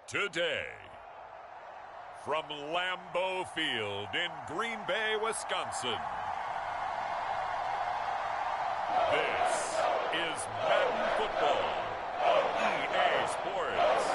Today, from Lambeau Field in Green Bay, Wisconsin, this is Madden Football on EA Sports.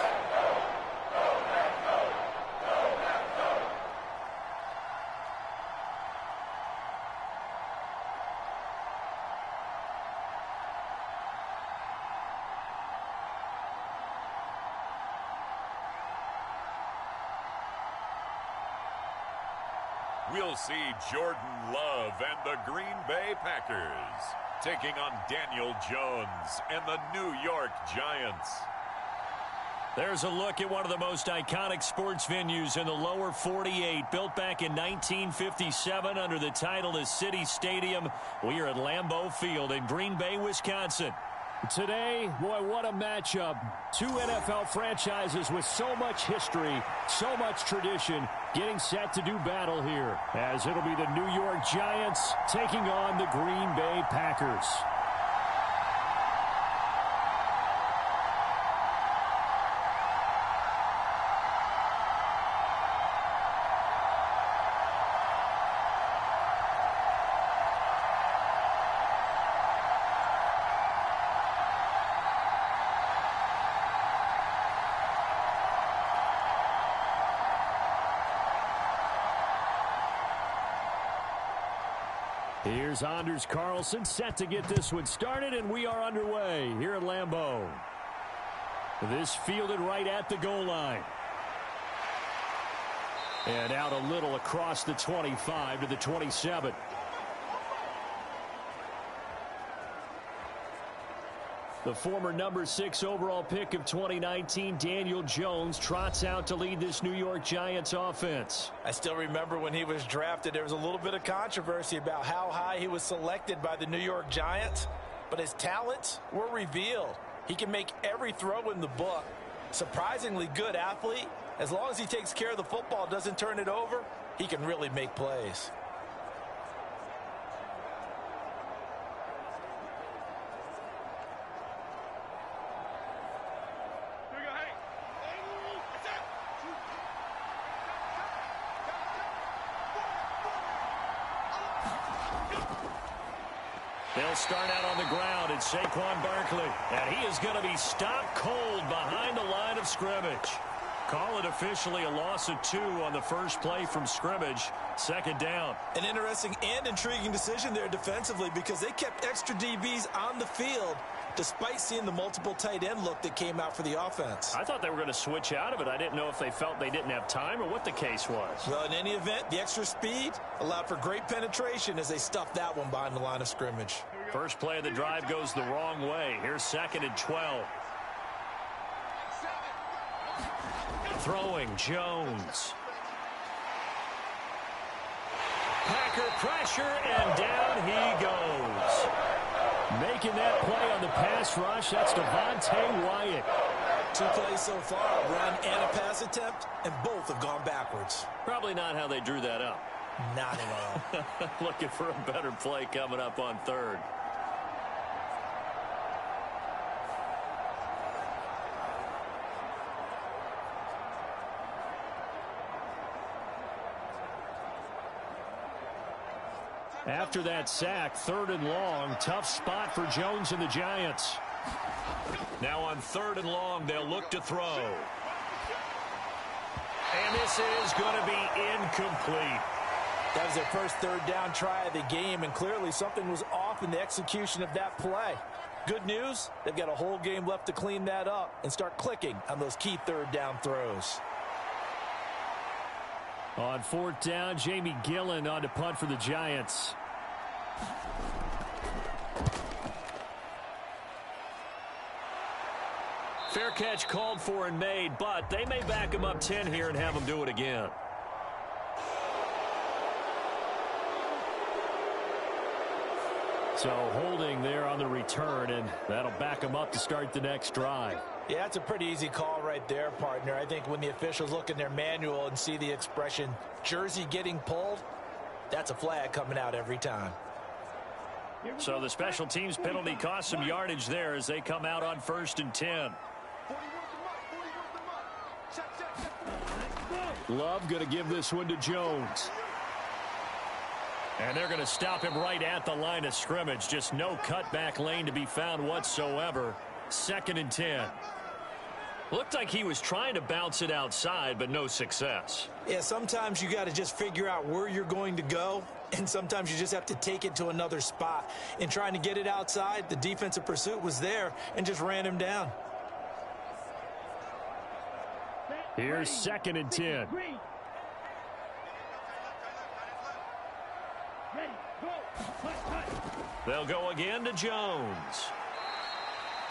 We'll see Jordan Love and the Green Bay Packers taking on Daniel Jones and the New York Giants. There's a look at one of the most iconic sports venues in the lower 48, built back in 1957 under the title of City Stadium. We are at Lambeau Field in Green Bay, Wisconsin. Today, boy, what a matchup. Two NFL franchises with so much history, so much tradition, getting set to do battle here, as it'll be the New York Giants taking on the Green Bay Packers. Here's Anders Carlson set to get this one started, and we are underway here at Lambeau. This fielded right at the goal line. And out a little across the 25 to the 27. The former number 6 overall pick of 2019, Daniel Jones, trots out to lead this New York Giants offense. I still remember when he was drafted, there was a little bit of controversy about how high he was selected by the New York Giants, but his talents were revealed. He can make every throw in the book. Surprisingly good athlete. As long as he takes care of the football, doesn't turn it over, he can really make plays. They'll start out on the ground. It's Saquon Barkley. And he is going to be stopped cold behind the line of scrimmage. Call it officially a loss of 2 on the first play from scrimmage. Second down. An interesting and intriguing decision there defensively, because they kept extra DBs on the field despite seeing the multiple tight end look that came out for the offense. I thought they were going to switch out of it. I didn't know if they felt they didn't have time or what the case was. Well, in any event, the extra speed allowed for great penetration as they stuffed that one behind the line of scrimmage. First play of the drive goes the wrong way. Here's 2nd and 12. Throwing Jones. Packer pressure, and down he goes. Making that play on the pass rush, that's Devontae Wyatt. 2 plays so far, a run and a pass attempt, and both have gone backwards. Probably not how they drew that up. Not at all. Looking for a better play coming up on 3rd. After that sack, 3rd and long. Tough spot for Jones and the Giants. Now on 3rd and long, they'll look to throw. And this is going to be incomplete. That was their first 3rd down try of the game, and clearly something was off in the execution of that play. Good news, they've got a whole game left to clean that up and start clicking on those key 3rd down throws. On 4th down, Jamie Gillen on to punt for the Giants. Fair catch called for and made, but they may back him up 10 here and have him do it again. So holding there on the return, and that'll back him up to start the next drive. Yeah, that's a pretty easy call right there, partner. I think when the officials look in their manual and see the expression, jersey getting pulled, that's a flag coming out every time. So the special teams penalty cost some yardage there as they come out on 1st and 10. Love going to give this one to Jones. And they're going to stop him right at the line of scrimmage. Just no cutback lane to be found whatsoever. 2nd and 10. Looked like he was trying to bounce it outside, but no success. Yeah, sometimes you got to just figure out where you're going to go, and sometimes you just have to take it to another spot. In trying to get it outside, the defensive pursuit was there and just ran him down. Here's 2nd and 10. They'll go again to Jones.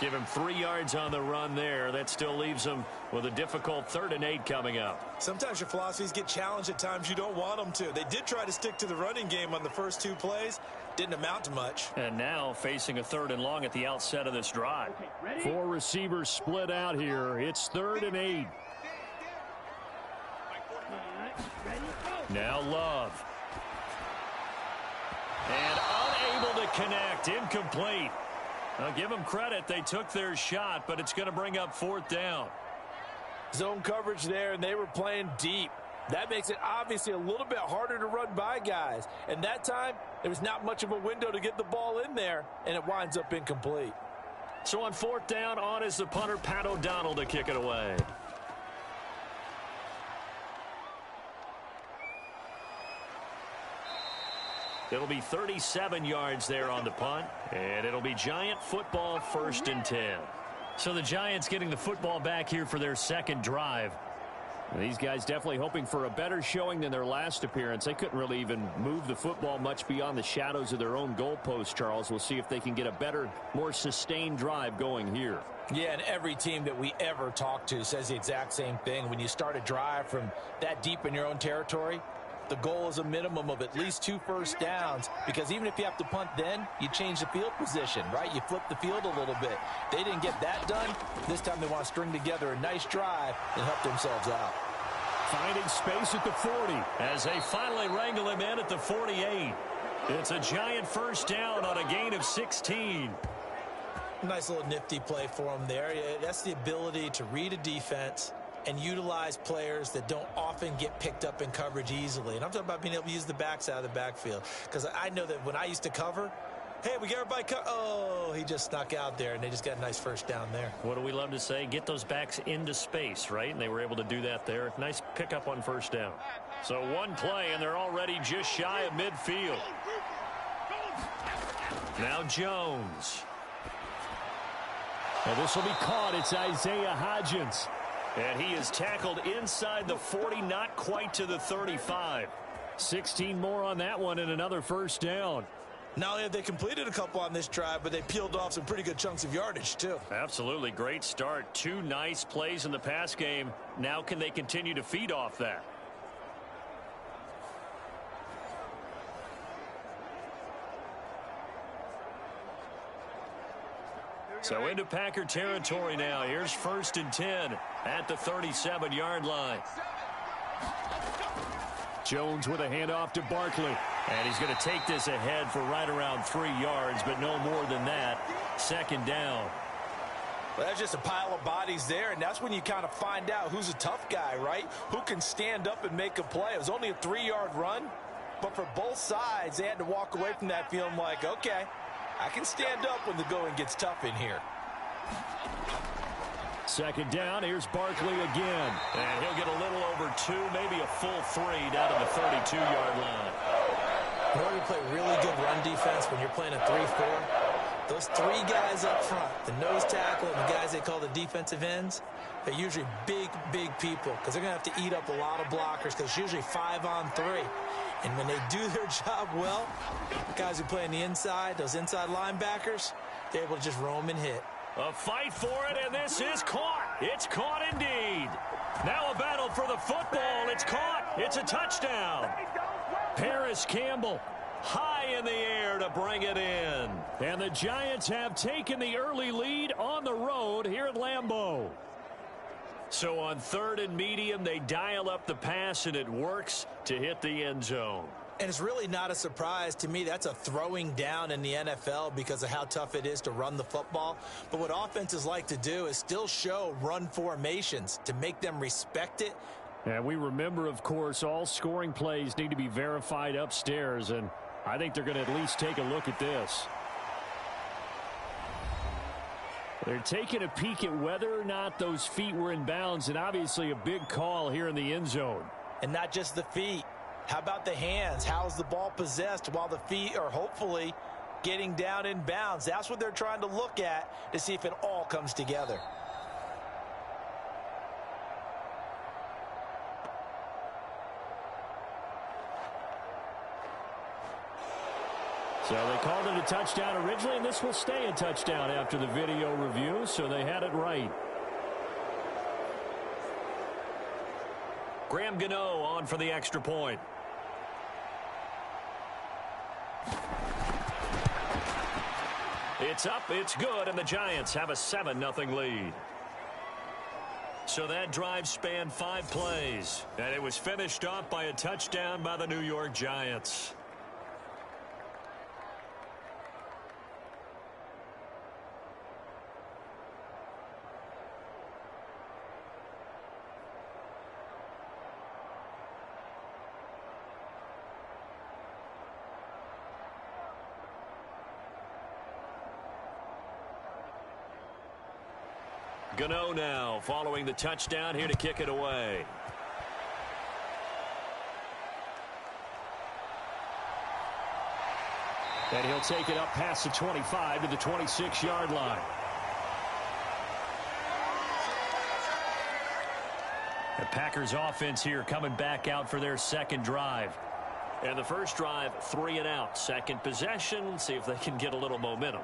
Give him 3 yards on the run there. That still leaves him with a difficult 3rd and 8 coming up. Sometimes your philosophies get challenged at times you don't want them to. They did try to stick to the running game on the first 2 plays. Didn't amount to much. And now facing a 3rd and long at the outset of this drive. 4 receivers split out here. It's 3rd and 8. Now Love. And unable to connect. Incomplete. I'll give them credit. They took their shot, but it's going to bring up 4th down. Zone coverage there, and they were playing deep. That makes it obviously a little bit harder to run by guys. And that time, there was not much of a window to get the ball in there, and it winds up incomplete. So on 4th down, on is the punter, Pat O'Donnell, to kick it away. It'll be 37 yards there on the punt, and it'll be Giant football 1st and 10. So the Giants getting the football back here for their 2nd drive. These guys definitely hoping for a better showing than their last appearance. They couldn't really even move the football much beyond the shadows of their own goalpost, Charles. We'll see if they can get a better, more sustained drive going here. Yeah, and every team that we ever talk to says the exact same thing. When you start a drive from that deep in your own territory, the goal is a minimum of at least 2 first downs, because even if you have to punt then, you change the field position, right? You flip the field a little bit. They didn't get that done. This time they want to string together a nice drive and help themselves out. Finding space at the 40. As they finally wrangle him in at the 48. It's a Giant 1st down on a gain of 16. Nice little nifty play for them there. That's the ability to read a defense and utilize players that don't often get picked up in coverage easily. And I'm talking about being able to use the backs out of the backfield. Because I know that when I used to cover, hey, we got everybody oh, he just snuck out there, and they just got a nice 1st down there. What do we love to say? Get those backs into space, right? And they were able to do that there. Nice pickup on 1st down. So 1 play, and they're already just shy of midfield. Now Jones. And this will be caught. It's Isaiah Hodgins. And he is tackled inside the 40, not quite to the 35. 16 more on that one and another 1st down. Not only have they completed a couple on this drive, but they peeled off some pretty good chunks of yardage, too. Absolutely. Great start. 2 nice plays in the pass game. Now can they continue to feed off that? So into Packer territory now. Here's 1st and 10 at the 37-yard line. Jones with a handoff to Barkley. And he's going to take this ahead for right around 3 yards, but no more than that. 2nd down. Well, that's just a pile of bodies there, and that's when you kind of find out who's a tough guy, right? Who can stand up and make a play. It was only a 3-yard run, but for both sides, they had to walk away from that feeling like, okay, I can stand up when the going gets tough in here. 2nd down. Here's Barkley again. And he'll get a little over 2, maybe a full 3 down to the 32-yard line. In order to play really good run defense when you're playing a 3-4, those 3 guys up front, the nose tackle and the guys they call the defensive ends, they're usually big, big people because they're going to have to eat up a lot of blockers because it's usually 5-on-3. And when they do their job well, the guys who play on the inside, those inside linebackers, they're able to just roam and hit. A fight for it, and this is caught. It's caught indeed. Now a battle for the football. It's caught. It's a touchdown. Paris Campbell high in the air to bring it in. And the Giants have taken the early lead on the road here at Lambeau. So on 3rd and medium, they dial up the pass, and it works to hit the end zone. And it's really not a surprise to me. That's a throwing down in the NFL because of how tough it is to run the football. But what offenses like to do is still show run formations to make them respect it And we remember, of course, all scoring plays need to be verified upstairs, and I think they're going to at least take a look at this. They're taking a peek at whether or not those feet were in bounds, and obviously a big call here in the end zone. And not just the feet. How about the hands? How's the ball possessed while the feet are hopefully getting down in bounds? That's what they're trying to look at to see if it all comes together. So they called it a touchdown originally, and this will stay a touchdown after the video review, so they had it right. Graham Gano on for the extra point. It's up, it's good, and the Giants have a 7-0 lead. So that drive spanned 5 plays, and it was finished off by a touchdown by the New York Giants. Gano now following the touchdown here to kick it away. And he'll take it up past the 25 to the 26-yard line. The Packers offense here coming back out for their second drive. And the first drive, 3 and out. Second possession, see if they can get a little momentum.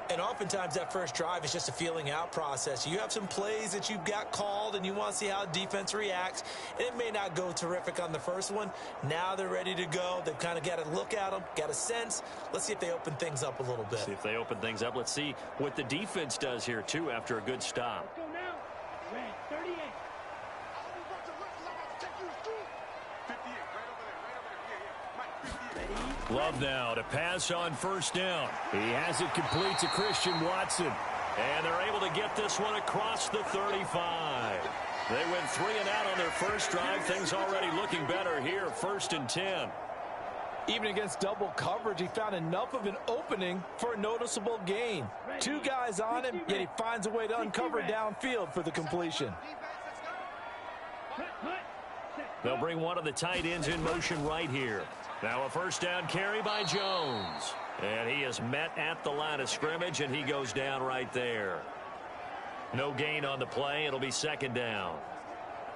And oftentimes that first drive is just a feeling out process. You have some plays that you've got called and you want to see how defense reacts. It may not go terrific on the first one. Now they're ready to go. They've kind of got to look at them, got a sense. Let's see if they open things up a little bit. See if they open things up. Let's see what the defense does here, too, after a good stop. Go now. Red 38. Love now to pass on first down. He has it complete to Christian Watson. And they're able to get this one across the 35. They went 3 and out on their first drive. Things already looking better here. 1st and 10. Even against double coverage, he found enough of an opening for a noticeable gain. 2 guys on him, yet he finds a way to uncover downfield for the completion. They'll bring one of the tight ends in motion right here. Now a first down carry by Jones. And he is met at the line of scrimmage, and he goes down right there. No gain on the play. It'll be 2nd down.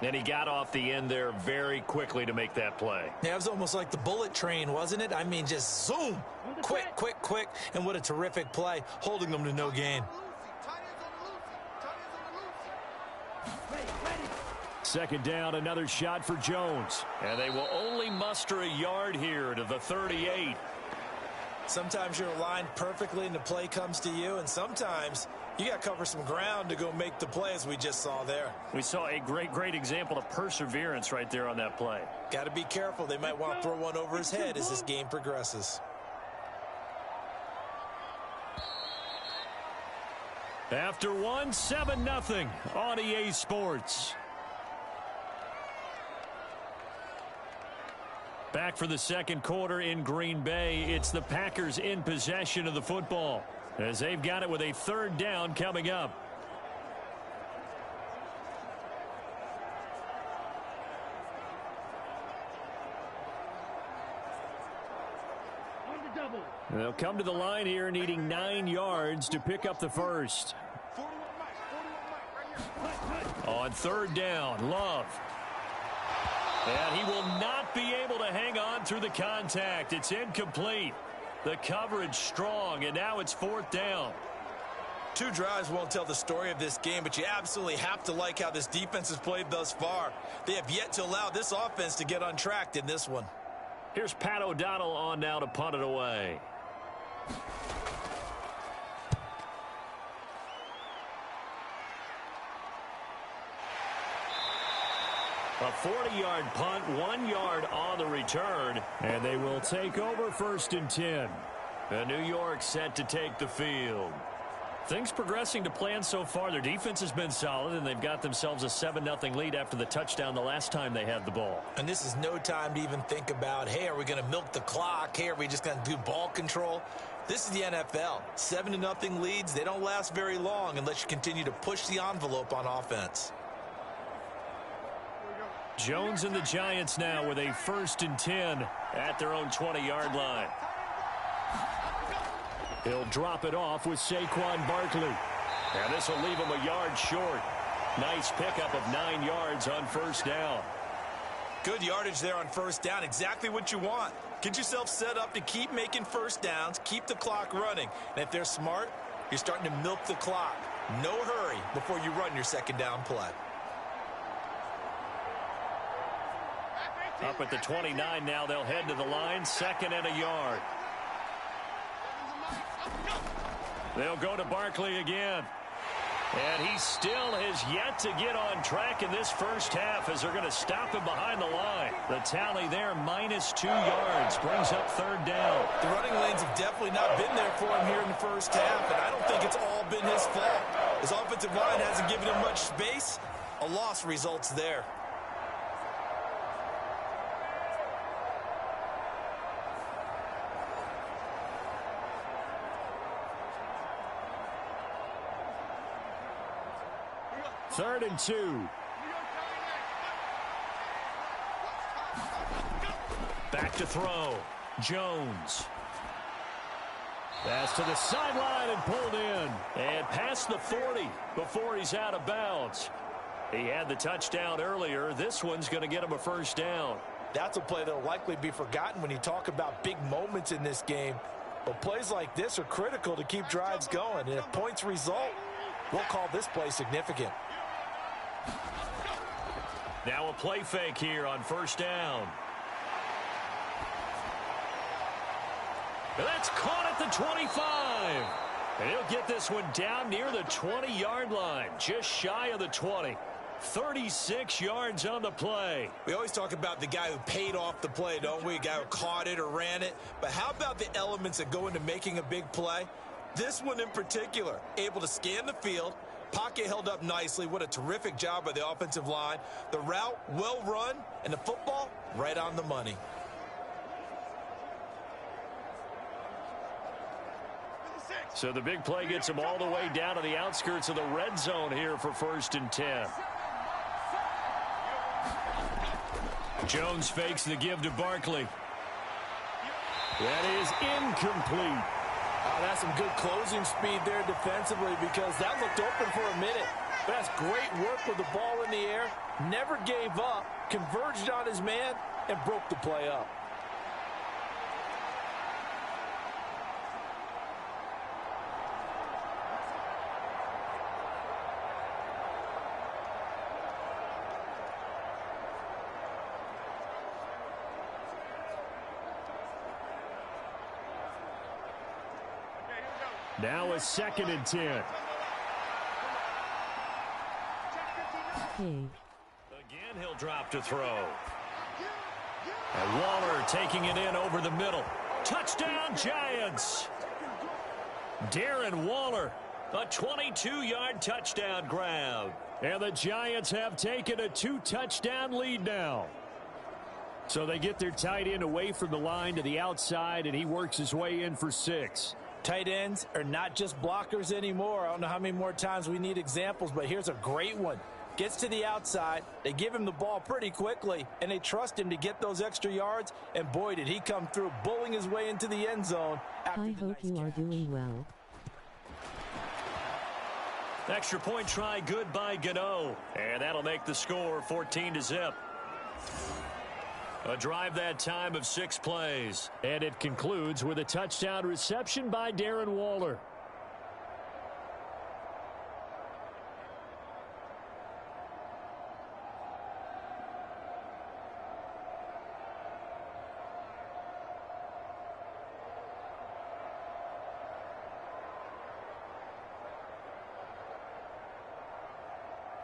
And he got off the end there very quickly to make that play. Yeah, it was almost like the bullet train, wasn't it? I mean, just zoom. Quick, quick, quick. And what a terrific play, holding them to no gain. 2nd down, another shot for Jones. And they will only muster a yard here to the 38. Sometimes you're aligned perfectly and the play comes to you, and sometimes you got to cover some ground to go make the play, as we just saw there. We saw a great example of perseverance right there on that play. Got to be careful. They might want to throw one over his head as this game progresses. After one, 7-0 on EA Sports. Back for the second quarter in Green Bay. It's the Packers in possession of the football as they've got it with a 3rd down coming up. They'll come to the line here needing 9 yards to pick up the first. On 3rd down, Love. And he will not be able to hang on through the contact. It's incomplete. The coverage strong, and now it's 4th down. 2 drives won't tell the story of this game, but you absolutely have to like how this defense has played thus far. They have yet to allow this offense to get untracked in this one. Here's Pat O'Donnell on now to punt it away. A 40-yard punt, 1 yard on the return. And they will take over 1st and 10. And New York set to take the field. Things progressing to plan so far. Their defense has been solid, and they've got themselves a 7-0 lead after the touchdown the last time they had the ball. And this is no time to even think about, hey, are we going to milk the clock? Hey, are we just going to do ball control? This is the NFL. 7-0 leads, they don't last very long unless you continue to push the envelope on offense. Jones and the Giants now with a 1st and 10 at their own 20-yard line. He'll drop it off with Saquon Barkley. And this will leave him a yard short. Nice pickup of 9 yards on 1st down. Good yardage there on 1st down. Exactly what you want. Get yourself set up to keep making 1st downs, keep the clock running. And if they're smart, you're starting to milk the clock. No hurry before you run your 2nd down play. Up at the 29 now, they'll head to the line, 2nd and a yard. They'll go to Barkley again. And he still has yet to get on track in this first half as they're going to stop him behind the line. The tally there, -2 yards, brings up 3rd down. The running lanes have definitely not been there for him here in the first half, and I don't think it's all been his fault. His offensive line hasn't given him much space. A loss results there. Third and 2. Back to throw. Jones. Pass to the sideline and pulled in. And past the 40 before he's out of bounds. He had the touchdown earlier. This one's going to get him a 1st down. That's a play that will likely be forgotten when you talk about big moments in this game. But plays like this are critical to keep drives going. And if points result, we'll call this play significant. Now a play fake here on 1st down. And that's caught at the 25. And he'll get this one down near the 20-yard line, just shy of the 20. 36 yards on the play. We always talk about the guy who paid off the play, don't we? A guy who caught it or ran it. But how about the elements that go into making a big play? This one in particular, able to scan the field. Pocket held up nicely. What a terrific job by the offensive line. The route, well run, and the football, right on the money. So the big play gets him all the way down to the outskirts of the red zone here for 1st and 10. Jones fakes the give to Barkley. That is incomplete. Oh, that's some good closing speed there defensively because that looked open for a minute. But that's great work with the ball in the air. Never gave up, converged on his man, and broke the play up. Now a 2nd and 10. Again, he'll drop to throw. And Waller taking it in over the middle. Touchdown, Giants! Darren Waller, a 22-yard touchdown grab. And the Giants have taken a 2-touchdown lead now. So they get their tight end away from the line to the outside, and he works his way in for 6. Tight ends are not just blockers anymore. I don't know how many more times we need examples, but here's a great one. Gets to the outside, they give him the ball pretty quickly, and they trust him to get those extra yards, and boy, did he come through, bullying his way into the end zone. I hope you are doing well. Extra point try good by Gano, and that'll make the score 14-0. A drive that time of 6 plays. And it concludes with a touchdown reception by Darren Waller.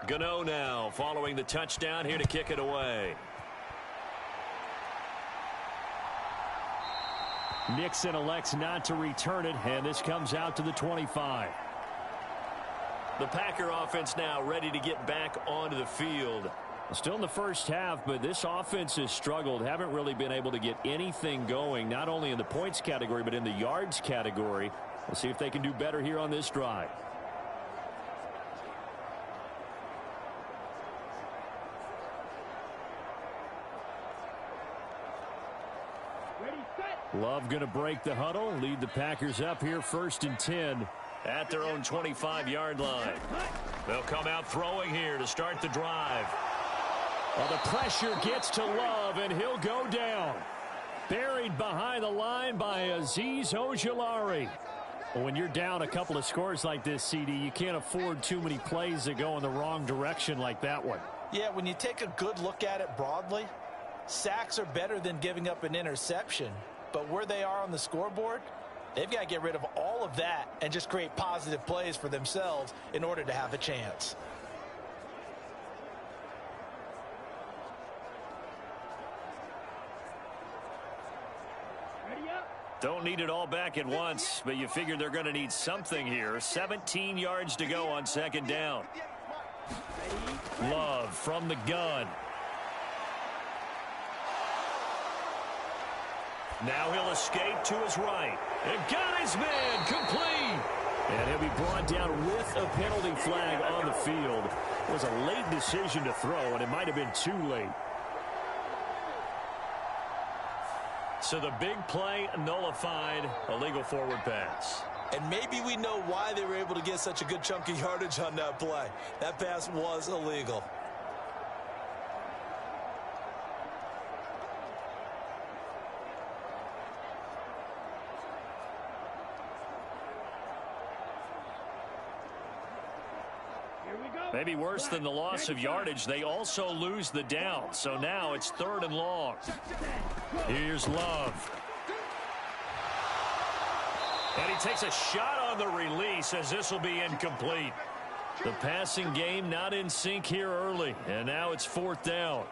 Gano now following the touchdown here to kick it away. Nixon elects not to return it, and this comes out to the 25. The Packer offense now ready to get back onto the field. Still in the first half, but this offense has struggled. Haven't really been able to get anything going, not only in the points category, but in the yards category. We'll see if they can do better here on this drive. Love going to break the huddle, lead the Packers up here 1st and 10. At their own 25-yard line. They'll come out throwing here to start the drive. Well, the pressure gets to Love, and he'll go down. Buried behind the line by Azeez Ojulari. Well, when you're down a couple of scores like this, CD, you can't afford too many plays that go in the wrong direction like that one. Yeah, when you take a good look at it broadly, sacks are better than giving up an interception. But where they are on the scoreboard, they've got to get rid of all of that and just create positive plays for themselves in order to have a chance. Don't need it all back at once, but you figure they're going to need something here. 17 yards to go on 2nd down. Love from the gun. Now he'll escape to his right. And got his man complete. And he'll be brought down with a penalty flag on the field. It was a late decision to throw, and it might have been too late. So the big play nullified, a legal forward pass. And maybe we know why they were able to get such a good chunk of yardage on that play. That pass was illegal. Maybe worse than the loss of yardage, they also lose the down. So now it's 3rd and long. Here's Love. And he takes a shot on the release as this will be incomplete. The passing game not in sync here early. And now it's 4th down.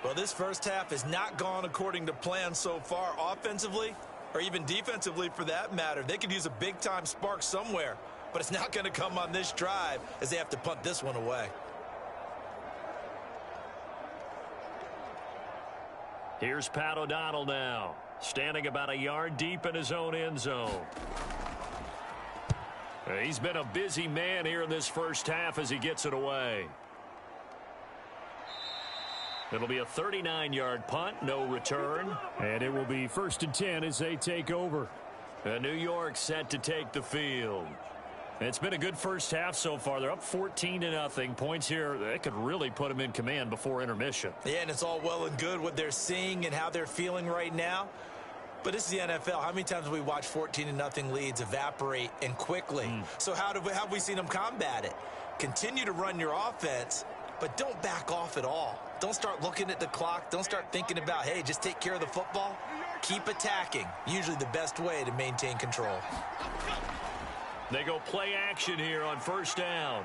Well, this first half has not gone according to plan so far offensively or even defensively for that matter. They could use a big-time spark somewhere. But it's not going to come on this drive as they have to punt this one away. Here's Pat O'Donnell now, standing about a yard deep in his own end zone. He's been a busy man here in this first half as he gets it away. It'll be a 39-yard punt, no return. And it will be 1st and 10 as they take over. And New York set to take the field. It's been a good first half so far. They're up 14-0. Points here, that could really put them in command before intermission. Yeah, and it's all well and good what they're seeing and how they're feeling right now. But this is the NFL. How many times have we watched 14-0 leads evaporate and quickly? So how have we seen them combat it? Continue to run your offense, but don't back off at all. Don't start looking at the clock. Don't start thinking about, hey, just take care of the football. Keep attacking. Usually the best way to maintain control. They go play action here on 1st down.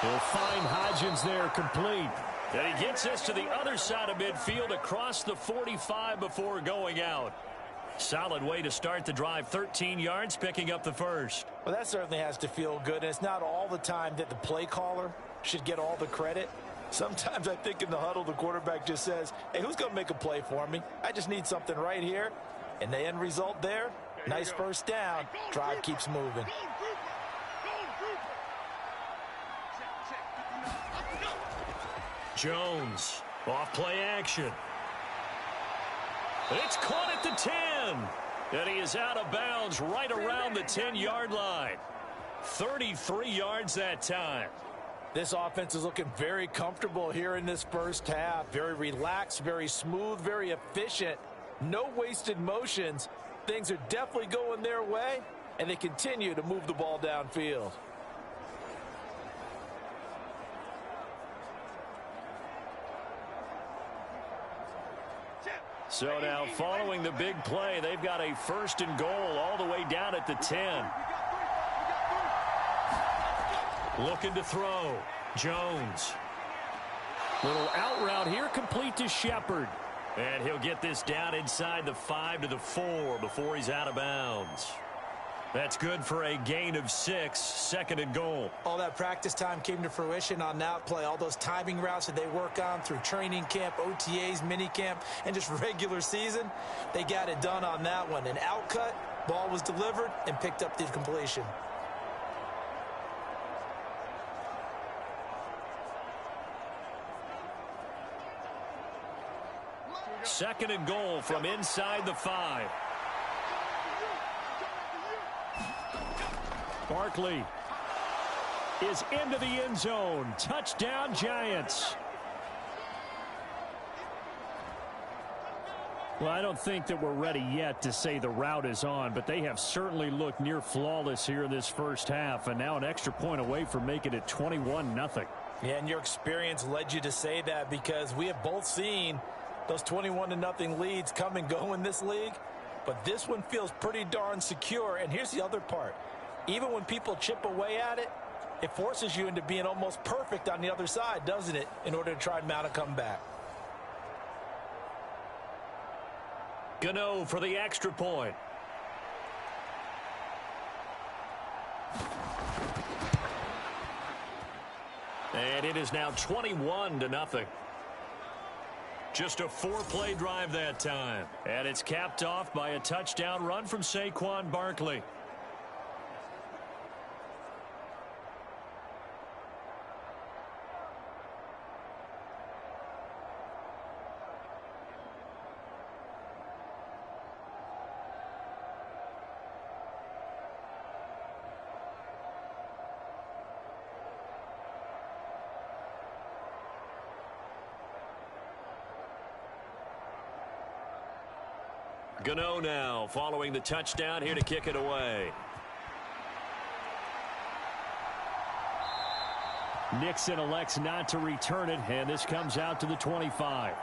He'll find Hodgins there complete. And he gets us to the other side of midfield across the 45 before going out. Solid way to start the drive. 13 yards, picking up the first. Well, that certainly has to feel good. And it's not all the time that the play caller should get all the credit. Sometimes I think in the huddle, the quarterback just says, hey, who's going to make a play for me? I just need something right here. And the end result there, nice first down. Drive keeps moving. Jones, off play action. It's caught at the 10. And he is out of bounds right around the 10-yard line. 33 yards that time. This offense is looking very comfortable here in this first half. Very relaxed, very smooth, very efficient. No wasted motions. Things are definitely going their way, and they continue to move the ball downfield. So now following the big play, they've got a 1st and goal all the way down at the 10. Looking to throw. Jones. Little out route here, complete to Shepard. And he'll get this down inside the 5 to the 4 before he's out of bounds. That's good for a gain of 6, 2nd and goal. All that practice time came to fruition on that play. All those timing routes that they work on through training camp, OTAs, minicamp, and just regular season, they got it done on that one. An outcut, ball was delivered, and picked up the completion. Second and goal from inside the 5. Barkley is into the end zone. Touchdown, Giants. Well, I don't think that we're ready yet to say the route is on, but they have certainly looked near flawless here in this first half, and now an extra point away from making it 21-0. Yeah, and your experience led you to say that, because we have both seen those 21-0 leads come and go in this league, but this one feels pretty darn secure. And here's the other part. Even when people chip away at it, it forces you into being almost perfect on the other side, doesn't it, in order to try and mount a comeback. Gano for the extra point. And it is now 21-0. Just a 4-play drive that time. And it's capped off by a touchdown run from Saquon Barkley. Gano now following the touchdown here to kick it away. Nixon elects not to return it, and this comes out to the 25.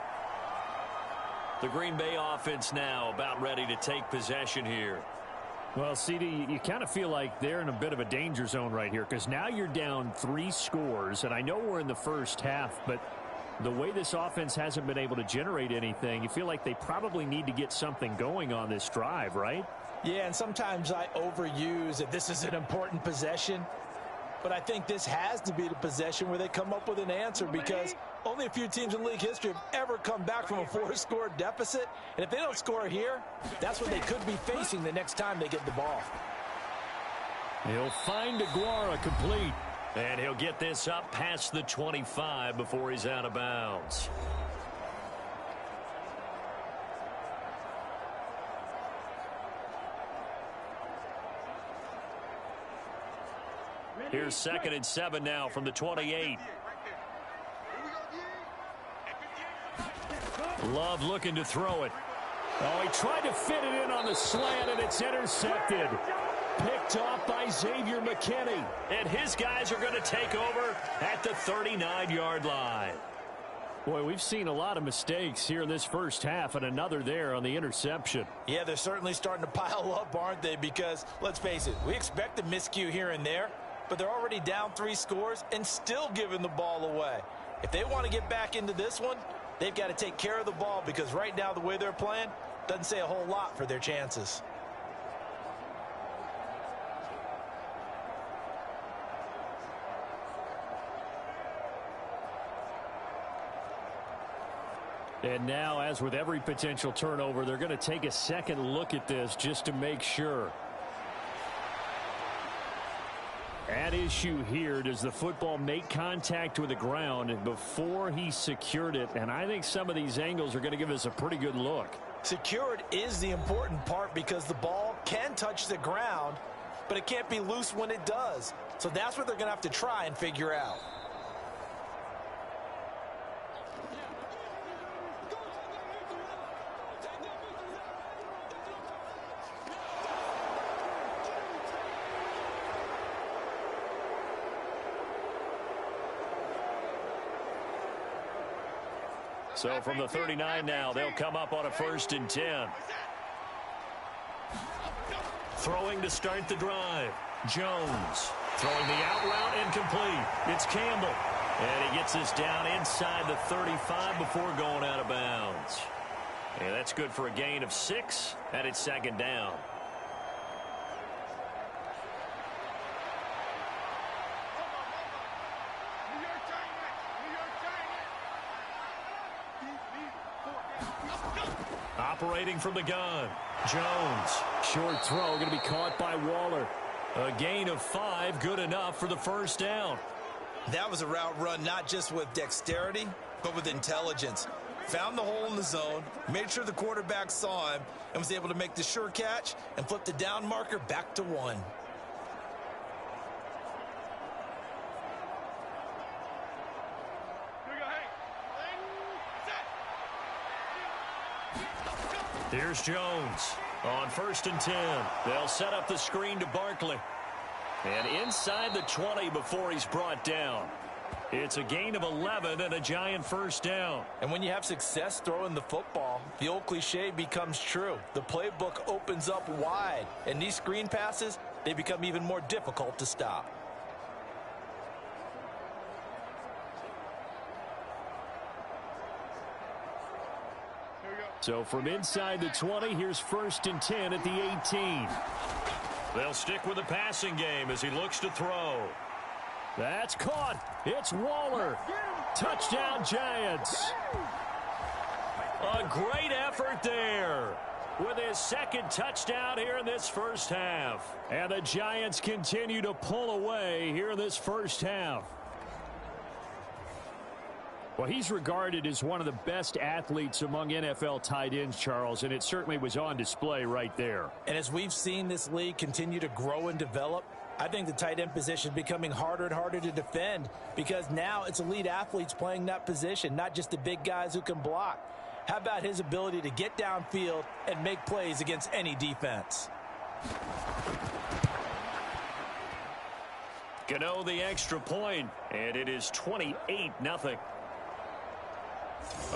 The Green Bay offense now about ready to take possession here. Well, CD, you kind of feel like they're in a bit of a danger zone right here, because now you're down 3 scores, and I know we're in the first half, but the way this offense hasn't been able to generate anything, you feel like they probably need to get something going on this drive, right? Yeah, and sometimes I overuse that this is an important possession, but I think this has to be the possession where they come up with an answer, because only a few teams in league history have ever come back from a 4-score deficit, and if they don't score here, that's what they could be facing the next time they get the ball. He'll find Aguara complete. And he'll get this up past the 25 before he's out of bounds. Here's 2nd and 7 now from the 28. Love looking to throw it. Oh, he tried to fit it in on the slant, and it's intercepted. Picked off by Xavier McKinney. And his guys are going to take over at the 39-yard line. Boy, we've seen a lot of mistakes here in this first half, and another there on the interception. Yeah, they're certainly starting to pile up, aren't they? Because, let's face it, we expect a miscue here and there, but they're already down 3 scores and still giving the ball away. If they want to get back into this one, they've got to take care of the ball, because right now the way they're playing doesn't say a whole lot for their chances. And now, as with every potential turnover, they're going to take a second look at this just to make sure. At issue here, does the football make contact with the ground before he secured it? And I think some of these angles are going to give us a pretty good look. Secured is the important part, because the ball can touch the ground, but it can't be loose when it does. So that's what they're going to have to try and figure out. So from the 39 now, they'll come up on a 1st and 10. Throwing to start the drive. Jones throwing the out route incomplete. It's Campbell. And he gets this down inside the 35 before going out of bounds. And that's good for a gain of 6, and it's 2nd down. operating from the gun. Jones. Short throw going to be caught by Waller. A gain of 5, good enough for the first down. That was a route run not just with dexterity, but with intelligence. Found the hole in the zone, made sure the quarterback saw him, and was able to make the sure catch and flip the down marker back to 1. Here's Jones on 1st and 10. They'll set up the screen to Barkley. And inside the 20 before he's brought down. It's a gain of 11 and a Giant first down. And when you have success throwing the football, the old cliche becomes true. The playbook opens up wide. And these screen passes, they become even more difficult to stop. So from inside the 20, here's 1st and 10 at the 18. They'll stick with the passing game as he looks to throw. That's caught. It's Waller. Touchdown, Giants. A great effort there with his second touchdown here in this first half. And the Giants continue to pull away here in this first half. Well, he's regarded as one of the best athletes among NFL tight ends, Charles, and it certainly was on display right there. And as we've seen this league continue to grow and develop, I think the tight end position is becoming harder and harder to defend because now it's elite athletes playing that position, not just the big guys who can block. How about his ability to get downfield and make plays against any defense? Gano the extra point, and it is 28-0.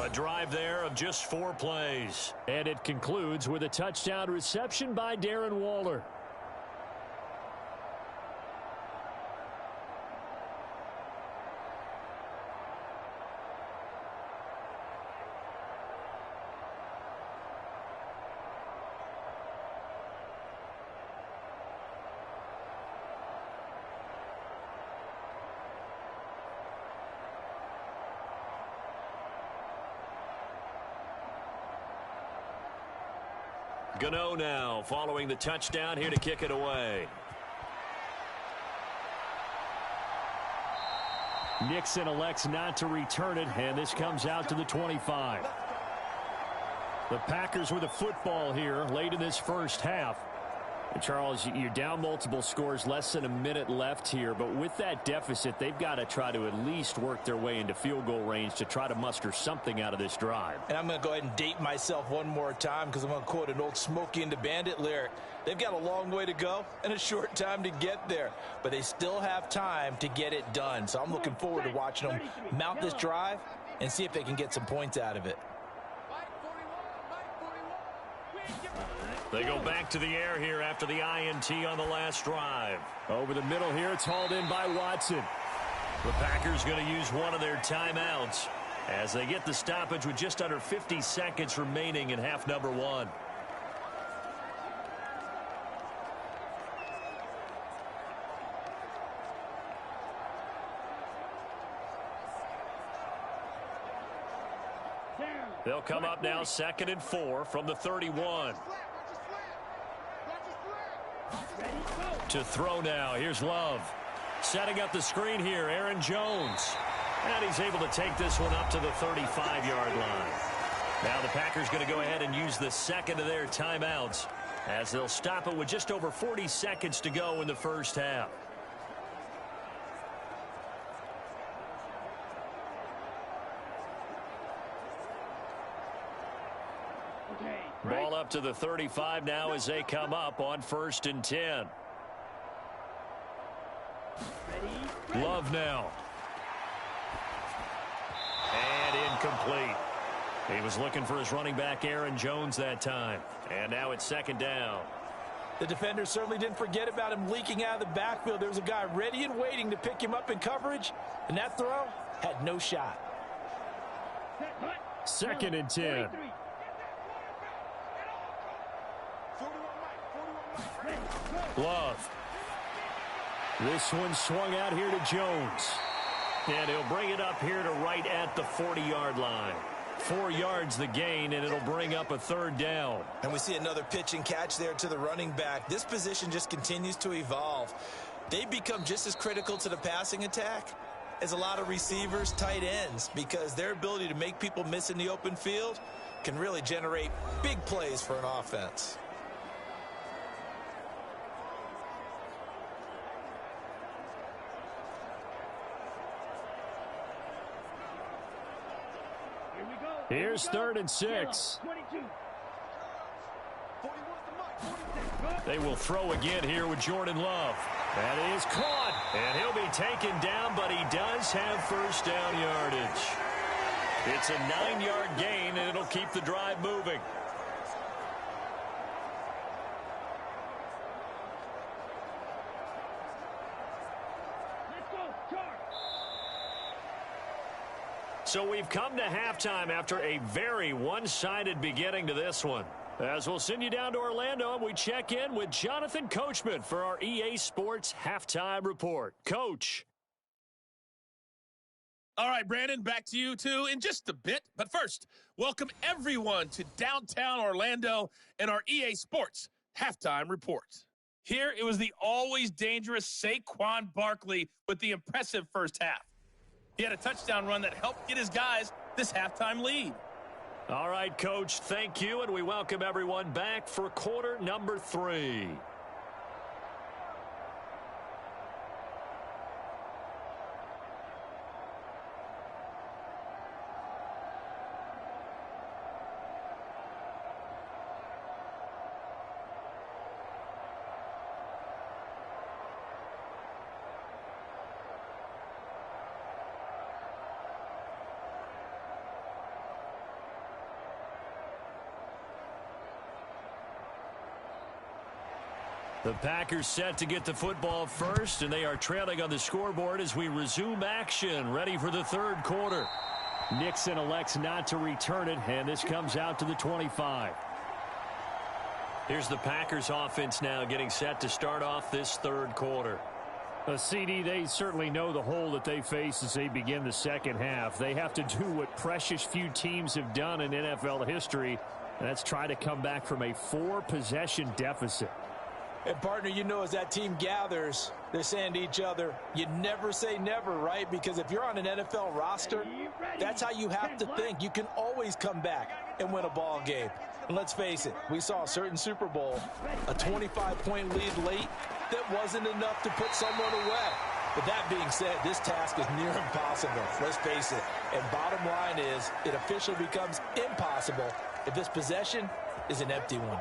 A drive there of just 4 plays. And it concludes with a touchdown reception by Darren Waller. Gano now following the touchdown here to kick it away. Nixon elects not to return it, and this comes out to the 25. The Packers with a football here late in this first half. And Charles, you're down multiple scores, less than a minute left here, but with that deficit, they've got to try to at least work their way into field goal range to try to muster something out of this drive. And I'm going to go ahead and date myself one more time because I'm going to quote an old Smokey and the Bandit lyric. They've got a long way to go and a short time to get there, but they still have time to get it done. So I'm looking forward to watching them mount this drive and see if they can get some points out of it. They go back to the air here after the INT on the last drive. Over the middle here, it's hauled in by Watson. The Packers going to use one of their timeouts as they get the stoppage with just under 50 seconds remaining in half number 1. They'll come up now 2nd and 4 from the 31. To throw now. Here's Love. Setting up the screen here, Aaron Jones. And he's able to take this one up to the 35-yard line. Now the Packers going to go ahead and use the second of their timeouts as they'll stop it with just over 40 seconds to go in the first half. Ball up to the 35 now as they come up on 1st and 10. Love now. And incomplete. He was looking for his running back Aaron Jones that time. And now it's 2nd down. The defender certainly didn't forget about him leaking out of the backfield. There was a guy ready and waiting to pick him up in coverage, and that throw had no shot. 2nd and 10. Love. This one swung out here to Jones. And he'll bring it up here to right at the 40-yard line. 4 yards the gain, and it'll bring up a 3rd down. And we see another pitch and catch there to the running back. This position just continues to evolve. They become just as critical to the passing attack as a lot of receivers, tight ends, because their ability to make people miss in the open field can really generate big plays for an offense. Here's 3rd and 6. They will throw again here with Jordan Love. That is caught, and he'll be taken down, but he does have 1st down yardage. It's a 9-yard gain, and it'll keep the drive moving. So we've come to halftime after a very one-sided beginning to this one. As we'll send you down to Orlando, and we check in with Jonathan Coachman for our EA Sports Halftime Report. Coach. All right, Brandon, back to you, too, in just a bit. But first, welcome everyone to downtown Orlando and our EA Sports Halftime Report. Here, it was the always dangerous Saquon Barkley with the impressive first half. He had a touchdown run that helped get his guys this halftime lead. All right, Coach, thank you, and we welcome everyone back for quarter number 3. The Packers set to get the football first, and they are trailing on the scoreboard as we resume action, ready for the 3rd quarter. Nixon elects not to return it, and this comes out to the 25. Here's the Packers offense now getting set to start off this 3rd quarter. CD, they certainly know the hole that they face as they begin the 2nd half. They have to do what precious few teams have done in NFL history, and that's try to come back from a 4-possession deficit. And, partner, you know, as that team gathers, they're saying to each other, you never say never, right? Because if you're on an NFL roster, that's how you have to think. You can always come back and win a ball game. And let's face it, we saw a certain Super Bowl, a 25-point lead late that wasn't enough to put someone away. But that being said, this task is near impossible. Let's face it. And bottom line is, it officially becomes impossible if this possession is an empty one.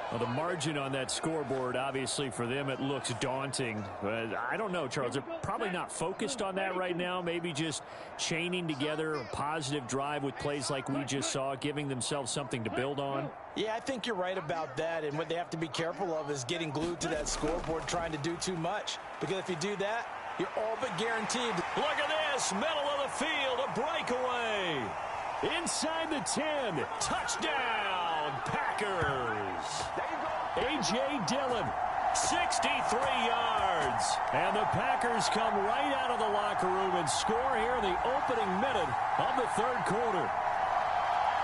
Well, the margin on that scoreboard, obviously, for them, it looks daunting. But I don't know, Charles. They're probably not focused on that right now. Maybe just chaining together a positive drive with plays like we just saw, giving themselves something to build on. Yeah, I think you're right about that. And what they have to be careful of is getting glued to that scoreboard, trying to do too much. Because if you do that, you're all but guaranteed. Look at this. Middle of the field, a breakaway. Inside the 10. Touchdown, Packers. A.J. Dillon, 63 yards. And the Packers come right out of the locker room and score here in the opening minute of the 3rd quarter.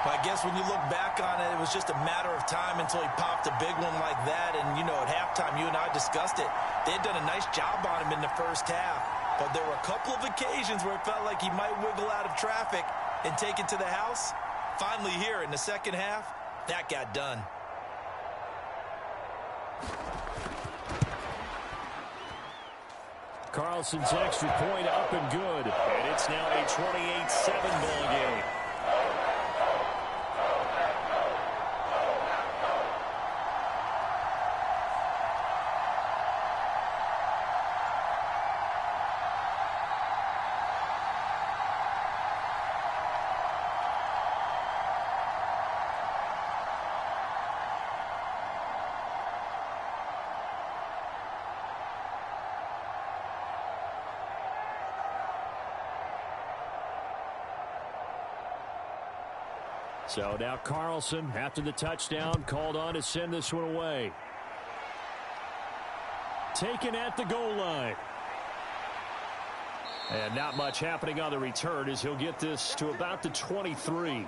Well, I guess when you look back on it, it was just a matter of time until he popped a big one like that. And, you know, at halftime, you and I discussed it. They had done a nice job on him in the first half. But there were a couple of occasions where it felt like he might wiggle out of traffic and take it to the house. Finally here in the 2nd half, that got done. Carlson's extra point up and good. And it's now a 28-7 ball game. So now Carlson, after the touchdown, called on to send this one away. Taken at the goal line. And not much happening on the return as he'll get this to about the 23.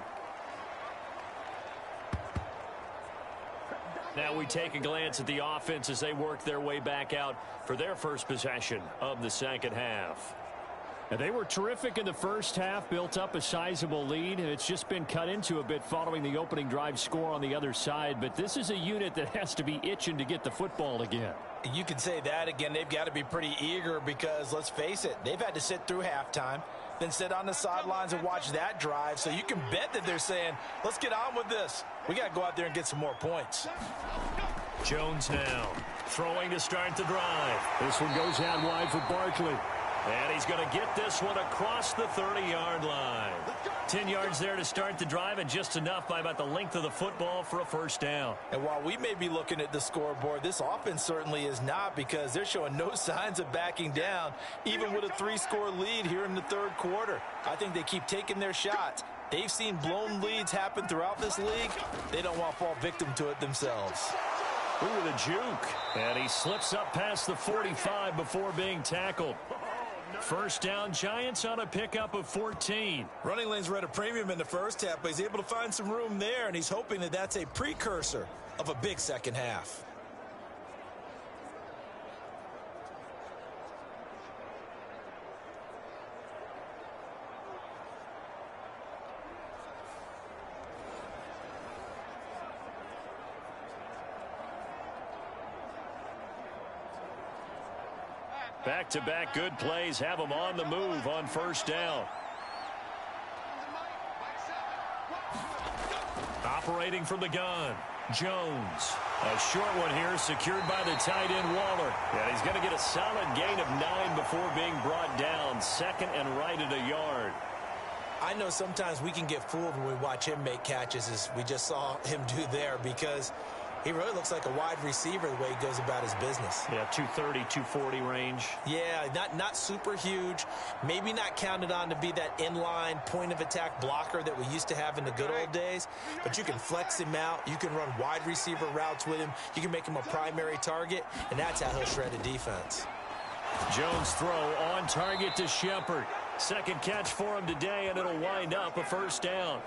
Now we take a glance at the offense as they work their way back out for their first possession of the second half. And they were terrific in the first half, built up a sizable lead, and it's just been cut into a bit following the opening drive score on the other side. But this is a unit that has to be itching to get the football again. You can say that again. They've got to be pretty eager because, let's face it, they've had to sit through halftime, then sit on the sidelines and watch that drive. So you can bet that they're saying, let's get on with this. We got to go out there and get some more points. Jones now throwing to start the drive. This one goes out wide for Barkley. And he's going to get this one across the 30-yard line. 10 yards there to start the drive, and just enough by about the length of the football for a first down. And while we may be looking at the scoreboard, this offense certainly is not, because they're showing no signs of backing down, even with a 3-score lead here in the third quarter. I think they keep taking their shots. They've seen blown leads happen throughout this league. They don't want to fall victim to it themselves. Ooh, the juke. And he slips up past the 45 before being tackled. First down, Giants on a pickup of 14. Running lanes were at a premium in the first half, but he's able to find some room there, and he's hoping that that's a precursor of a big second half. Back-to-back good plays have them on the move on first down. Operating from the gun, Jones. A short one here secured by the tight end Waller. And he's going to get a solid gain of 9 before being brought down. Second and right at a yard. I know sometimes we can get fooled when we watch him make catches, as we just saw him do there, because he really looks like a wide receiver the way he goes about his business. Yeah, 230, 240 range. Yeah, not super huge. Maybe not counted on to be that inline point-of-attack blocker that we used to have in the good old days. But you can flex him out. You can run wide receiver routes with him. You can make him a primary target, and that's how he'll shred a defense. Jones throw on target to Shepard. Second catch for him today, and it'll wind up a first down.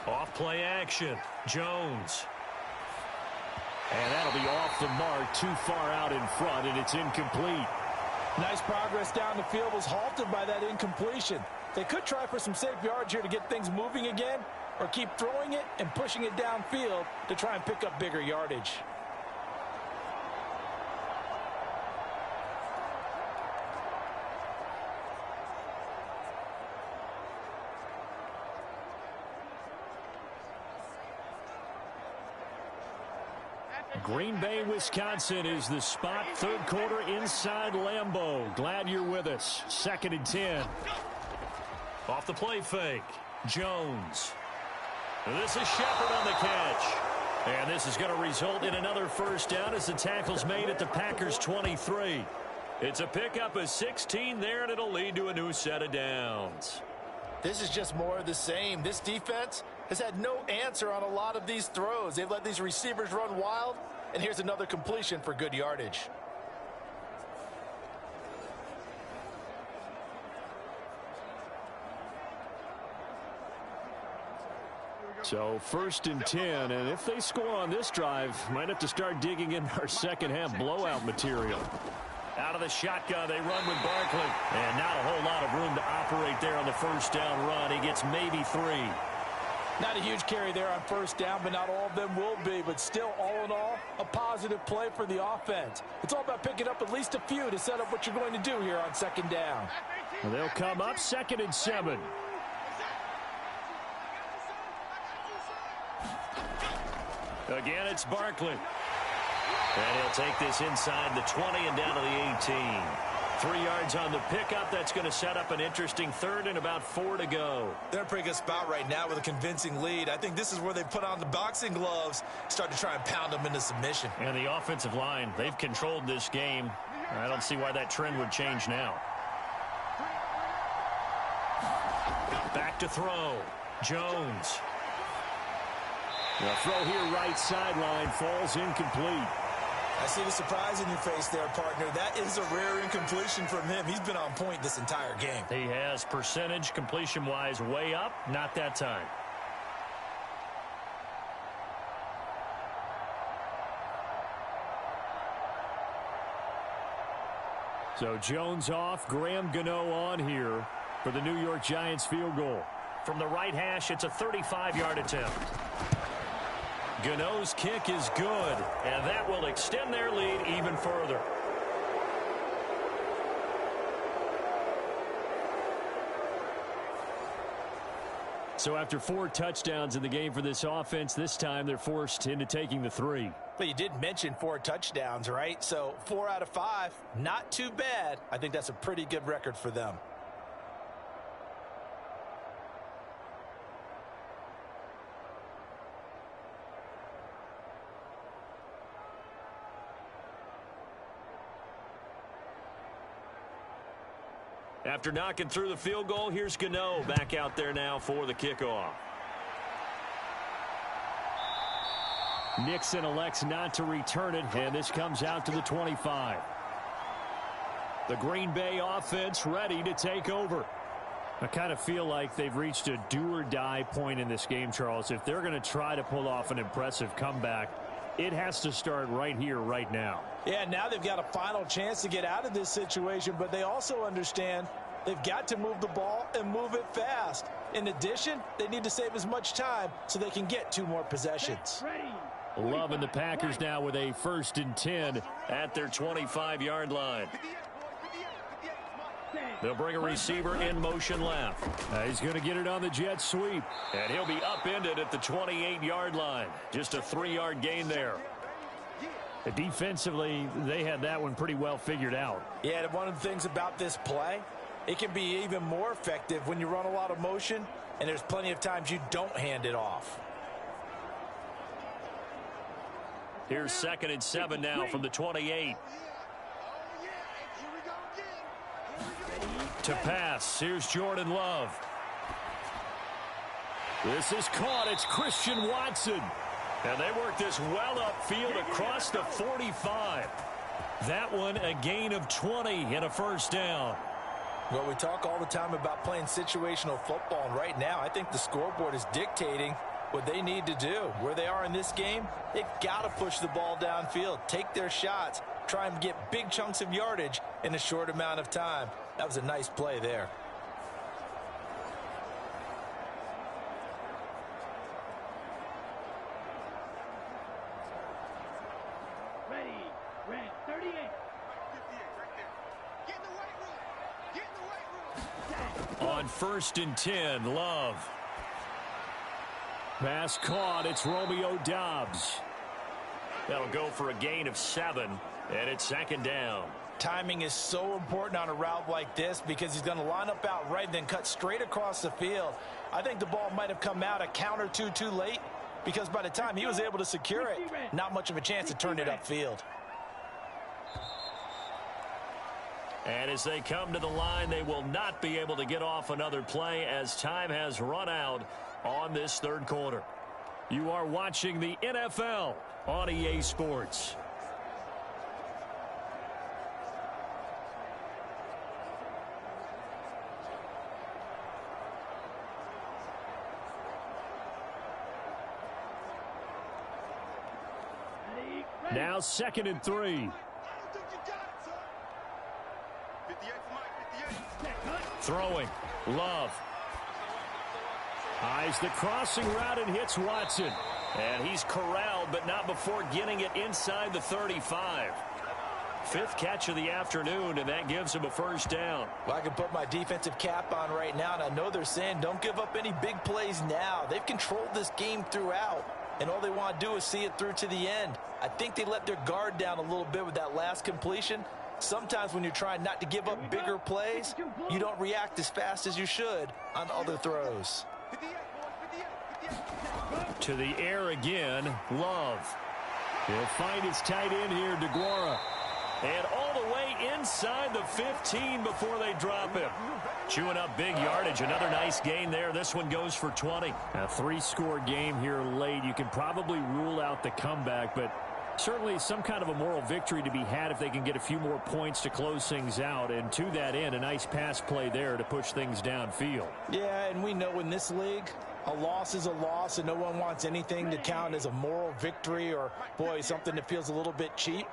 Off play action, Jones. And that'll be off the mark, too far out in front, and it's incomplete. Nice progress down the field was halted by that incompletion. They could try for some safe yards here to get things moving again, or keep throwing it and pushing it downfield to try and pick up bigger yardage. Green Bay, Wisconsin is the spot. Third quarter inside Lambeau. Glad you're with us. 2nd and 10. Off the play fake, Jones. This is Shepard on the catch. And this is going to result in another first down as the tackle's made at the Packers' 23. It's a pickup of 16 there, and it'll lead to a new set of downs. This is just more of the same. This defense has had no answer on a lot of these throws. They've let these receivers run wild, and here's another completion for good yardage. So 1st and 10, and if they score on this drive, might have to start digging in our second half blowout material. Out of the shotgun, they run with Barkley. And not a whole lot of room to operate there on the first down run. He gets maybe 3. Not a huge carry there on first down, but not all of them will be. But still, all in all, a positive play for the offense. It's all about picking up at least a few to set up what you're going to do here on second down. And they'll come up 2nd and 7. Again, it's Barkley. And he'll take this inside the 20 and down to the 18. 3 yards on the pickup. That's going to set up an interesting third and about 4 to go. They're in a pretty good spot right now with a convincing lead. I think this is where they put on the boxing gloves, start to try and pound them into submission. And the offensive line, they've controlled this game. I don't see why that trend would change now. Back to throw. Jones. The throw here right sideline falls incomplete. I see the surprise in your face there, partner. That is a rare incompletion from him. He's been on point this entire game. He has percentage completion-wise way up. Not that time. So Jones off, Graham Gano on here for the New York Giants field goal. From the right hash, it's a 35-yard attempt. Gano's kick is good, and that will extend their lead even further. So after 4 touchdowns in the game for this offense, this time they're forced into taking the 3. But you did mention 4 touchdowns, right? So 4 out of 5, not too bad. I think that's a pretty good record for them. After knocking through the field goal, here's Gano back out there now for the kickoff. Nixon elects not to return it, and this comes out to the 25. The Green Bay offense ready to take over. I kind of feel like they've reached a do-or-die point in this game, Charles. If they're going to try to pull off an impressive comeback, it has to start right here, right now. Yeah, now they've got a final chance to get out of this situation, but they also understand they've got to move the ball and move it fast. In addition, they need to save as much time so they can get 2 more possessions. Love and the Packers now with a 1st and 10 at their 25-yard line. They'll bring a receiver in motion left. He's going to get it on the jet sweep. And he'll be upended at the 28-yard line. Just a 3-yard gain there. Defensively, they had that one pretty well figured out. Yeah, one of the things about this play, it can be even more effective when you run a lot of motion, and there's plenty of times you don't hand it off. Here's 2nd and 7 now from the 28. To pass, here's Jordan Love. This is caught. It's Christian Watson. And they work this well upfield across the 45. That one a gain of 20 and a 1st down. Well, we talk all the time about playing situational football, and right now I think the scoreboard is dictating what they need to do. Where they are in this game, they've got to push the ball downfield, take their shots, try and get big chunks of yardage in a short amount of time. That was a nice play there. Ready, red, 38. 58, right there. Get in the weight room. Get in the weight room. On 1st and 10, Love. Pass caught. It's Romeo Doubs. That'll go for a gain of 7, and it's 2nd down. Timing is so important on a route like this because he's going to line up out right and then cut straight across the field. I think the ball might have come out a count or two too late because by the time he was able to secure it, not much of a chance to turn it upfield. And as they come to the line, they will not be able to get off another play as time has run out on this 3rd quarter. You are watching the NFL on EA Sports. Now 2nd and 3. Throwing. Love. Eyes the crossing route and hits Watson. And he's corralled, but not before getting it inside the 35. 5th catch of the afternoon, and that gives him a 1st down. Well, I can put my defensive cap on right now, and I know they're saying don't give up any big plays now. They've controlled this game throughout, and all they want to do is see it through to the end. I think they let their guard down a little bit with that last completion. Sometimes when you're trying not to give up bigger plays, you don't react as fast as you should on other throws. To the air again, Love. He'll find his tight end here, DeGuara. And all the way inside the 15 before they drop him. Chewing up big yardage. Another nice gain there. This one goes for 20. A 3-score game here late. You can can probably rule out the comeback, but certainly some kind of a moral victory to be had if they can get a few more points to close things out. And to that end, a nice pass play there to push things downfield. Yeah, and we know in this league, a loss is a loss, and no one wants anything to count as a moral victory or, boy, something that feels a little bit cheap.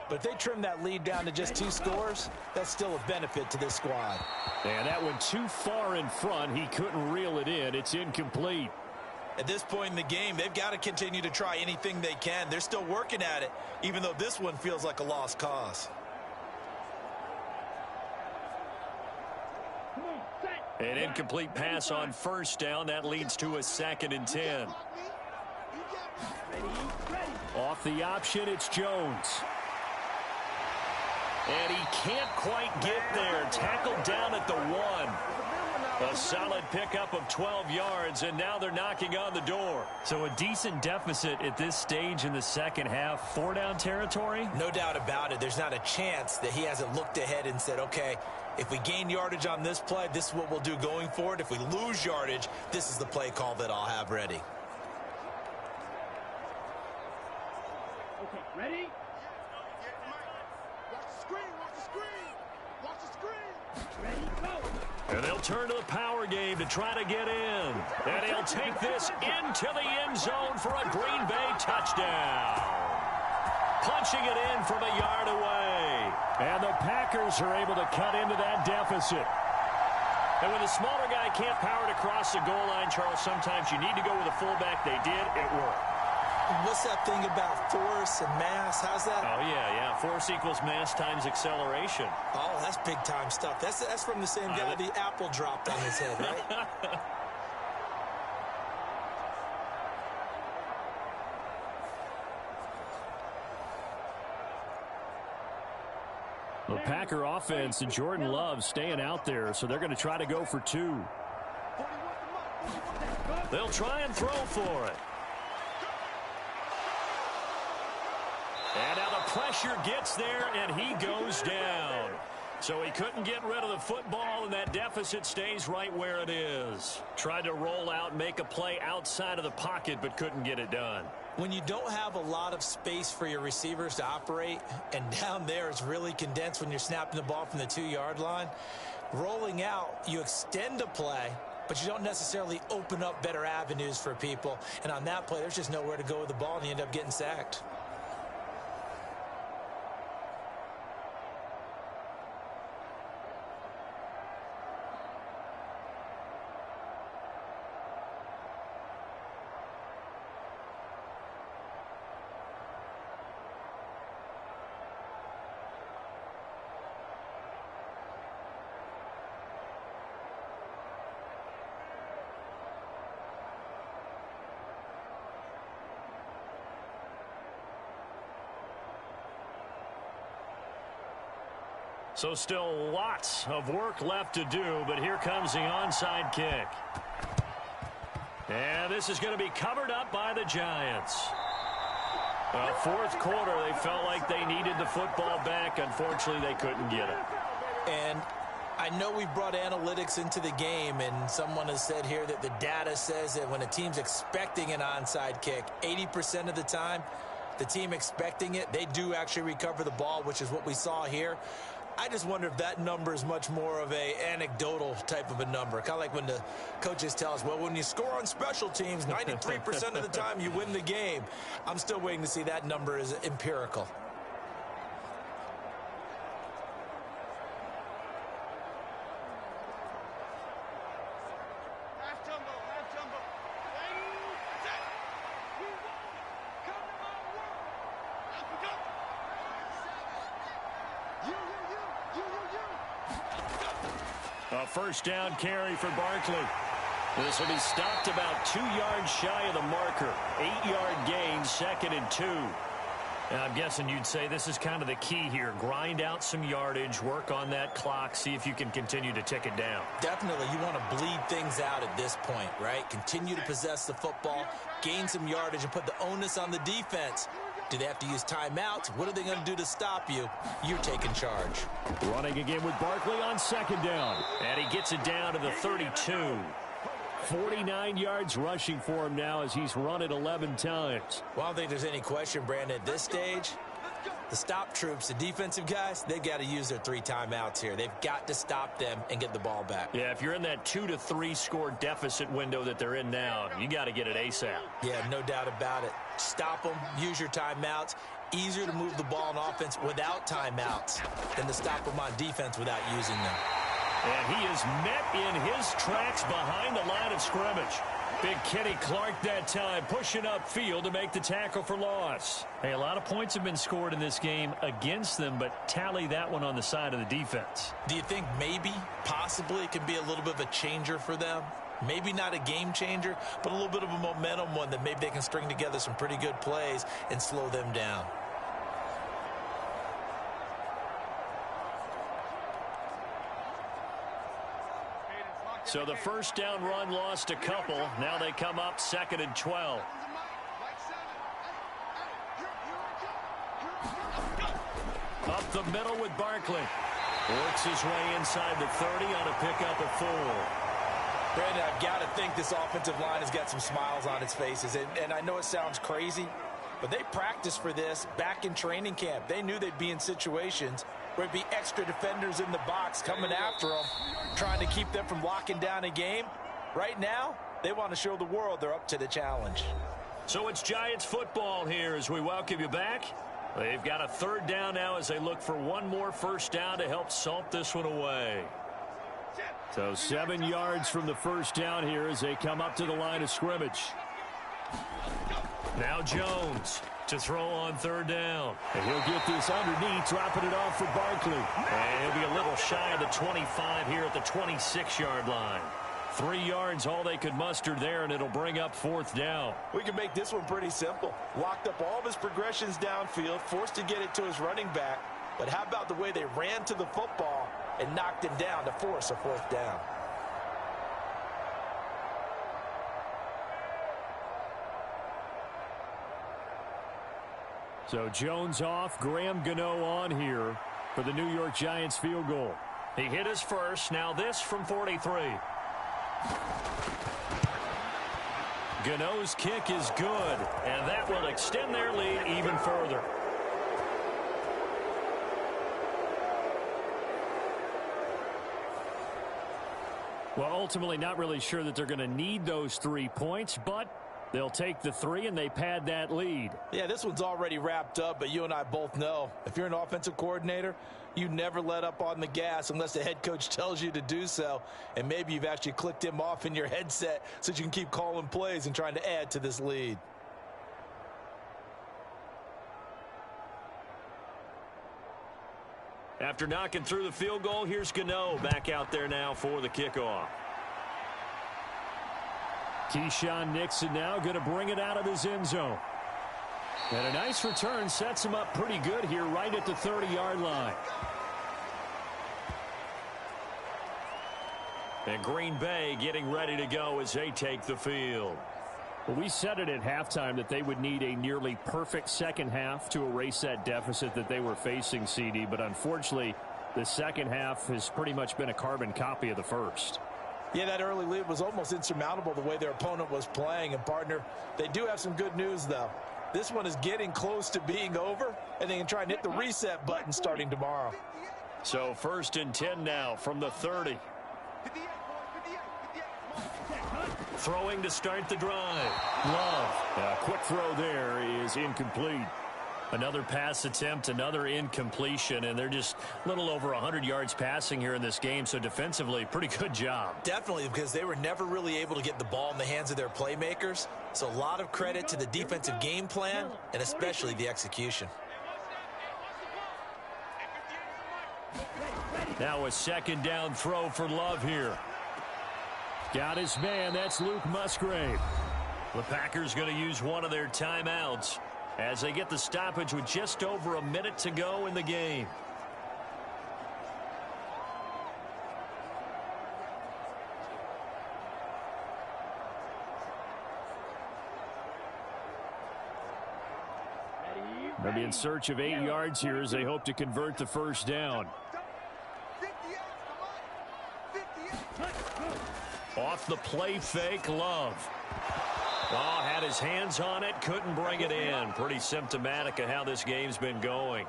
But if they trim that lead down to just 2 scores, that's still a benefit to this squad. And that went too far in front. He couldn't reel it in. It's incomplete. At this point in the game, they've got to continue to try anything they can. They're still working at it, even though this one feels like a lost cause. An incomplete pass on first down. That leads to a 2nd and 10. Off the option, it's Jones. And he can't quite get there. Tackled down at the 1. A solid pickup of 12 yards, and now they're knocking on the door. So a decent deficit at this stage in the second half. 4-down territory? No doubt about it. There's not a chance that he hasn't looked ahead and said, okay, if we gain yardage on this play, this is what we'll do going forward. If we lose yardage, this is the play call that I'll have ready. Okay, ready? Watch the screen, watch the screen. Watch the screen. Ready, go. And they'll turn to the power game to try to get in. And he'll take this into the end zone for a Green Bay touchdown. Punching it in from a yard away. And the Packers are able to cut into that deficit. And when the smaller guy can't power it across the goal line, Charles, sometimes you need to go with a fullback. They did. It worked. What's that thing about force and mass? How's that? Oh, yeah. Force equals mass times acceleration. Oh, that's big-time stuff. That's from the same guy the apple dropped on his head, right? The Packer offense and Jordan Love staying out there, so they're going to try to go for 2. They'll try and throw for it. And now the pressure gets there, and he goes down. So he couldn't get rid of the football, and that deficit stays right where it is. Tried to roll out and make a play outside of the pocket, but couldn't get it done. When you don't have a lot of space for your receivers to operate, and down there it's really condensed when you're snapping the ball from the 2-yard line, rolling out, you extend a play, but you don't necessarily open up better avenues for people. And on that play, there's just nowhere to go with the ball, and you end up getting sacked. So still lots of work left to do, but here comes the onside kick. And this is going to be covered up by the Giants. Fourth quarter, they felt like they needed the football back. Unfortunately, they couldn't get it. And I know we brought analytics into the game, and someone has said here that the data says that when a team's expecting an onside kick, 80% of the time, the team expecting it, they do actually recover the ball, which is what we saw here. I just wonder if that number is much more of a anecdotal type of a number. Kind of like when the coaches tell us, well, when you score on special teams, 93% of the time you win the game. I'm still waiting to see that number is empirical. A first down carry for Barkley. This will be stopped about 2 yards shy of the marker. 8-yard gain, 2nd and 2. And I'm guessing you'd say this is kind of the key here. Grind out some yardage, work on that clock, see if you can continue to tick it down. Definitely, you want to bleed things out at this point, right? Continue to possess the football, gain some yardage, and put the onus on the defense. Do they have to use timeouts? What are they going to do to stop you? You're taking charge. Running again with Barkley on 2nd down. And he gets it down to the 32. 49 yards rushing for him now as he's run it 11 times. Well, I don't think there's any question, Brandon, at this stage. The stop troops, the defensive guys, they've got to use their 3 timeouts here. They've got to stop them and get the ball back. Yeah, if you're in that 2 to 3 score deficit window that they're in now, you got to get it ASAP. Yeah, no doubt about it. Stop them, use your timeouts. Easier to move the ball on offense without timeouts than to stop them on defense without using them. And he is met in his tracks behind the line of scrimmage. Big Kenny Clark that time pushing upfield to make the tackle for loss. Hey, a lot of points have been scored in this game against them, but tally that one on the side of the defense. Do you think maybe, possibly, it can be a little bit of a changer for them? Maybe not a game changer, but a little bit of a momentum one that maybe they can string together some pretty good plays and slow them down. So the first down run lost a couple. Now they come up 2nd and 12. Up the middle with Barkley. Works his way inside the 30 on a pickup of 4. Brandon, I've got to think this offensive line has got some smiles on its faces. And I know it sounds crazy, but they practiced for this back in training camp. They knew they'd be in situations where it'd be extra defenders in the box coming after them, trying to keep them from locking down a game. Right now, they want to show the world they're up to the challenge. So it's Giants football here as we welcome you back. They've got a 3rd down now as they look for one more first down to help salt this one away. So 7 yards from the first down here as they come up to the line of scrimmage. Now Jones to throw on 3rd down. And he'll get this underneath, dropping it off for Barkley. And he'll be a little shy of the 25 here at the 26-yard line. 3 yards, all they could muster there, and it'll bring up 4th down. We can make this one pretty simple. Locked up all of his progressions downfield, forced to get it to his running back. But how about the way they ran to the football and knocked him down to force a 4th down? So Jones off, Graham Gano on here for the New York Giants field goal. He hit his first, now this from 43. Gano's kick is good, and that will extend their lead even further. Well, ultimately not really sure that they're going to need those 3 points, but they'll take the 3 and they pad that lead. Yeah, this one's already wrapped up, but you and I both know if you're an offensive coordinator, you never let up on the gas unless the head coach tells you to do so. And maybe you've actually clicked him off in your headset so you can keep calling plays and trying to add to this lead. After knocking through the field goal, here's Gano back out there now for the kickoff. Keyshawn Nixon now going to bring it out of his end zone. And a nice return sets him up pretty good here right at the 30-yard line. And Green Bay getting ready to go as they take the field. Well, we said it at halftime that they would need a nearly perfect second half to erase that deficit that they were facing, CD. But unfortunately, the second half has pretty much been a carbon copy of the first. Yeah, that early lead was almost insurmountable the way their opponent was playing. And, partner, they do have some good news, though. This one is getting close to being over, and they can try and hit the reset button starting tomorrow. So 1st and 10 now from the 30. Throwing to start the drive. Love. A quick throw there is incomplete. Another pass attempt, another incompletion, and they're just a little over 100 yards passing here in this game, so defensively, pretty good job. Definitely, because they were never really able to get the ball in the hands of their playmakers. So a lot of credit to the defensive game plan and especially the execution. Now a 2nd down throw for Love here. Got his man. That's Luke Musgrave. The Packers going to use one of their timeouts as they get the stoppage with just over a minute to go in the game. They'll be in search of 8 yards here as they hope to convert the first down. Off the play fake, Love. Oh, had his hands on it, couldn't bring it in. Pretty symptomatic of how this game's been going.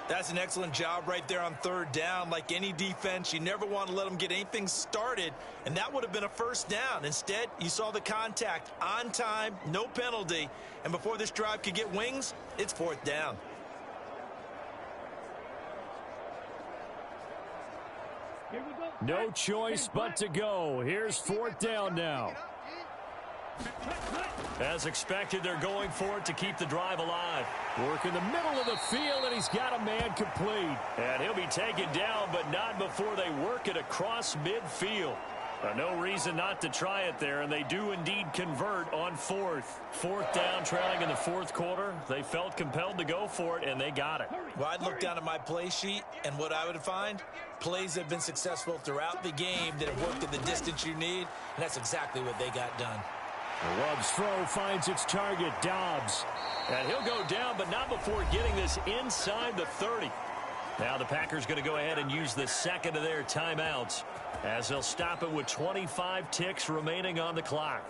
That's an excellent job right there on third down. Like any defense, you never want to let them get anything started, and that would have been a first down. Instead, you saw the contact on time, no penalty, and before this drive could get wings, it's fourth down. Here we go. No choice but to go. Here's fourth down now. As expected, they're going for it to keep the drive alive. Work in the middle of the field, and he's got a man complete. And he'll be taken down, but not before they work it across midfield. No reason not to try it there, and they do indeed convert on fourth. Fourth down, trailing in the fourth quarter. They felt compelled to go for it, and they got it. Well, I'd look down at my play sheet, and what I would find, plays that have been successful throughout the game that have worked at the distance you need, and that's exactly what they got done. Love's throw finds its target, Dobbs. And he'll go down, but not before getting this inside the 30. Now the Packers going to go ahead and use the second of their timeouts as they'll stop it with 25 ticks remaining on the clock.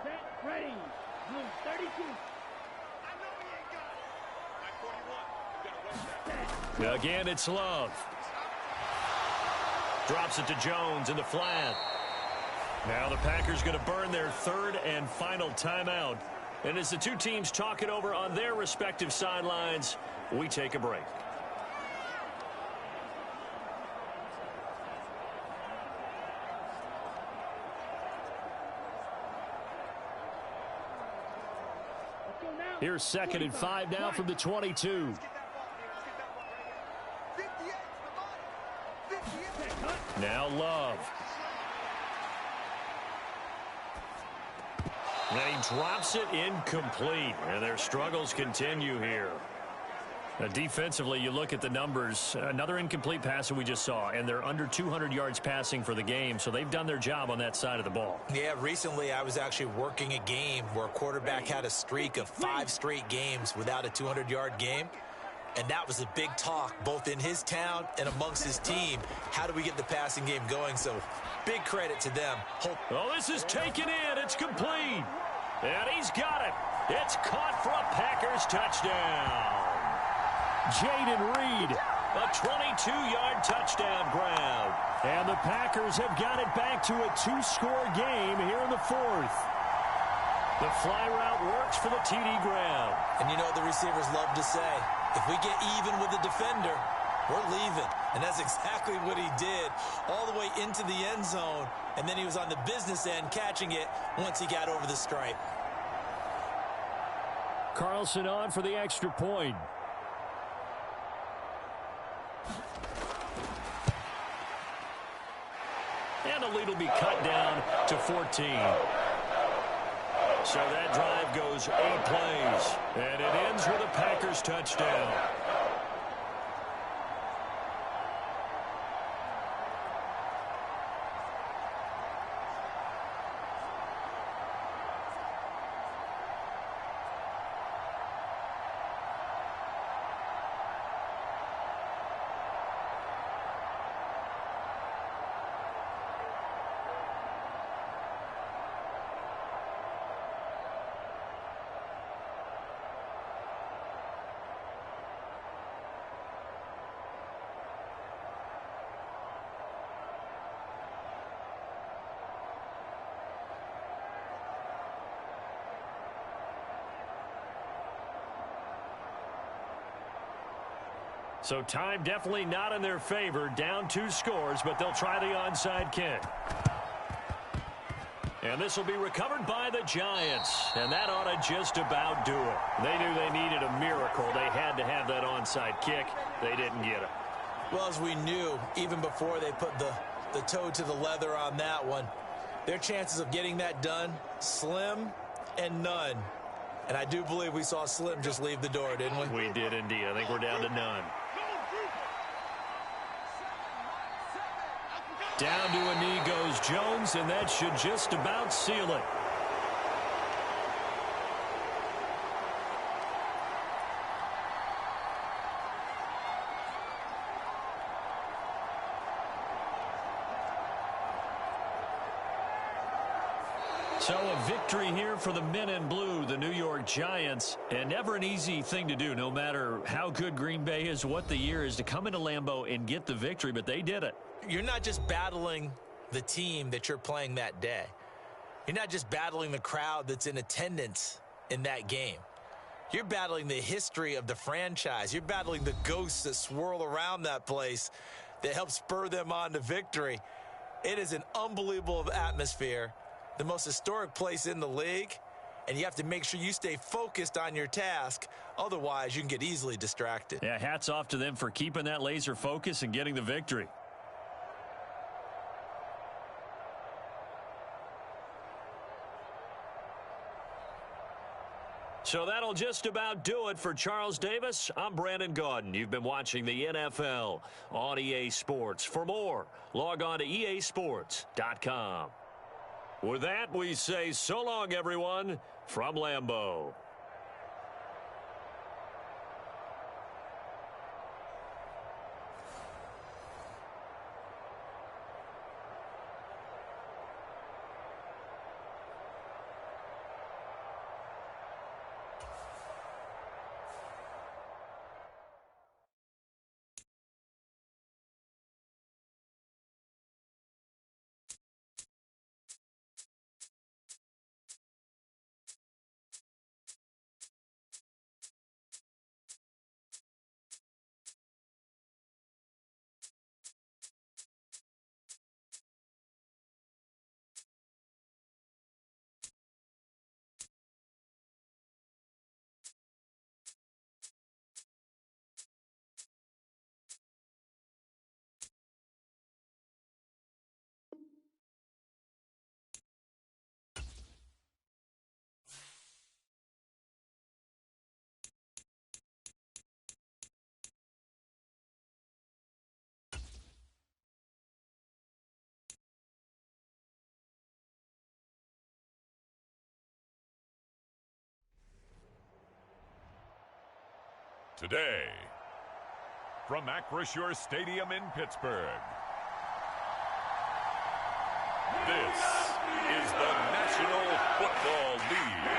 Set, ready. Blue 32. Again, it's Love. Drops it to Jones in the flat. Now the Packers going to burn their third and final timeout. And as the two teams talk it over on their respective sidelines, we take a break. Let's go now. Here's second and 5 now from the 22. Now Love. And he drops it incomplete. And their struggles continue here. Defensively, you look at the numbers. Another incomplete pass that we just saw. And they're under 200 yards passing for the game. So they've done their job on that side of the ball. Yeah, recently I was actually working a game where a quarterback had a streak of 5 straight games without a 200-yard game. And that was a big talk, both in his town and amongst his team. How do we get the passing game going? So big credit to them. Oh, this is taken in. It's complete. And he's got it. It's caught for a Packers touchdown. Jayden Reed. A 22-yard touchdown grab. And the Packers have got it back to a 2-score game here in the fourth. The fly route works for the TD grab. And you know what the receivers love to say? If we get even with the defender, we're leaving. And that's exactly what he did, all the way into the end zone. And then he was on the business end catching it once he got over the stripe. Carlson on for the extra point. And the lead will be cut down to 14. So that drive goes 8 plays. And it ends with a Packers touchdown. So time definitely not in their favor. Down 2 scores, but they'll try the onside kick. And this will be recovered by the Giants. And that ought to just about do it. They knew they needed a miracle. They had to have that onside kick. They didn't get it. Well, as we knew, even before they put the toe to the leather on that one, their chances of getting that done, slim and none. And I do believe we saw Slim just leave the door, didn't we? We did indeed. I think we're down to none. Down to a knee goes Jones, and that should just about seal it. So a victory here for the men in blue, the New York Giants. And never an easy thing to do, no matter how good Green Bay is, what the year is, to come into Lambeau and get the victory. But they did it. You're not just battling the team that you're playing that day. You're not just battling the crowd that's in attendance in that game. You're battling the history of the franchise. You're battling the ghosts that swirl around that place that help spur them on to victory. It is an unbelievable atmosphere, the most historic place in the league, and you have to make sure you stay focused on your task. Otherwise, you can get easily distracted. Yeah, hats off to them for keeping that laser focus and getting the victory. So that'll just about do it for Charles Davis. I'm Brandon Gaudin. You've been watching the NFL on EA Sports. For more, log on to easports.com. With that, we say so long, everyone, from Lambeau. Today, from Acrisure Stadium in Pittsburgh, this is the National Football League.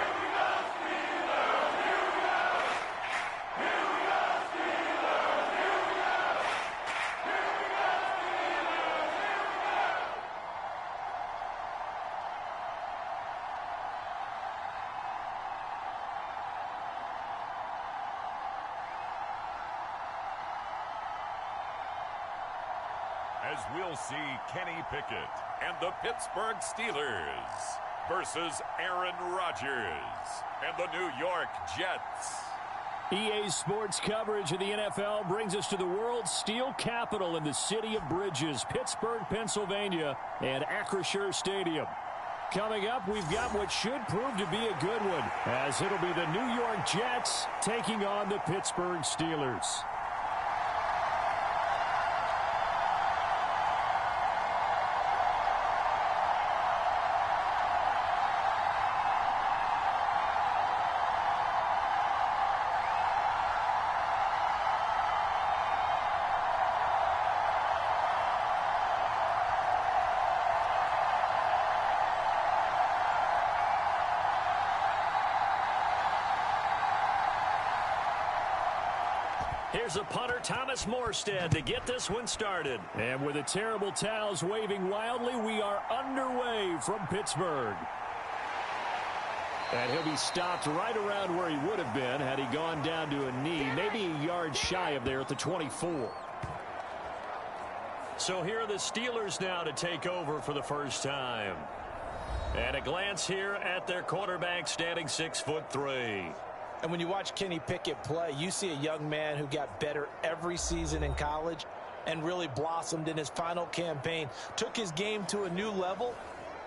As we'll see Kenny Pickett and the Pittsburgh Steelers versus Aaron Rodgers and the New York Jets. EA Sports coverage of the NFL brings us to the world's steel capital in the city of bridges, Pittsburgh, Pennsylvania, and Acrisure Stadium. Coming up, we've got what should prove to be a good one, as it'll be the New York Jets taking on the Pittsburgh Steelers. Here's a punter, Thomas Morstead, to get this one started. And with the terrible towels waving wildly, we are underway from Pittsburgh. And he'll be stopped right around where he would have been had he gone down to a knee, maybe a yard shy of there at the 24. So here are the Steelers now to take over for the first time. And a glance here at their quarterback, standing 6'3". And when you watch Kenny Pickett play, you see a young man who got better every season in college and really blossomed in his final campaign, took his game to a new level,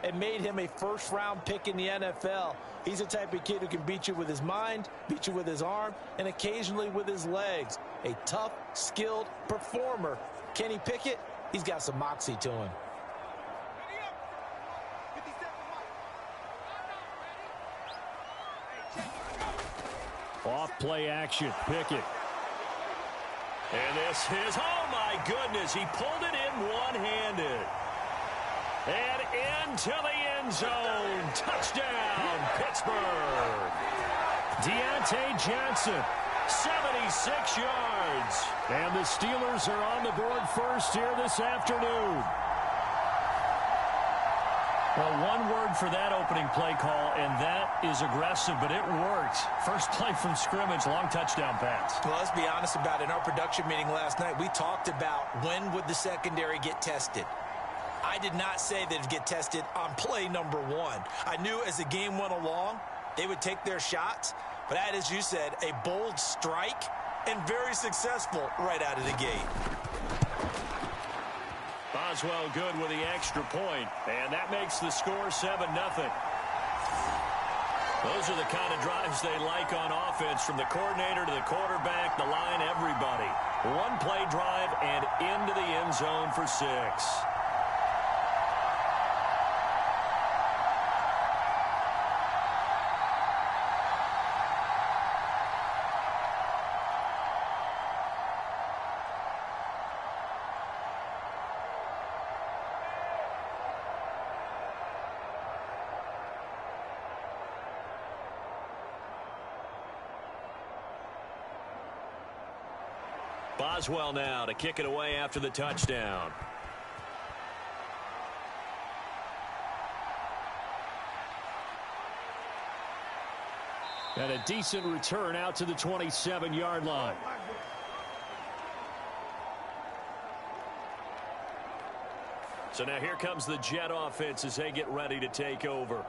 and made him a first-round pick in the NFL. He's the type of kid who can beat you with his mind, beat you with his arm, and occasionally with his legs. A tough, skilled performer. Kenny Pickett, he's got some moxie to him. Off play action, Pickett. And this is, oh my goodness, he pulled it in one-handed. And into the end zone. Touchdown, Pittsburgh. Deontay Johnson, 76 yards. And the Steelers are on the board first here this afternoon. Well, one word for that opening play call, and that is aggressive, but it worked. First play from scrimmage, long touchdown pass. Well, let's be honest about it. In our production meeting last night, we talked about when would the secondary get tested. I did not say that it would get tested on play number 1. I knew as the game went along, they would take their shots. But that, as you said, a bold strike and very successful right out of the gate. Boswell good with the extra point, and that makes the score 7-0. Those are the kind of drives they like on offense, from the coordinator to the quarterback, the line, everybody. One play drive and into the end zone for 6. Boswell now to kick it away after the touchdown. And a decent return out to the 27-yard line. So now here comes the Jet offense as they get ready to take over.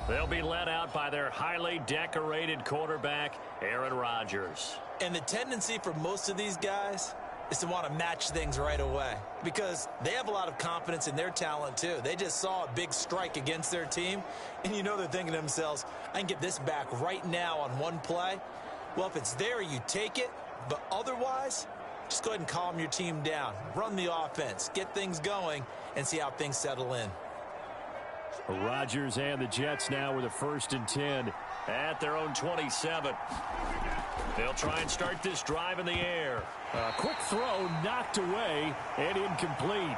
They'll be led out by their highly decorated quarterback, Aaron Rodgers. And the tendency for most of these guys is to want to match things right away because they have a lot of confidence in their talent too. They just saw a big strike against their team, and you know they're thinking to themselves, I can get this back right now on one play. Well, if it's there, you take it, but otherwise, just go ahead and calm your team down. Run the offense, get things going, and see how things settle in. Rodgers and the Jets now with a 1st and 10 at their own 27. They'll try and start this drive in the air. A quick throw knocked away and incomplete.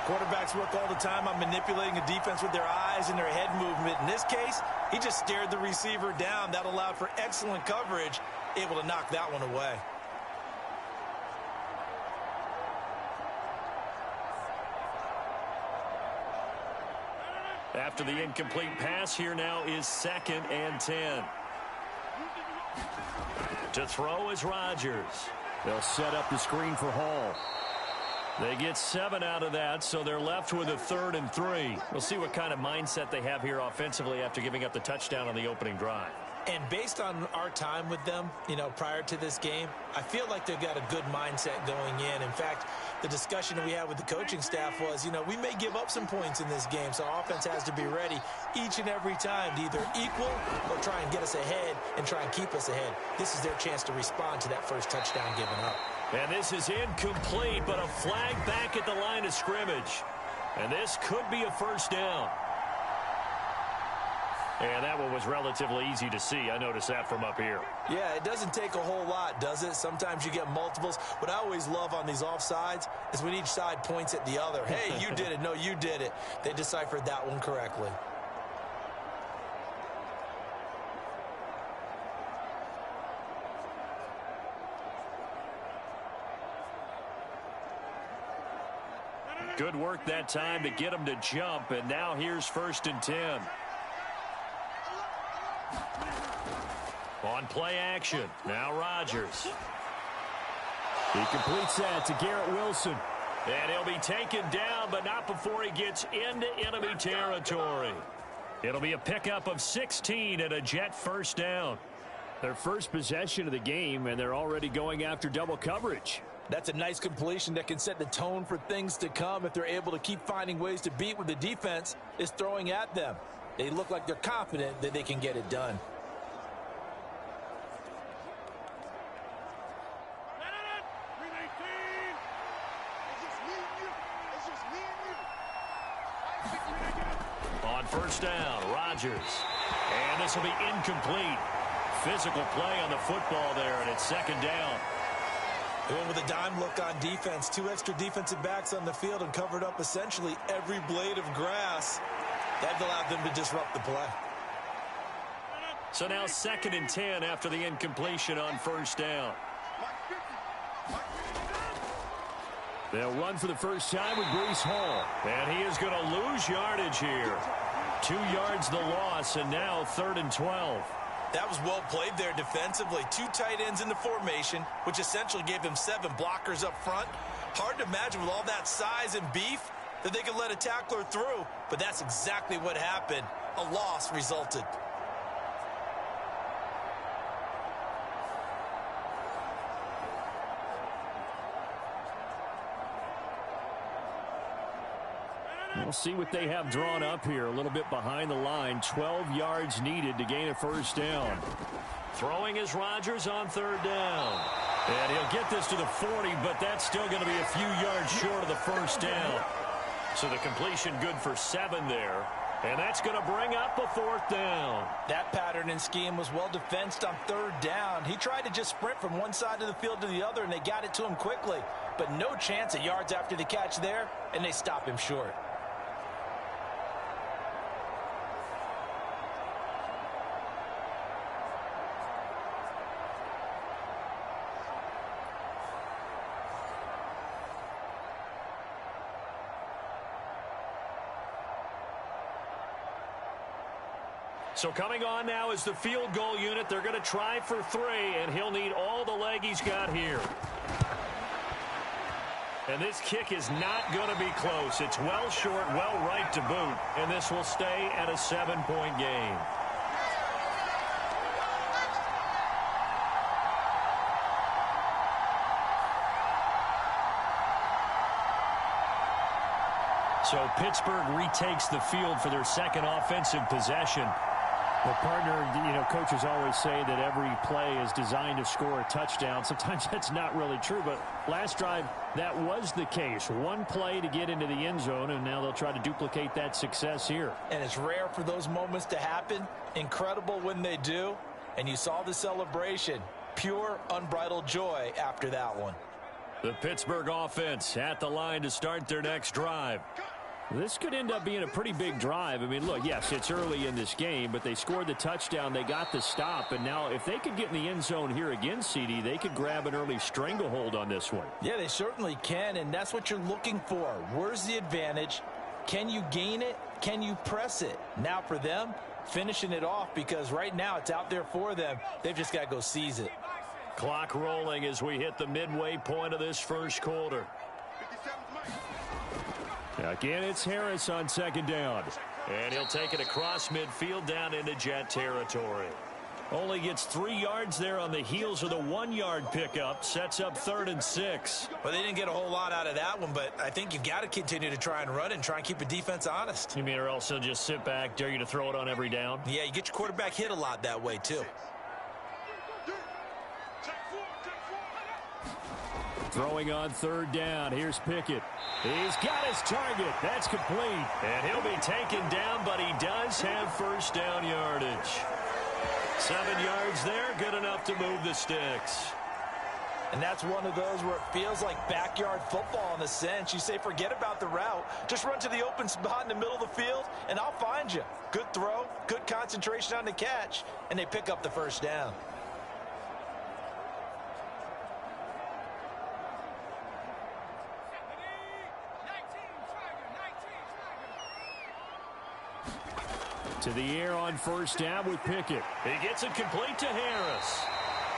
Quarterbacks work all the time on manipulating a defense with their eyes and their head movement. In this case, he just stared the receiver down. That allowed for excellent coverage, able to knock that one away. After the incomplete pass, here now is 2nd and 10. To throw is Rodgers. They'll set up the screen for Hall. They get 7 out of that, so they're left with a 3rd and 3. We'll see what kind of mindset they have here offensively after giving up the touchdown on the opening drive. And based on our time with them, prior to this game, I feel like they've got a good mindset going in. In fact, the discussion that we had with the coaching staff was, we may give up some points in this game, so our offense has to be ready each and every time to either equal or try and get us ahead and try and keep us ahead. This is their chance to respond to that first touchdown given up. And this is incomplete, but a flag back at the line of scrimmage. And this could be a 1st down. And that one was relatively easy to see. I noticed that from up here. Yeah, it doesn't take a whole lot, does it? Sometimes you get multiples. What I always love on these offsides is when each side points at the other. Hey, you did it. No, you did it. They deciphered that one correctly. Good work that time to get them to jump, and now here's 1st and 10. On play action, now Rodgers. He completes that to Garrett Wilson. And he'll be taken down, but not before he gets into enemy territory. It'll be a pickup of 16 and a Jet 1st down. Their first possession of the game, and they're already going after double coverage. That's a nice completion that can set the tone for things to come if they're able to keep finding ways to beat what the defense is throwing at them. They look like they're confident that they can get it done. On 1st down, Rodgers. And this will be incomplete. Physical play on the football there, and it's 2nd down. They went with a dime look on defense. 2 extra defensive backs on the field and covered up essentially every blade of grass. That allowed them to disrupt the play. So now 2nd and 10 after the incompletion on first down. They'll run for the first time with Breece Hall. And he is going to lose yardage here. 2 yards the loss, and now 3rd and 12. That was well played there defensively. 2 tight ends in the formation, which essentially gave them 7 blockers up front. Hard to imagine with all that size and beef that they could let a tackler through, but that's exactly what happened. A loss resulted. We'll see what they have drawn up here. A little bit behind the line. 12 yards needed to gain a first down. Throwing is Rodgers on 3rd down. And he'll get this to the 40, but that's still going to be a few yards short of the first down. So the completion good for 7 there. And that's going to bring up a 4th down. That pattern and scheme was well defensed on 3rd down. He tried to just sprint from one side of the field to the other, and they got it to him quickly. But no chance at yards after the catch there, and they stop him short. So coming on now is the field goal unit. They're going to try for 3, and he'll need all the leg he's got here. And this kick is not going to be close. It's well short, well right to boot, and this will stay at a 7-point game. So Pittsburgh retakes the field for their 2nd offensive possession. Well, partner, coaches always say that every play is designed to score a touchdown. Sometimes that's not really true, but last drive, that was the case. 1 play to get into the end zone, and now they'll try to duplicate that success here. And it's rare for those moments to happen. Incredible when they do. And you saw the celebration. Pure, unbridled joy after that one. The Pittsburgh offense at the line to start their next drive. This could end up being a pretty big drive. I mean, look, yes, it's early in this game, but they scored the touchdown. They got the stop. And now if they could get in the end zone here again, CD, they could grab an early stranglehold on this one. Yeah, they certainly can, and that's what you're looking for. Where's the advantage? Can you gain it? Can you press it? Now for them, finishing it off, because right now it's out there for them. They've just got to go seize it. Clock rolling as we hit the midway point of this first quarter. Again, it's Harris on 2nd down. And he'll take it across midfield down into Jet territory. Only gets 3 yards there on the heels of the 1-yard pickup. Sets up 3rd and 6. Well, they didn't get a whole lot out of that one, but I think you've got to continue to try and run and try and keep the defense honest. You mean or else they'll just sit back, dare you to throw it on every down? Yeah, you get your quarterback hit a lot that way, too. Throwing on 3rd down. Here's Pickett. He's got his target. That's complete. And he'll be taken down, but he does have first down yardage. 7 yards there, good enough to move the sticks. And that's one of those where it feels like backyard football in a sense. You say, forget about the route. Just run to the open spot in the middle of the field, and I'll find you. Good throw, good concentration on the catch, and they pick up the first down. To the air on first down with Pickett. He gets it complete to Harris.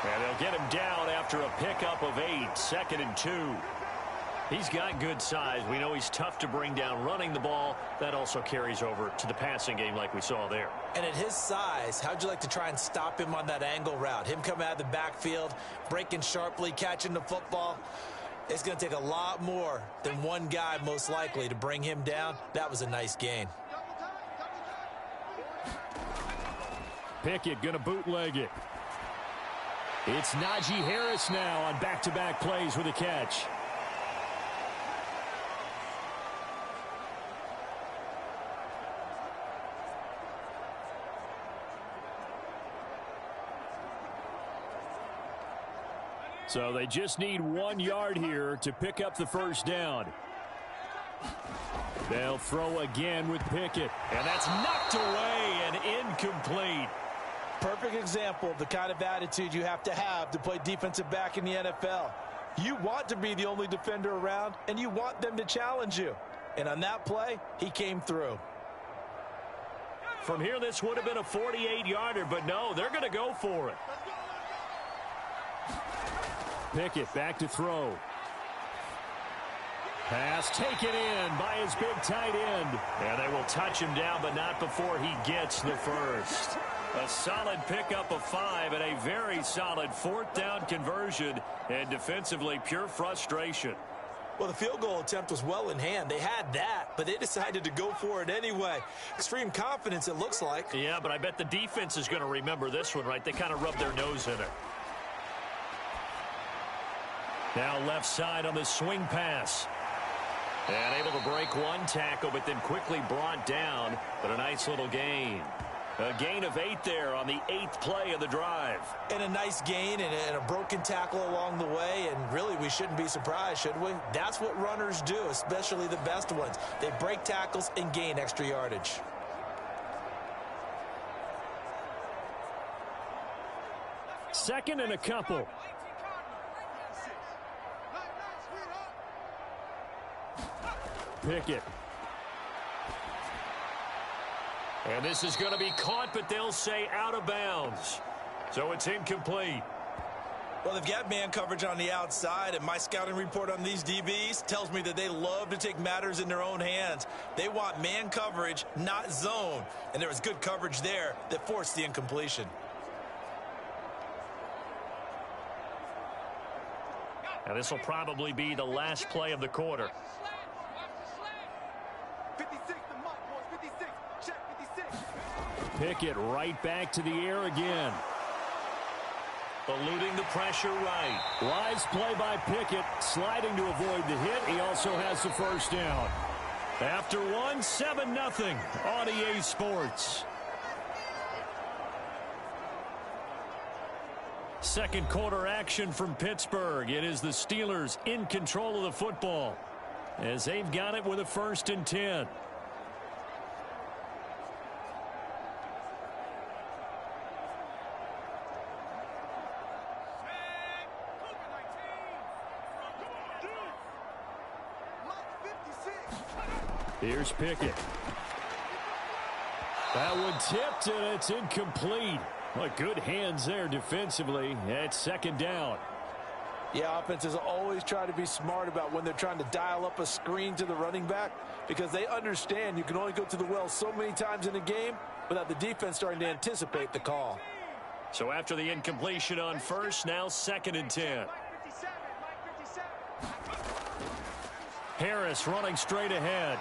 And they'll get him down after a pickup of 8, 2nd and 2. He's got good size. We know he's tough to bring down running the ball. That also carries over to the passing game like we saw there. And at his size, how'd you like to try and stop him on that angle route? Him coming out of the backfield, breaking sharply, catching the football. It's going to take a lot more than one guy, most likely, to bring him down. That was a nice gain. Pickett going to bootleg it. It's Najee Harris now on back-to-back plays with a catch. So they just need 1 yard here to pick up the first down. They'll throw again with Pickett. And that's knocked away and incomplete. Perfect example of the kind of attitude you have to play defensive back in the NFL. You want to be the only defender around, and you want them to challenge you. And on that play, he came through. From here, this would have been a 48-yarder, but no, they're going to go for it. Pickett back to throw. Pass taken in by his big tight end. And they will touch him down, but not before he gets the first. A solid pickup of 5 and a very solid 4th down conversion. And defensively, pure frustration. Well, the field goal attempt was well in hand. They had that, but they decided to go for it anyway. Extreme confidence, it looks like. Yeah, but I bet the defense is going to remember this one, right? They kind of rubbed their nose in it. Now left side on the swing pass. And able to break 1 tackle, but then quickly brought down. But a nice little gain. A gain of 8 there on the 8th play of the drive. And a nice gain and a broken tackle along the way. And really, we shouldn't be surprised, should we? That's what runners do, especially the best ones. They break tackles and gain extra yardage. Second and a couple. Pickett. And this is going to be caught, but they'll say out of bounds. So it's incomplete. Well, they've got man coverage on the outside, and my scouting report on these DBs tells me that they love to take matters in their own hands. They want man coverage, not zone. And there was good coverage there that forced the incompletion. Now this will probably be the last play of the quarter. 56, the mark, boys. 56. Check 56. Pickett right back to the air again. Eluding the pressure right. Wise play by Pickett, sliding to avoid the hit. He also has the first down. After 1, 7-0 on EA Sports. Second quarter action from Pittsburgh. It is the Steelers in control of the football as they've got it with a 1st and 10. Here's Pickett. That one tipped, and it's incomplete. But good hands there defensively at 2nd down. Yeah, offenses always try to be smart about when they're trying to dial up a screen to the running back because they understand you can only go to the well so many times in a game without the defense starting to anticipate the call. So after the incompletion on 1st, now 2nd and 10. Harris running straight ahead.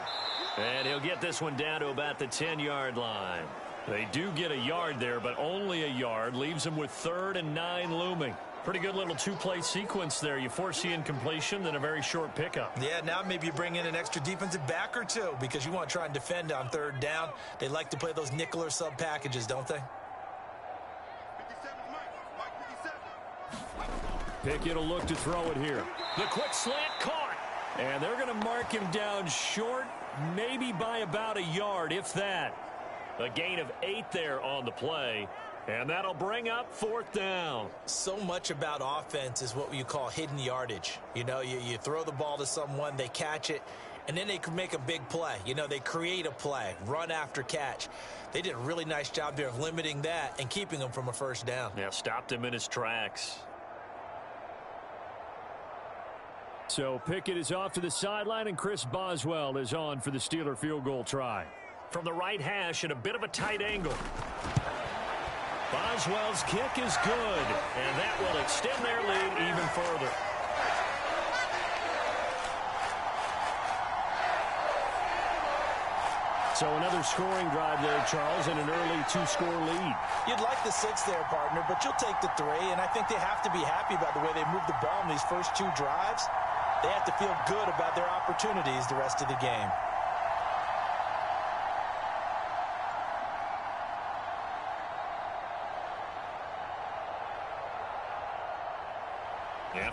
And he'll get this one down to about the 10-yard line. They do get a yard there, but only a yard. Leaves them with 3rd and 9 looming. Pretty good little 2-play sequence there. You force the incompletion, then a very short pickup. Yeah, now maybe you bring in an extra defensive back or 2 because you want to try and defend on 3rd down. They like to play those nickel or sub packages, don't they? 57, Mike 57. Pickett will look to throw it here. The quick slant caught. And they're going to mark him down short, maybe by about a yard, if that. A gain of 8 there on the play. And that'll bring up 4th down. So much about offense is what you call hidden yardage. You know, you throw the ball to someone, they catch it, and then they can make a big play. You know, they create a play, run after catch. They did a really nice job there of limiting that and keeping him from a 1st down. Yeah, stopped him in his tracks. So Pickett is off to the sideline, and Chris Boswell is on for the Steeler field goal try. From the right hash at a bit of a tight angle. Boswell's kick is good, and that will extend their lead even further. So another scoring drive there, Charles, and an early 2-score lead. You'd like the 6 there, partner, but you'll take the 3, and I think they have to be happy about the way they moved the ball in these first 2 drives. They have to feel good about their opportunities the rest of the game.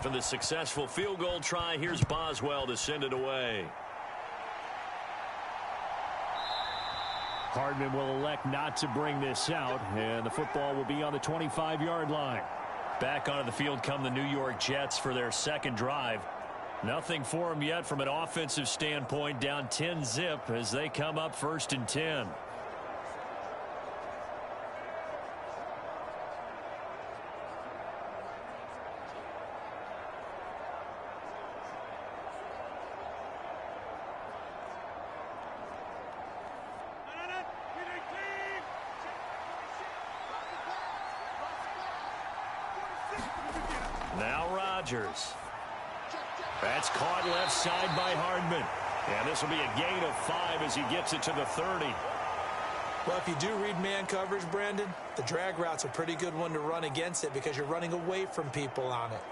After the successful field goal try, here's Boswell to send it away. Hardman will elect not to bring this out, and the football will be on the 25-yard line. Back onto the field come the New York Jets for their second drive. Nothing for them yet from an offensive standpoint, down 10-zip as they come up 1st and 10. Now Rodgers. That's caught left side by Hardman. And this will be a gain of 5 as he gets it to the 30. Well, if you do read man coverage, Brandon, the drag route's a pretty good one to run against it because you're running away from people on it.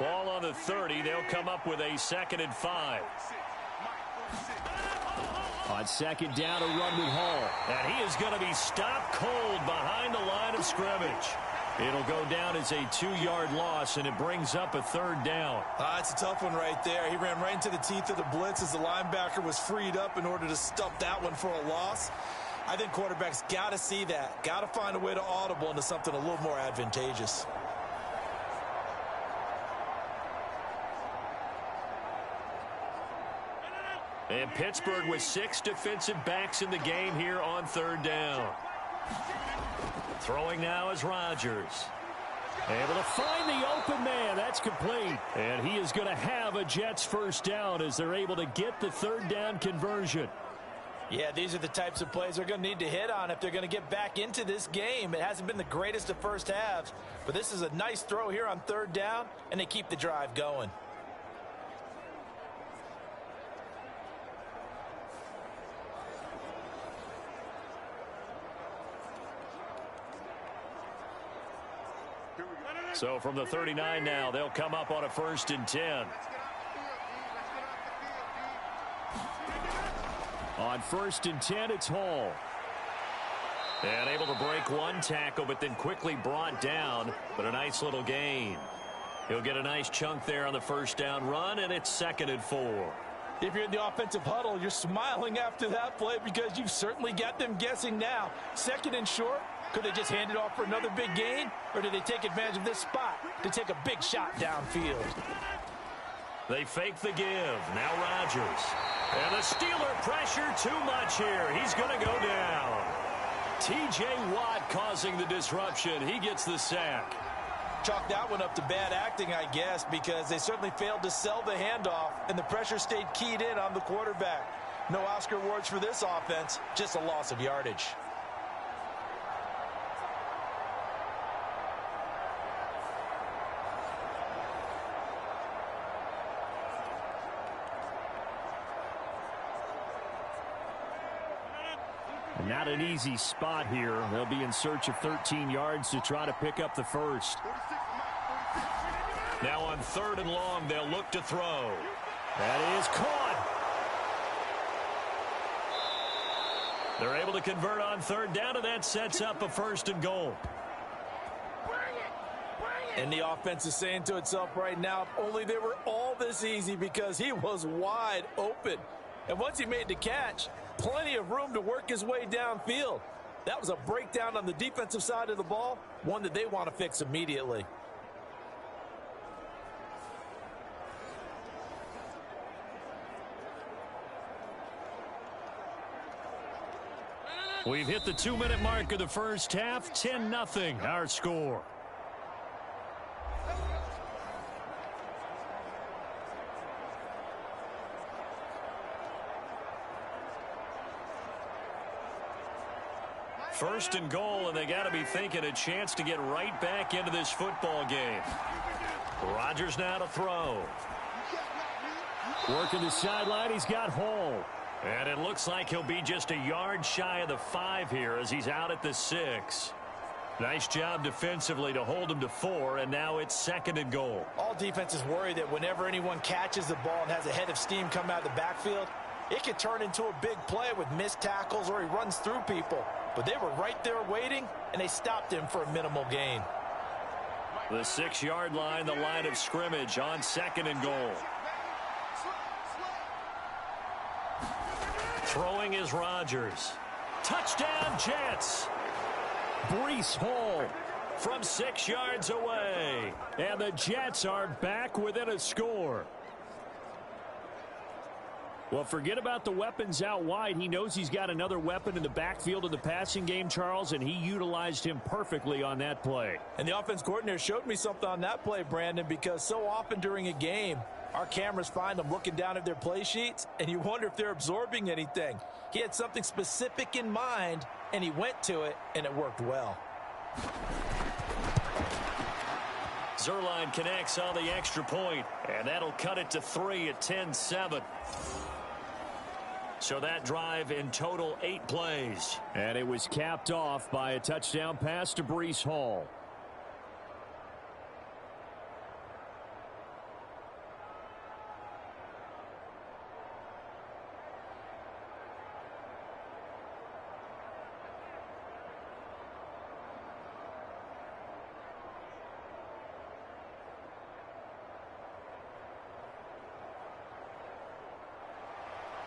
Ball on the 30. They'll come up with a 2nd and 5. On 2nd down, a run with Hall. And he is going to be stopped cold behind the line of scrimmage. It'll go down as a 2-yard loss, and it brings up a 3rd down. It's a tough one right there. He ran right into the teeth of the blitz as the linebacker was freed up in order to stop that one for a loss. I think quarterbacks got to see that. Got to find a way to audible into something a little more advantageous. And Pittsburgh with 6 defensive backs in the game here on 3rd down. Throwing now is Rodgers. Able to find the open man. That's complete. And he is going to have a Jets 1st down as they're able to get the 3rd down conversion. Yeah, these are the types of plays they're going to need to hit on if they're going to get back into this game. It hasn't been the greatest of first halves, but this is a nice throw here on 3rd down, and they keep the drive going. So from the 39 now, they'll come up on a 1st and 10. On 1st and 10, it's Hall. And able to break one tackle, but then quickly brought down. But a nice little gain. He'll get a nice chunk there on the 1st down run, and it's 2nd and 4. If you're in the offensive huddle, you're smiling after that play because you've certainly got them guessing now. 2nd and short. Could they just hand it off for another big gain? Or do they take advantage of this spot to take a big shot downfield? They fake the give. Now Rodgers. And the Steeler pressure too much here. He's going to go down. T.J. Watt causing the disruption. He gets the sack. Chalk that one up to bad acting, I guess, because they certainly failed to sell the handoff, and the pressure stayed keyed in on the quarterback. No Oscar awards for this offense, just a loss of yardage. Not an easy spot here. They'll be in search of 13 yards to try to pick up the 1st. Now on 3rd and long, they'll look to throw. That is caught. They're able to convert on 3rd down, and that sets up a 1st and goal. And the offense is saying to itself right now, if only they were all this easy, because he was wide open. And once he made the catch, plenty of room to work his way downfield. That was a breakdown on the defensive side of the ball, one that they want to fix immediately. We've hit the 2-minute mark of the first half. 10-0 our score. First and goal, and they got to be thinking a chance to get right back into this football game. Rodgers now to throw. Working the sideline, he's got Hall. And it looks like he'll be just a yard shy of the 5 here as he's out at the 6. Nice job defensively to hold him to 4, and now it's 2nd and goal. All defenses worry that whenever anyone catches the ball and has a head of steam come out of the backfield, it could turn into a big play with missed tackles or he runs through people. but they were right there waiting, and they stopped him for a minimal gain. The 6-yard line, the line of scrimmage on 2nd and goal. Throwing is Rodgers. Touchdown, Jets. Breece Hall From 6 yards away. And the Jets are back within a score. Well, forget about the weapons out wide. He knows he's got another weapon in the backfield of the passing game, Charles, and he utilized him perfectly on that play. And the offense coordinator showed me something on that play, Brandon, because so often during a game, our cameras find them looking down at their play sheets, and you wonder if they're absorbing anything. He had something specific in mind, and he went to it, and it worked well. Zuerlein connects on the extra point, and that'll cut it to 3 at 10-7. So that drive in total 8 plays. And it was capped off by a touchdown pass to Breece Hall.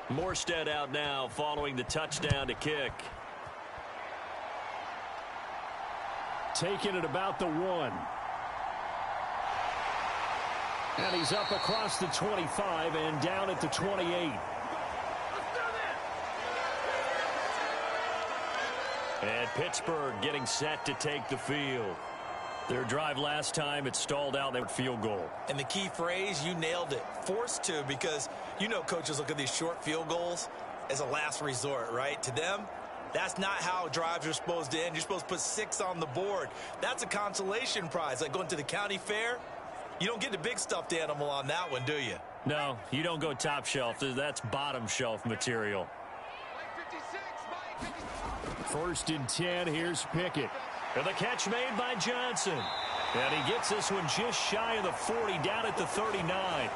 Morstead out now following the touchdown to kick. Taking it about the 1. And he's up across the 25 and down at the 28. And Pittsburgh getting set to take the field. Their drive last time, it stalled out their field goal. And the key phrase, you nailed it, forced to, because you know coaches look at these short field goals as a last resort, right? To them, that's not how drives are supposed to end. You're supposed to put 6 on the board. That's a consolation prize. Like going to the county fair, you don't get the big stuffed animal on that one, do you? No, you don't go top shelf. That's bottom shelf material. 1st and 10, here's Pickett. And the catch made by Johnson. And he gets this one just shy of the 40, down at the 39.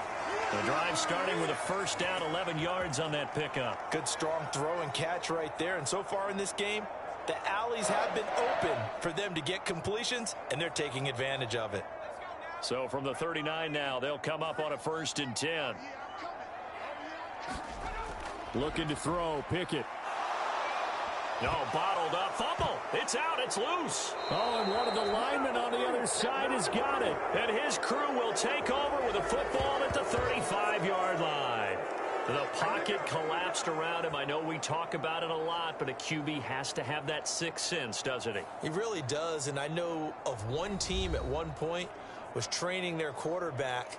The drive starting with a first down, 11 yards on that pickup. Good strong throw and catch right there. And so far in this game, the alleys have been open for them to get completions, and they're taking advantage of it. So from the 39 now, they'll come up on a 1st and 10. Looking to throw, Pickett. No, bottled up, fumble. It's out, it's loose. Oh, and one of the linemen on the other side has got it. And his crew will take over with a football at the 35-yard line. The pocket collapsed around him. I know we talk about it a lot, but a QB has to have that sixth sense, doesn't he? He really does, and I know of one team at one point was training their quarterback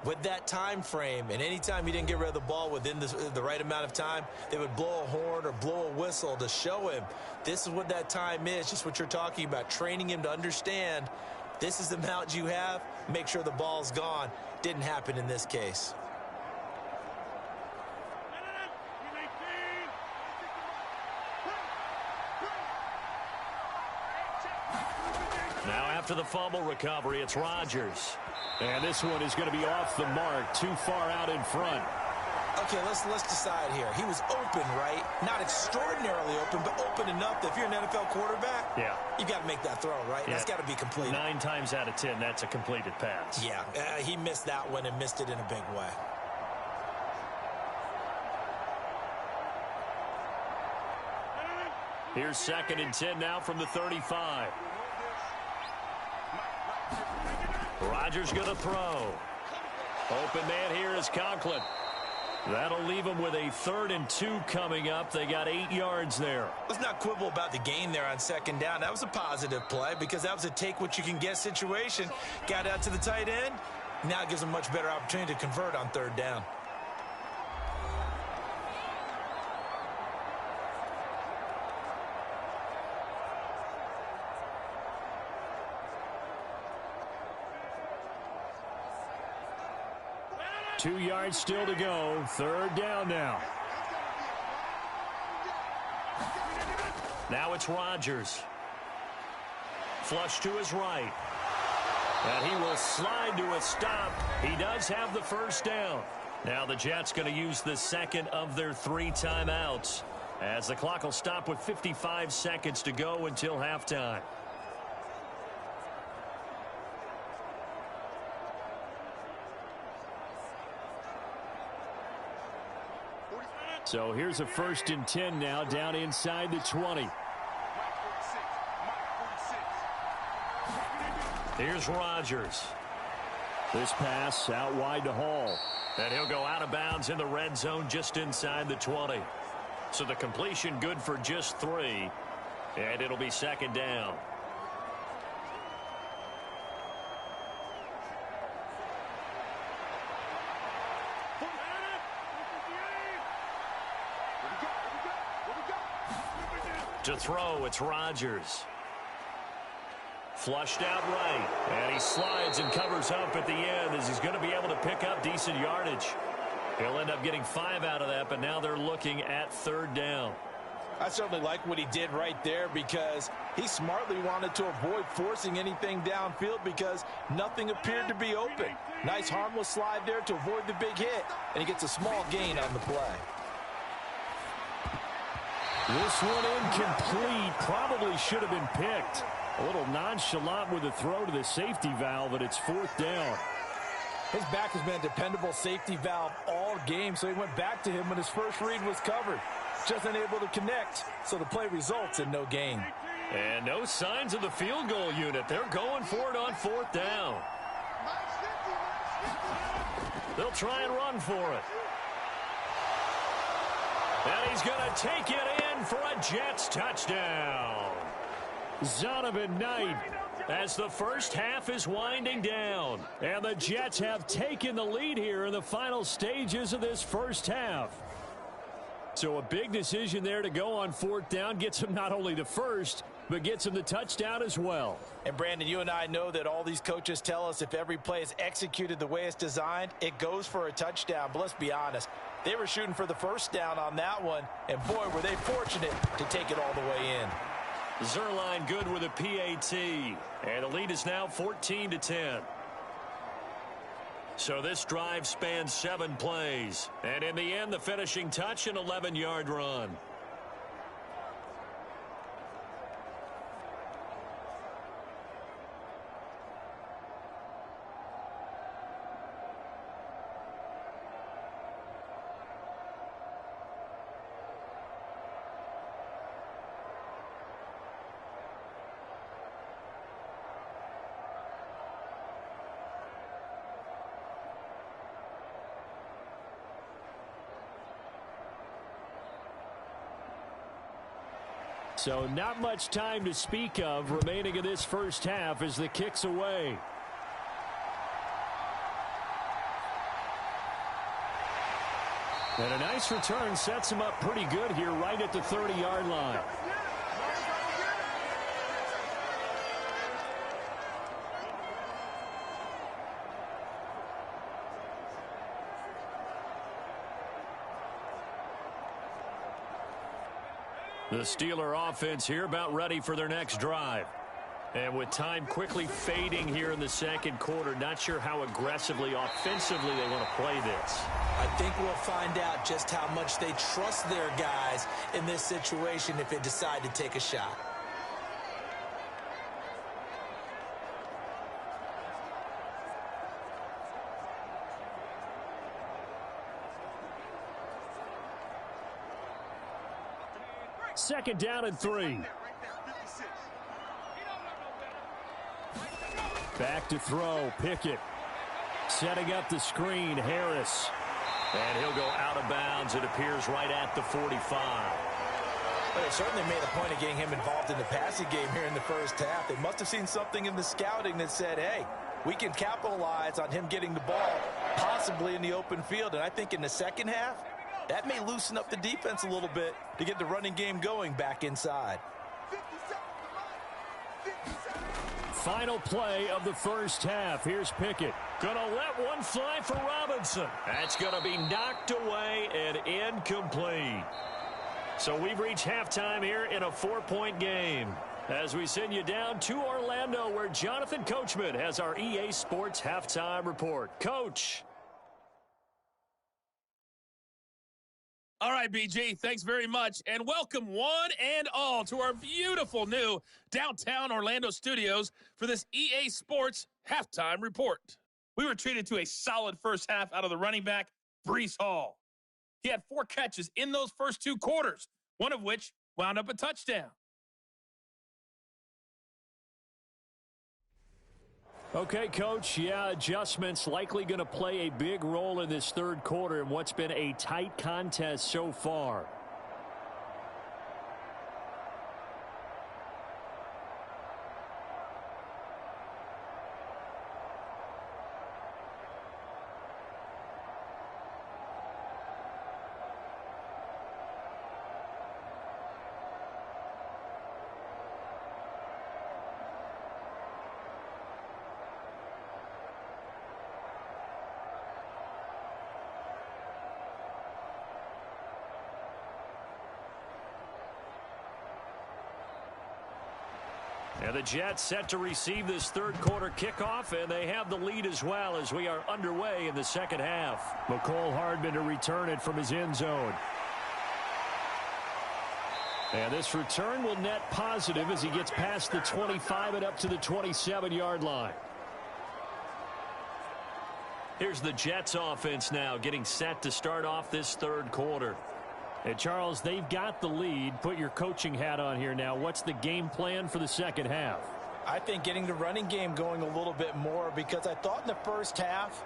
with that time frame, and anytime he didn't get rid of the ball within the right amount of time, they would blow a horn or blow a whistle to show him this is what that time is, just what you're talking about, training him to understand this is the amount you have, make sure the ball's gone. Didn't happen in this case. Now after the fumble recovery, it's Rodgers. And this one is going to be off the mark, too far out in front. Okay, let's decide here. He was open, right? Not extraordinarily open, but open enough that if you're an NFL quarterback, you got to make that throw, right? Yeah. That's got to be completed. 9 times out of 10, that's a completed pass. Yeah, he missed that one and missed it in a big way. Here's 2nd and 10 now from the 35. Rodgers going to throw. Open man here is Conklin. That'll leave him with a 3rd and 2 coming up. They got 8 yards there. Let's not quibble about the gain there on 2nd down. That was a positive play because that was a take-what-you-can-get situation. Got out to the tight end. Now it gives him a much better opportunity to convert on 3rd down. Two yards still to go. 3rd down now. Now it's Rodgers. Flush to his right. And he will slide to a stop. He does have the 1st down. Now the Jets going to use the 2nd of their 3 timeouts. as the clock will stop with 55 seconds to go until halftime. So here's a 1st and 10 now, down inside the 20. Here's Rodgers. This pass out wide to Hall. And he'll go out of bounds in the red zone just inside the 20. So the completion good for just 3. And it'll be 2nd down. To throw, it's Rodgers. Flushed out right. And he slides and covers up at the end as he's going to be able to pick up decent yardage. He'll end up getting 5 out of that, but now they're looking at 3rd down. I certainly like what he did right there because he smartly wanted to avoid forcing anything downfield because nothing appeared to be open. Nice harmless slide there to avoid the big hit, and he gets a small gain on the play. This one incomplete. Probably should have been picked. A little nonchalant with the throw to the safety valve, and it's 4th down. His back has been a dependable safety valve all game, so he went back to him when his first read was covered. Just unable to connect, so the play results in no gain. And no signs of the field goal unit. They're going for it on 4th down. They'll try and run for it. And he's going to take it in for a Jets touchdown. Zonovan Knight, as the first half is winding down. And the Jets have taken the lead here in the final stages of this first half. So a big decision there to go on 4th down. Gets him not only the first, but gets him the touchdown as well. And Brandon, you and I know that all these coaches tell us if every play is executed the way it's designed, it goes for a touchdown. But let's be honest, they were shooting for the first down on that one, and boy, were they fortunate to take it all the way in. Zuerlein good with a PAT, and the lead is now 14-10. So this drive spans 7 plays, and in the end, the finishing touch, an 11-yard run. So not much time to speak of remaining in this first half as the kick's away. And a nice return sets him up pretty good here right at the 30-yard line. The Steeler offense here about ready for their next drive. And with time quickly fading here in the second quarter, not sure how aggressively, offensively they want to play this. I think we'll find out just how much they trust their guys in this situation if they decide to take a shot. Second down and 3. Back to throw, Pickett. Setting up the screen, Harris. And he'll go out of bounds, it appears, right at the 45. Well, they certainly made a point of getting him involved in the passing game here in the first half. They must have seen something in the scouting that said, hey, we can capitalize on him getting the ball possibly in the open field. And I think in the second half, that may loosen up the defense a little bit to get the running game going back inside. Final play of the first half. Here's Pickett. Gonna let one fly for Robinson. That's gonna be knocked away and incomplete. So we've reached halftime here in a 4-point game. As we send you down to Orlando, where Jonathan Coachman has our EA Sports Halftime Report. Coach. All right, BG, thanks very much. And welcome one and all to our beautiful new downtown Orlando studios for this EA Sports Halftime Report. We were treated to a solid first half out of the running back, Breece Hall. He had 4 catches in those first 2 quarters, one of which wound up a touchdown. Okay, Coach, yeah, adjustments likely going to play a big role in this third quarter in what's been a tight contest so far. And the Jets set to receive this third quarter kickoff, and they have the lead as well as we are underway in the second half. McCole Hardman to return it from his end zone. And this return will net positive as he gets past the 25 and up to the 27-yard line. Here's the Jets offense now getting set to start off this third quarter. And Charles, they've got the lead. Put your coaching hat on here now. What's the game plan for the second half? I think getting the running game going a little bit more, because I thought in the first half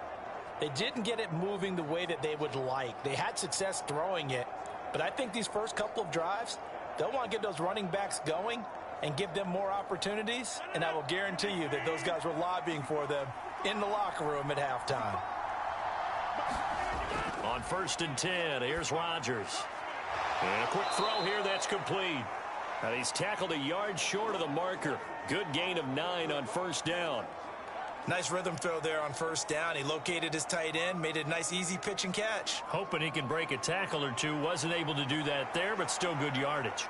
they didn't get it moving the way that they would like. They had success throwing it, but I think these first couple of drives, they'll want to get those running backs going and give them more opportunities, and I will guarantee you that those guys were lobbying for them in the locker room at halftime. On 1st and 10, here's Rodgers. And a quick throw here that's complete. And he's tackled a yard short of the marker. Good gain of 9 on first down. Nice rhythm throw there on first down. He located his tight end, made it a nice easy pitch and catch. Hoping he can break a tackle or two. Wasn't able to do that there, but still good yardage.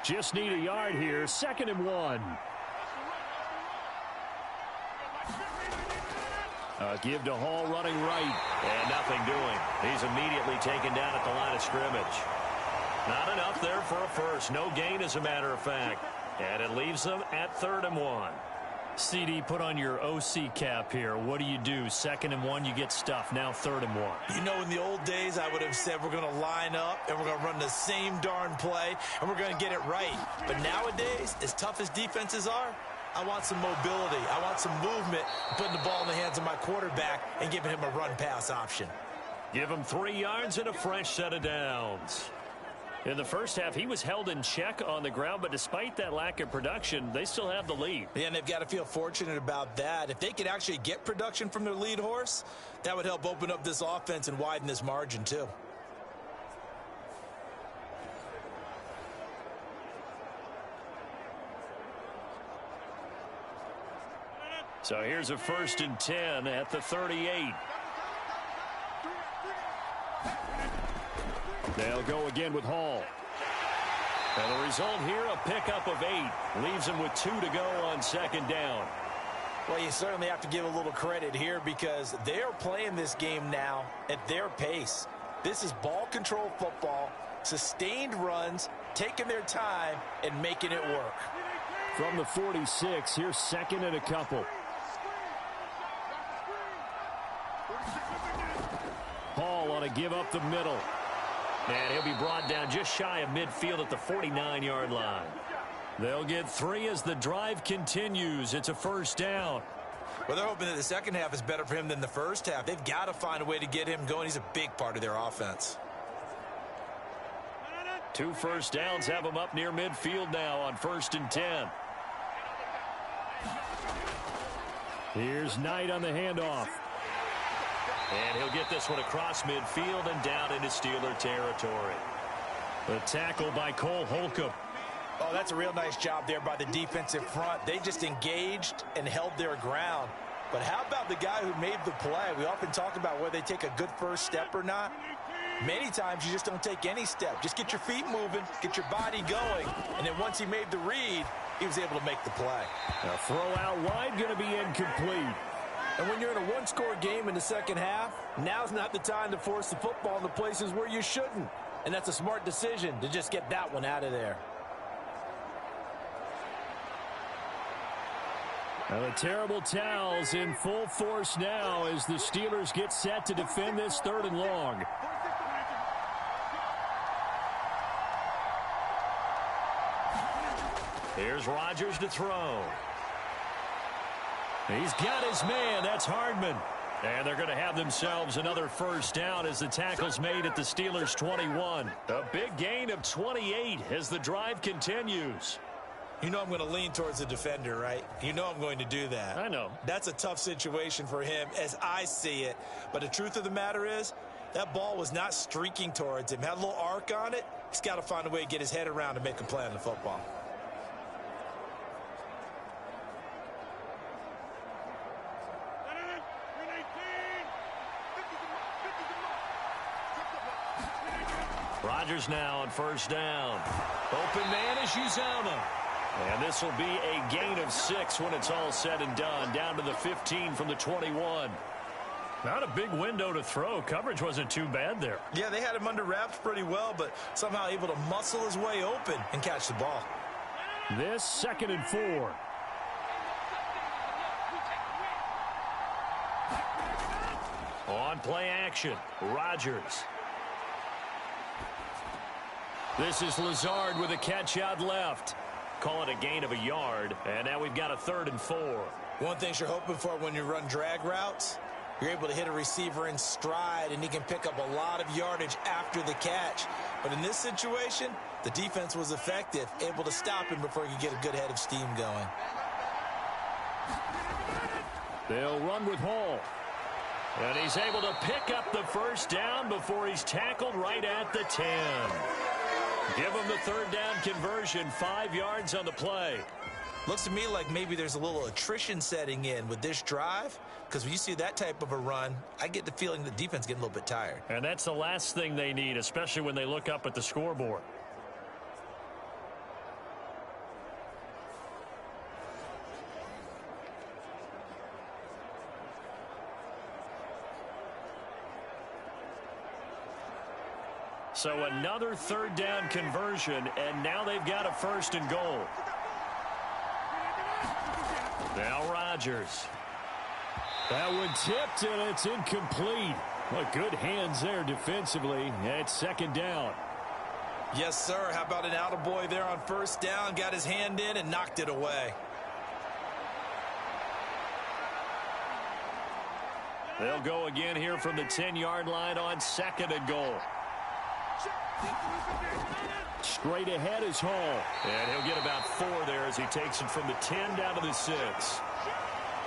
Just need a yard here. 2nd and 1. Give to Hall running right. And nothing doing. He's immediately taken down at the line of scrimmage. Not enough there for a first. No gain, as a matter of fact. And it leaves them at 3rd and 1. CD, put on your OC cap here. What do? 2nd and 1, you get stuffed. Now 3rd and 1. You know, in the old days, I would have said we're going to line up and we're going to run the same darn play and we're going to get it right. But nowadays, as tough as defenses are, I want some mobility. I want some movement, putting the ball in the hands of my quarterback and giving him a run-pass option. Give him 3 yards and a fresh set of downs. In the first half, he was held in check on the ground, but despite that lack of production, they still have the lead. Yeah, and they've got to feel fortunate about that. If they could actually get production from their lead horse, that would help open up this offense and widen this margin too. So here's a 1st and 10 at the 38. They'll go again with Hall. And the result here, a pickup of 8. Leaves him with 2 to go on 2nd down. Well, you certainly have to give a little credit here because they are playing this game now at their pace. This is ball control football, sustained runs, taking their time, and making it work. From the 46, here's 2nd and a couple. Hall on a give up the middle. And he'll be brought down just shy of midfield at the 49-yard line. They'll get 3 as the drive continues. It's a 1st down. Well, they're hoping that the second half is better for him than the first half. They've got to find a way to get him going. He's a big part of their offense. 2 first downs have him up near midfield now on 1st and 10. Here's Knight on the handoff. And he'll get this one across midfield and down into Steeler territory. The tackle by Cole Holcomb. Oh, that's a real nice job there by the defensive front. They just engaged and held their ground. But how about the guy who made the play? We often talk about whether they take a good first step or not. Many times you just don't take any step. Just get your feet moving, get your body going, and then once he made the read, he was able to make the play. A throw out wide going to be incomplete. And when you're in a one-score game in the second half, now's not the time to force the football in the places where you shouldn't. and that's a smart decision to just get that one out of there. Now the terrible towels in full force now as the Steelers get set to defend this 3rd and long. Here's Rodgers to throw. He's got his man. That's Hardman. And they're going to have themselves another first down as the tackle's made at the Steelers' 21. A big gain of 28 as the drive continues. You know I'm going to lean towards the defender, right? You know I'm going to do that. I know. That's a tough situation for him as I see it. But the truth of the matter is, that ball was not streaking towards him. Had a little arc on it. He's got to find a way to get his head around and make a play on the football. Rodgers now on first down. Open man is Uzomah. And this will be a gain of 6 when it's all said and done. Down to the 15 from the 21. Not a big window to throw. Coverage wasn't too bad there. Yeah, they had him under wraps pretty well, but somehow able to muscle his way open and catch the ball. This 2nd and 4. On play action, Rodgers. This is Lazard with a catch out left. Call it a gain of a yard, and now we've got a 3rd and 4. One thing you're hoping for when you run drag routes, you're able to hit a receiver in stride, and he can pick up a lot of yardage after the catch. But in this situation, the defense was effective, able to stop him before he could get a good head of steam going. They'll run with Hall. And he's able to pick up the first down before he's tackled right at the 10. Give him the 3rd down conversion, 5 yards on the play. Looks to me like maybe there's a little attrition setting in with this drive, because when you see that type of a run, I get the feeling the defense getting a little bit tired. And that's the last thing they need, especially when they look up at the scoreboard. So another 3rd down conversion, and now they've got a 1st and goal. Now Rodgers. That one tipped, and it's incomplete. Well, good hands there defensively. It's 2nd down. Yes, sir. How about an attaboy there on first down? Got his hand in and knocked it away. They'll go again here from the 10-yard line on 2nd and goal. Straight ahead is Hall. And he'll get about 4 there as he takes it from the 10 down to the 6.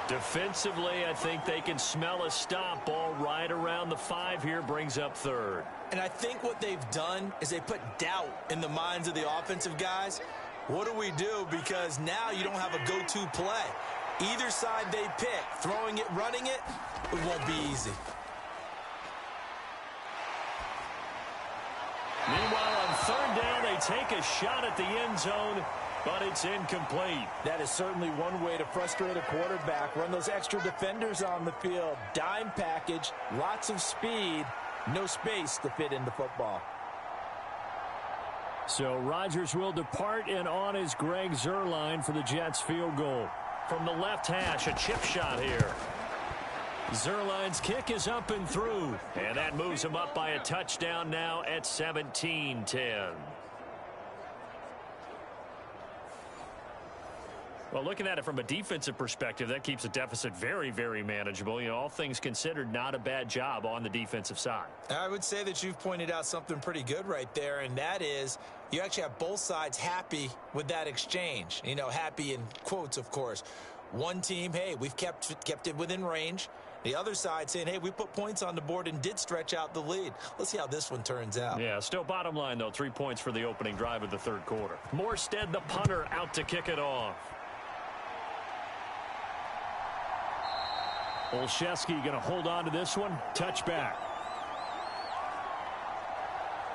Defensively, I think they can smell a stop. Ball right around the 5 here, brings up 3rd. And I think what they've done is they put doubt in the minds of the offensive guys. What do we do? Because now you don't have a go-to play. Either side they pick, throwing it, running it, it won't be easy. Meanwhile, on 3rd down, they take a shot at the end zone, but it's incomplete. That is certainly one way to frustrate a quarterback. Run those extra defenders on the field. Dime package, lots of speed, no space to fit into football. So Rodgers will depart, and on is Greg Zuerlein for the Jets field goal. From the left hash, a chip shot here. Zuerlein's kick is up and through, and that moves him up by a touchdown now at 17-10. Well, looking at it from a defensive perspective, that keeps the deficit very, very manageable. You know, all things considered, not a bad job on the defensive side. I would say that you've pointed out something pretty good right there, and that is you actually have both sides happy with that exchange. You know, happy in quotes, of course. One team, hey, we've kept it within range. The other side saying, hey, we put points on the board and did stretch out the lead. Let's see how this one turns out. Yeah, still bottom line, though, 3 points for the opening drive of the 3rd quarter. Morstead, the punter, out to kick it off. Olszewski going to hold on to this one. Touchback.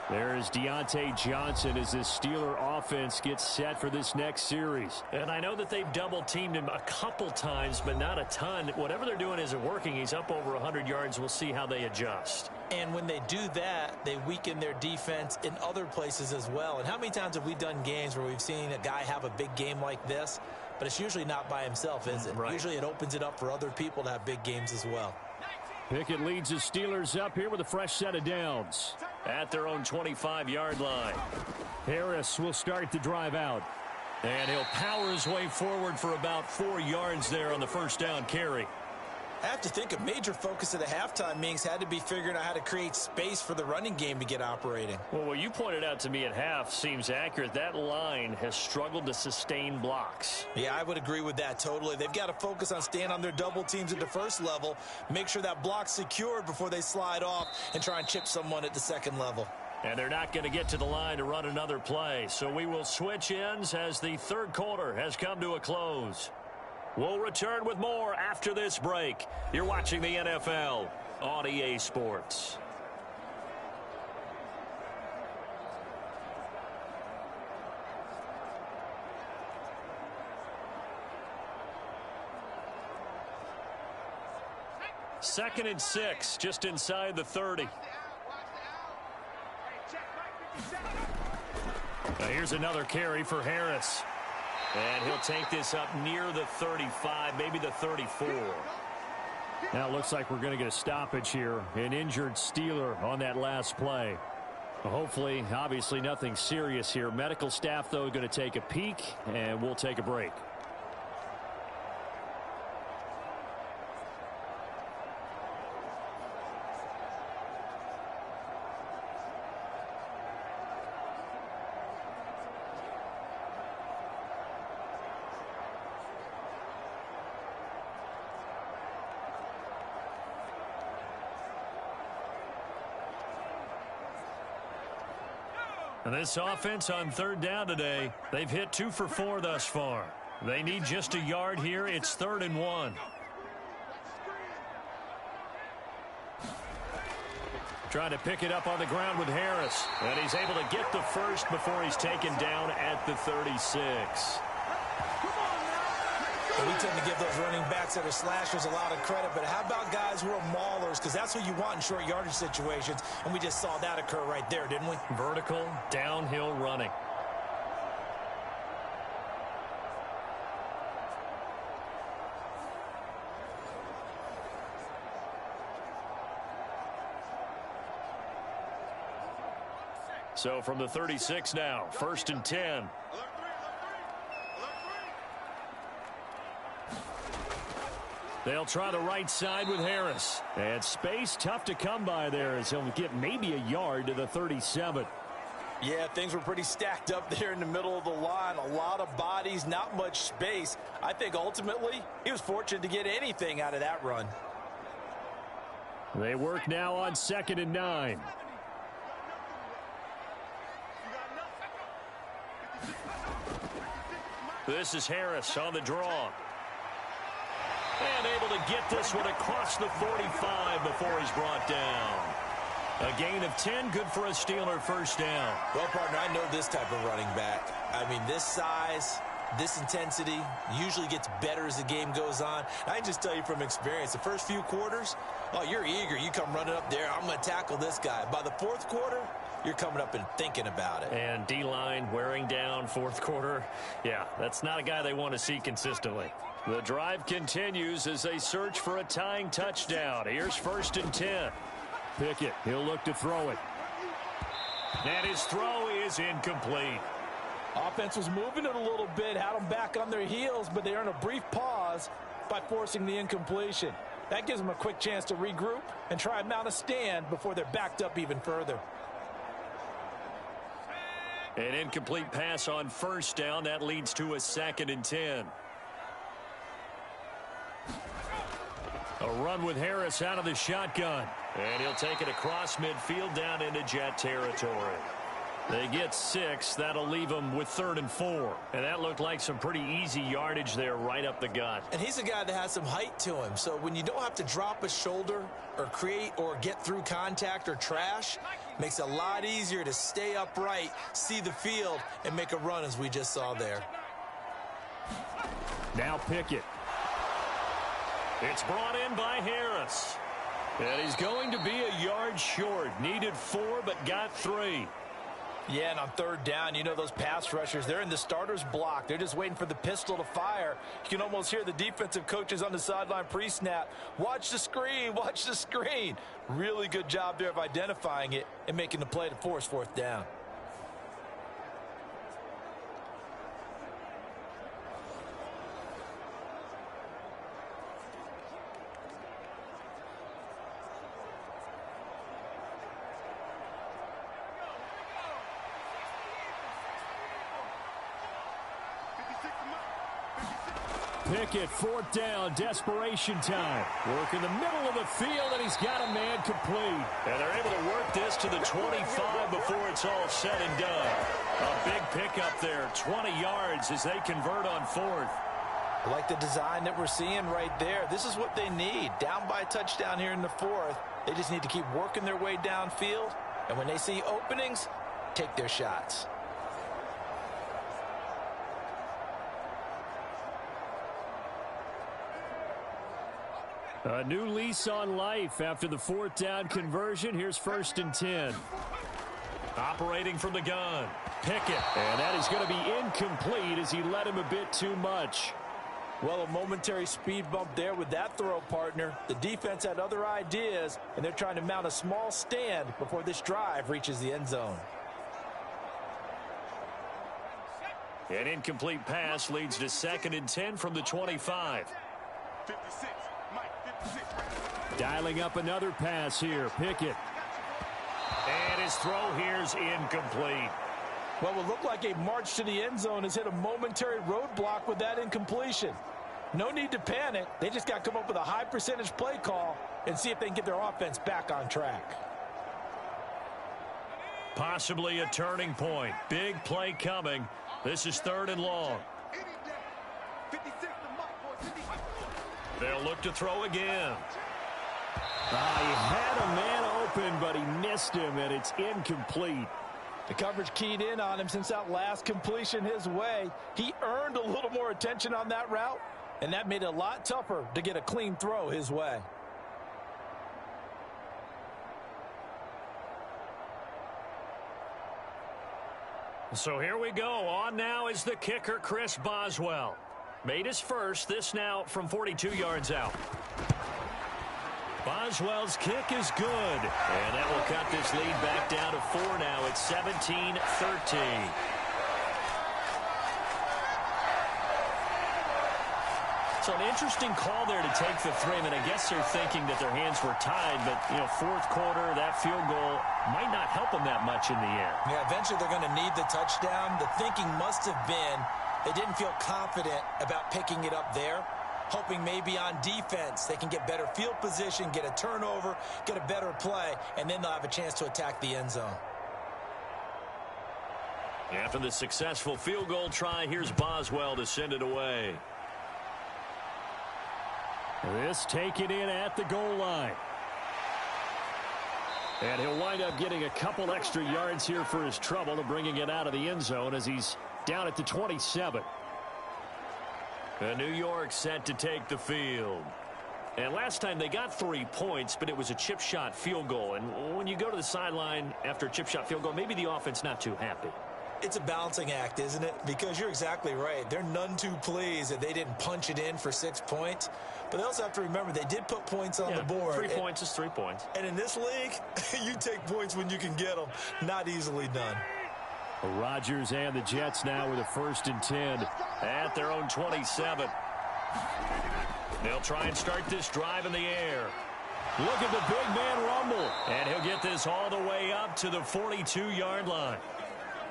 There's Deontay Johnson as this Steeler offense gets set for this next series. And I know that they've double-teamed him a couple times, but not a ton. Whatever they're doing isn't working. He's up over 100 yards. We'll see how they adjust. And when they do that, they weaken their defense in other places as well. And how many times have we done games where we've seen a guy have a big game like this, but it's usually not by himself, is it? Right. Usually it opens it up for other people to have big games as well. Pickett leads the Steelers up here with a fresh set of downs. At their own 25-yard line. Harris will start the drive out. And he'll power his way forward for about 4 yards there on the first down carry. I have to think a major focus of the halftime meetings had to be figuring out how to create space for the running game to get operating. Well, what you pointed out to me at half seems accurate. That line has struggled to sustain blocks. Yeah, I would agree with that totally. They've got to focus on staying on their double teams at the first level, make sure that block's secured before they slide off and try and chip someone at the second level. And they're not going to get to the line to run another play. So we will switch ends as the third quarter has come to a close. We'll return with more after this break. You're watching the NFL on EA Sports. Second and 6, just inside the 30. Now here's another carry for Harris. And he'll take this up near the 35, maybe the 34. Now it looks like we're going to get a stoppage here. An injured Steeler on that last play. Hopefully, obviously nothing serious here. Medical staff, though, going to take a peek, and we'll take a break. And this offense on third down today, they've hit 2 for 4 thus far. They need just a yard here. It's 3rd and 1. Trying to pick it up on the ground with Harris. And he's able to get the first before he's taken down at the 36. And we tend to give those running backs that are slashers a lot of credit, but how about guys who are maulers? Because that's what you want in short yardage situations, and we just saw that occur right there, didn't we? Vertical, downhill running. So from the 36 now, 1st and 10. They'll try the right side with Harris. And space tough to come by there as he'll get maybe a yard to the 37. Yeah, things were pretty stacked up there in the middle of the line. A lot of bodies, not much space. I think ultimately he was fortunate to get anything out of that run. They work now on 2nd and 9. This is Harris on the draw. And able to get this one across the 45 before he's brought down. A gain of 10, good for a Steeler first down. Well, partner, I know this type of running back. I mean, this size, this intensity usually gets better as the game goes on. I can just tell you from experience, the first few quarters, oh, you're eager. You come running up there, I'm going to tackle this guy. By the 4th quarter, you're coming up and thinking about it. And D-line wearing down 4th quarter. Yeah, that's not a guy they want to see consistently. The drive continues as they search for a tying touchdown. Here's 1st and 10. Pickett, he'll look to throw it. And his throw is incomplete. Offense was moving it a little bit, had them back on their heels, but they earned a brief pause by forcing the incompletion. That gives them a quick chance to regroup and try and mount a stand before they're backed up even further. An incomplete pass on 1st down. That leads to a 2nd and 10. A run with Harris out of the shotgun. And he'll take it across midfield down into Jet territory. They get 6. That'll leave them with 3rd and 4. And that looked like some pretty easy yardage there right up the gut. And he's a guy that has some height to him. So when you don't have to drop a shoulder or create or get through contact or trash, makes it a lot easier to stay upright, see the field, and make a run as we just saw there. Now Pickett. It's brought in by Harris. And he's going to be a yard short. Needed 4, but got 3. Yeah, and on 3rd down, you know those pass rushers, they're in the starter's block. They're just waiting for the pistol to fire. You can almost hear the defensive coaches on the sideline pre-snap. Watch the screen, watch the screen. Really good job there of identifying it and making the play to force 4th down. Pickett, 4th down, desperation time. Work in the middle of the field, and he's got a man complete. And they're able to work this to the 25 before it's all said and done. A big pickup there, 20 yards as they convert on 4th. I like the design that we're seeing right there. This is what they need. Down by a touchdown here in the 4th. They just need to keep working their way downfield. And when they see openings, take their shots. A new lease on life after the 4th down conversion. Here's 1st and 10. Operating from the gun, Pickett. And that is going to be incomplete as he led him a bit too much. Well, a momentary speed bump there with that throw, partner. The defense had other ideas, and they're trying to mount a small stand before this drive reaches the end zone. An incomplete pass leads to 2nd and 10 from the 25. 56. Dialing up another pass here. Pickett. And his throw here's incomplete. Well, it looked like a march to the end zone has hit a momentary roadblock with that incompletion. No need to panic. They just got to come up with a high percentage play call and see if they can get their offense back on track. Possibly a turning point. Big play coming. This is 3rd and long. They'll look to throw again. He had a man open, but he missed him, and it's incomplete. The coverage keyed in on him since that last completion his way. He earned a little more attention on that route, and that made it a lot tougher to get a clean throw his way. So here we go. On now is the kicker, Chris Boswell. Made his first, this now from 42 yards out. Boswell's kick is good. And that will cut this lead back down to 4 now. It's 17-13. So an interesting call there to take the 3. I mean, I guess they're thinking that their hands were tied, but, you know, 4th quarter, that field goal might not help them that much in the air. Yeah, eventually they're going to need the touchdown. The thinking must have been they didn't feel confident about picking it up there, hoping maybe on defense they can get better field position, get a turnover, get a better play, and then they'll have a chance to attack the end zone. After the successful field goal try, here's Boswell to send it away. This taken in at the goal line. And he'll wind up getting a couple extra yards here for his trouble of bringing it out of the end zone as he's down at the 27. And New York set to take the field. And last time they got 3 points, but it was a chip shot field goal. And when you go to the sideline after a chip shot field goal, maybe the offense not too happy. It's a balancing act, isn't it? Because you're exactly right. They're none too pleased that they didn't punch it in for 6 points. But they also have to remember they did put points on the board. 3 points is 3 points. And in this league, you take points when you can get them. Not easily done. Rodgers and the Jets now with a 1st and 10 at their own 27. They'll try and start this drive in the air. Look at the big man rumble. And he'll get this all the way up to the 42-yard line.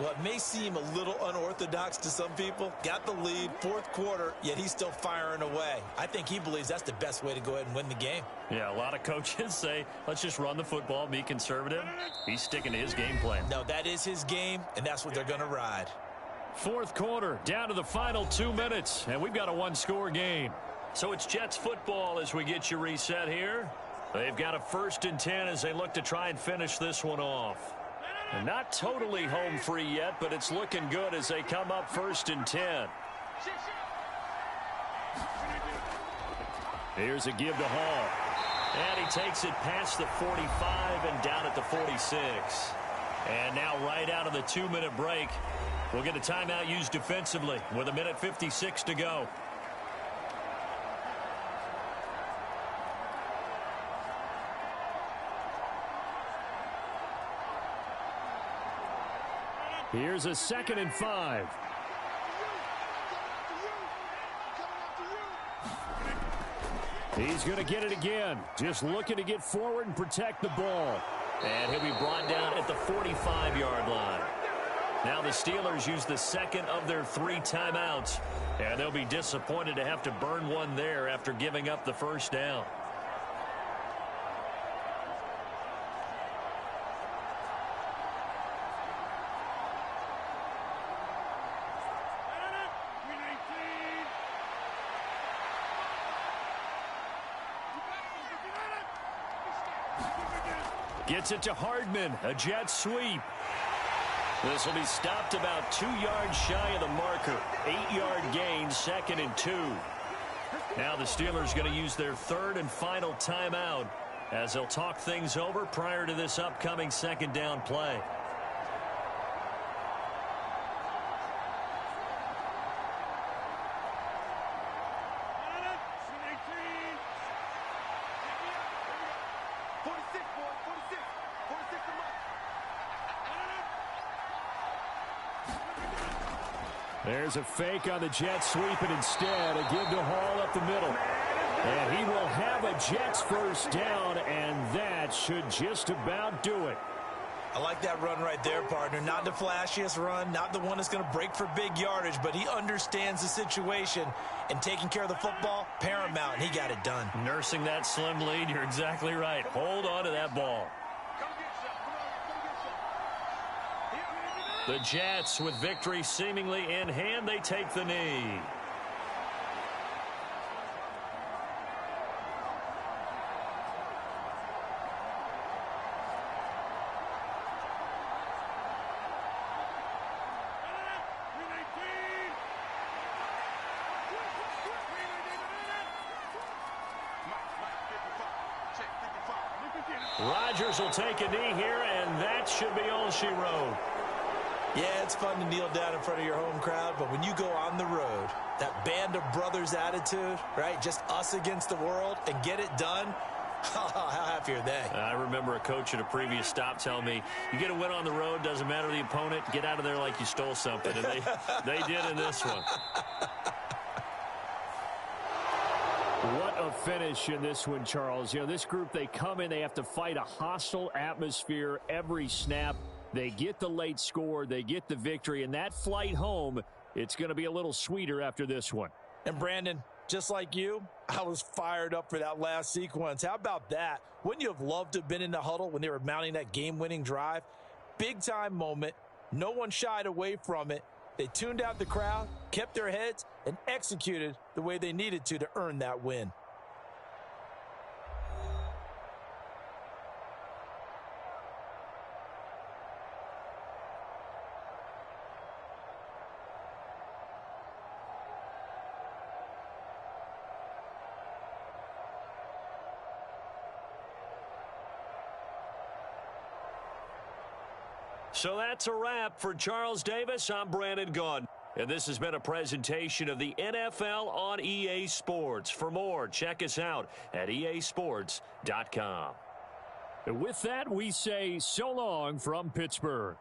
Well, it may seem a little unorthodox to some people. Got the lead, fourth quarter, yet he's still firing away. I think he believes that's the best way to go ahead and win the game. Yeah, a lot of coaches say, let's just run the football, be conservative. He's sticking to his game plan. No, that is his game, and that's what they're going to ride. Fourth quarter, down to the final 2 minutes, and we've got a one-score game. So it's Jets football as we get you reset here. They've got a 1st and 10 as they look to try and finish this one off. And not totally home free yet, but it's looking good as they come up 1st and 10. Here's a give to Hall. And he takes it past the 45 and down at the 46. And now right out of the 2-minute break, we'll get a timeout used defensively with 1:56 to go. Here's a 2nd and 5. He's going to get it again. Just looking to get forward and protect the ball. And he'll be brought down at the 45-yard line. Now the Steelers use the 2nd of their 3 timeouts. And they'll be disappointed to have to burn one there after giving up the 1st down. Gets it to Hardman, a jet sweep. This will be stopped about 2 yards shy of the marker. 8-yard gain, 2nd and 2. Now the Steelers going to use their 3rd and final timeout as they'll talk things over prior to this upcoming 2nd down play. There's a fake on the jet sweep, and instead a give to Hall up the middle. And he will have a Jets 1st down, and that should just about do it. I like that run right there, partner. Not the flashiest run, not the one that's going to break for big yardage, but he understands the situation, and taking care of the football, paramount, and he got it done. Nursing that slim lead, you're exactly right. Hold on to that ball. The Jets, with victory seemingly in hand, they take the knee. Rodgers will take a knee here, and that should be all she wrote. Yeah, it's fun to kneel down in front of your home crowd, but when you go on the road, that band of brothers attitude, right, just us against the world, and get it done, how happy are they? I remember a coach at a previous stop telling me, you get a win on the road, doesn't matter the opponent, get out of there like you stole something, and they did in this one. What a finish in this one, Charles. You know, this group, they come in, they have to fight a hostile atmosphere every snap. They get the late score, they get the victory, and that flight home, it's going to be a little sweeter after this one. And Brandon, just like you, I was fired up for that last sequence. How about that? Wouldn't you have loved to have been in the huddle when they were mounting that game-winning drive? Big-time moment. No one shied away from it. They tuned out the crowd, kept their heads, and executed the way they needed to earn that win. So that's a wrap for Charles Davis. I'm Brandon Gaudin. And this has been a presentation of the NFL on EA Sports. For more, check us out at easports.com. And with that, we say so long from Pittsburgh.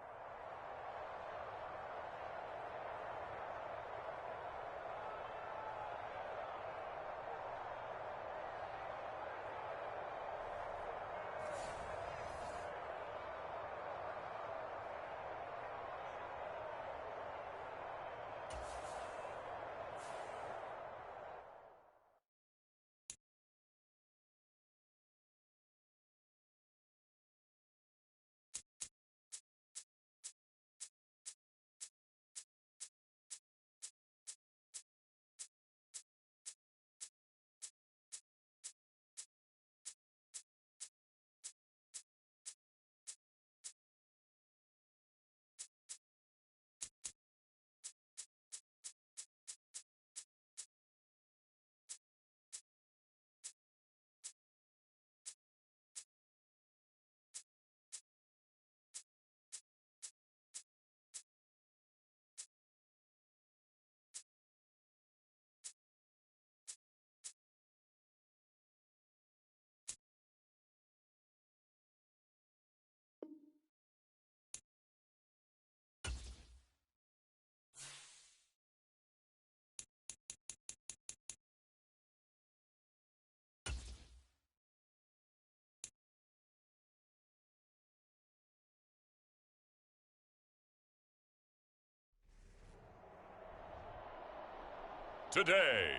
today.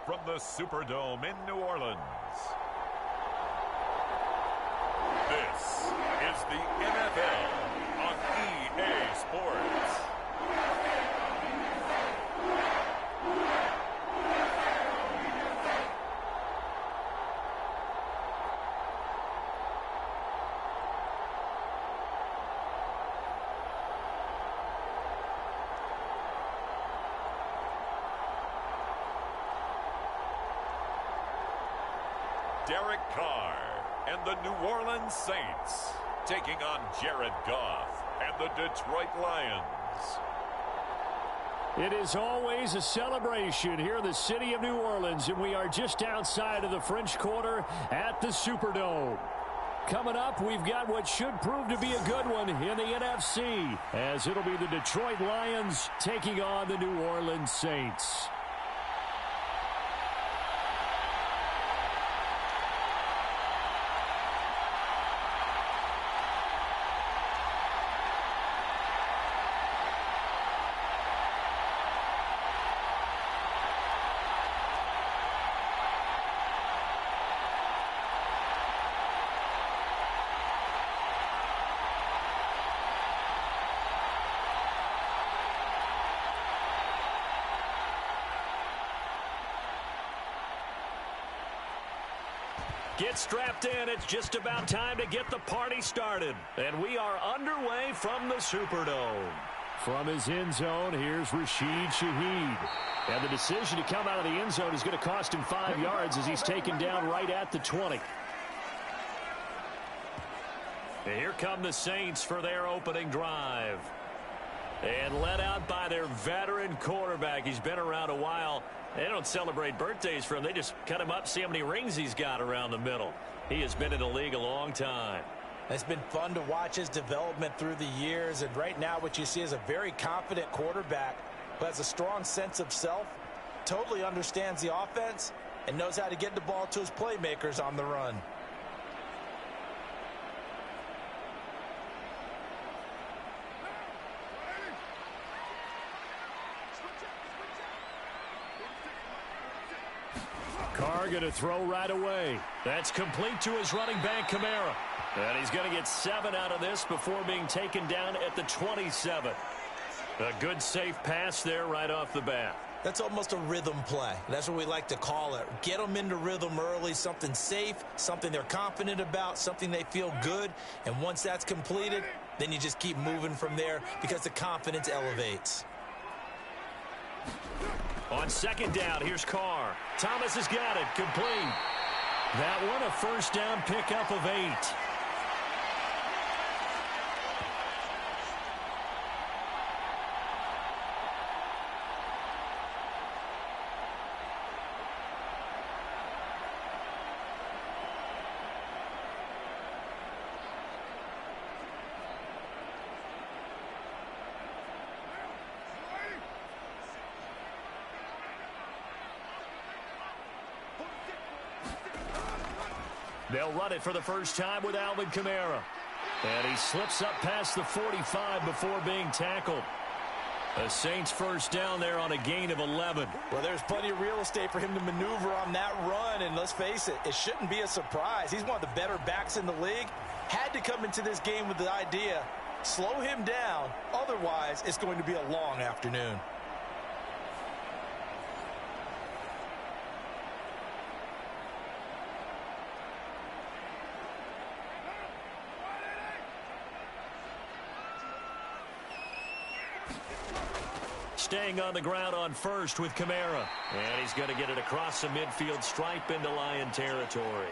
From the Superdome in New Orleans, this is the NFL on EA Sports. Derek Carr and the New Orleans Saints taking on Jared Goff and the Detroit Lions. It is always a celebration here in the city of New Orleans, and we are just outside of the French Quarter at the Superdome. Coming up, we've got what should prove to be a good one in the NFC, as it'll be the Detroit Lions taking on the New Orleans Saints. Get strapped in. It's just about time to get the party started. And we are underway from the Superdome. From his end zone, here's Rashid Shaheed. And the decision to come out of the end zone is going to cost him 5 yards as he's taken down right at the 20. And here come the Saints for their opening drive. And led out by their veteran quarterback. He's been around a while. They don't celebrate birthdays for him. They just cut him up, see how many rings he's got around the middle. He has been in the league a long time. It's been fun to watch his development through the years. And right now what you see is a very confident quarterback who has a strong sense of self, totally understands the offense, and knows how to get the ball to his playmakers on the run. Carr going to throw right away. That's complete to his running back, Kamara. And he's going to get 7 out of this before being taken down at the 27. A good, safe pass there right off the bat. That's almost a rhythm play. That's what we like to call it. Get them into rhythm early, something safe, something they're confident about, something they feel good. And once that's completed, then you just keep moving from there because the confidence elevates. On second down, here's Carr. Thomas has got it. Complete. That one a first down pickup of 8. They'll run it for the first time with Alvin Kamara. And he slips up past the 45 before being tackled. The Saints first down there on a gain of 11. Well, there's plenty of real estate for him to maneuver on that run. And let's face it, it shouldn't be a surprise. He's one of the better backs in the league. Had to come into this game with the idea, slow him down. Otherwise, it's going to be a long afternoon. Staying on the ground on first with Kamara. And he's going to get it across the midfield stripe into Lion territory.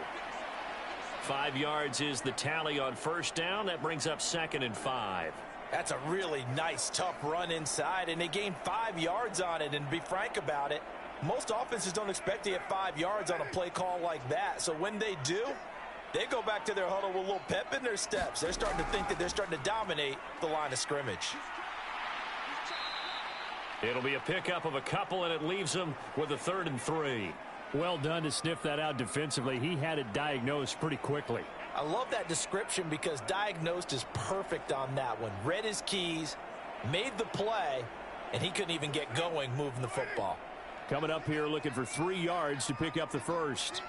5 yards is the tally on first down. That brings up 2nd and 5. That's a really nice, tough run inside, and they gained 5 yards on it. And to be frank about it, most offenses don't expect to get 5 yards on a play call like that. So when they do, they go back to their huddle with a little pep in their steps. They're starting to think that they're starting to dominate the line of scrimmage. It'll be a pickup of a couple, and it leaves them with a 3rd and 3. Well done to sniff that out defensively. He had it diagnosed pretty quickly. I love that description because diagnosed is perfect on that one. Read his keys, made the play, and he couldn't even get going moving the football. Coming up here looking for 3 yards to pick up the first.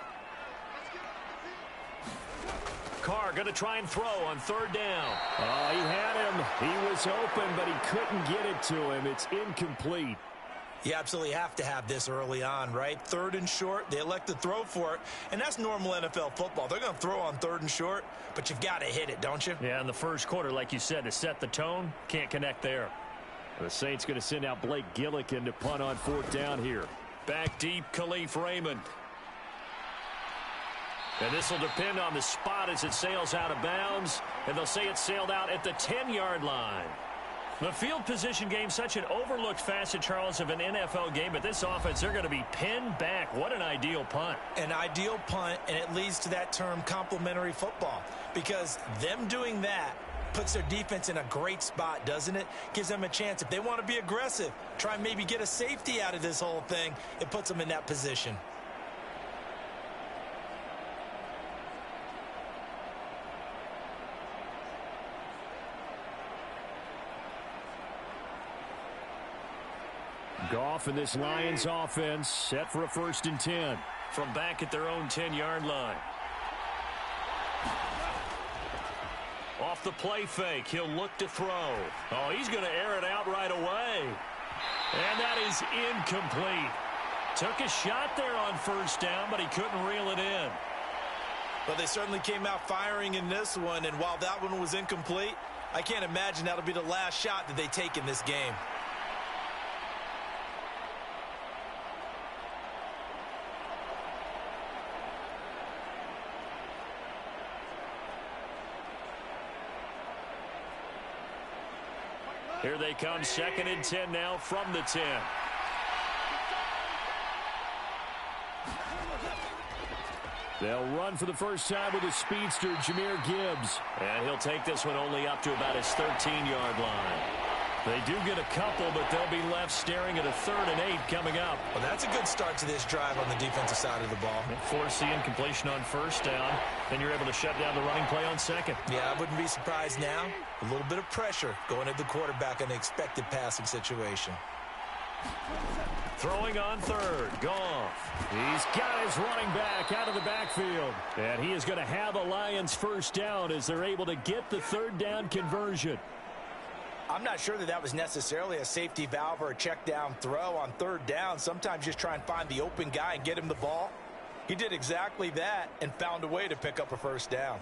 Carr going to try and throw on 3rd down. Oh, he had him. He was open, but he couldn't get it to him. It's incomplete. You absolutely have to have this early on, right? 3rd and short, they elect to throw for it, and that's normal NFL football. They're going to throw on 3rd and short, but you've got to hit it, don't you? Yeah, in the first quarter, like you said, to set the tone, can't connect there. The Saints going to send out Blake Gillikin to punt on 4th down here. Back deep, Khalif Raymond. And this will depend on the spot as it sails out of bounds. And they'll say it sailed out at the 10-yard line. The field position game, such an overlooked facet, Charles, of an NFL game. But this offense, they're going to be pinned back. What an ideal punt. An ideal punt, and it leads to that term complementary football. Because them doing that puts their defense in a great spot, doesn't it? Gives them a chance. If they want to be aggressive, try and maybe get a safety out of this whole thing, it puts them in that position. Goff and this Lions offense set for a 1st and 10. From back at their own 10-yard line. Off the play fake, he'll look to throw. Oh, he's going to air it out right away. And that is incomplete. Took a shot there on 1st down, but he couldn't reel it in. Well, they certainly came out firing in this one, and while that one was incomplete, I can't imagine that'll be the last shot that they take in this game. Here they come, 2nd and 10 now from the 10. They'll run for the first time with a speedster, Jahmyr Gibbs. And he'll take this one only up to about his 13-yard line. They do get a couple, but they'll be left staring at a 3rd and 8 coming up. Well, that's a good start to this drive on the defensive side of the ball. Force the incompletion on 1st down. Then you're able to shut down the running play on 2nd. Yeah, I wouldn't be surprised now. A little bit of pressure going at the quarterback in an expected passing situation. Throwing on 3rd, Goff. He's got his running back out of the backfield. And he is going to have a Lions 1st down as they're able to get the 3rd down conversion. I'm not sure that that was necessarily a safety valve or a check down throw on 3rd down. Sometimes just try and find the open guy and get him the ball. He did exactly that and found a way to pick up a 1st down.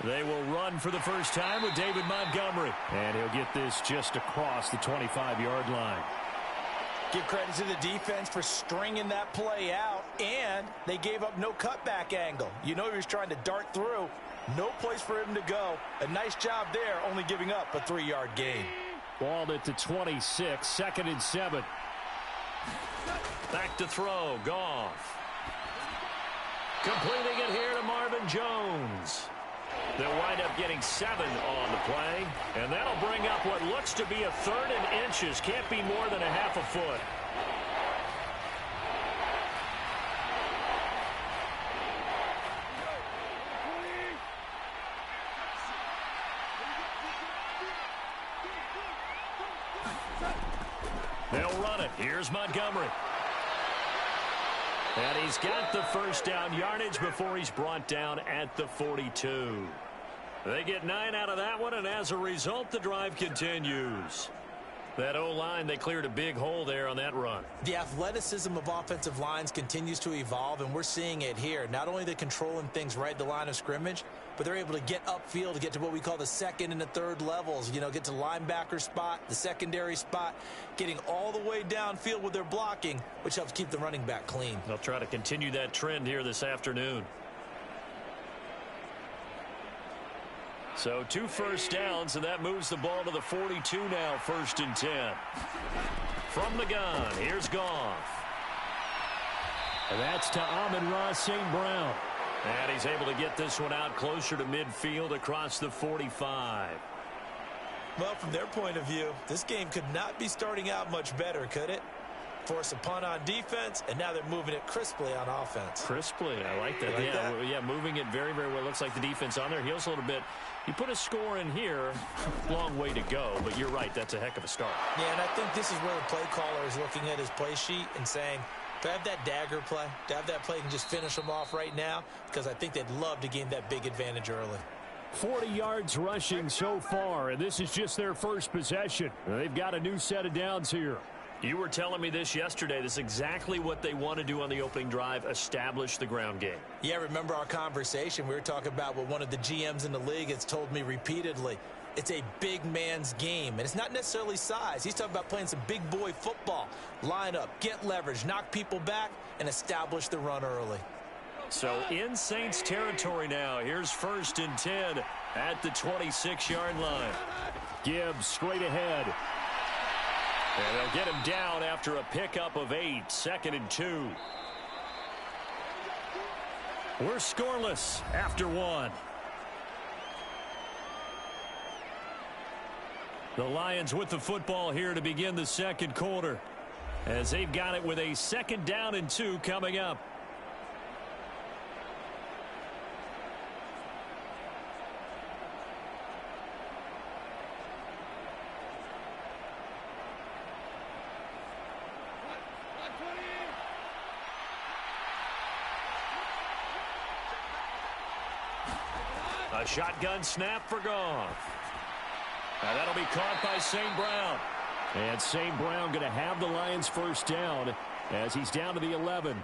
They will run for the first time with David Montgomery. And he'll get this just across the 25-yard line. Give credit to the defense for stringing that play out, and they gave up no cutback angle. You know he was trying to dart through. No place for him to go. A nice job there, only giving up a 3-yard gain. Ball at the 26, 2nd and 7. Back to throw, Goff. Completing it here to Marvin Jones. They'll wind up getting 7 on the play, and that'll bring up what looks to be a 3rd and inches. Can't be more than a half a foot. They'll run it. Here's Montgomery. And he's got the 1st down yardage before he's brought down at the 42. They get 9 out of that one, and as a result, the drive continues. That O-line, they cleared a big hole there on that run. The athleticism of offensive lines continues to evolve, and we're seeing it here. Not only they're controlling things right at the line of scrimmage, but they're able to get upfield to get to what we call the 2nd and the 3rd levels. You know, get to the linebacker spot, the secondary spot, getting all the way downfield with their blocking, which helps keep the running back clean. They'll try to continue that trend here this afternoon. So 2 first downs, and that moves the ball to the 42 now, 1st and 10. From the gun, here's Goff. And that's to Amon-Ra St. Brown. And he's able to get this one out closer to midfield across the 45. Well, from their point of view, this game could not be starting out much better, could it? Force a punt on defense, and now they're moving it crisply on offense. Crisply, I like that. Yeah, moving it very, very well. Looks like the defense on their heels a little bit. You put a score in here, long way to go, but you're right, that's a heck of a start. Yeah, and I think this is where the play caller is looking at his play sheet and saying, do I have that dagger play? Do I have that play and just finish them off right now? Because I think they'd love to gain that big advantage early. 40 yards rushing so far, and this is just their first possession. They've got a new set of downs here. You were telling me this yesterday. This is exactly what they want to do on the opening drive, establish the ground game. Yeah, remember our conversation? We were talking about what one of the GMs in the league has told me repeatedly. It's a big man's game, and it's not necessarily size. He's talking about playing some big boy football. Line up, get leverage, knock people back, and establish the run early. So in Saints territory now. Here's 1st and 10 at the 26-yard line. Gibbs straight ahead. And they'll get him down after a pickup of 8. 2nd and 2. We're scoreless after 1. The Lions with the football here to begin the second quarter, as they've got it with a 2nd down and 2 coming up. A shotgun snap for Goff. And that'll be caught by St. Brown. And St. Brown going to have the Lions first down as he's down to the 11.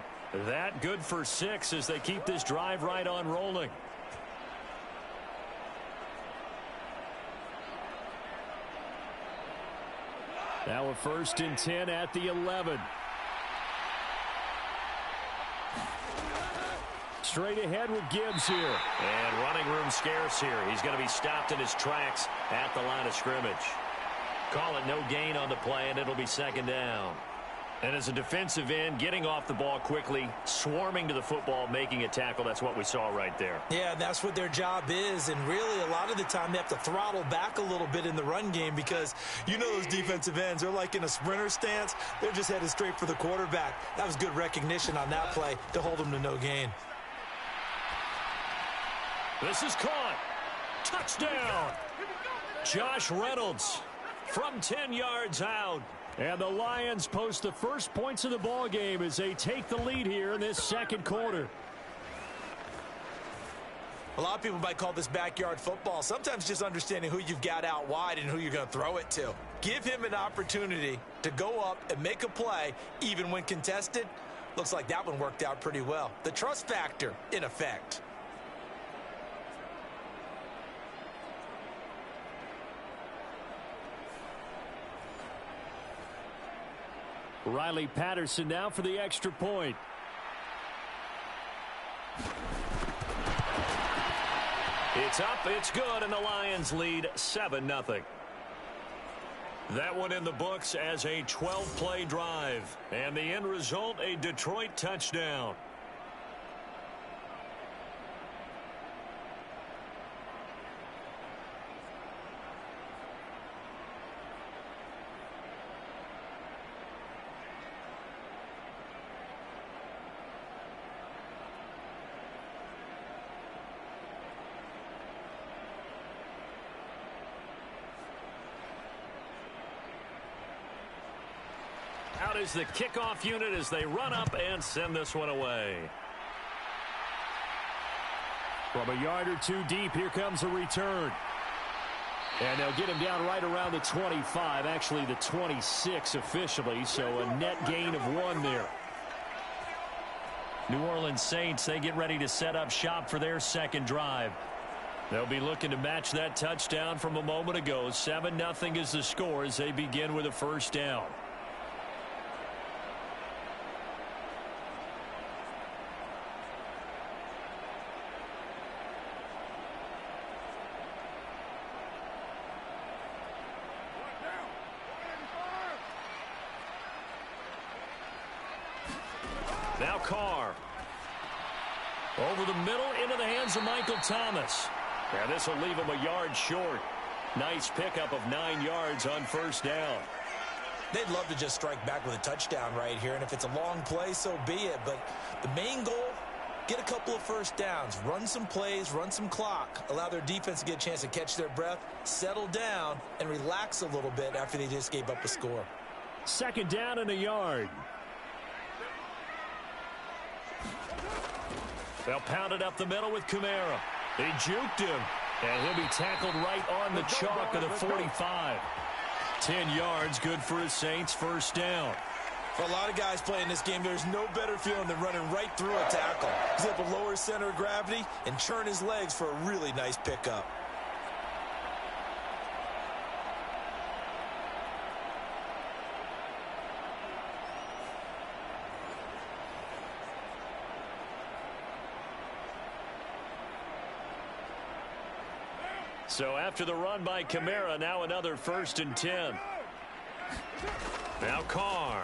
That good for 6 as they keep this drive right on rolling. Now a 1st and 10 at the 11. Straight ahead with Gibbs here. And running room scarce here. He's going to be stopped in his tracks at the line of scrimmage. Call it no gain on the play, and it'll be 2nd down. And as a defensive end, getting off the ball quickly, swarming to the football, making a tackle, that's what we saw right there. Yeah, that's what their job is, and really a lot of the time they have to throttle back a little bit in the run game because you know those defensive ends, they're like in a sprinter stance. They're just headed straight for the quarterback. That was good recognition on that play to hold them to no gain. This is caught. Touchdown. Josh Reynolds from 10 yards out. And the Lions post the first points of the ball game as they take the lead here in this second quarter. A lot of people might call this backyard football. Sometimes just understanding who you've got out wide and who you're going to throw it to. Give him an opportunity to go up and make a play even when contested. Looks like that one worked out pretty well. The trust factor in effect. Riley Patterson now for the extra point. It's up, it's good, and the Lions lead 7-0. That one in the books as a 12-play drive. And the end result, a Detroit touchdown. Out is the kickoff unit as they run up and send this one away. From a yard or 2 deep, here comes a return. And they'll get him down right around the 25, actually the 26 officially, so a net gain of 1 there. New Orleans Saints, they get ready to set up shop for their second drive. They'll be looking to match that touchdown from a moment ago. 7-0 is the score as they begin with a first down. Now Carr. Over the middle into the hands of Michael Thomas. And this will leave him a yard short. Nice pickup of 9 yards on first down. They'd love to just strike back with a touchdown right here, and if it's a long play, so be it. But the main goal, get a couple of first downs, run some plays, run some clock, allow their defense to get a chance to catch their breath, settle down, and relax a little bit after they just gave up a score. Second down and a yard. They'll pound it up the middle with Kamara. They juked him, and he'll be tackled right on the chalk of the 45. 10 yards, good for his Saints, first down. For a lot of guys playing this game, there's no better feeling than running right through a tackle. He's able to lower his center of gravity and churn his legs for a really nice pickup. So after the run by Kamara, now another 1st and 10. Now Carr.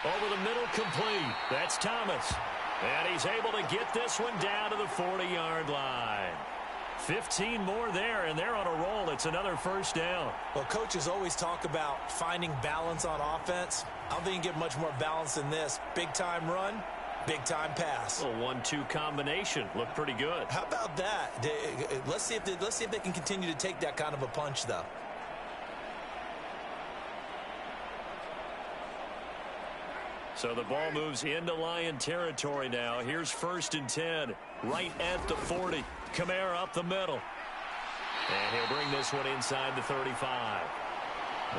Over the middle, complete. That's Thomas. And he's able to get this one down to the 40-yard line. 15 more there, and they're on a roll. It's another first down. Well, coaches always talk about finding balance on offense. I don't think you can get much more balance than this. Big-time run, big-time pass. A 1-2 combination. Looked pretty good. How about that? Let's see if they can continue to take that kind of a punch, though. So the ball moves into Lion territory now. Here's 1st and 10, right at the 40. Kamara up the middle. And he'll bring this one inside the 35.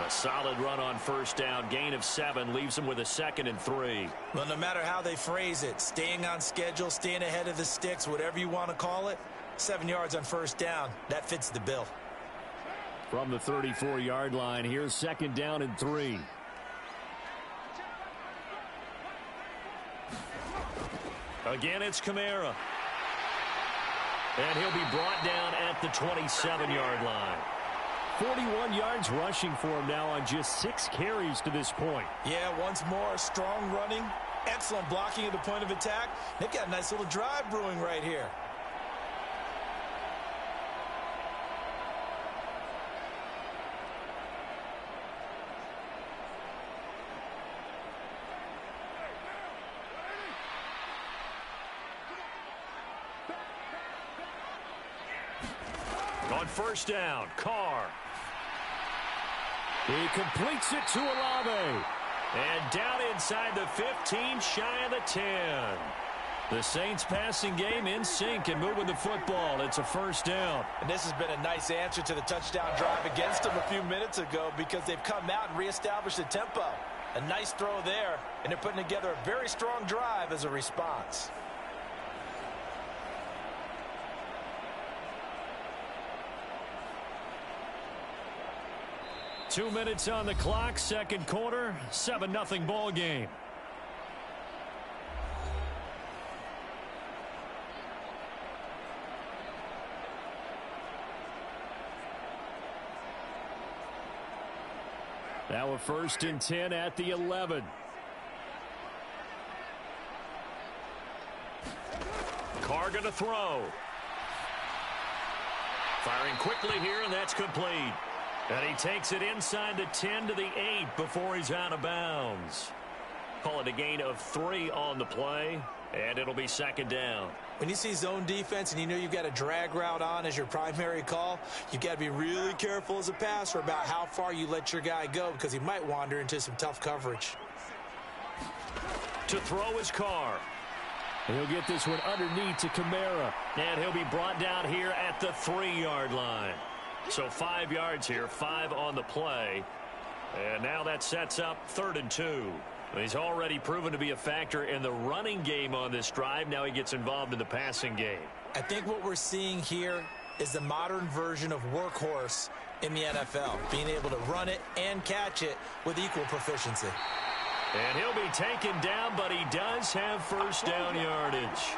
A solid run on first down. Gain of 7 leaves him with a 2nd and 3. Well, no matter how they phrase it, staying on schedule, staying ahead of the sticks, whatever you want to call it, 7 yards on first down, that fits the bill. From the 34-yard line, here's 2nd down and 3. Again, it's Kamara. And he'll be brought down at the 27-yard line. 41 yards rushing for him now on just 6 carries to this point. Yeah, once more, strong running, excellent blocking at the point of attack. They've got a nice little drive brewing right here. On first down, Carr. He completes it to Olave. And down inside the 15, shy of the 10. The Saints passing game in sync and moving the football. It's a first down. And this has been a nice answer to the touchdown drive against them a few minutes ago because they've come out and reestablished the tempo. A nice throw there, and they're putting together a very strong drive as a response. Two minutes on the clock, second quarter, 7-0 ball game. Now a 1st and 10 at the 11. Carr going to throw. Firing quickly here, and that's complete. And he takes it inside the 10 to the 8 before he's out of bounds. Call it a gain of 3 on the play, and it'll be 2nd down. When you see zone defense and you know you've got a drag route on as your primary call, you've got to be really careful as a passer about how far you let your guy go because he might wander into some tough coverage. To throw his Carr. He'll get this one underneath to Kamara. And he'll be brought down here at the 3-yard line. So 5 yards here, 5 on the play. And now that sets up 3rd and 2. He's already proven to be a factor in the running game on this drive. Now he gets involved in the passing game. I think what we're seeing here is the modern version of workhorse in the NFL, being able to run it and catch it with equal proficiency. And he'll be taken down, but he does have first down yardage.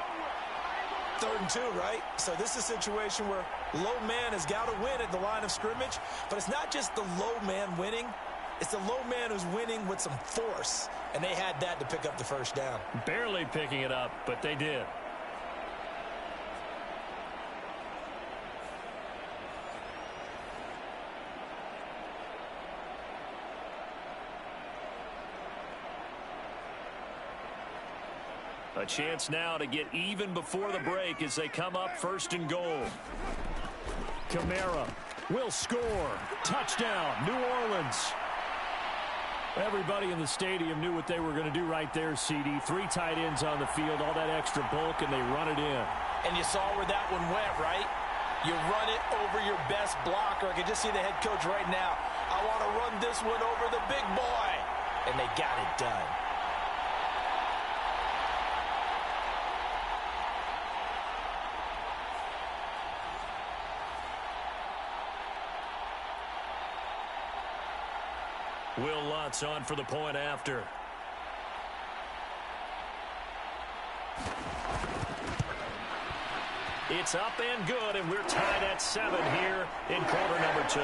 3rd and 2, right? So this is a situation where low man has got to win at the line of scrimmage, but it's not just the low man winning. It's the low man who's winning with some force, and they had that to pick up the first down. Barely picking it up, but they did. A chance now to get even before the break as they come up 1st and goal. Kamara will score. Touchdown, New Orleans. Everybody in the stadium knew what they were going to do right there, CD. 3 tight ends on the field, all that extra bulk, and they run it in. And you saw where that one went, right? You run it over your best blocker. I can just see the head coach right now. I want to run this one over the big boy. And they got it done. Will Lutz on for the point after. It's up and good, and we're tied at 7 here in quarter number 2.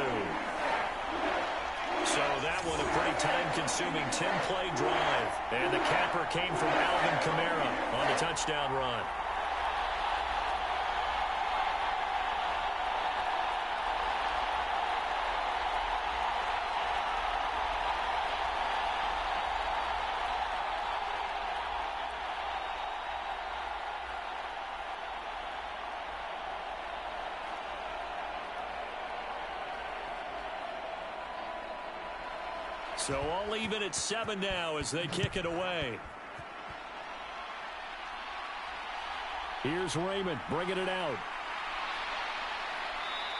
So that one a pretty time-consuming 10-play drive. And the capper came from Alvin Kamara on the touchdown run. So all even at 7 now as they kick it away. Here's Raymond bringing it out.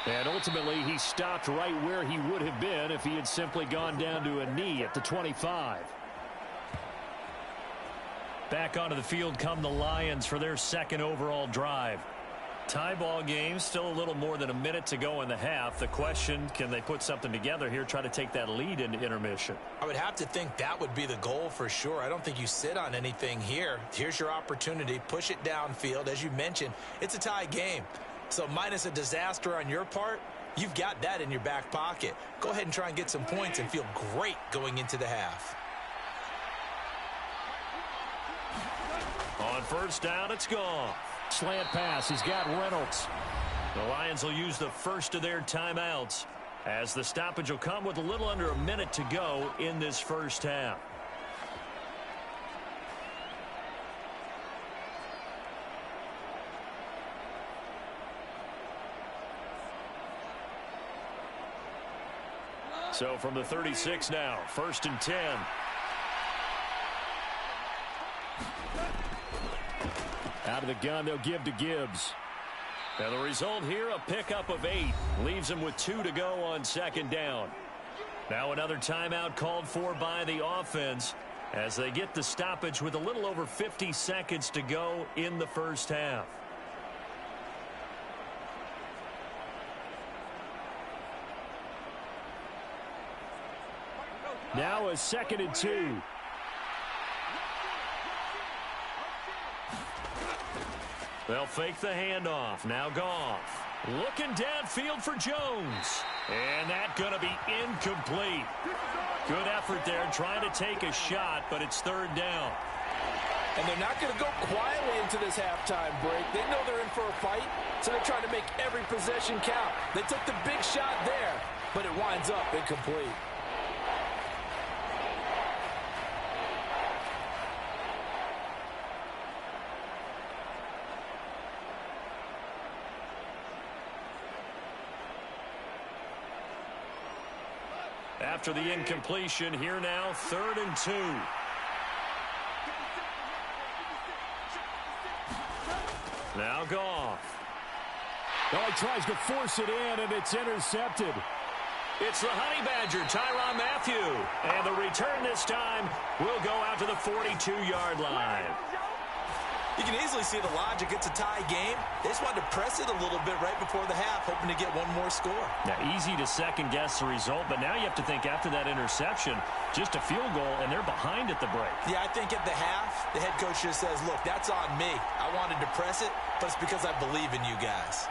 And ultimately he stopped right where he would have been if he had simply gone down to a knee at the 25. Back onto the field come the Lions for their 2nd overall drive. Tie ball game, still a little more than a minute to go in the half. The question, can they put something together here, try to take that lead into intermission? I would have to think that would be the goal for sure. I don't think you sit on anything here. Here's your opportunity. Push it downfield. As you mentioned, it's a tie game. So minus a disaster on your part, you've got that in your back pocket. Go ahead and try and get some points and feel great going into the half. On 1st down, it's gone. Slant pass. He's got Reynolds. The Lions will use the first of their timeouts as the stoppage will come with a little under a minute to go in this first half. So from the 36 now, 1st and 10. Out of the gun, they'll give to Gibbs. And the result here, a pickup of 8. Leaves them with 2 to go on 2nd down. Now another timeout called for by the offense as they get the stoppage with a little over 50 seconds to go in the first half. Now a 2nd and 2. They'll fake the handoff. Now Goff. Looking downfield for Jones. And that going to be incomplete. Good effort there trying to take a shot, but it's 3rd down. And they're not going to go quietly into this halftime break. They know they're in for a fight, so they're trying to make every possession count. They took the big shot there, but it winds up incomplete. After the incompletion, here now, 3rd and 2. Now Goff. Oh, he tries to force it in, and it's intercepted. It's the Honey Badger, Tyrann Mathieu. And the return this time will go out to the 42-yard line. You can easily see the logic. It's a tie game. They just wanted to press it a little bit right before the half, hoping to get one more score. Now, easy to second-guess the result, but now you have to think after that interception, just a field goal, and they're behind at the break. Yeah, I think at the half, the head coach just says, look, that's on me. I wanted to press it, but it's because I believe in you guys.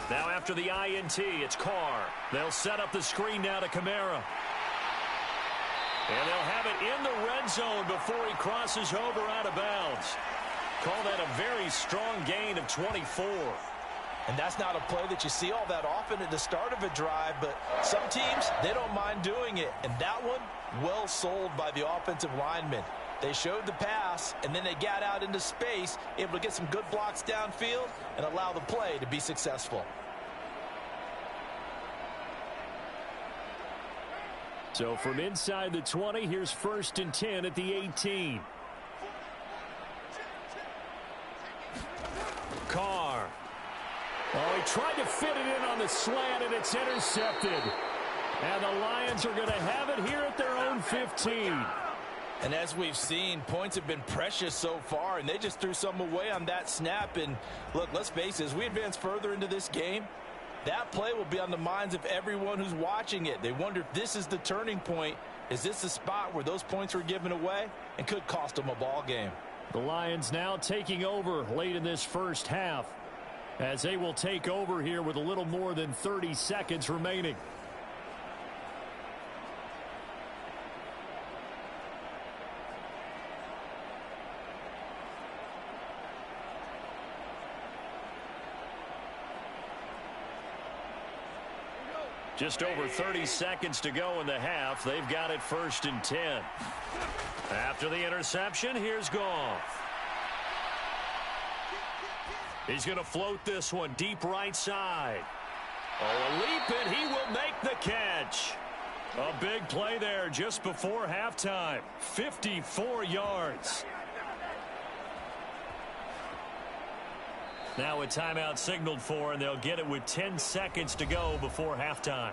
Now after the INT, it's Carr. They'll set up the screen now to Kamara. And they'll have it in the red zone before he crosses over out of bounds. Call that a very strong gain of 24. And that's not a play that you see all that often at the start of a drive, but some teams, they don't mind doing it. And that one, well sold by the offensive lineman. They showed the pass, and then they got out into space, able to get some good blocks downfield and allow the play to be successful. So from inside the 20, here's 1st and 10 at the 18. Carr. Oh, he tried to fit it in on the slant, and it's intercepted. And the Lions are going to have it here at their own 15. And as we've seen, points have been precious so far, and they just threw some away on that snap. And look, let's face it, as we advance further into this game, that play will be on the minds of everyone who's watching it. They wonder if this is the turning point. Is this the spot where those points were given away and could cost them a ball game? The Lions now taking over late in this first half, as they will take over here with a little more than 30 seconds remaining. Just over 30 seconds to go in the half. They've got it 1st and 10. After the interception, here's Goff. He's going to float this one deep right side. Oh, a leap, and he will make the catch. A big play there just before halftime. 54 yards. Now a timeout signaled for, and they'll get it with 10 seconds to go before halftime.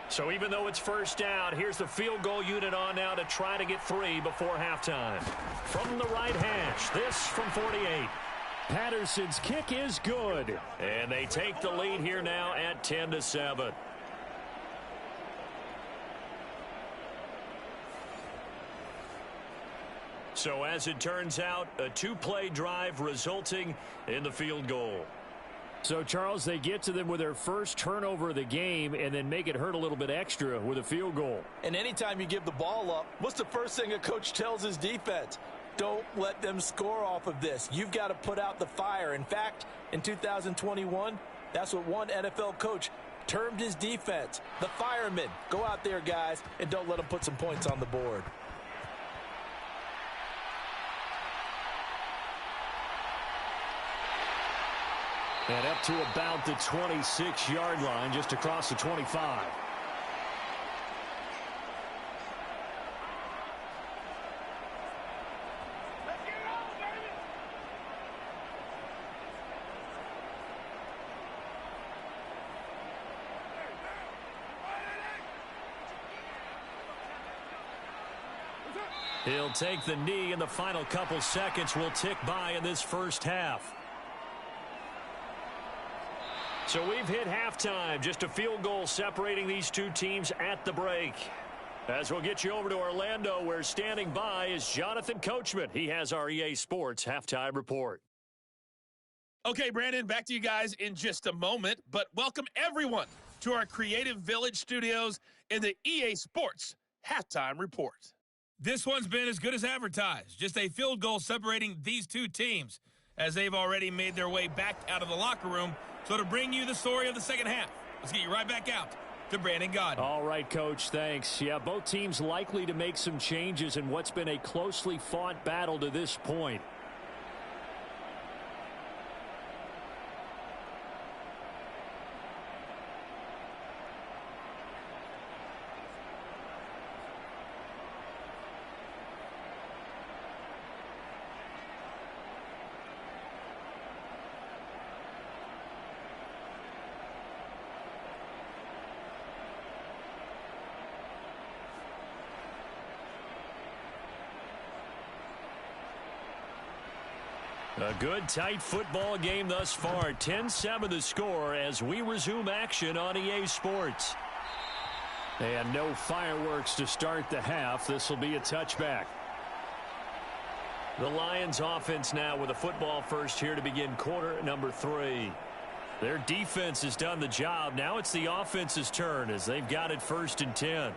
So even though it's first down, here's the field goal unit on now to try to get 3 before halftime. From the right hash, this from 48. Patterson's kick is good. And they take the lead here now at 10-7. So as it turns out, a 2-play drive resulting in the field goal. So, Charles, they get to them with their first turnover of the game and then make it hurt a little bit extra with a field goal. And anytime you give the ball up, what's the first thing a coach tells his defense? Don't let them score off of this. You've got to put out the fire. In fact, in 2021, that's what one NFL coach termed his defense. The firemen. Go out there, guys, and don't let them put some points on the board. And up to about the 26-yard line, just across the 25. He'll take the knee, and the final couple seconds will tick by in this first half. So we've hit halftime. Just a field goal separating these two teams at the break. As we'll get you over to Orlando, where standing by is Jonathan Coachman. He has our EA Sports halftime report. Okay, Brandon, back to you guys in just a moment. But welcome everyone to our Creative Village studios in the EA Sports halftime report. This one's been as good as advertised. Just a field goal separating these two teams as they've already made their way back out of the locker room. So to bring you the story of the second half, let's get you right back out to Brandon Gaudin. All right, Coach, thanks. Yeah, both teams likely to make some changes in what's been a closely fought battle to this point. A good, tight football game thus far. 10-7 the score as we resume action on EA Sports. And no fireworks to start the half. This will be a touchback. The Lions offense now with a football first here to begin quarter number 3. Their defense has done the job. Now it's the offense's turn as they've got it 1st and 10.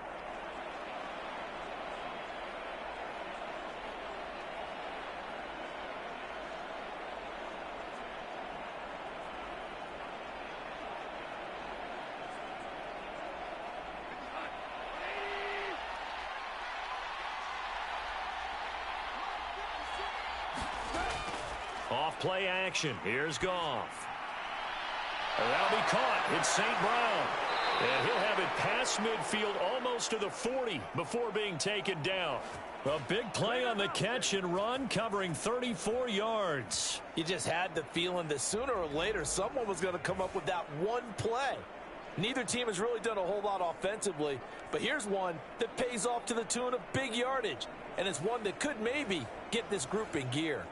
Off play action. Here's Goff. And that'll be caught. It's St. Brown. And he'll have it past midfield almost to the 40 before being taken down. A big play on the catch and run covering 34 yards. You just had the feeling that sooner or later someone was going to come up with that one play. Neither team has really done a whole lot offensively, but here's one that pays off to the tune of big yardage, and it's one that could maybe get this group in gear.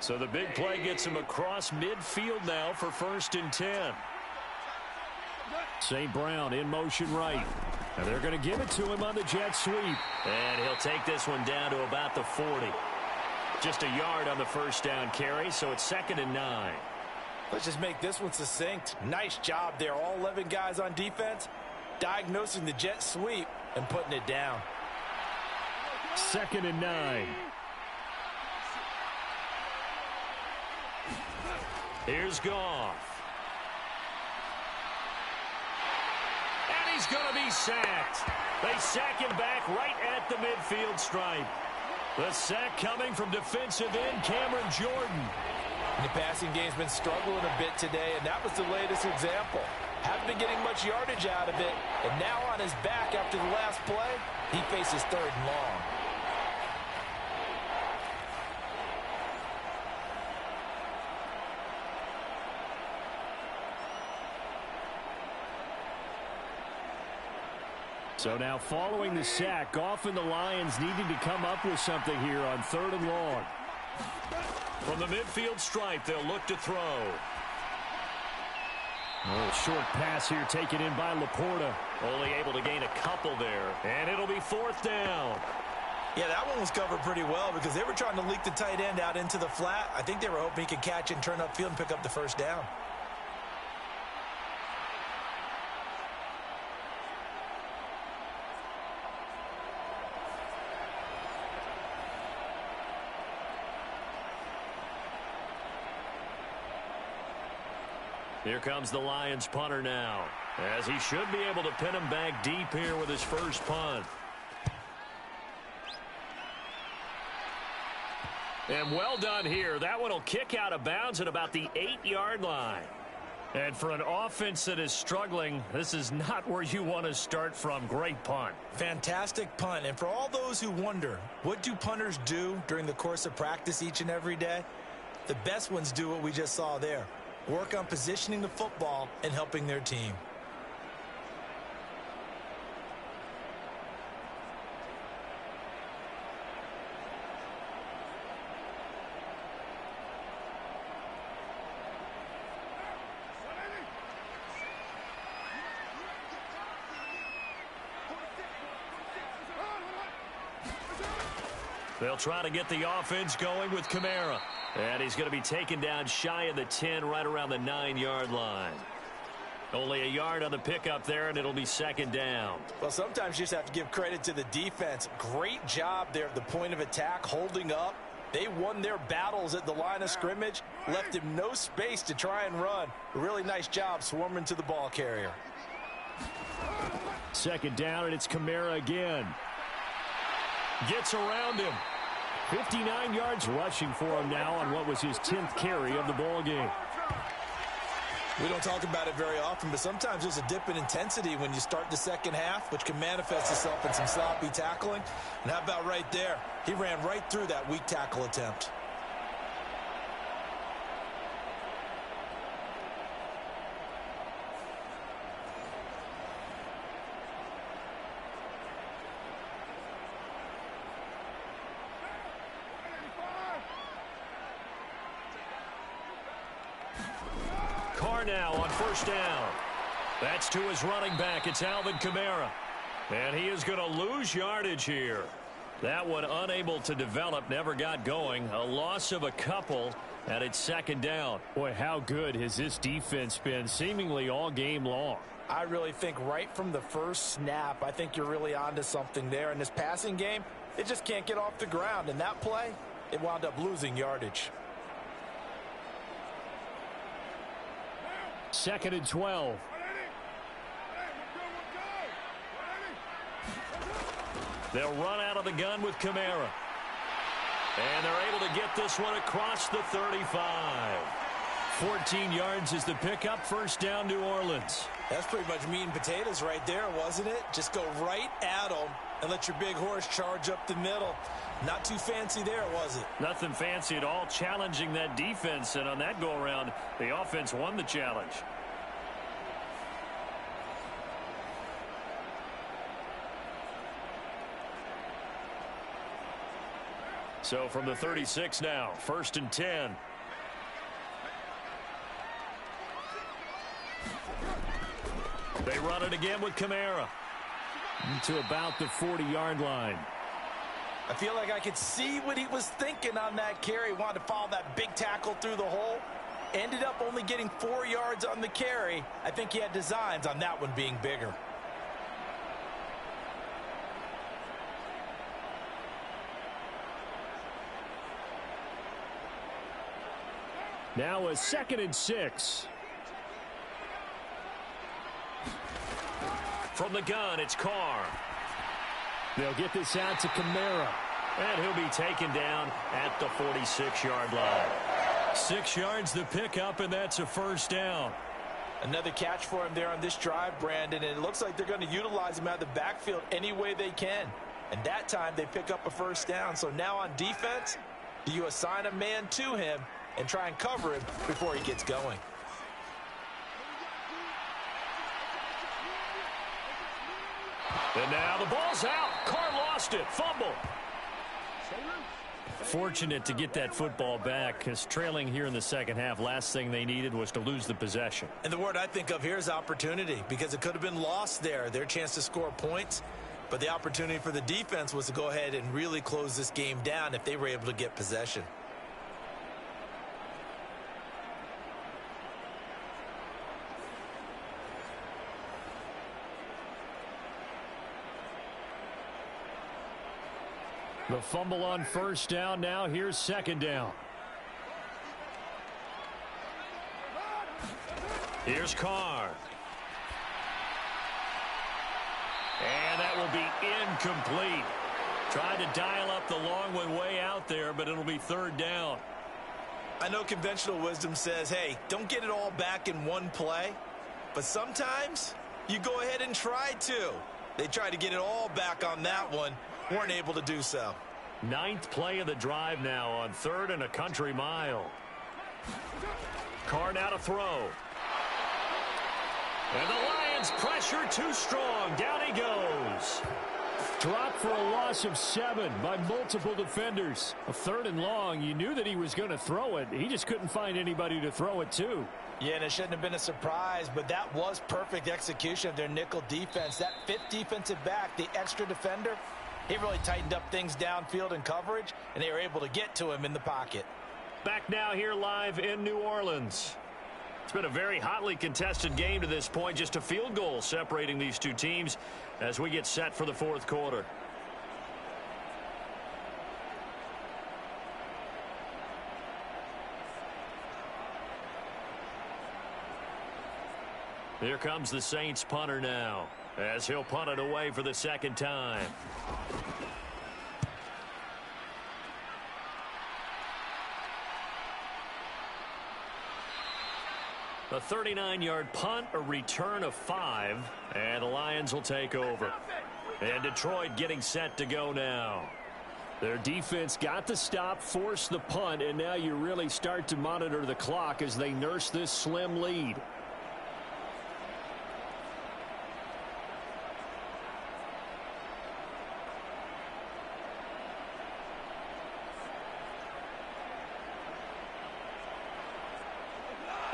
So the big play gets him across midfield now for 1st and 10. St. Brown in motion right. And they're going to give it to him on the jet sweep. And he'll take this one down to about the 40. Just a yard on the first down carry, so it's 2nd and 9. Let's just make this one succinct. Nice job there. All 11 guys on defense diagnosing the jet sweep and putting it down. 2nd and 9. Here's Goff. And he's going to be sacked. They sack him back right at the midfield stripe. The sack coming from defensive end Cameron Jordan. The passing game's been struggling a bit today, and that was the latest example. Haven't been getting much yardage out of it, and now on his back after the last play, he faces 3rd and long. So now following the sack, Goff and the Lions needing to come up with something here on 3rd and long. From the midfield stripe, they'll look to throw. Oh, short pass here taken in by Laporta. Only able to gain a couple there, and it'll be 4th down. Yeah, that one was covered pretty well because they were trying to leak the tight end out into the flat. I think they were hoping he could catch it and turn upfield and pick up the 1st down. Here comes the Lions punter now, as he should be able to pin him back deep here with his first punt. And well done here. That one will kick out of bounds at about the 8-yard line. And for an offense that is struggling, this is not where you want to start from. Great punt. Fantastic punt. And for all those who wonder, what do punters do during the course of practice each and every day? The best ones do what we just saw there. Work on positioning the football and helping their team. They'll try to get the offense going with Kamara. And he's going to be taken down shy of the 10, right around the 9-yard line. Only a yard on the pickup there, and it'll be 2nd down. Well, sometimes you just have to give credit to the defense. Great job there at the point of attack, holding up. They won their battles at the line of scrimmage, left him no space to try and run. A really nice job swarming to the ball carrier. 2nd down, and it's Kamara again. Gets around him. 59 yards rushing for him now on what was his 10th carry of the ball game. We don't talk about it very often, but sometimes there's a dip in intensity when you start the second half, which can manifest itself in some sloppy tackling. And how about right there? He ran right through that weak tackle attempt. Carr now on first down. That's to his running back. It's Alvin Kamara. And he is going to lose yardage here. That one unable to develop, never got going. A loss of a couple, and it's second down. Boy, how good has this defense been seemingly all game long? I really think right from the first snap, I think you're really onto something there. In this passing game, it just can't get off the ground. And that play, it wound up losing yardage. 2nd and 12. They'll run out of the gun with Kamara. And they're able to get this one across the 35. 14 yards is the pickup. First down, New Orleans. That's pretty much meat and potatoes right there, wasn't it? Just go right at them and let your big horse charge up the middle. Not too fancy there, was it? Nothing fancy at all, challenging that defense. And on that go-around, the offense won the challenge. So from the 36 now, 1st and 10. They run it again with Kamara. To about the 40-yard line. I feel like I could see what he was thinking on that carry. Wanted to follow that big tackle through the hole. Ended up only getting 4 yards on the carry. I think he had designs on that one being bigger. Now a 2nd and 6. From the gun, it's Carr. They'll get this out to Kamara. And he'll be taken down at the 46-yard line. 6 yards the pickup, and that's a first down. Another catch for him there on this drive, Brandon, and it looks like they're going to utilize him out of the backfield any way they can. And that time they pick up a first down. So now on defense, do you assign a man to him and try and cover him before he gets going? And now the ball's out. Carr lost it. Fumble. Fortunate to get that football back, because trailing here in the second half, last thing they needed was to lose the possession. And the word I think of here is opportunity, because it could have been lost there. Their chance to score points, but the opportunity for the defense was to go ahead and really close this game down if they were able to get possession. The fumble on first down. Now here's second down. Here's Carr. And that will be incomplete. Trying to dial up the long one way out there, but it'll be third down. I know conventional wisdom says, hey, don't get it all back in one play. But sometimes you go ahead and try to. They tried to get it all back on that one. Weren't able to do so. 9th play of the drive now on 3rd and a country mile. Carr now to throw. And the Lions pressure too strong. Down he goes. Dropped for a loss of 7 by multiple defenders. A 3rd and long. You knew that he was going to throw it. He just couldn't find anybody to throw it to. Yeah, and it shouldn't have been a surprise, but that was perfect execution of their nickel defense. That 5th defensive back, the extra defender, he really tightened up things downfield in coverage, and they were able to get to him in the pocket. Back now here live in New Orleans. It's been a very hotly contested game to this point. Just a field goal separating these two teams as we get set for the 4th quarter. Here comes the Saints punter now, as he'll punt it away for the 2nd time. A 39-yard punt, a return of 5, and the Lions will take over. And Detroit getting set to go now. Their defense got the stop, forced the punt, and now you really start to monitor the clock as they nurse this slim lead.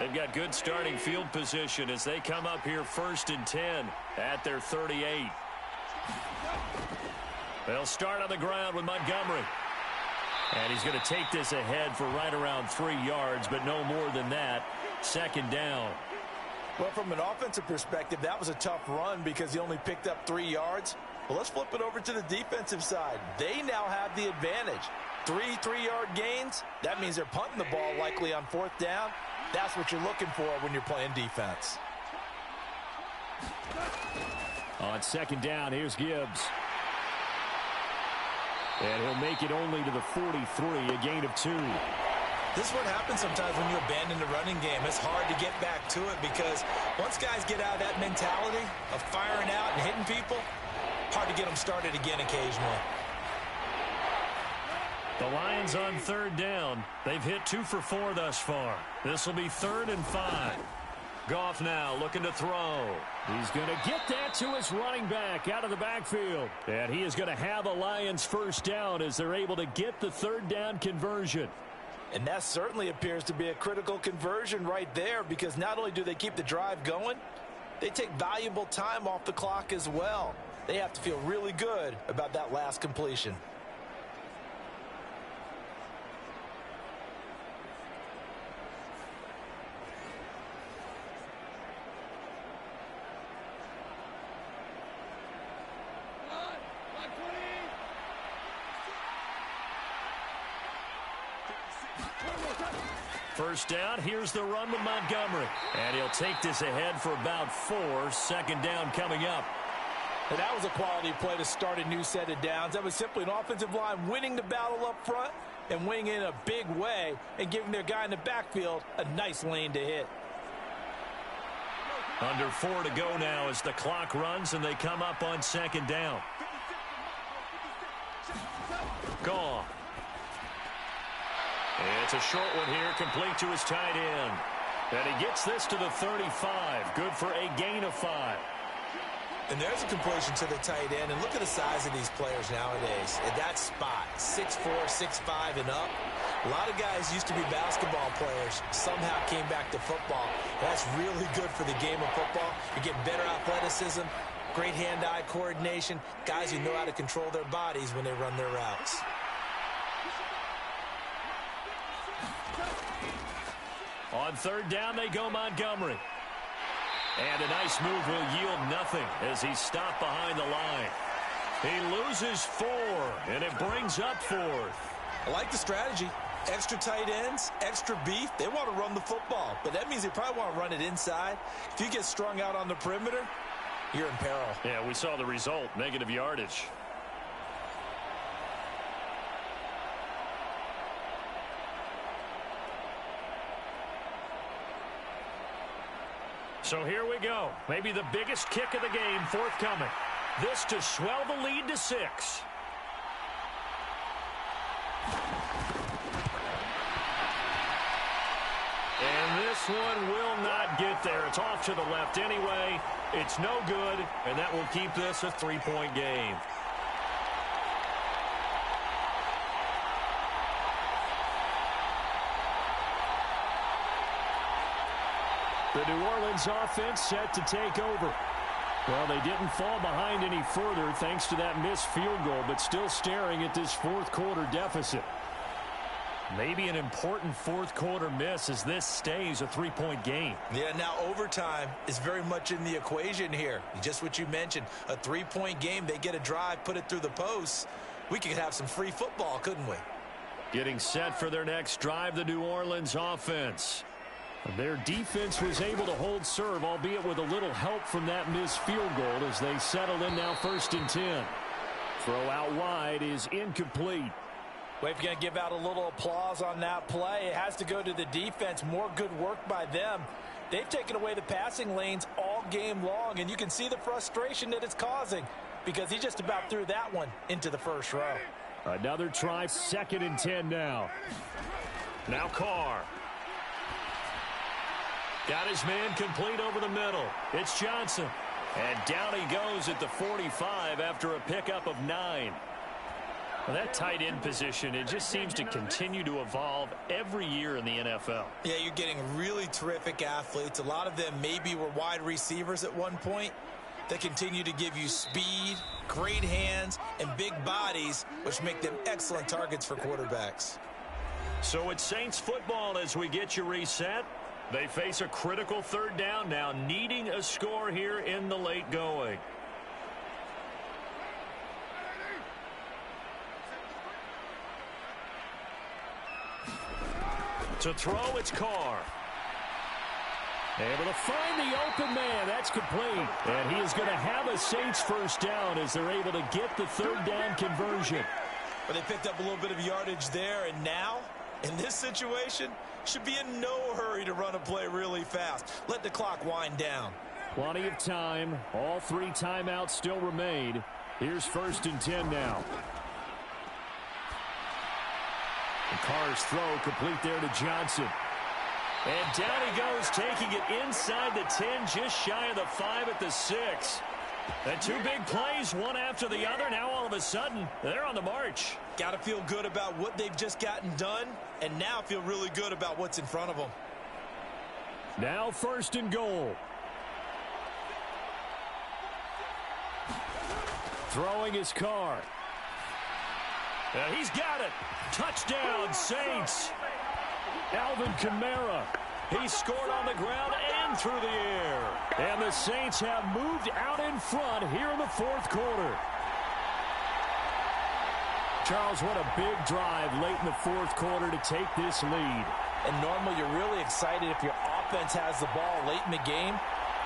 They've got good starting field position as they come up here 1st and 10 at their 38. They'll start on the ground with Montgomery. And he's going to take this ahead for right around 3 yards, but no more than that. 2nd down. Well, from an offensive perspective, that was a tough run because he only picked up 3 yards. Well, let's flip it over to the defensive side. They now have the advantage. 3 3-yard gains. That means they're punting the ball likely on 4th down. That's what you're looking for when you're playing defense. On 2nd down, here's Gibbs. And he'll make it only to the 43, a gain of 2. This is what happens sometimes when you abandon the running game. It's hard to get back to it because once guys get out of that mentality of firing out and hitting people, hard to get them started again occasionally. The Lions on 3rd down. They've hit 2 for 4 thus far. This will be 3rd and 5. Goff now looking to throw. He's going to get that to his running back out of the backfield. And he is going to have a Lions 1st down as they're able to get the 3rd down conversion. And that certainly appears to be a critical conversion right there because not only do they keep the drive going, they take valuable time off the clock as well. They have to feel really good about that last completion. First down, here's the run with Montgomery. And he'll take this ahead for about 4. 2nd down coming up. And that was a quality play to start a new set of downs. That was simply an offensive line winning the battle up front and winning in a big way and giving their guy in the backfield a nice lane to hit. Under 4 to go now as the clock runs and they come up on 2nd down. Gone. It's a short one here, complete to his tight end. And he gets this to the 35. Good for a gain of 5. And there's a completion to the tight end. And look at the size of these players nowadays. At that spot, 6'4", 6'5", and up. A lot of guys used to be basketball players, somehow came back to football. That's really good for the game of football. You're getting better athleticism, great hand-eye coordination, guys who know how to control their bodies when they run their routes. On 3rd down, they go Montgomery. And a nice move will yield nothing as he's stopped behind the line. He loses 4, and it brings up 4th. I like the strategy. Extra tight ends, extra beef. They want to run the football, but that means they probably want to run it inside. If you get strung out on the perimeter, you're in peril. Yeah, we saw the result, negative yardage. So here we go. Maybe the biggest kick of the game forthcoming. This to swell the lead to 6. And this one will not get there. It's off to the left anyway. It's no good, and that will keep this a 3-point game. The New Orleans offense set to take over. Well, they didn't fall behind any further thanks to that missed field goal, but still staring at this 4th quarter deficit. Maybe an important 4th quarter miss as this stays a 3-point game. Yeah, now overtime is very much in the equation here. Just what you mentioned, a 3-point game. They get a drive, put it through the posts. We could have some free football, couldn't we? Getting set for their next drive, the New Orleans offense. Their defense was able to hold serve, albeit with a little help from that missed field goal as they settle in now 1st and 10. Throw out wide is incomplete. Well, if you're going to give out a little applause on that play, it has to go to the defense. More good work by them. They've taken away the passing lanes all game long, and you can see the frustration that it's causing because he just about threw that one into the first row. Another try, 2nd and 10 now. Now Carr. Got his man complete over the middle. It's Johnson. And down he goes at the 45 after a pickup of 9. Well, that tight end position, it just seems to continue to evolve every year in the NFL. Yeah, you're getting really terrific athletes. A lot of them maybe were wide receivers at one point. They continue to give you speed, great hands, and big bodies, which make them excellent targets for quarterbacks. So it's Saints football as we get you reset. They face a critical third down now, needing a score here in the late going. To throw, it's Carr. Able to find the open man. That's complete. And he is going to have a Saints first down as they're able to get the third down conversion. But they picked up a little bit of yardage there, and now, in this situation, should be in no hurry to run a play really fast. Let the clock wind down. Plenty of time. All 3 timeouts still remain. Here's 1st and 10 now. The Carr's throw complete there to Johnson. And down he goes, taking it inside the 10, just shy of the 5 at the 6. And 2 big plays, one after the other. Now all of a sudden, they're on the march. Got to feel good about what they've just gotten done, and now feel really good about what's in front of them. Now 1st and goal. Throwing his Carr. He's got it. Touchdown, Saints. Alvin Kamara. He scored on the ground and through the air. And the Saints have moved out in front here in the 4th quarter. Charles, what a big drive late in the 4th quarter to take this lead. And normally you're really excited if your offense has the ball late in the game.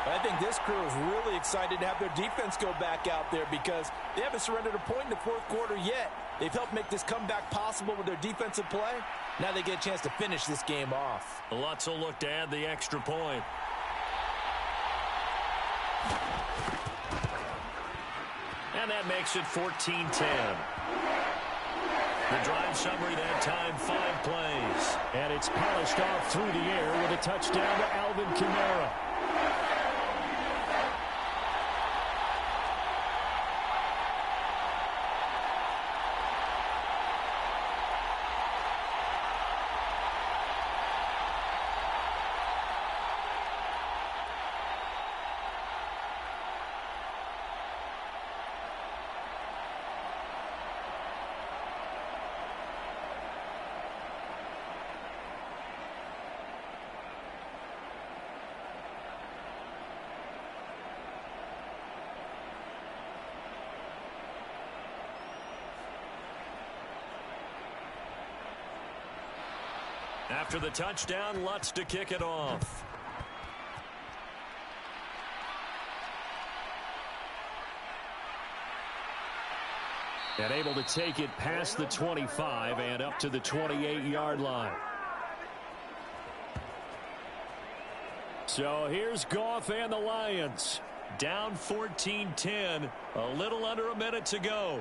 But I think this crew is really excited to have their defense go back out there because they haven't surrendered a point in the 4th quarter yet. They've helped make this comeback possible with their defensive play. Now they get a chance to finish this game off. Lutz will look to add the extra point. And that makes it 14-10. The drive summary that time, 5 plays. And it's polished off through the air with a touchdown to Alvin Kamara. After the touchdown, Lutz to kick it off. And able to take it past the 25 and up to the 28-yard line. So here's Goff and the Lions. Down 14-10, a little under a minute to go.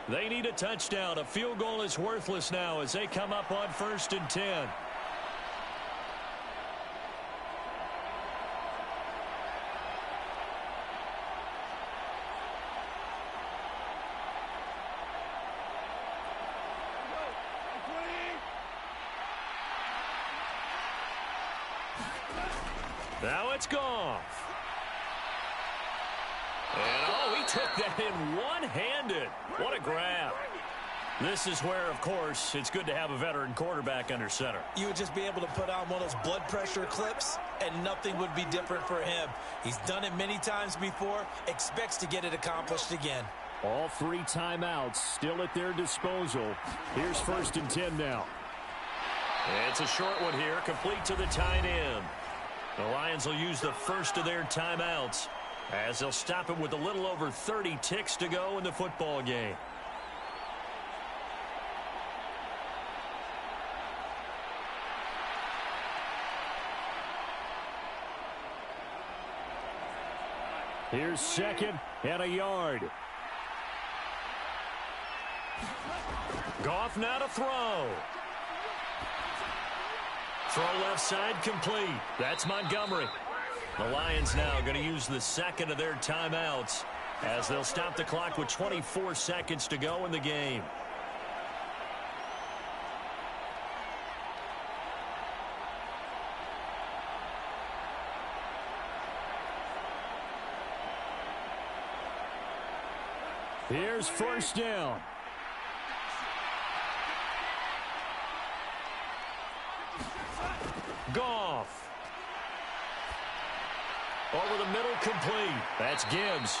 They need a touchdown. A field goal is worthless now as they come up on 1st and 10. Now it's Goff. And, he took that in one-handed. What a grab. This is where, of course, it's good to have a veteran quarterback under center. You would just be able to put on one of those blood pressure clips, and nothing would be different for him. He's done it many times before, expects to get it accomplished again. All 3 timeouts still at their disposal. Here's 1st and 10 now. It's a short one here, complete to the tight end. The Lions will use the first of their timeouts as they'll stop it with a little over 30 ticks to go in the football game. Here's 2nd and a yard. Goff now to throw. Throw left side complete. That's Montgomery. The Lions now going to use the second of their timeouts as they'll stop the clock with 24 seconds to go in the game. Here's first down. Goff. Over the middle, complete. That's Gibbs.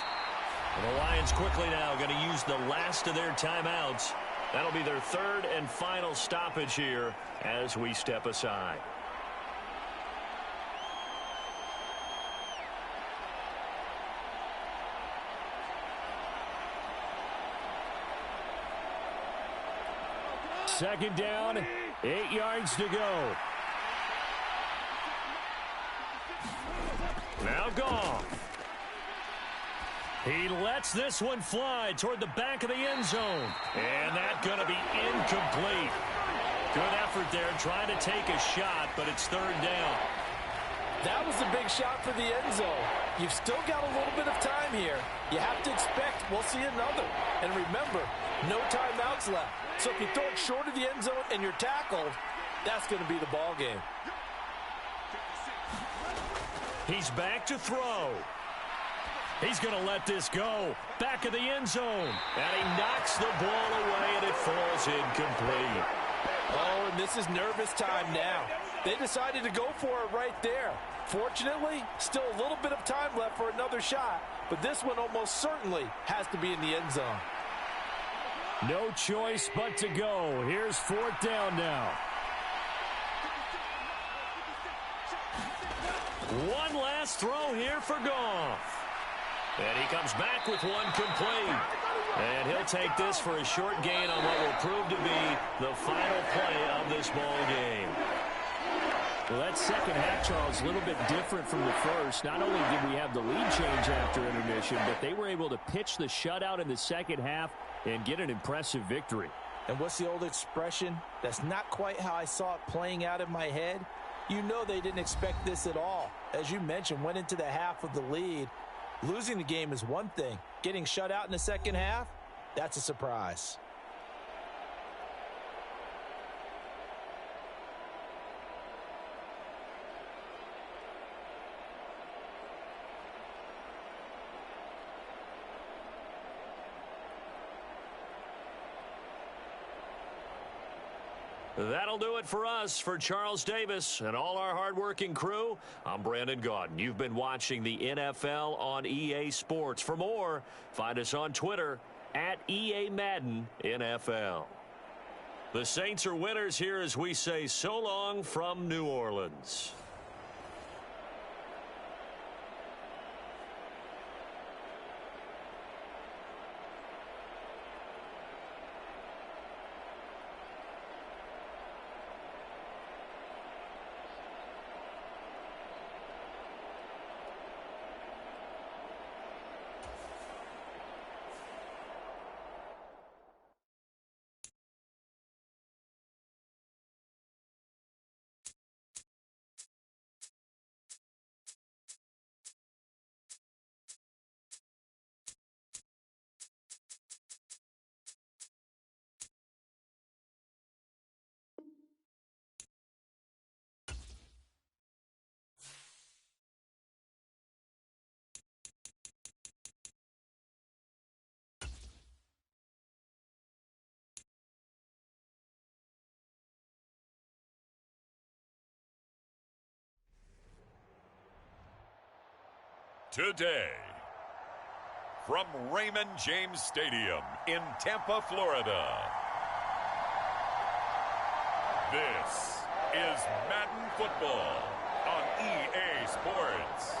And the Lions quickly now going to use the last of their timeouts. That'll be their third and final stoppage here as we step aside. Second down, 8 yards to go. Now Goff. He lets this one fly toward the back of the end zone. And that's going to be incomplete. Good effort there trying to take a shot, but it's third down. That was the big shot for the end zone. You've still got a little bit of time here. You have to expect we'll see another. And remember, no timeouts left. So if you throw it short of the end zone and you're tackled, that's going to be the ball game. He's back to throw. He's going to let this go. Back of the end zone. And he knocks the ball away, and it falls incomplete. Oh, and this is nervous time now. They decided to go for it right there. Fortunately, still a little bit of time left for another shot, but this one almost certainly has to be in the end zone. No choice but to go. Here's fourth down now. One last throw here for Goff. And he comes back with one complete. And he'll take this for a short gain on what will prove to be the final play of this ball game. Well, that second half, Charles, a little bit different from the first. Not only did we have the lead change after intermission, but they were able to pitch the shutout in the second half and get an impressive victory. And what's the old expression? That's not quite how I saw it playing out in my head. You know they didn't expect this at all. As you mentioned, went into the half of the lead. Losing the game is one thing. Getting shut out in the second half, that's a surprise. That'll do it for us. For Charles Davis and all our hardworking crew, I'm Brandon Gaudin. You've been watching the NFL on EA Sports. For more, find us on Twitter at EA Madden NFL. The Saints are winners here as we say so long from New Orleans. Today, from Raymond James Stadium in Tampa, Florida, this is Madden Football on EA Sports.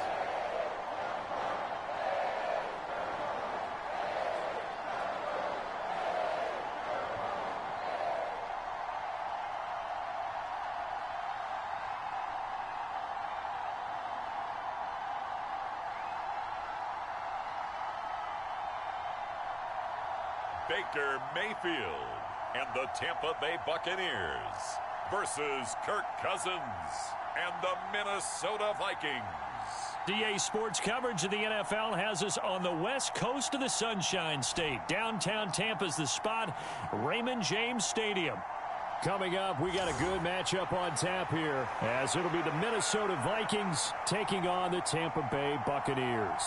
Baker Mayfield and the Tampa Bay Buccaneers versus Kirk Cousins and the Minnesota Vikings. EA Sports coverage of the NFL has us on the west coast of the Sunshine State. Downtown Tampa's the spot, Raymond James Stadium. Coming up, we got a good matchup on tap here, as it'll be the Minnesota Vikings taking on the Tampa Bay Buccaneers.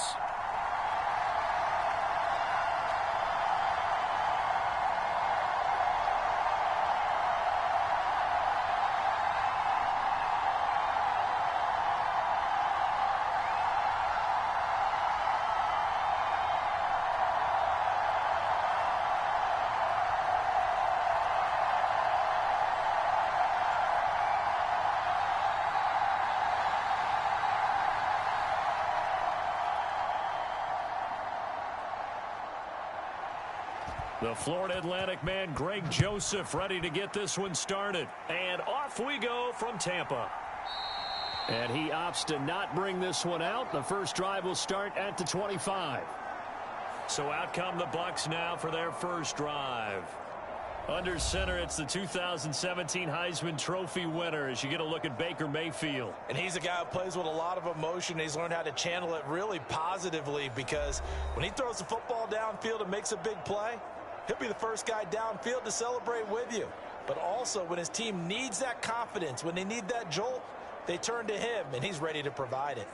The Florida Atlantic man, Greg Joseph, ready to get this one started. And off we go from Tampa. And he opts to not bring this one out. The first drive will start at the 25. So out come the Bucs now for their first drive. Under center, it's the 2017 Heisman Trophy winner as you get a look at Baker Mayfield. And he's a guy who plays with a lot of emotion. He's learned how to channel it really positively because when he throws the football downfield and makes a big play, he'll be the first guy downfield to celebrate with you. But also when his team needs that confidence, when they need that jolt, they turn to him, and he's ready to provide it.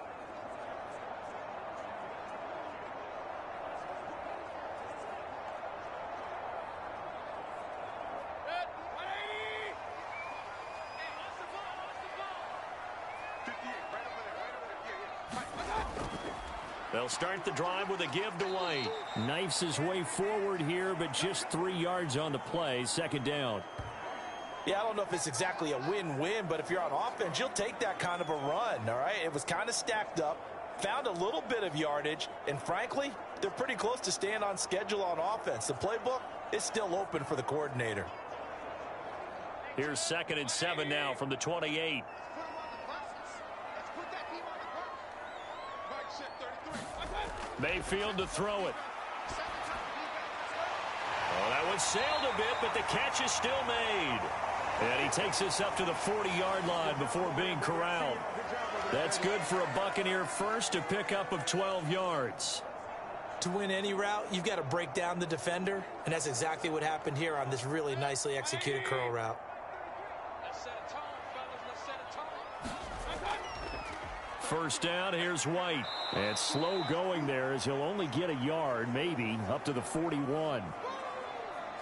They'll start the drive with a give to White. Knifes his way forward here, but just 3 yards on the play. Second down. Yeah, I don't know if it's exactly a win-win, but if you're on offense, you'll take that kind of a run, all right? It was kind of stacked up, found a little bit of yardage, and frankly, they're pretty close to staying on schedule on offense. The playbook is still open for the coordinator. Here's 2nd and 7 now from the 28. Mayfield to throw it. Oh, that one sailed a bit, but the catch is still made. And he takes this up to the 40-yard line before being corralled. That's good for a Buccaneer first, a pickup of 12 yards. To win any route, you've got to break down the defender, and that's exactly what happened here on this really nicely executed curl route. First down, here's White. And slow going there as he'll only get a yard, maybe, up to the 41.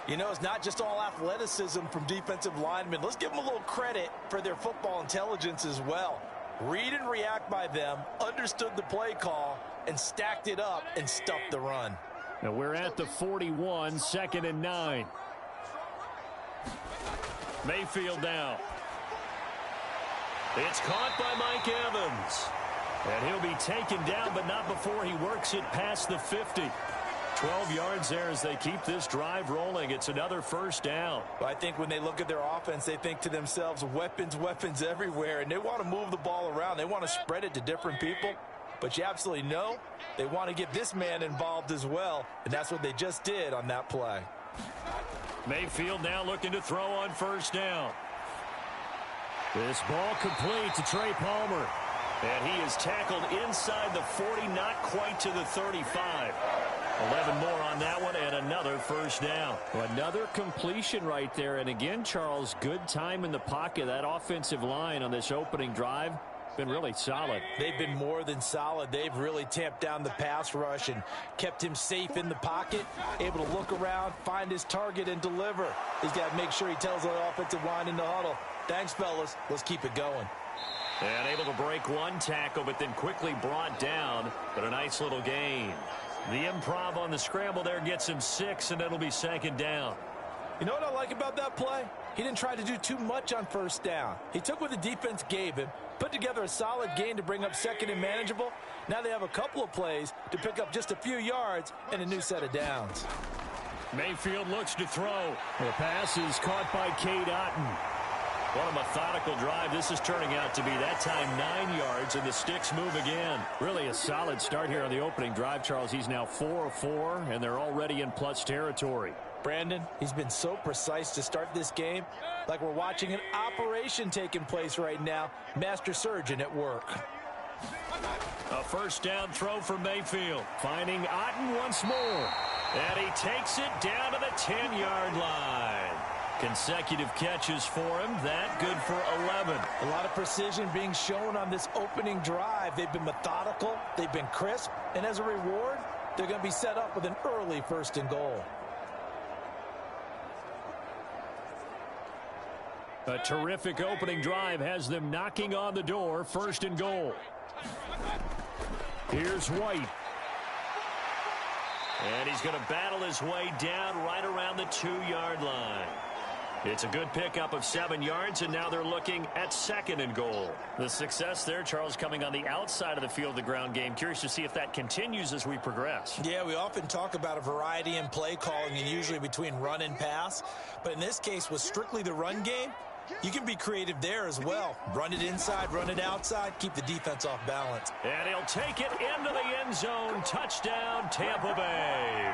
You know, it's not just all athleticism from defensive linemen. Let's give them a little credit for their football intelligence as well. Read and react by them, understood the play call, and stacked it up and stuffed the run. Now we're at the 41, 2nd and 9. Mayfield now. It's caught by Mike Evans. And he'll be taken down, but not before he works it past the 50. 12 yards there as they keep this drive rolling. It's another first down. I think when they look at their offense, they think to themselves, weapons, weapons everywhere, and they want to move the ball around. They want to spread it to different people. But you absolutely know they want to get this man involved as well, and that's what they just did on that play. Mayfield now looking to throw on first down. This ball complete to Trey Palmer. And he is tackled inside the 40, not quite to the 35. 11 more on that one, and another first down. Another completion right there. And again, Charles, good time in the pocket. That offensive line on this opening drive been really solid. They've been more than solid. They've really tamped down the pass rush and kept him safe in the pocket, able to look around, find his target, and deliver. He's got to make sure he tells the offensive line in the huddle, thanks, fellas. Let's keep it going. And able to break one tackle, but then quickly brought down. But a nice little gain. The improv on the scramble there gets him 6, and it'll be 2nd down. You know what I like about that play? He didn't try to do too much on first down. He took what the defense gave him, put together a solid gain to bring up 2nd and manageable. Now they have a couple of plays to pick up just a few yards and a new set of downs. Mayfield looks to throw. The pass is caught by Cade Otton. What a methodical drive this is turning out to be. That time 9 yards, and the sticks move again. Really a solid start here on the opening drive, Charles. He's now 4 of 4, and they're already in plus territory. Brandon, he's been so precise to start this game, like we're watching an operation taking place right now. Master surgeon at work. A first down throw for Mayfield. Finding Otton once more. And he takes it down to the 10-yard line. Consecutive catches for him. That good for 11. A lot of precision being shown on this opening drive. They've been methodical. They've been crisp. And as a reward, they're going to be set up with an early 1st and goal. A terrific opening drive has them knocking on the door. 1st and goal. Here's White. And he's going to battle his way down right around the 2-yard line. It's a good pickup of 7 yards, and now they're looking at 2nd and goal. The success there, Charles, coming on the outside of the field, the ground game. Curious to see if that continues as we progress. Yeah, we often talk about a variety in play calling, and usually between run and pass. But in this case, with strictly the run game, you can be creative there as well. Run it inside, run it outside, keep the defense off balance. And he'll take it into the end zone. Touchdown, Tampa Bay.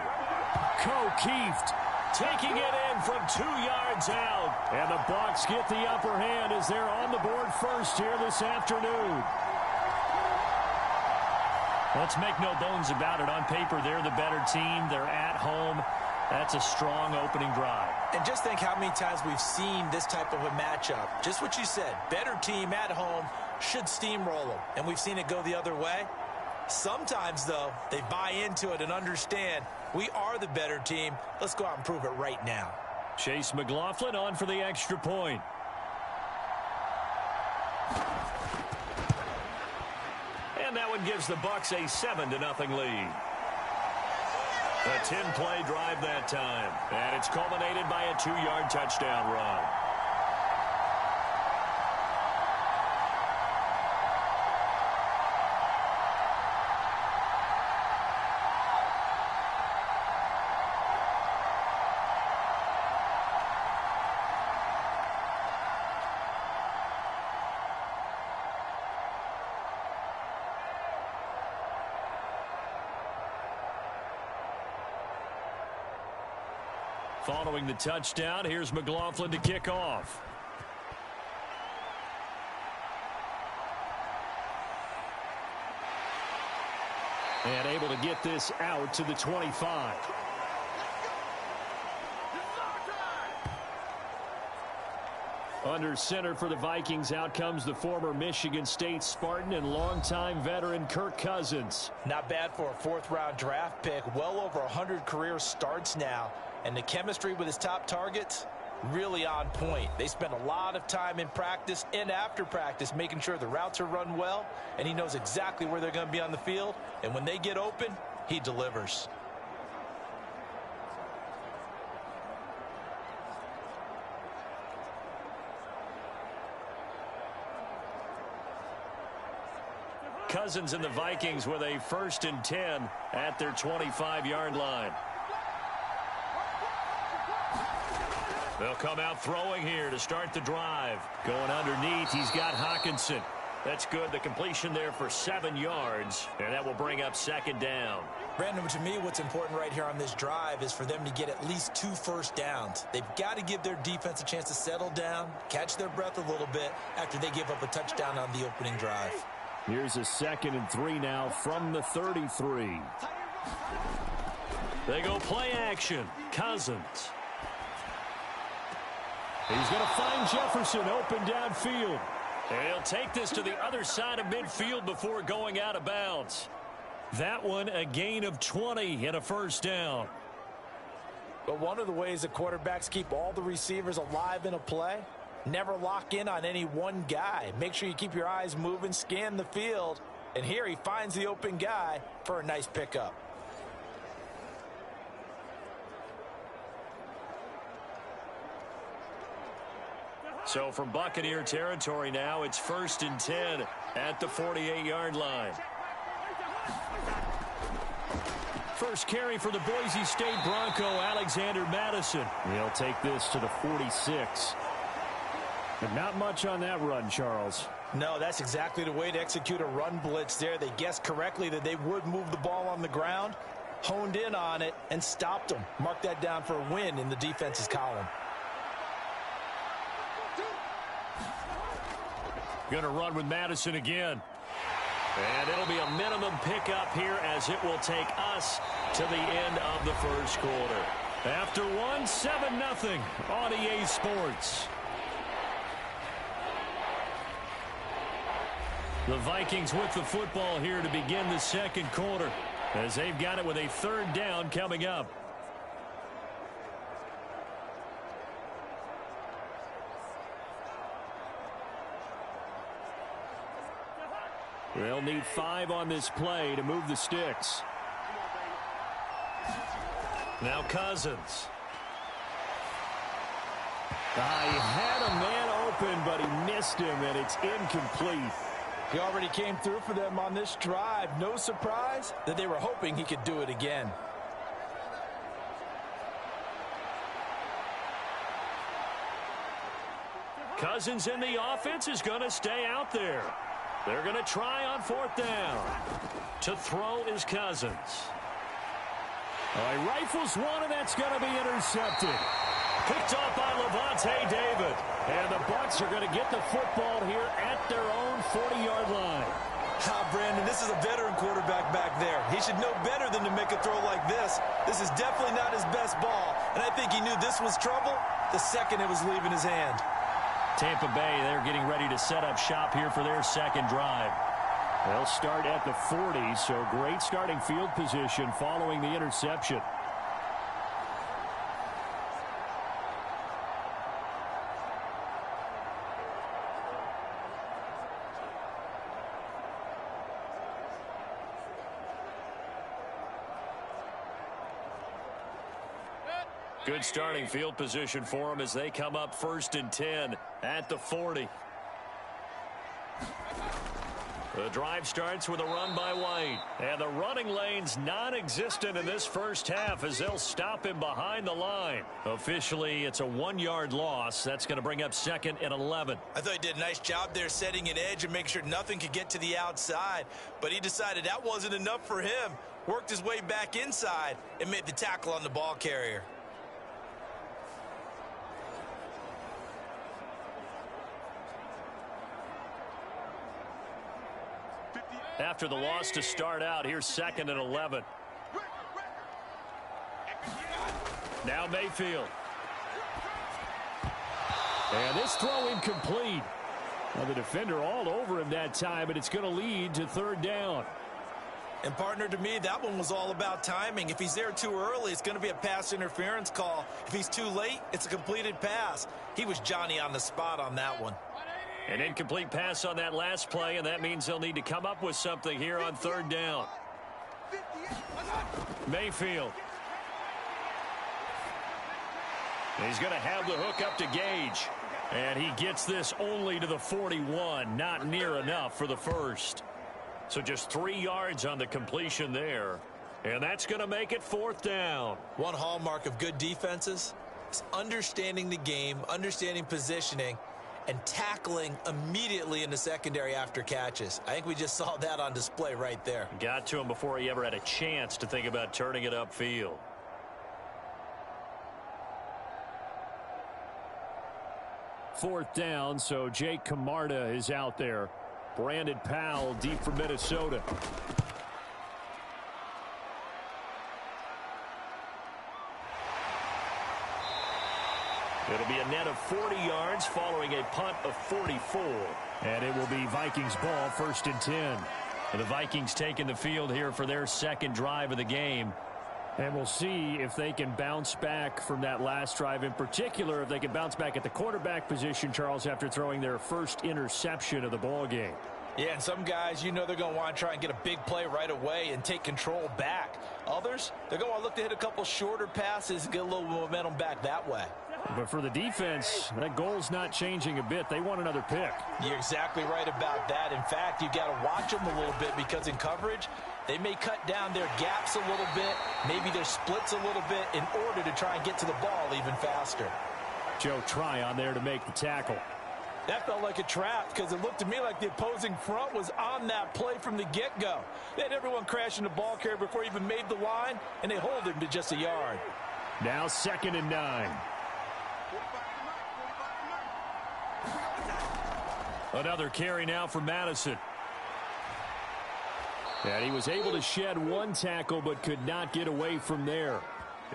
O'Keefe taking it in from 2 yards out. And the Bucs get the upper hand as they're on the board first here this afternoon. Let's make no bones about it. On paper, they're the better team. They're at home. That's a strong opening drive. And just think how many times we've seen this type of a matchup. Just what you said, better team at home should steamroll them. And we've seen it go the other way. Sometimes, though, they buy into it and understand we are the better team. Let's go out and prove it right now. Chase McLaughlin on for the extra point. And that one gives the Bucs a 7-0 lead. A 10-play drive that time. And it's culminated by a 2-yard touchdown run. Following the touchdown, here's McLaughlin to kick off. And able to get this out to the 25. Under center for the Vikings, out comes the former Michigan State Spartan and longtime veteran Kirk Cousins. Not bad for a 4th-round draft pick. Well over 100 career starts now. And the chemistry with his top targets, really on point. They spend a lot of time in practice and after practice making sure the routes are run well, and he knows exactly where they're going to be on the field. And when they get open, he delivers. Cousins and the Vikings with a 1st and 10 at their 25-yard line. They'll come out throwing here to start the drive. Going underneath, he's got Hockenson. That's good. The completion there for 7 yards, and that will bring up 2nd down. Brandon, to me, what's important right here on this drive is for them to get at least 2 first downs. They've got to give their defense a chance to settle down, catch their breath a little bit after they give up a touchdown on the opening drive. Here's a 2nd and 3 now from the 33. They go play action. Cousins. He's going to find Jefferson open downfield. And he'll take this to the other side of midfield before going out of bounds. That one a gain of 20 and a 1st down. But one of the ways that quarterbacks keep all the receivers alive in a play, never lock in on any one guy. Make sure you keep your eyes moving, scan the field. And here he finds the open guy for a nice pickup. So from Buccaneer territory now, it's 1st and 10 at the 48-yard line. First carry for the Boise State Bronco, Alexander Madison. He'll take this to the 46. But not much on that run, Charles. No, that's exactly the way to execute a run blitz there. They guessed correctly that they would move the ball on the ground, honed in on it, and stopped them. Mark that down for a win in the defense's column. Going to run with Madison again. And it'll be a minimum pickup here as it will take us to the end of the 1st quarter. After 7-0 on EA Sports. The Vikings with the football here to begin the 2nd quarter as they've got it with a 3rd down coming up. They'll need 5 on this play to move the sticks. Now Cousins. He had a man open, but he missed him, and it's incomplete. He already came through for them on this drive. No surprise that they were hoping he could do it again. Cousins in the offense is going to stay out there. They're going to try on 4th down. To throw is Cousins. He rifles one, and that's going to be intercepted. Picked off by Levante David. And the Bucs are going to get the football here at their own 40-yard line. Brandon, this is a veteran quarterback back there. He should know better than to make a throw like this. This is definitely not his best ball, and I think he knew this was trouble the second it was leaving his hand. Tampa Bay, they're getting ready to set up shop here for their second drive. They'll start at the 40, so great starting field position following the interception. Good starting field position for them as they come up 1st and 10 at the 40. The drive starts with a run by White. And the running lane's non-existent in this first half as they'll stop him behind the line. Officially, it's a 1-yard loss. That's going to bring up 2nd and 11. I thought he did a nice job there setting an edge and make sure nothing could get to the outside. But he decided that wasn't enough for him. Worked his way back inside and made the tackle on the ball carrier. After the loss to start out, here's 2nd and 11. Now Mayfield. And this throw incomplete. Now the defender all over him that time, but it's going to lead to 3rd down. And, partner, to me, that one was all about timing. If he's there too early, it's going to be a pass interference call. If he's too late, it's a completed pass. He was Johnny on the spot on that one. An incomplete pass on that last play, and that means they'll need to come up with something here on 3rd down. Mayfield. He's going to have the hook up to Gage. And he gets this only to the 41, not near enough for the first. So just 3 yards on the completion there. And that's going to make it 4th down. One hallmark of good defenses is understanding the game, understanding positioning, and tackling immediately in the secondary after catches. I think we just saw that on display right there. Got to him before he ever had a chance to think about turning it upfield. Fourth down, so Jake Camarda is out there. Brandon Powell deep for Minnesota. It'll be a net of 40 yards following a punt of 44. And it will be Vikings ball, 1st and 10. The Vikings taking the field here for their second drive of the game. And we'll see if they can bounce back from that last drive. In particular, if they can bounce back at the quarterback position, Charles, after throwing their first interception of the ball game. Yeah, and some guys, you know, they're going to want to try and get a big play right away and take control back. Others, they're going to want to look to hit a couple shorter passes and get a little momentum back that way. But for the defense, that goal's not changing a bit. They want another pick. You're exactly right about that. In fact, you've got to watch them a little bit because in coverage, they may cut down their gaps a little bit, maybe their splits a little bit in order to try and get to the ball even faster. Joe Tryon there to make the tackle. That felt like a trap because it looked to me like the opposing front was on that play from the get-go. They had everyone crashing the ball carrier before he even made the line, and they hold him to just a yard. Now 2nd and 9. Another carry now for Madison. And he was able to shed one tackle but could not get away from there.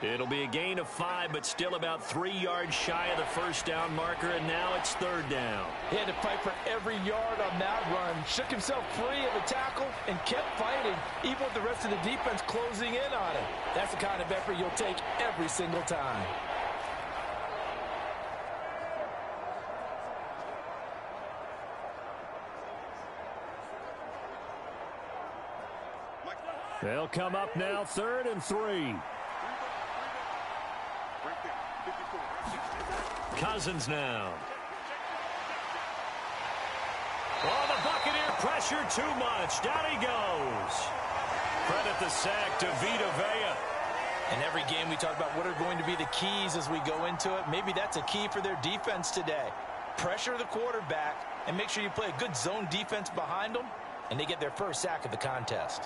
It'll be a gain of 5, but still about 3 yards shy of the first down marker, and now it's 3rd down. He had to fight for every yard on that run. Shook himself free of a tackle and kept fighting, even with the rest of the defense closing in on him. That's the kind of effort you'll take every single time. They'll come up now 3rd and 3. Cousins now. Oh, the Buccaneer pressure too much. Down he goes. Credit the sack to Vita Vea. In every game we talk about what are going to be the keys as we go into it. Maybe that's a key for their defense today. Pressure the quarterback and make sure you play a good zone defense behind them, and they get their first sack of the contest.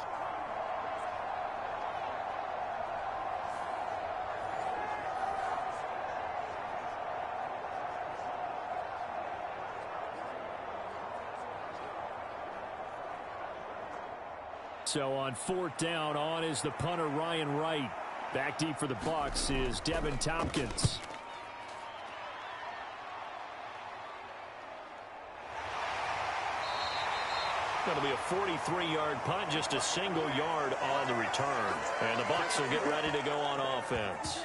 So on 4th down, on is the punter Ryan Wright. Back deep for the Bucs is Devin Tompkins. Going to be a 43-yard punt, just a single yard on the return. And the Bucs will get ready to go on offense.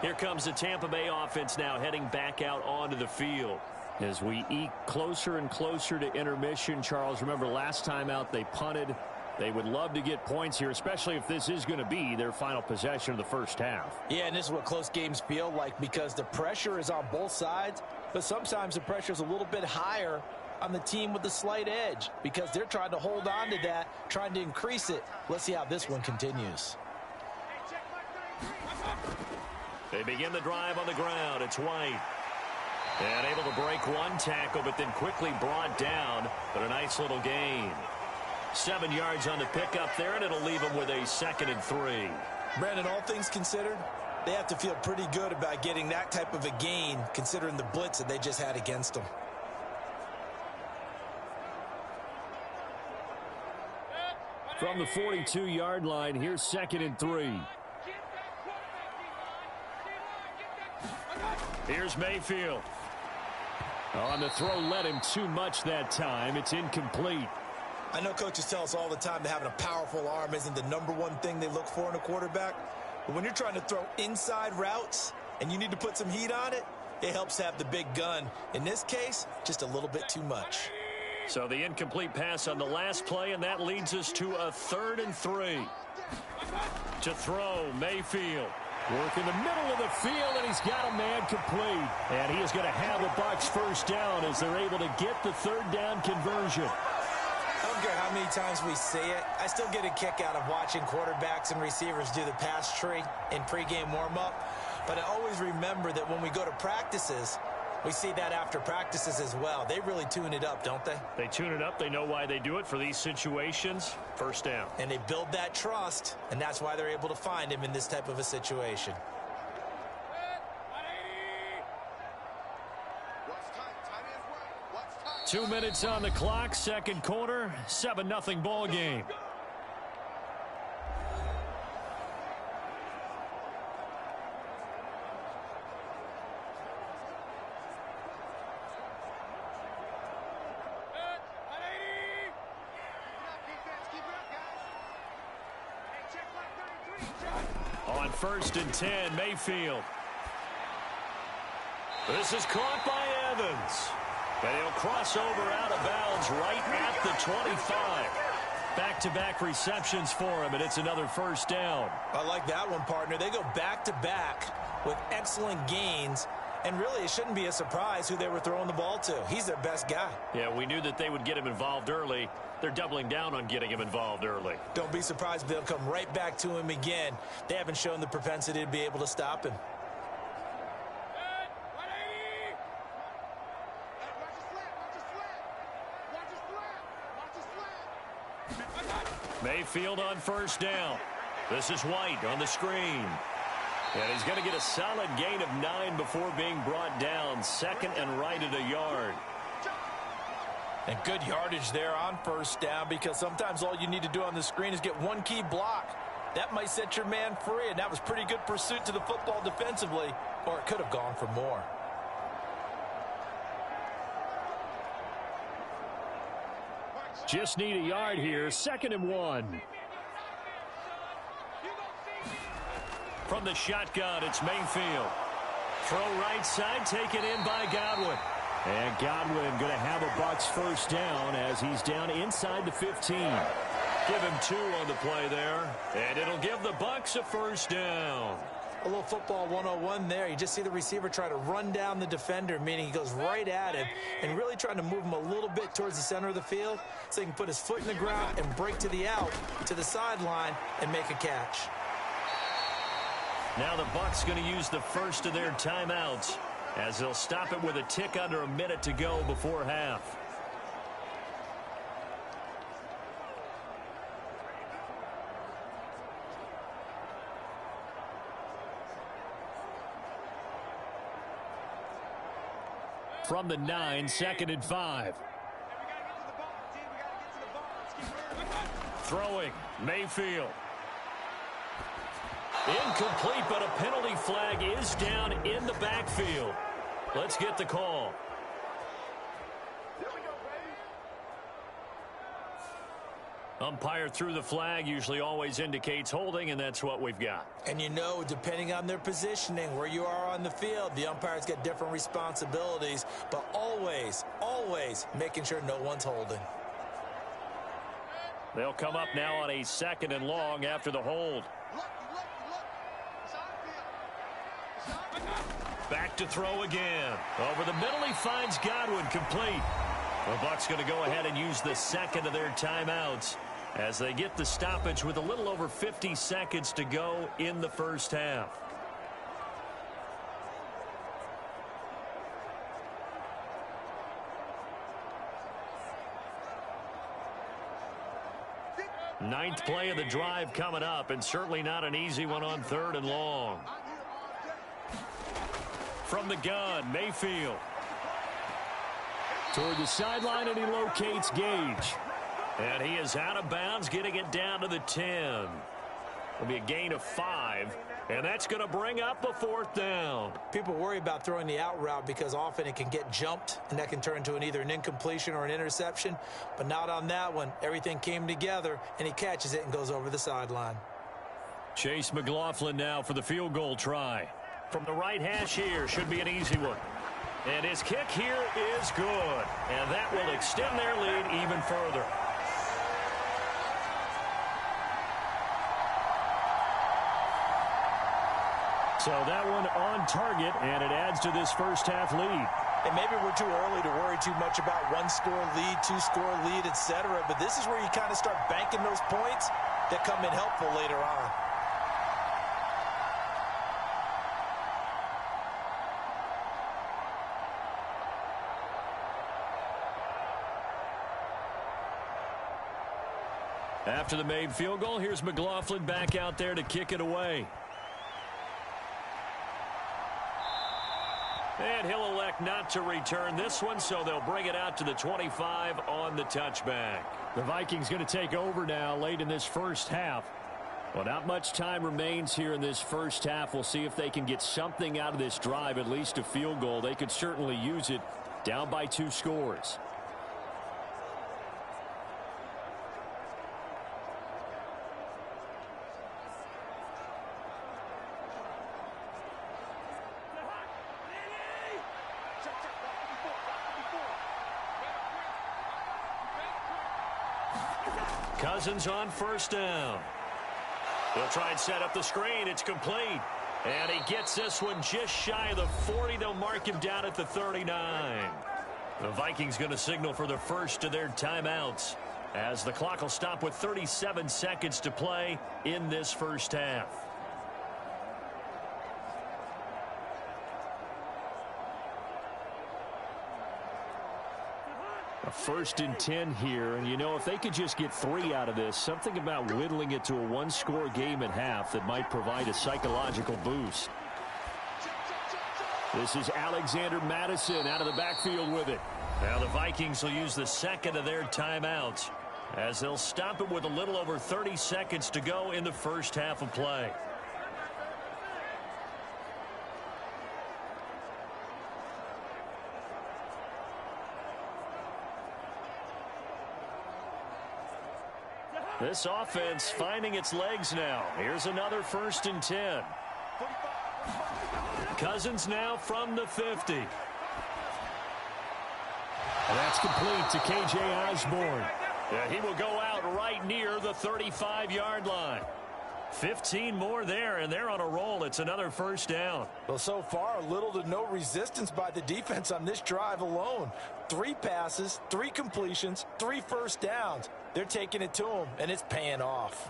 Here comes the Tampa Bay offense now heading back out onto the field. As we eke closer and closer to intermission, Charles, remember last time out they punted. They would love to get points here, especially if this is going to be their final possession of the first half. Yeah, and this is what close games feel like because the pressure is on both sides, but sometimes the pressure is a little bit higher on the team with the slight edge because they're trying to hold on to that, trying to increase it. Let's see how this one continues. They begin the drive on the ground. It's White. And able to break one tackle, but then quickly brought down, but a nice little gain. 7 yards on the pickup there, and it'll leave them with a 2nd and 3. Brandon, all things considered, they have to feel pretty good about getting that type of a gain considering the blitz that they just had against them. From the 42-yard line, here's 2nd and 3. Here's Mayfield. On the throw, led him too much that time. It's incomplete. I know coaches tell us all the time that having a powerful arm isn't the #1 thing they look for in a quarterback. But when you're trying to throw inside routes and you need to put some heat on it, it helps have the big gun. In this case, just a little bit too much. So the incomplete pass on the last play, and that leads us to a 3rd and 3. To throw, Mayfield. Work in the middle of the field, and he's got a man complete. And he is going to have the Bucs first down as they're able to get the 3rd down conversion. I don't care how many times we say it, I still get a kick out of watching quarterbacks and receivers do the pass tree in pregame warm-up. But I always remember that when we go to practices, we see that after practices as well. They really tune it up, don't they? They tune it up. They know why they do it for these situations. First down. And they build that trust, and that's why they're able to find him in this type of a situation. 2 minutes on the clock, 2nd quarter, 7-0 ball game. On 1st and 10, Mayfield. This is caught by Evans. And he'll cross over out of bounds right at the 25. Back-to-back receptions for him, and it's another first down. I like that one, partner. They go back-to-back with excellent gains, and really it shouldn't be a surprise who they were throwing the ball to. He's their best guy. Yeah, we knew that they would get him involved early. They're doubling down on getting him involved early. Don't be surprised if they'll come right back to him again. They haven't shown the propensity to be able to stop him. Mayfield on first down. This is White on the screen. And he's going to get a solid gain of 9 before being brought down. 2nd and right at a yard. And good yardage there on first down because sometimes all you need to do on the screen is get one key block. That might set your man free, and that was pretty good pursuit to the football defensively, or it could have gone for more. Just need a yard here. 2nd and 1. From the shotgun, it's Mayfield. Throw right side, taken in by Godwin. And Godwin going to have a Bucs first down as he's down inside the 15. Give him 2 on the play there. And it'll give the Bucs a first down. A little football 101 there. You just see the receiver try to run down the defender, meaning he goes right at him and really trying to move him a little bit towards the center of the field so he can put his foot in the ground and break to the out, to the sideline, and make a catch. Now the Bucs going to use the first of their timeouts as they'll stop it with a tick under a minute to go before half. From the 9, 2nd and 5. Throwing, Mayfield. Incomplete, but a penalty flag is down in the backfield. Let's get the call. Umpire threw the flag, usually always indicates holding, and that's what we've got. And you know, depending on their positioning, where you are on the field, the umpires get different responsibilities, but always, always making sure no one's holding. They'll come up now on a 2nd and long after the hold. Back to throw again. Over the middle, he finds Godwin, complete. The Bucs going to go ahead and use the 2nd of their timeouts as they get the stoppage with a little over 50 seconds to go in the first half. Ninth play of the drive coming up, and certainly not an easy one on 3rd and long. From the gun, Mayfield. Toward the sideline, and he locates Gage. And he is out of bounds, getting it down to the 10. It'll be a gain of 5, and that's going to bring up a 4th down. People worry about throwing the out route because often it can get jumped, and that can turn into either an incompletion or an interception. But not on that one. Everything came together, and he catches it and goes over the sideline. Chase McLaughlin now for the field goal try. From the right hash here, should be an easy one. And his kick here is good. And that will extend their lead even further. So that one on target, and it adds to this first half lead. And maybe we're too early to worry too much about 1-score lead, 2-score lead, etc. But this is where you kind of start banking those points that come in helpful later on. After the made field goal, here's McLaughlin back out there to kick it away. And he'll elect not to return this one, so they'll bring it out to the 25 on the touchback. The Vikings going to take over now late in this first half. Well, not much time remains here in this first half. We'll see if they can get something out of this drive, at least a field goal. They could certainly use it, down by 2 scores. Cousins on first down. They'll try and set up the screen. It's complete. And he gets this one just shy of the 40. They'll mark him down at the 39. The Vikings going to signal for the first of their timeouts as the clock will stop with 37 seconds to play in this first half. A 1st and 10 here, and you know, if they could just get 3 out of this, something about whittling it to a 1-score game at half that might provide a psychological boost. This is Alexander Mattison out of the backfield with it. Now the Vikings will use the 2nd of their timeouts as they'll stop it with a little over 30 seconds to go in the first half of play. This offense finding its legs now. Here's another 1st and 10. Cousins now from the 50. And that's complete to K.J. Osborne. Yeah, he will go out right near the 35-yard line. 15 more there, and they're on a roll. It's another first down. Well, so far, little to no resistance by the defense on this drive alone. 3 passes, 3 completions, 3 first downs. They're taking it to them, and it's paying off.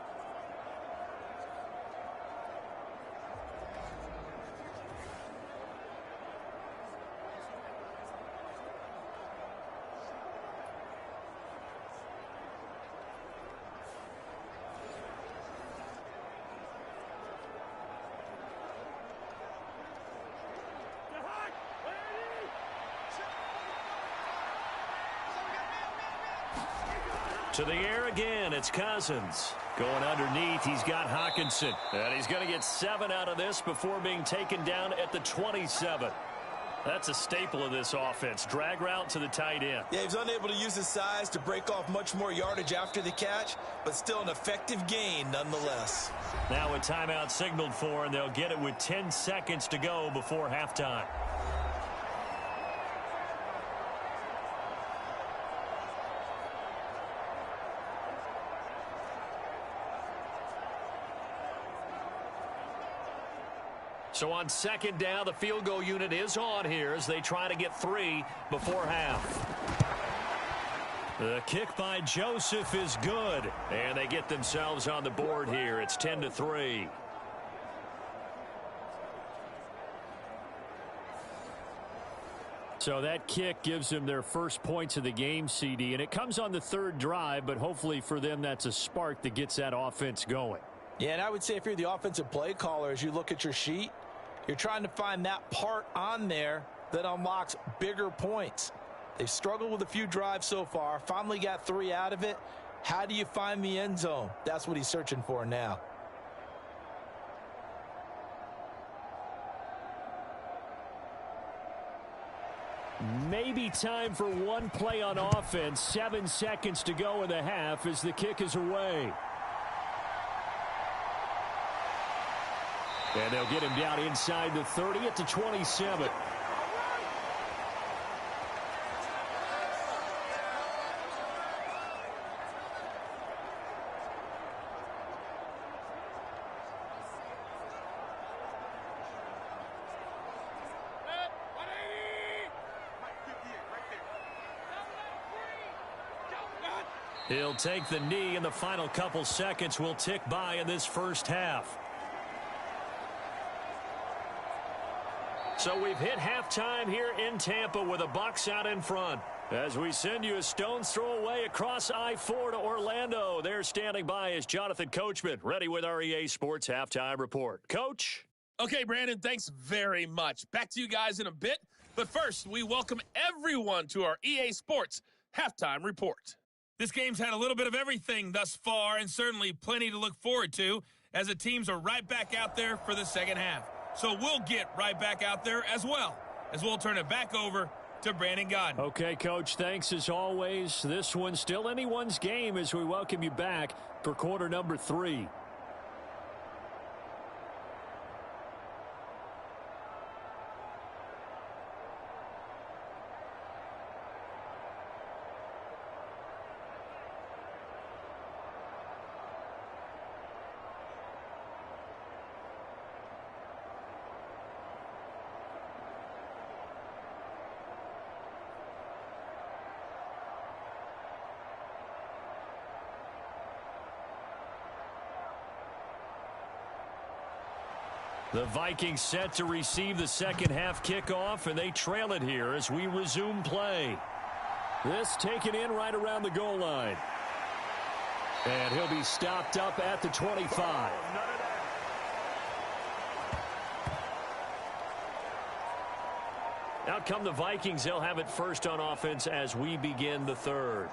To the air again, it's Cousins. Going underneath, he's got Hockenson. And he's going to get 7 out of this before being taken down at the 27. That's a staple of this offense. Drag route to the tight end. Yeah, he was unable to use his size to break off much more yardage after the catch, but still an effective gain nonetheless. Now a timeout signaled for, and they'll get it with 10 seconds to go before halftime. So on second down, the field goal unit is on here as they try to get 3 before half. The kick by Joseph is good, and they get themselves on the board here. It's 10-3. So that kick gives them their first points of the game, CD, and it comes on the 3rd drive, but hopefully for them that's a spark that gets that offense going. Yeah, and I would say if you're the offensive play caller, as you look at your sheet, you're trying to find that part on there that unlocks bigger points. They've struggled with a few drives so far, finally got 3 out of it. How do you find the end zone? That's what he's searching for now. Maybe time for one play on offense. 7 seconds to go in the half as the kick is away. And they'll get him down inside the 30 at the 27. He'll take the knee, and the final couple seconds will tick by in this first half. So we've hit halftime here in Tampa with the Bucs out in front. As we send you a stone's throw away across I-4 to Orlando. There standing by is Jonathan Coachman, ready with our EA Sports Halftime Report. Coach? Okay, Brandon, thanks very much. Back to you guys in a bit. But first, we welcome everyone to our EA Sports Halftime Report. This game's had a little bit of everything thus far, and certainly plenty to look forward to, as the teams are right back out there for the second half. So we'll get right back out there as well, as we'll turn it back over to Brandon Gaudin. Okay, Coach, thanks as always. This one's still anyone's game as we welcome you back for quarter number 3. The Vikings set to receive the second half kickoff, and they trail it here as we resume play. This taken in right around the goal line. And he'll be stopped up at the 25. Out come the Vikings. They'll have it first on offense as we begin the third.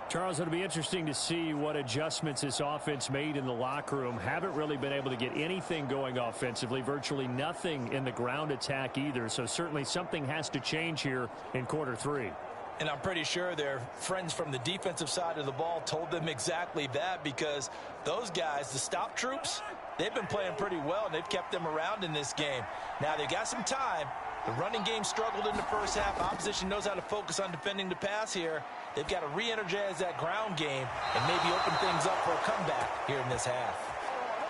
Charles, it'll be interesting to see what adjustments this offense made in the locker room. Haven't really been able to get anything going offensively, virtually nothing in the ground attack either. So certainly something has to change here in quarter 3. And I'm pretty sure their friends from the defensive side of the ball told them exactly that, because those guys, the stop troops, they've been playing pretty well, and they've kept them around in this game. Now they've got some time. The running game struggled in the first half. Opposition knows how to focus on defending the pass here. They've got to re-energize that ground game and maybe open things up for a comeback here in this half.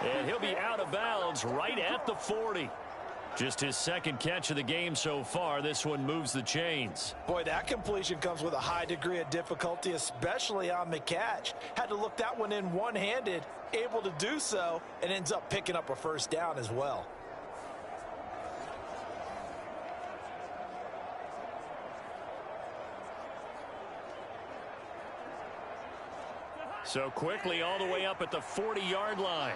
And he'll be out of bounds right at the 40. Just his second catch of the game so far. This one moves the chains. Boy, that completion comes with a high degree of difficulty, especially on the catch. Had to look that one in one-handed, able to do so, and ends up picking up a first down as well. So quickly all the way up at the 40-yard line.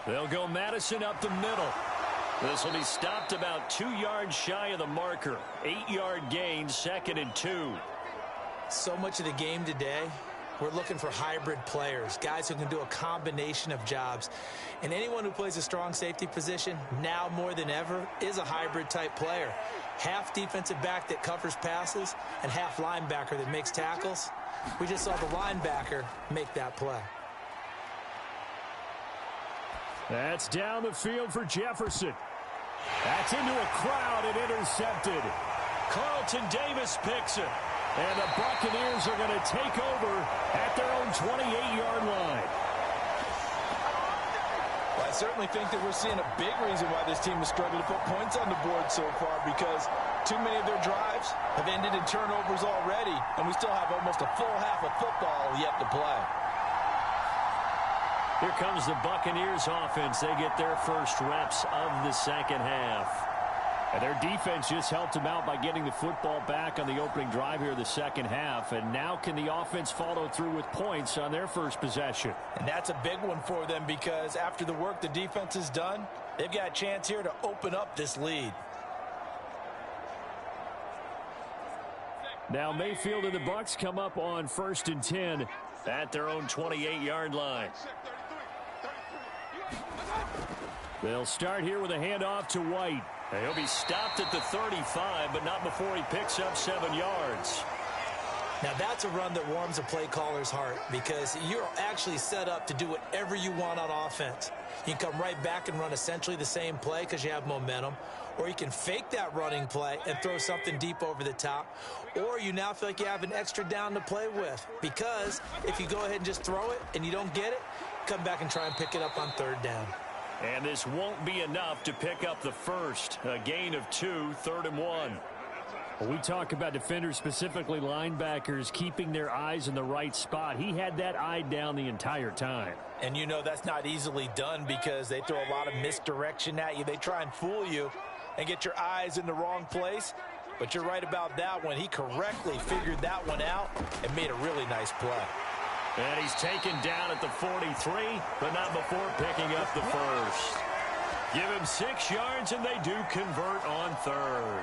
They'll go Madison up the middle. This will be stopped about 2 yards shy of the marker. 8-yard gain, 2nd and 2. So much of the game today, we're looking for hybrid players, guys who can do a combination of jobs. And anyone who plays a strong safety position, now more than ever, is a hybrid type player. Half defensive back that covers passes and half linebacker that makes tackles. We just saw the linebacker make that play. That's down the field for Jefferson. That's into a crowd and intercepted. Carlton Davis picks it. And the Buccaneers are going to take over at their own 28-yard line. Well, I certainly think that we're seeing a big reason why this team has struggled to put points on the board so far, because too many of their drives have ended in turnovers already, and we still have almost a full half of football yet to play. Here comes the Buccaneers offense. They get their first reps of the second half. And their defense just helped them out by getting the football back on the opening drive here in the second half. And now can the offense follow through with points on their first possession? And that's a big one for them, because after the work the defense has done, they've got a chance here to open up this lead. Now Mayfield and the Bucs come up on 1st and 10 at their own 28-yard line. They'll start here with a handoff to White. And he'll be stopped at the 35, but not before he picks up 7 yards. Now that's a run that warms a play caller's heart, because you're actually set up to do whatever you want on offense. You can come right back and run essentially the same play because you have momentum, or you can fake that running play and throw something deep over the top, or you now feel like you have an extra down to play with, because if you go ahead and just throw it and you don't get it, come back and try and pick it up on 3rd down. And this won't be enough to pick up the first. A gain of 2, 3rd and 1. When we talk about defenders, specifically linebackers, keeping their eyes in the right spot, he had that eye down the entire time. And you know that's not easily done, because they throw a lot of misdirection at you. They try and fool you and get your eyes in the wrong place. But you're right about that one. He correctly figured that one out and made a really nice play. And he's taken down at the 43, but not before picking up the first. Give him 6 yards, and they do convert on 3rd.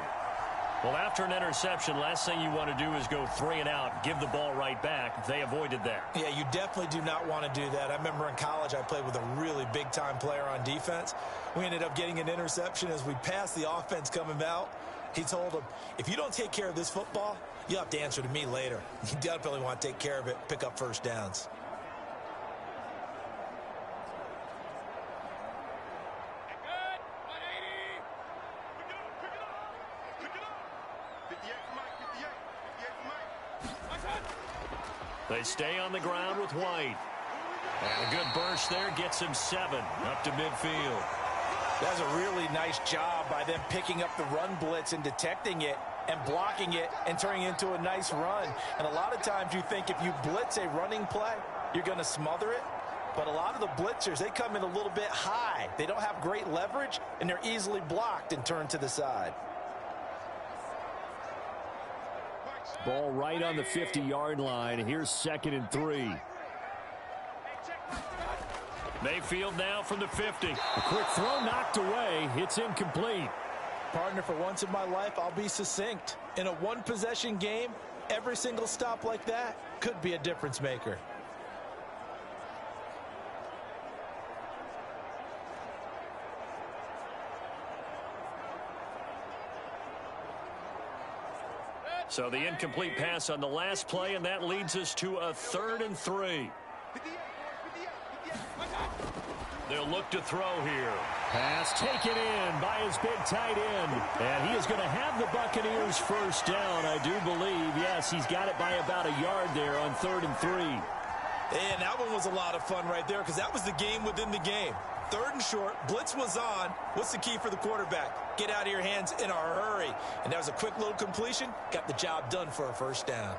Well, after an interception, last thing you want to do is go 3 and out, give the ball right back. They avoided that. Yeah, you definitely do not want to do that. I remember in college I played with a really big-time player on defense. We ended up getting an interception as we passed the offense coming out. He told him, if you don't take care of this football, you'll have to answer to me later. You definitely want to take care of it, pick up first downs. They stay on the ground with White. And a good burst there gets him 7 up to midfield. That's a really nice job by them picking up the run blitz and detecting it and blocking it and turning it into a nice run. And a lot of times you think if you blitz a running play, you're going to smother it. But a lot of the blitzers, they come in a little bit high. They don't have great leverage, and they're easily blocked and turned to the side. Ball right on the 50-yard line. Here's 2nd and 3. Mayfield now from the 50. A quick throw knocked away. It's incomplete. Partner, for once in my life, I'll be succinct. In a one-possession game, every single stop like that could be a difference maker. So the incomplete pass on the last play, and that leads us to a 3rd and 3. They'll look to throw here. Pass taken in by his big tight end. And he is going to have the Buccaneers first down, I do believe. Yes, he's got it by about a yard there on 3rd and 3. And that one was a lot of fun right there because that was the game within the game. 3rd and short, blitz was on. What's the key for the quarterback? Get out of your hands in a hurry. And that was a quick little completion. Got the job done for a first down.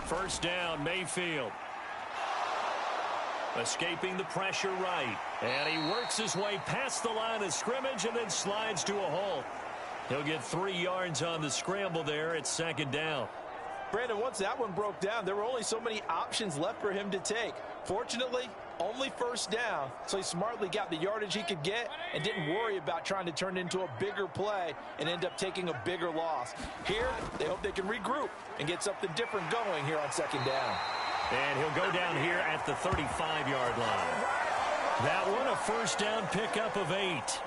First down, Mayfield. Escaping the pressure right. And he works his way past the line of scrimmage and then slides to a halt. He'll get 3 yards on the scramble there at 2nd down. Brandon, once that one broke down, there were only so many options left for him to take. Fortunately, only first down, so he smartly got the yardage he could get and didn't worry about trying to turn it into a bigger play and end up taking a bigger loss. Here, they hope they can regroup and get something different going here on 2nd down. And he'll go down here at the 35-yard line. That one, a first down pickup of 8.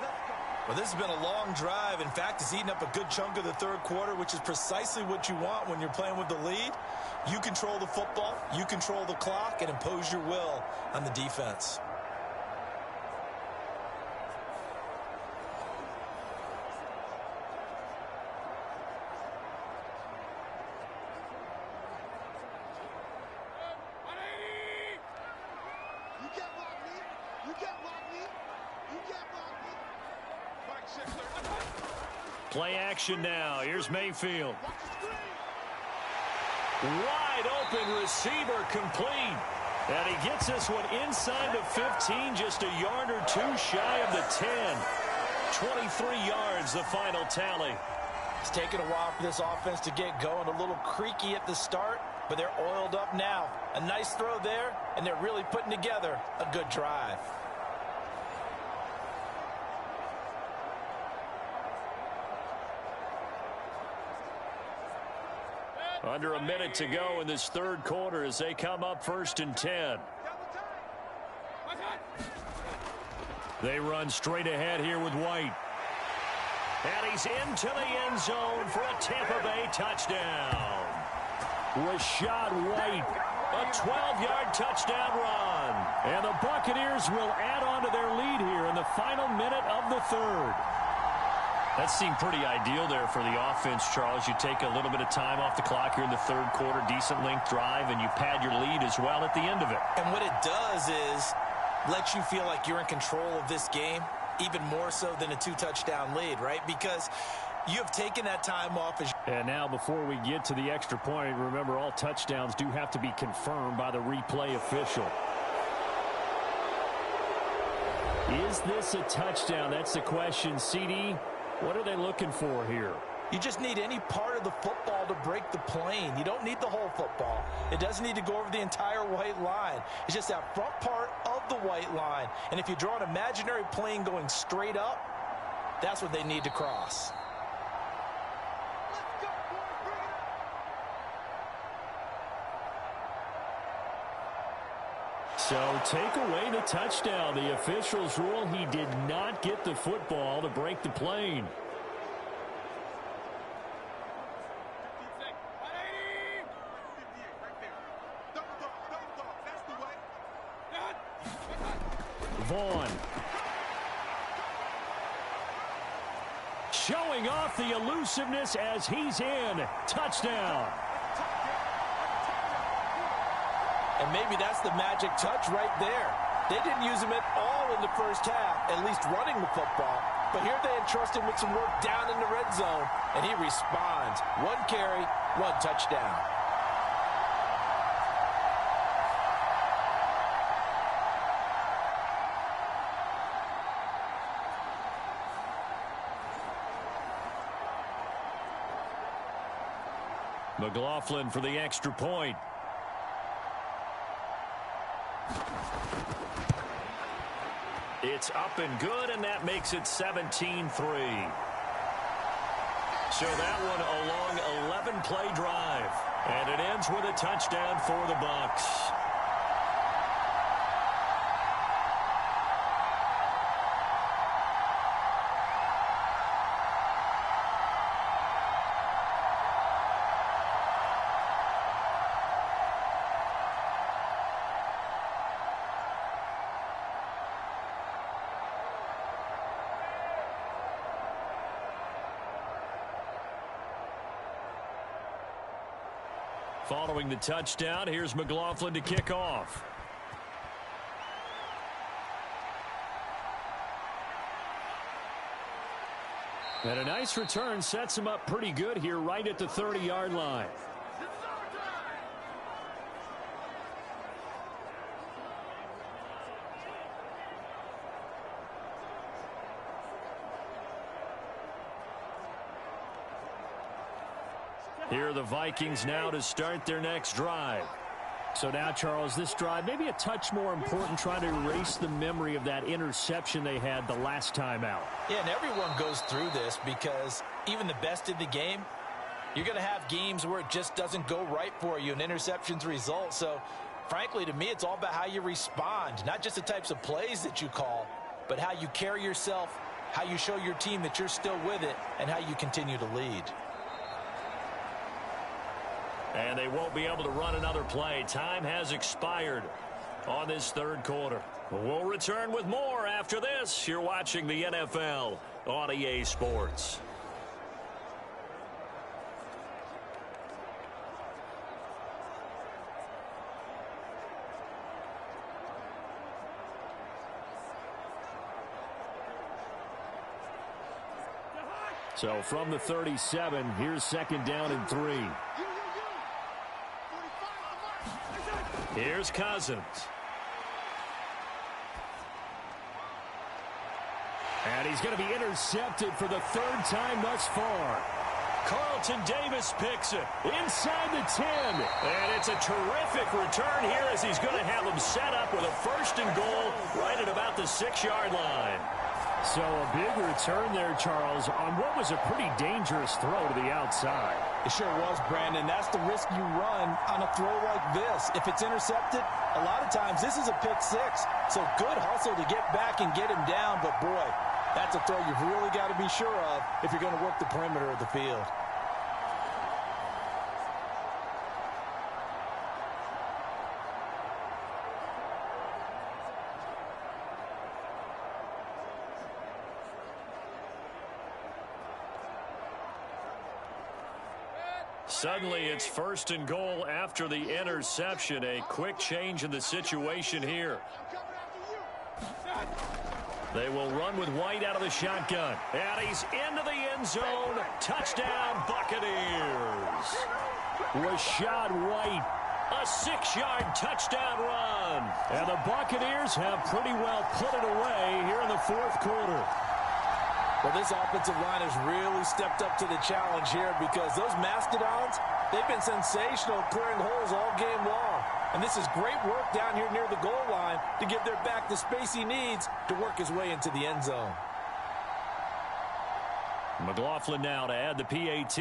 Well, this has been a long drive. In fact, it's eaten up a good chunk of the 3rd quarter, which is precisely what you want when you're playing with the lead. You control the football, you control the clock, and impose your will on the defense. Play action now. Here's Mayfield. Wide open receiver complete. And he gets this one inside the 15, just a yard or 2 shy of the 10. 23 yards, the final tally. It's taken a while for this offense to get going. A little creaky at the start, but they're oiled up now. A nice throw there, and they're really putting together a good drive. Under a minute to go in this 3rd quarter as they come up 1st and 10. They run straight ahead here with White. And he's into the end zone for a Tampa Bay touchdown. Rachaad White, a 12-yard touchdown run. And the Buccaneers will add on to their lead here in the final minute of the 3rd. That seemed pretty ideal there for the offense, Charles. You take a little bit of time off the clock here in the 3rd quarter, decent length drive, and you pad your lead as well at the end of it. And what it does is let you feel like you're in control of this game, even more so than a 2-touchdown lead, right? Because you have taken that time off. And now before we get to the extra point, remember all touchdowns do have to be confirmed by the replay official. Is this a touchdown? That's the question, CD. What are they looking for here? You just need any part of the football to break the plane. You don't need the whole football. It doesn't need to go over the entire white line. It's just that front part of the white line. And if you draw an imaginary plane going straight up, that's what they need to cross. So take away the touchdown. The officials rule he did not get the football to break the plane. Vaughn. Showing off the elusiveness as he's in. Touchdown. And maybe that's the magic touch right there. They didn't use him at all in the first half, at least running the football. But here they entrust him with some work down in the red zone, and he responds. 1 carry, 1 touchdown. McLaughlin for the extra point. It's up and good, and that makes it 17-3. So that one a long 11-play drive. And it ends with a touchdown for the Bucs. Following the touchdown, here's McLaughlin to kick off. And a nice return sets him up pretty good here right at the 30-yard line. Here are the Vikings now to start their next drive. So now, Charles, this drive maybe a touch more important, trying to erase the memory of that interception they had the last time out. Yeah, and everyone goes through this because even the best in the game, you're going to have games where it just doesn't go right for you, and interceptions result. So, frankly, to me, it's all about how you respond, not just the types of plays that you call, but how you carry yourself, how you show your team that you're still with it, and how you continue to lead. And they won't be able to run another play. Time has expired on this third quarter. We'll return with more after this. You're watching the NFL on EA Sports. So from the 37, here's second down and 3. Here's Cousins. And he's going to be intercepted for the third time thus far. Carlton Davis picks it inside the 10. And it's a terrific return here as he's going to have them set up with a 1st and goal right at about the 6-yard line. So a big return there, Charles, on what was a pretty dangerous throw to the outside. It sure was, Brandon. That's the risk you run on a throw like this. If it's intercepted, a lot of times this is a pick 6. So good hustle to get back and get him down. But, boy, that's a throw you've really got to be sure of if you're going to work the perimeter of the field. Suddenly, it's 1st and goal after the interception. A quick change in the situation here. They will run with White out of the shotgun. And he's into the end zone. Touchdown, Buccaneers. Rachaad White. A 6-yard touchdown run. And the Buccaneers have pretty well put it away here in the fourth quarter. Well, this offensive line has really stepped up to the challenge here because those Mastodons, they've been sensational clearing holes all game long. And this is great work down here near the goal line to give their back the space he needs to work his way into the end zone. McLaughlin now to add the PAT.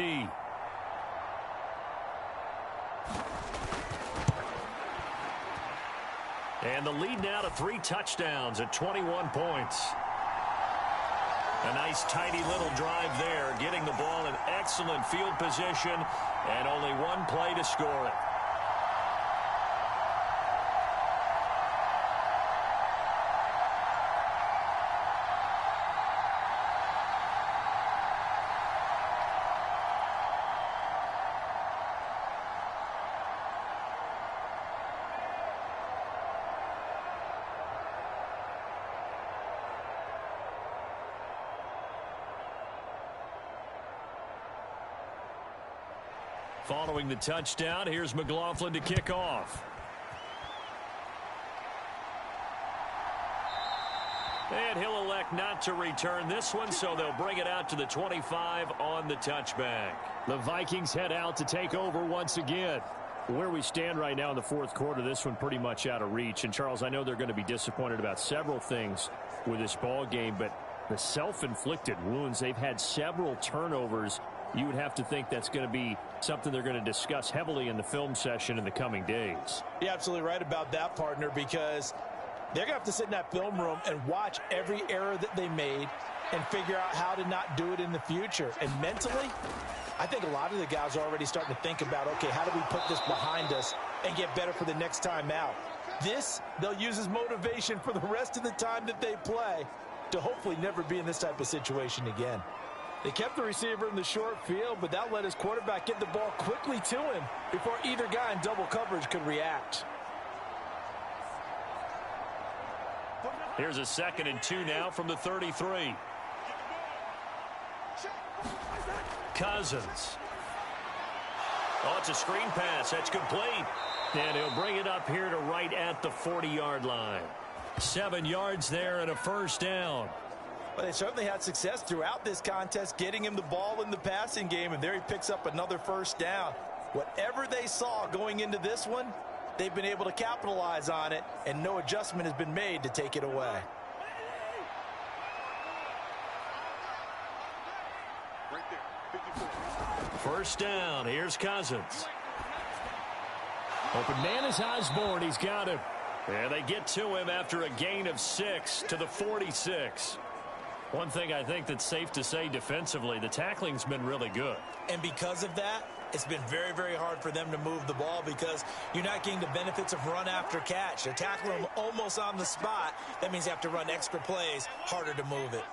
And the lead now to 3 touchdowns at 21 points. A nice, tidy little drive there, getting the ball in excellent field position, and only one play to score it. Following the touchdown, here's McLaughlin to kick off. And he'll elect not to return this one, so they'll bring it out to the 25 on the touchback. The Vikings head out to take over once again. Where we stand right now in the fourth quarter, this one pretty much out of reach. And, Charles, I know they're going to be disappointed about several things with this ball game, but the self-inflicted wounds, they've had several turnovers. You would have to think that's going to be something they're going to discuss heavily in the film session in the coming days. You're absolutely right about that, partner, because they're going to have to sit in that film room and watch every error that they made and figure out how to not do it in the future. And mentally, I think a lot of the guys are already starting to think about, okay, how do we put this behind us and get better for the next time out? This, they'll use as motivation for the rest of the time that they play to hopefully never be in this type of situation again. They kept the receiver in the short field, but that let his quarterback get the ball quickly to him before either guy in double coverage could react. Here's a 2nd and 2 now from the 33. Cousins. Oh, it's a screen pass. That's complete. And he'll bring it up here to right at the 40-yard line. 7 yards there and a first down. Well, they certainly had success throughout this contest getting him the ball in the passing game, and there he picks up another first down. Whatever they saw going into this one, they've been able to capitalize on it, and no adjustment has been made to take it away. First down. Here's Cousins. Open man is Osborne. He's got him. And they get to him after a gain of 6 to the 46. One thing I think that's safe to say defensively, the tackling's been really good. And because of that, it's been very, very hard for them to move the ball because you're not getting the benefits of run after catch. They're tackling them almost on the spot. That means you have to run extra plays, harder to move it.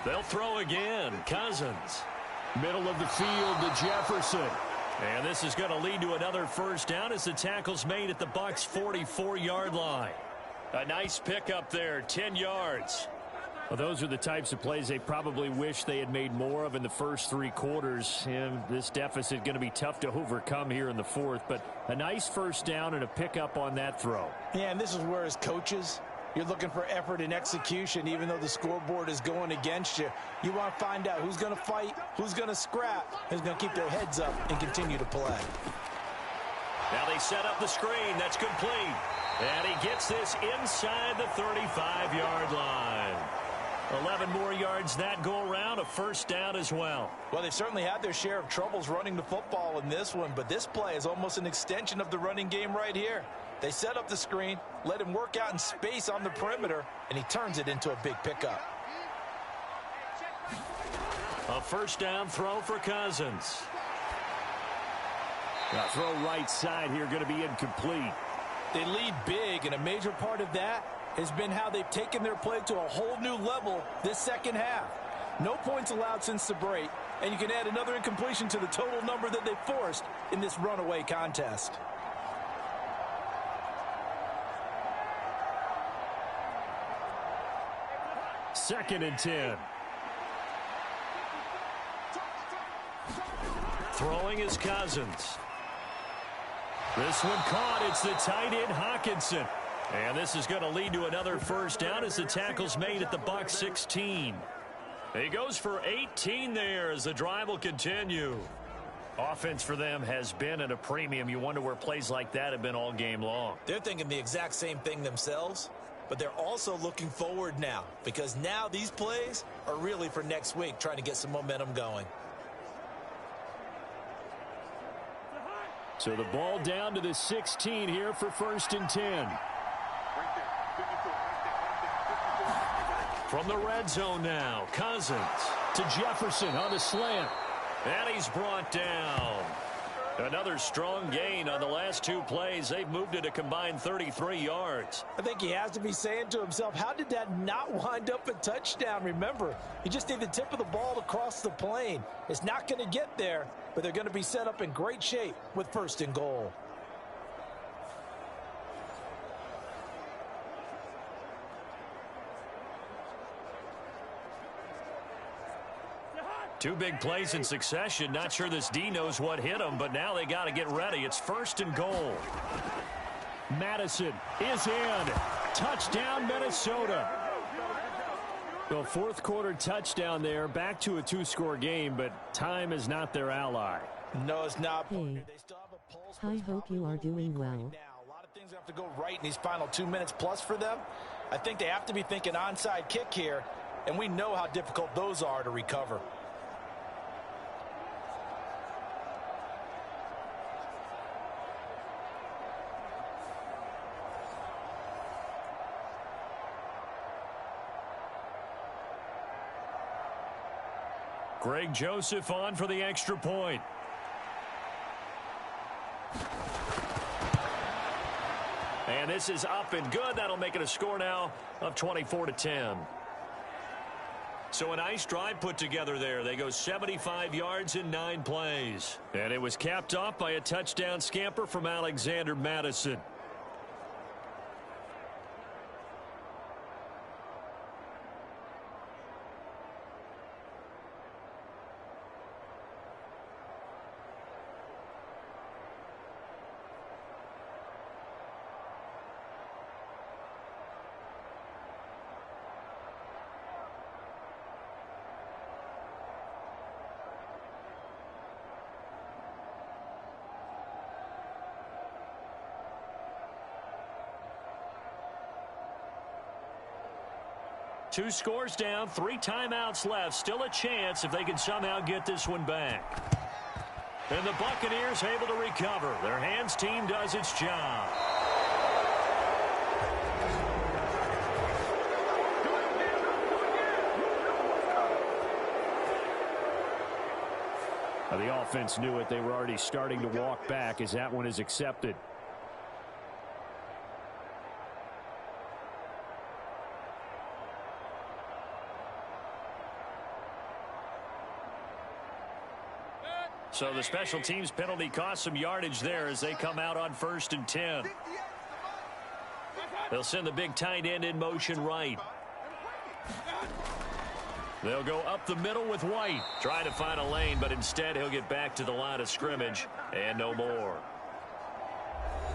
They'll throw again. Cousins. Middle of the field to Jefferson. And this is going to lead to another first down as the tackle's made at the Bucs' 44-yard line. A nice pickup there, 10 yards. Well, those are the types of plays they probably wish they had made more of in the first 3 quarters. And this deficit going to be tough to overcome here in the 4th. But a nice first down and a pickup on that throw. Yeah, and this is where as coaches, you're looking for effort and execution, even though the scoreboard is going against you. You want to find out who's going to fight, who's going to scrap, who's going to keep their heads up and continue to play. Now they set up the screen. That's complete. And he gets this inside the 35-yard line. 11 more yards that go around, a first down as well. Well, they've certainly had their share of troubles running the football in this one, but this play is almost an extension of the running game right here. They set up the screen, let him work out in space on the perimeter, and he turns it into a big pickup. A first down throw for Cousins. Now throw right side here, going to be incomplete. They lead big, and a major part of that has been how they've taken their play to a whole new level this second half. No points allowed since the break, and you can add another incompletion to the total number that they forced in this runaway contest. Second and 10. Throwing is Cousins. This one caught. It's the tight end, Hockenson. And this is going to lead to another first down as the tackle's made at the Bucs 16. He goes for 18 there as the drive will continue. Offense for them has been at a premium. You wonder where plays like that have been all game long. They're thinking the exact same thing themselves, but they're also looking forward now because now these plays are really for next week, trying to get some momentum going. So the ball down to the 16 here for first and 10. From the red zone now, Cousins to Jefferson on the slant. And he's brought down. Another strong gain on the last 2 plays. They've moved it a combined 33 yards. I think he has to be saying to himself, how did that not wind up a touchdown? Remember, you just need the tip of the ball to cross the plane. It's not going to get there, but they're going to be set up in great shape with first and goal. Two big plays in succession. Not sure this D knows what hit him, but now they got to get ready. It's first and goal. Madison is in. Touchdown, Minnesota. Well, 4th quarter touchdown there. Back to a 2-score game, but time is not their ally. No, it's not. Hey, I hope you are doing well. A lot of things have to go right in these final 2 minutes plus for them. I think they have to be thinking onside kick here, and we know how difficult those are to recover. Greg Joseph on for the extra point. And this is up and good. That'll make it a score now of 24-10. So a nice drive put together there. They go 75 yards in 9 plays. And it was capped off by a touchdown scamper from Alexander Mattison. Two scores down, 3 timeouts left. Still a chance if they can somehow get this one back. And the Buccaneers able to recover. Their hands team does its job. The offense knew it. They were already starting to walk back as that one is accepted. So the special teams penalty cost some yardage there as they come out on 1st and 10. They'll send the big tight end in motion right. They'll go up the middle with White. Trying to find a lane, but instead he'll get back to the line of scrimmage and no more.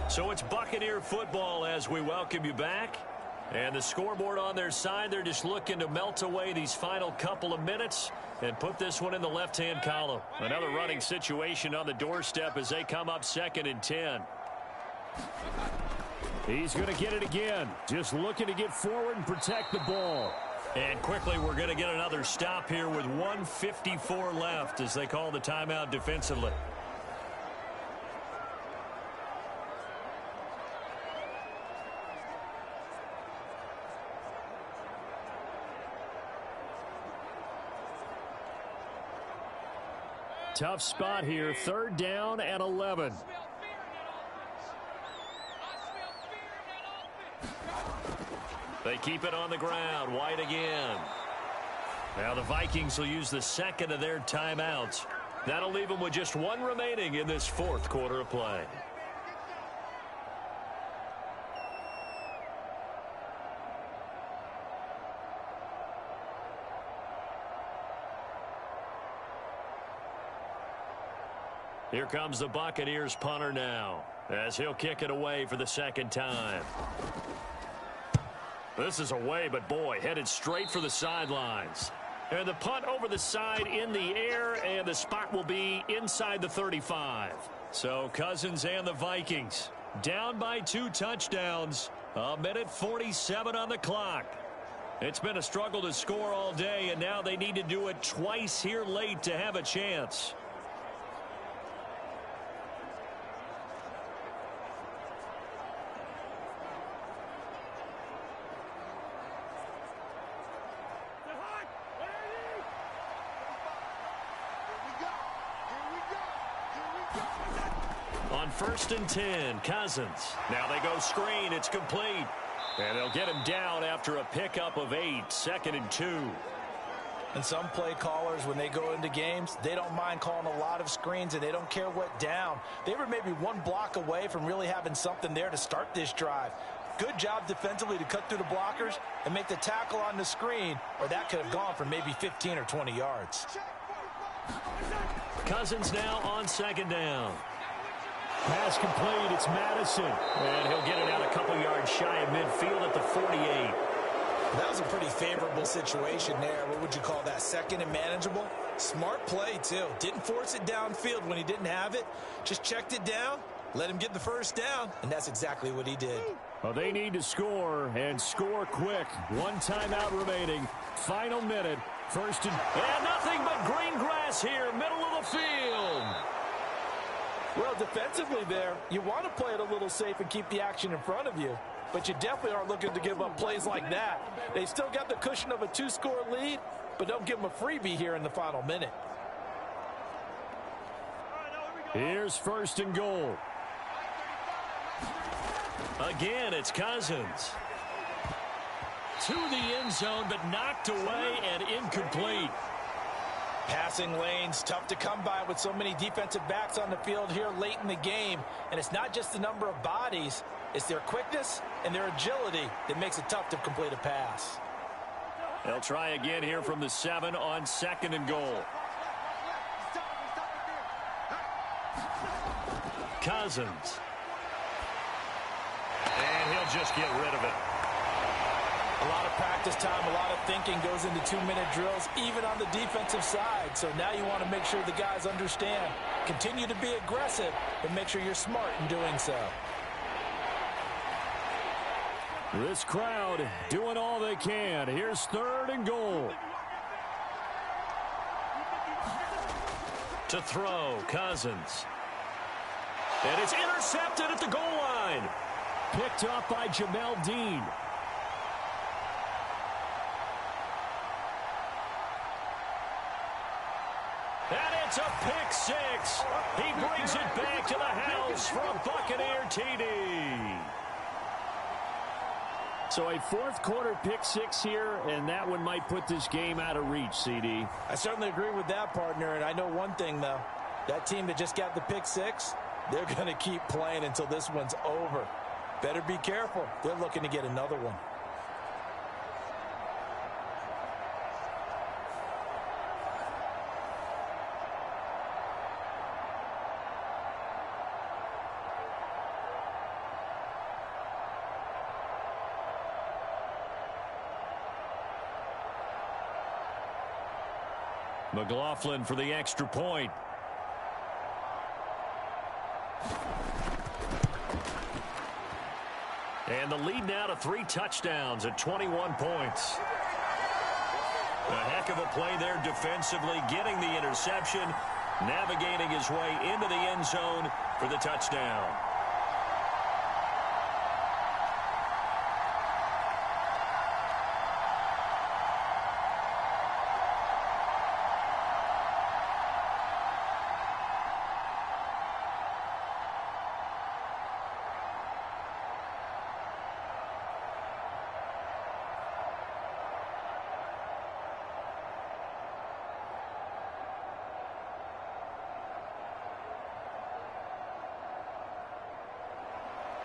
So it's Buccaneer football as we welcome you back. And the scoreboard on their side, they're just looking to melt away these final couple of minutes and put this one in the left-hand column. Another running situation on the doorstep as they come up 2nd and 10. He's going to get it again. Just looking to get forward and protect the ball. And quickly, we're going to get another stop here with 1:54 left as they call the timeout defensively. Tough spot here. 3rd down and 11. They keep it on the ground. White again. Now the Vikings will use the 2nd of their timeouts. That'll leave them with just 1 remaining in this 4th quarter of play. Here comes the Buccaneers punter now as he'll kick it away for the 2nd time. This is away, but boy, headed straight for the sidelines. And the punt over the side in the air, and the spot will be inside the 35. So Cousins and the Vikings down by 2 touchdowns. 1:47 on the clock. It's been a struggle to score all day, and now they need to do it twice here late to have a chance. On 1st and 10, Cousins. Now they go screen. It's complete. And they'll get him down after a pickup of 8. 2nd and 2. And some play callers, when they go into games, they don't mind calling a lot of screens, and they don't care what down. They were maybe 1 block away from really having something there to start this drive. Good job defensively to cut through the blockers and make the tackle on the screen, or that could have gone for maybe 15 or 20 yards. Cousins now on 2nd down. Pass complete. It's Mattison. And he'll get it out a couple yards shy of midfield at the 48. That was a pretty favorable situation there. What would you call that? 2nd and manageable? Smart play, too. Didn't force it downfield when he didn't have it. Just checked it down, let him get the 1st down, and that's exactly what he did. Well, they need to score, and score quick. 1 timeout remaining. Final minute. 1st and nothing but green grass here, middle of the field. Well, defensively there, you want to play it a little safe and keep the action in front of you. But you definitely aren't looking to give up plays like that. They still got the cushion of a 2-score lead, but don't give them a freebie here in the final minute. Here's 1st and goal. Again, it's Cousins. to the end zone, but knocked away and incomplete. Passing lanes, tough to come by with so many defensive backs on the field here late in the game. And it's not just the number of bodies, it's their quickness and their agility that makes it tough to complete a pass. They'll try again here from the 7 on 2nd and goal. Cousins. And he'll just get rid of it. A lot of practice time, a lot of thinking goes into 2-minute drills, even on the defensive side. So now you want to make sure the guys understand. Continue to be aggressive, but make sure you're smart in doing so. This crowd doing all they can. Here's 3rd and goal. To throw, Cousins. And it's intercepted at the goal line. Picked up by Jamel Dean. And it's a pick 6. He brings it back to the house for a Buccaneer TD. So a fourth-quarter pick 6 here, and that one might put this game out of reach, CD. I certainly agree with that, partner, and I know one thing, though. That team that just got the pick 6, they're going to keep playing until this one's over. Better be careful. They're looking to get another one. McLaughlin for the extra point. And the lead now to 3 touchdowns at 21 points. A heck of a play there defensively, getting the interception, navigating his way into the end zone for the touchdown.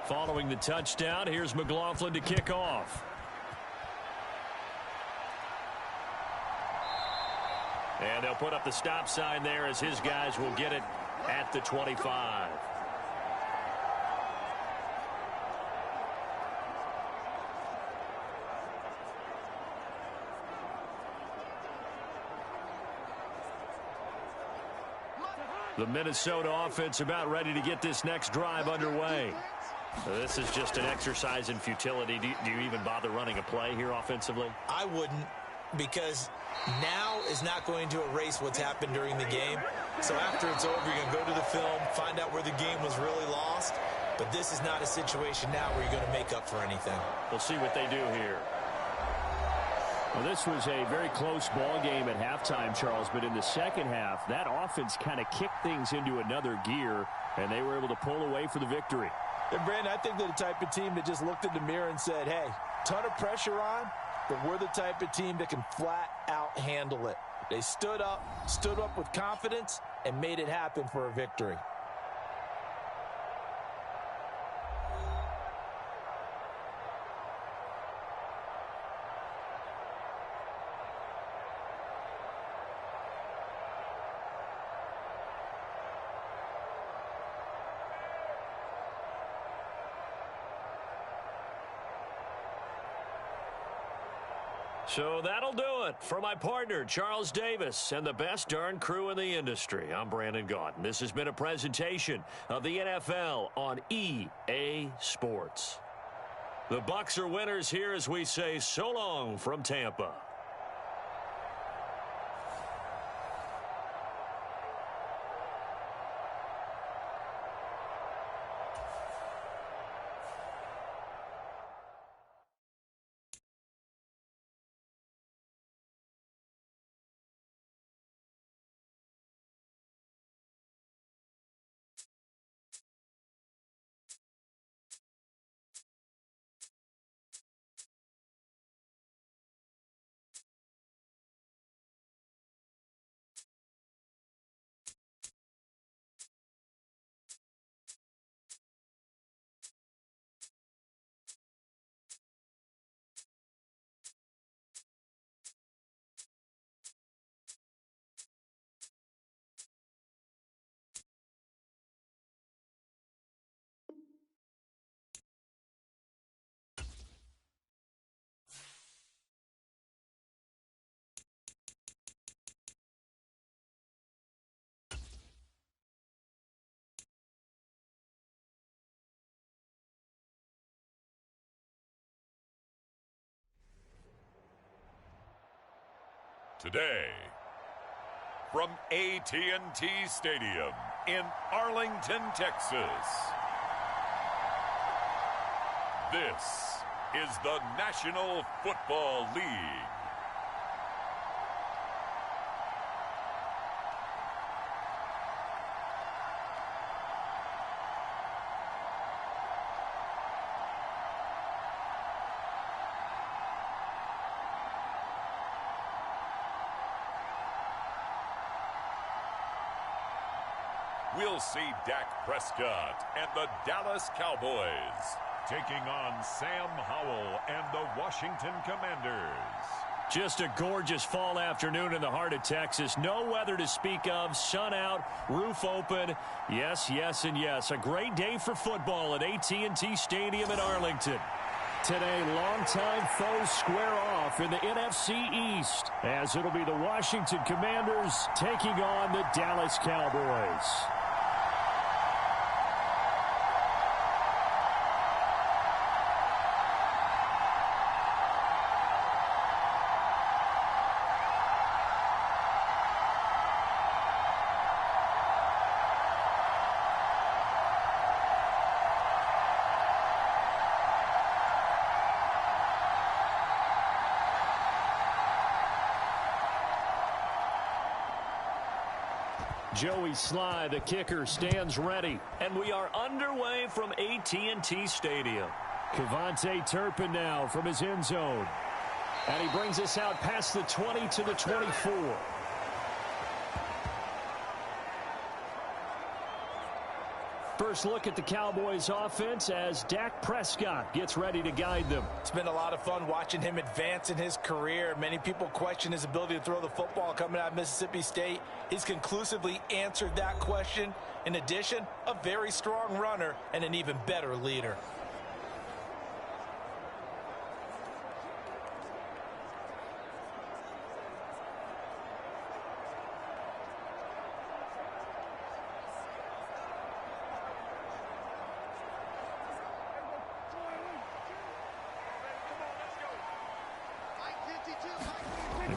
Following the touchdown, here's McLaughlin to kick off. And they'll put up the stop sign there as his guys will get it at the 25. The Minnesota offense about ready to get this next drive underway. This is just an exercise in futility. Do you even bother running a play here offensively? I wouldn't, because now is not going to erase what's happened during the game. So after it's over, you're going to go to the film, find out where the game was really lost. But this is not a situation now where you're going to make up for anything. We'll see what they do here. Well, this was a very close ball game at halftime, Charles, but in the second half, that offense kind of kicked things into another gear, and they were able to pull away for the victory. And Brandon, I think they're the type of team that just looked in the mirror and said, hey, ton of pressure on, but we're the type of team that can flat out handle it. They stood up with confidence, and made it happen for a victory. So that'll do it for my partner, Charles Davis, and the best darn crew in the industry. I'm Brandon Gaudin. This has been a presentation of the NFL on EA Sports. The Bucs are winners here as we say so long from Tampa. today. From AT&T Stadium in Arlington, Texas, this is the National Football League. We'll see Dak Prescott and the Dallas Cowboys taking on Sam Howell and the Washington Commanders. Just a gorgeous fall afternoon in the heart of Texas. No weather to speak of. Sun out, roof open. Yes, yes, and yes. A great day for football at AT&T Stadium in Arlington. Today, longtime foes square off in the NFC East, as it'll be the Washington Commanders taking on the Dallas Cowboys. Joey Sly, the kicker, stands ready. And we are underway from AT&T Stadium. KaVontae Turpin now from his end zone. And he brings us out past the 20 to the 24. First look at the Cowboys offense as Dak Prescott gets ready to guide them. It's been a lot of fun watching him advance in his career. Many people question his ability to throw the football coming out of Mississippi State. He's conclusively answered that question. In addition, a very strong runner and an even better leader.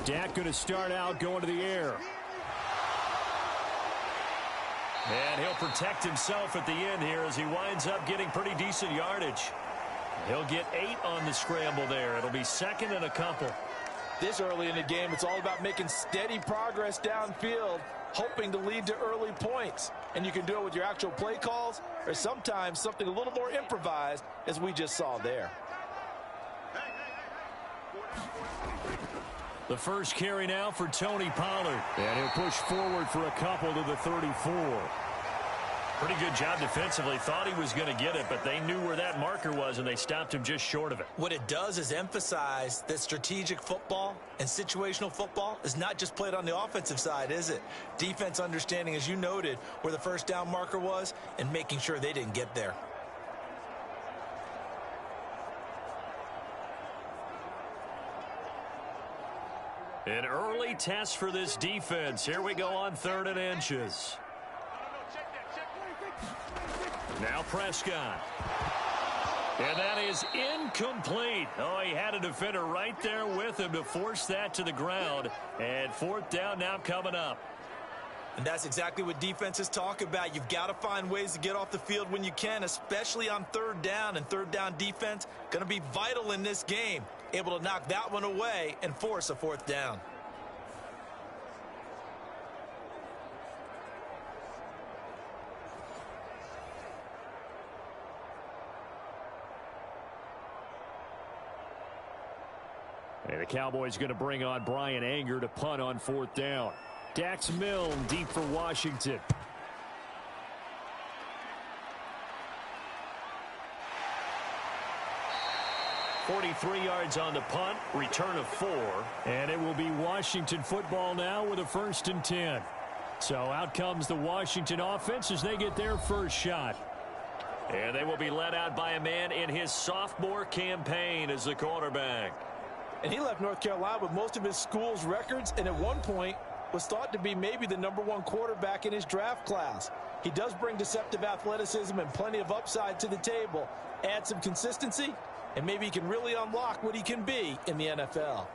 Dak going to start out going to the air. And he'll protect himself at the end here as he winds up getting pretty decent yardage. He'll get 8 on the scramble there. It'll be second and a couple. This early in the game, it's all about making steady progress downfield, hoping to lead to early points. And you can do it with your actual play calls or sometimes something a little more improvised, as we just saw there. The first carry now for Tony Pollard. And he'll push forward for a couple to the 34. Pretty good job defensively. Thought he was going to get it, but they knew where that marker was, and they stopped him just short of it. What it does is emphasize that strategic football and situational football is not just played on the offensive side, is it? Defense understanding, as you noted, where the first down marker was and making sure they didn't get there. An early test for this defense. Here we go on 3rd and inches. Now Prescott. And that is incomplete. Oh, he had a defender right there with him to force that to the ground. And 4th down now coming up. And that's exactly what defenses talk about. You've got to find ways to get off the field when you can, especially on 3rd down. And 3rd down defense going to be vital in this game. Able to knock that one away and force a 4th down. And the Cowboys going to bring on Brian Anger to punt on 4th down. Dax Milne deep for Washington. .43 yards on the punt, return of 4. And it will be Washington football now with a 1st and 10. So out comes the Washington offense as they get their first shot. And they will be led out by a man in his sophomore campaign as the quarterback. And he left North Carolina with most of his school's records, and at one point was thought to be maybe the #1 quarterback in his draft class. He does bring deceptive athleticism and plenty of upside to the table. Add some consistency, and maybe he can really unlock what he can be in the NFL.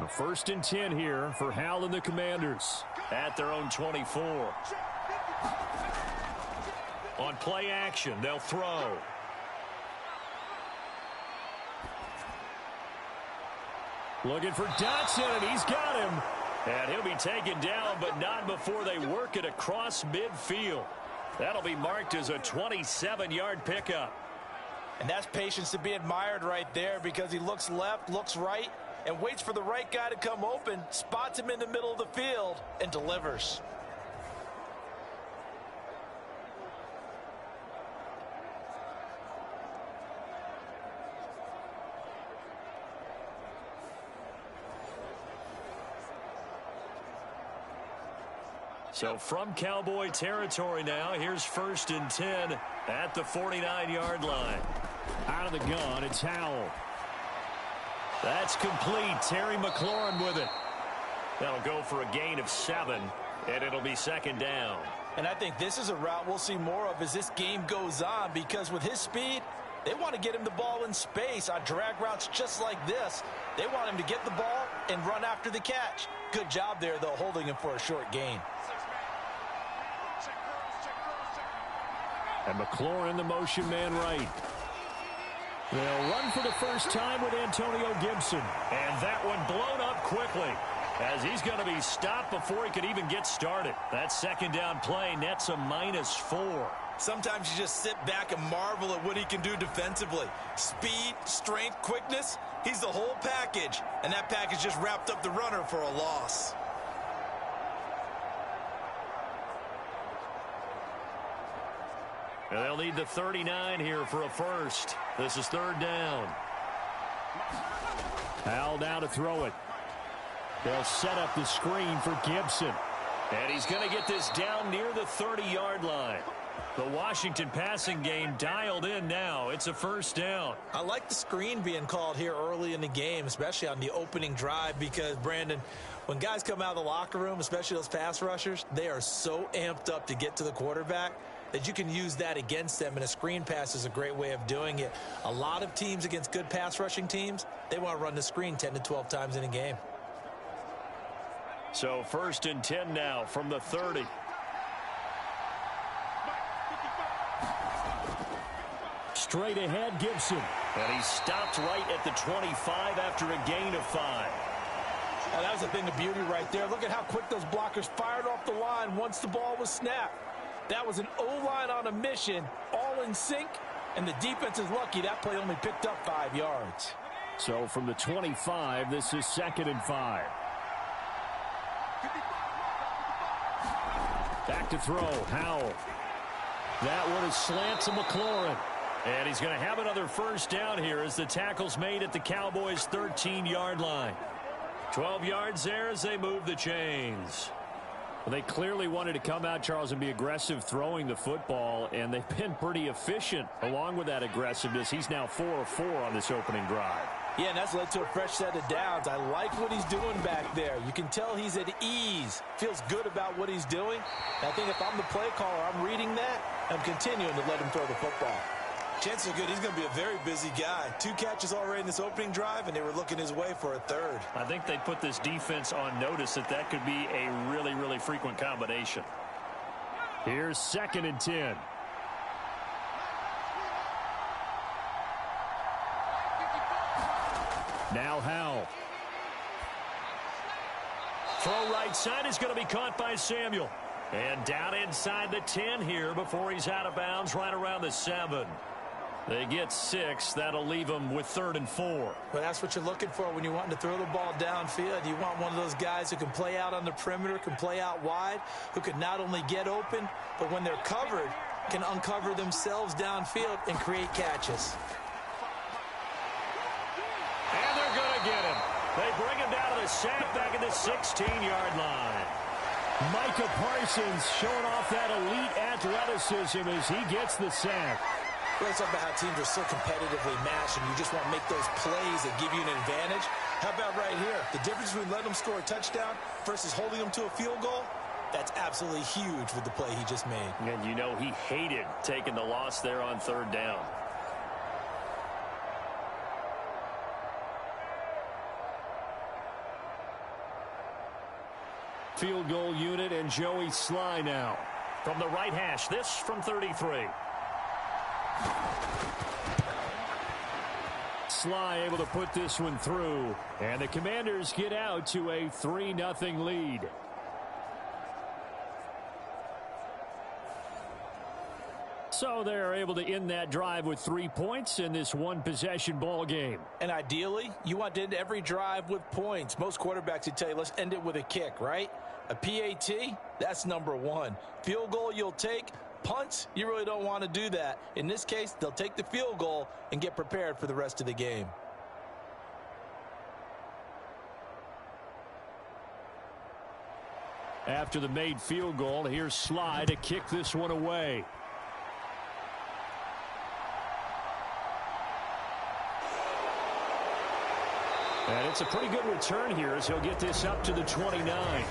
A 1st and 10 here for Hal and the Commanders. At their own 24. On play action, they'll throw. Looking for Dotson, and he's got him. And he'll be taken down, but not before they work it across midfield. That'll be marked as a 27-yard pickup. And that's patience to be admired right there, because he looks left, looks right, and waits for the right guy to come open, spots him in the middle of the field, and delivers. So from Cowboy territory now, here's 1st and 10 at the 49-yard line. Out of the gun, it's Howell. That's complete. Terry McLaurin with it. That'll go for a gain of 7, and it'll be 2nd down. And I think this is a route we'll see more of as this game goes on, because with his speed, they want to get him the ball in space on drag routes just like this. They want him to get the ball and run after the catch. Good job there, though, holding him for a short gain. And McLaurin, the motion man right. They'll run for the first time with Antonio Gibson. And that one blown up quickly, as he's going to be stopped before he could even get started. That 2nd down play nets a -4. Sometimes you just sit back and marvel at what he can do defensively. Speed, strength, quickness, he's the whole package. And that package just wrapped up the runner for a loss. And they'll need the 39 here for a first. This is 3rd down. Hal now to throw it. They'll set up the screen for Gibson. And he's going to get this down near the 30-yard line. The Washington passing game dialed in now. It's a 1st down. I like the screen being called here early in the game, especially on the opening drive, because, Brandon, when guys come out of the locker room, especially those pass rushers, they are so amped up to get to the quarterback that you can use that against them, and a screen pass is a great way of doing it. A lot of teams against good pass rushing teams, they want to run the screen 10 to 12 times in a game. So 1st and 10 now from the 30. Straight ahead, Gibson. And he stopped right at the 25 after a gain of 5. Now, that was a thing of beauty right there. Look at how quick those blockers fired off the line once the ball was snapped. That was an O-line on a mission, all in sync, and the defense is lucky that play only picked up 5 yards. So from the 25, this is 2nd and 5. Back to throw, Howell. That one is slant to McLaurin. And he's going to have another 1st down here as the tackle's made at the Cowboys' 13-yard line. 12 yards there as they move the chains. Well, they clearly wanted to come out, Charles, and be aggressive throwing the football, and they've been pretty efficient along with that aggressiveness. He's now 4 of 4 on this opening drive. Yeah, and that's led to a fresh set of downs. I like what he's doing back there. You can tell he's at ease, feels good about what he's doing. And I think if I'm the play caller, I'm reading that, I'm continuing to let him throw the football. Chances are good he's going to be a very busy guy. 2 catches already in this opening drive, and they were looking his way for a 3rd. I think they put this defense on notice that could be a really, really frequent combination. Here's 2nd and 10. Now Howell. Throw right side is going to be caught by Samuel. And down inside the 10 here before he's out of bounds right around the 7. They get 6. That'll leave them with 3rd and 4. Well, that's what you're looking for when you're wanting to throw the ball downfield. You want one of those guys who can play out on the perimeter, can play out wide, who can not only get open, but when they're covered, can uncover themselves downfield and create catches. And they're going to get him. They bring him down to the sack back at the 16-yard line. Micah Parsons showing off that elite athleticism as he gets the sack. Let's talk about how teams are so competitively matched, and you just want to make those plays that give you an advantage. How about right here? The difference between letting them score a touchdown versus holding them to a field goal, that's absolutely huge with the play he just made. And you know he hated taking the loss there on 3rd down. field goal unit, and Joey Sly now. From the right hash, this from 33. Sly able to put this one through, and the Commanders get out to a 3-0 lead. So they're able to end that drive with 3 points in this one-possession ball game. And ideally, you want to end every drive with points. Most quarterbacks would tell you, let's end it with a kick, right? A PAT, that's number one. Field goal you'll take. Punts, you really don't want to do that. In this case, they'll take the field goal and get prepared for the rest of the game. After the made field goal, here's Sly to kick this one away. And it's a pretty good return here as he'll get this up to the 29.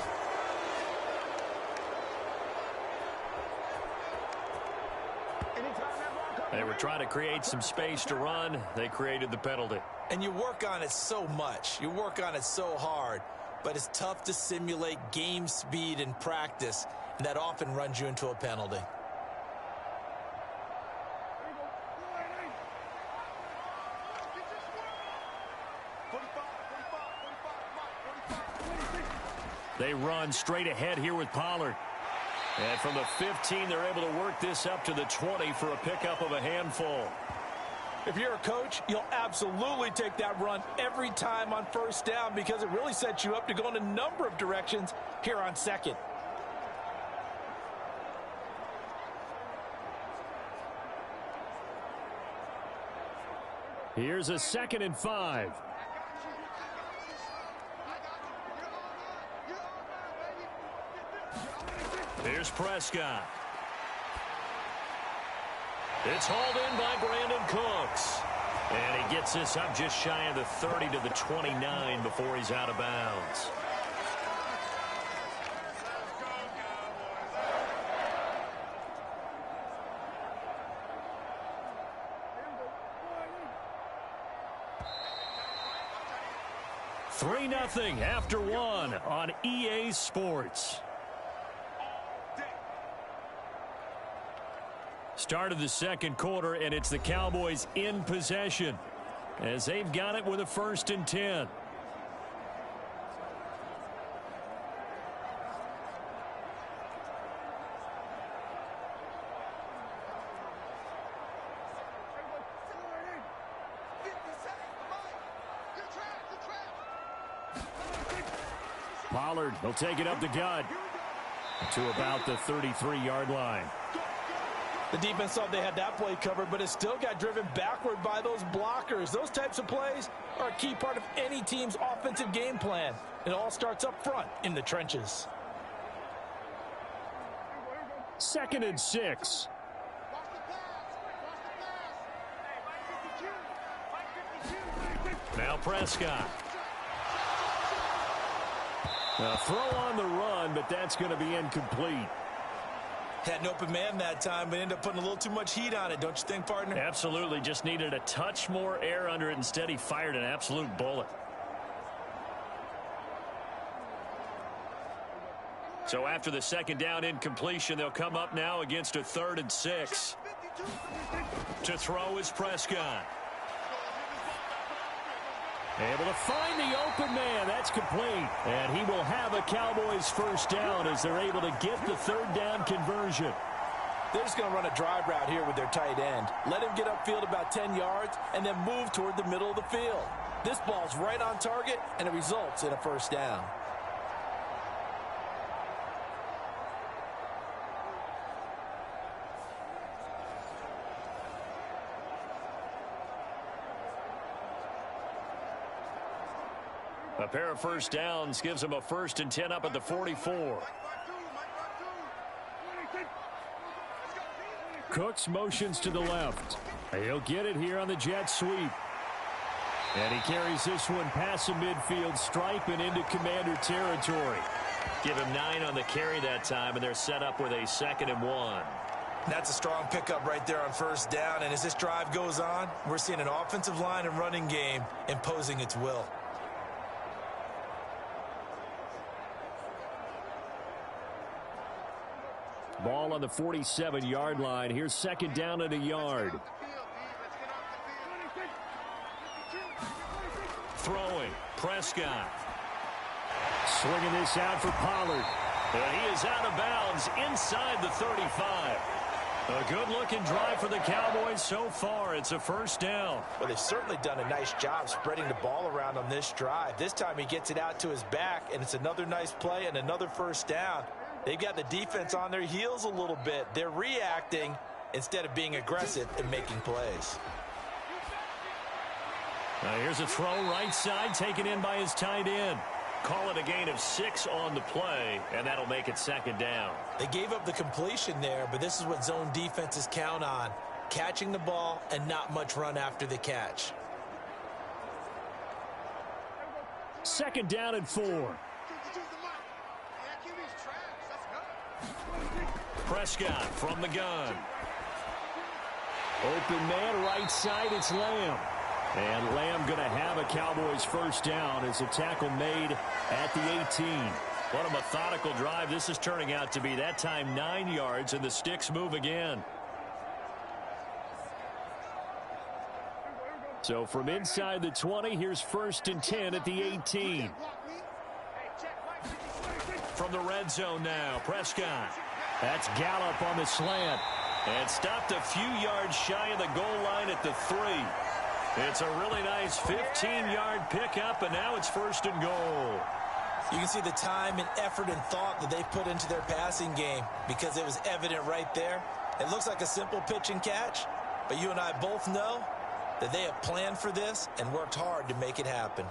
They were trying to create some space to run. They created the penalty. And you work on it so much. You work on it so hard. But it's tough to simulate game speed in practice. And that often runs you into a penalty. They run straight ahead here with Pollard. And from the 15, they're able to work this up to the 20 for a pickup of a handful. If you're a coach, you'll absolutely take that run every time on first down because it really sets you up to go in a number of directions here on second. Here's a 2nd and 5. Here's Prescott. It's hauled in by Brandon Cooks. And he gets this up just shy of the 30 to the 29 before he's out of bounds. $3-0 after one on EA Sports. Start of the second quarter, and it's the Cowboys in possession as they've got it with a 1st and 10. Pollard, he'll take it up the gut to about the 33-yard line. The defense thought they had that play covered, but it still got driven backward by those blockers. Those types of plays are a key part of any team's offensive game plan. It all starts up front in the trenches. 2nd and 6. Now Prescott. A throw on the run, but that's going to be incomplete. Had an open man that time, but ended up putting a little too much heat on it, don't you think, partner? Absolutely. Just needed a touch more air under it. Instead, he fired an absolute bullet. So after the 2nd down incompletion, they'll come up now against a 3rd and 6. To throw is Prescott. Able to find the open man. That's complete. And he will have a Cowboys 1st down as they're able to get the 3rd down conversion. They're just going to run a drive route here with their tight end. Let him get upfield about 10 yards and then move toward the middle of the field. This ball's right on target, and it results in a 1st down. A pair of 1st downs gives them a 1st and 10 up at the 44. Cooks motions to the left. He'll get it here on the jet sweep. And he carries this one past the midfield stripe and into Commander territory. Give him 9 on the carry that time, and they're set up with a 2nd and 1. That's a strong pickup right there on 1st down. And as this drive goes on, we're seeing an offensive line and running game imposing its will. Ball on the 47-yard line. Here's second down and a yard. Throwing, Prescott. Swinging this out for Pollard. And he is out of bounds inside the 35. A good-looking drive for the Cowboys so far. It's a first down. Well, they've certainly done a nice job spreading the ball around on this drive. This time he gets it out to his back, and it's another nice play and another first down. They've got the defense on their heels a little bit. They're reacting instead of being aggressive and making plays. Now here's a throw right side, taken in by his tight end. Call it a gain of 6 on the play, and that'll make it second down. They gave up the completion there, but this is what zone defenses count on. Catching the ball and not much run after the catch. Second down and 4. Prescott from the gun. Open man, right side, it's Lamb. And Lamb going to have a Cowboys first down as a tackle made at the 18. What a methodical drive this is turning out to be. That time 9 yards, and the sticks move again. So from inside the 20, here's first and 10 at the 18. From the red zone now, Prescott. That's Gallup on the slant. And stopped a few yards shy of the goal line at the 3. It's a really nice 15-yard pickup, and now it's first and goal. You can see the time and effort and thought that they put into their passing game because it was evident right there. It looks like a simple pitch and catch, but you and I both know that they have planned for this and worked hard to make it happen.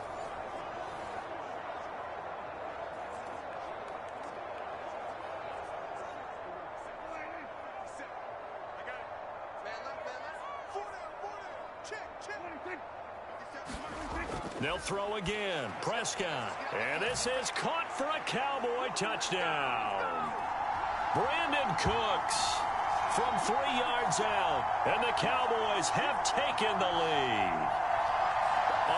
They'll throw again. Prescott. And this is caught for a Cowboy touchdown. Brandon Cooks from 3 yards out. And the Cowboys have taken the lead.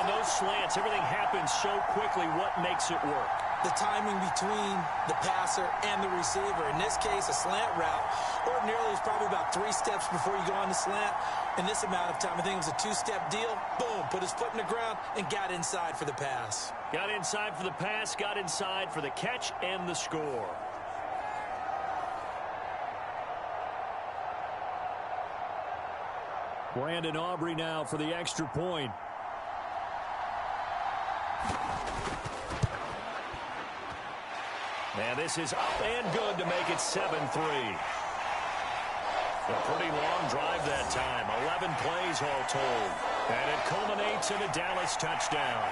On those slants, everything happens so quickly. What makes it work? The timing between the passer and the receiver. In this case, a slant route. Ordinarily, it's probably about 3 steps before you go on the slant. In this amount of time, I think it was a 2-step deal. Boom, put his foot in the ground and got inside for the pass. Got inside for the pass, got inside for the catch and the score. Brandon Aubrey now for the extra point. And this is up and good to make it 7-3. A pretty long drive that time. 11 plays all told. And it culminates in a Dallas touchdown.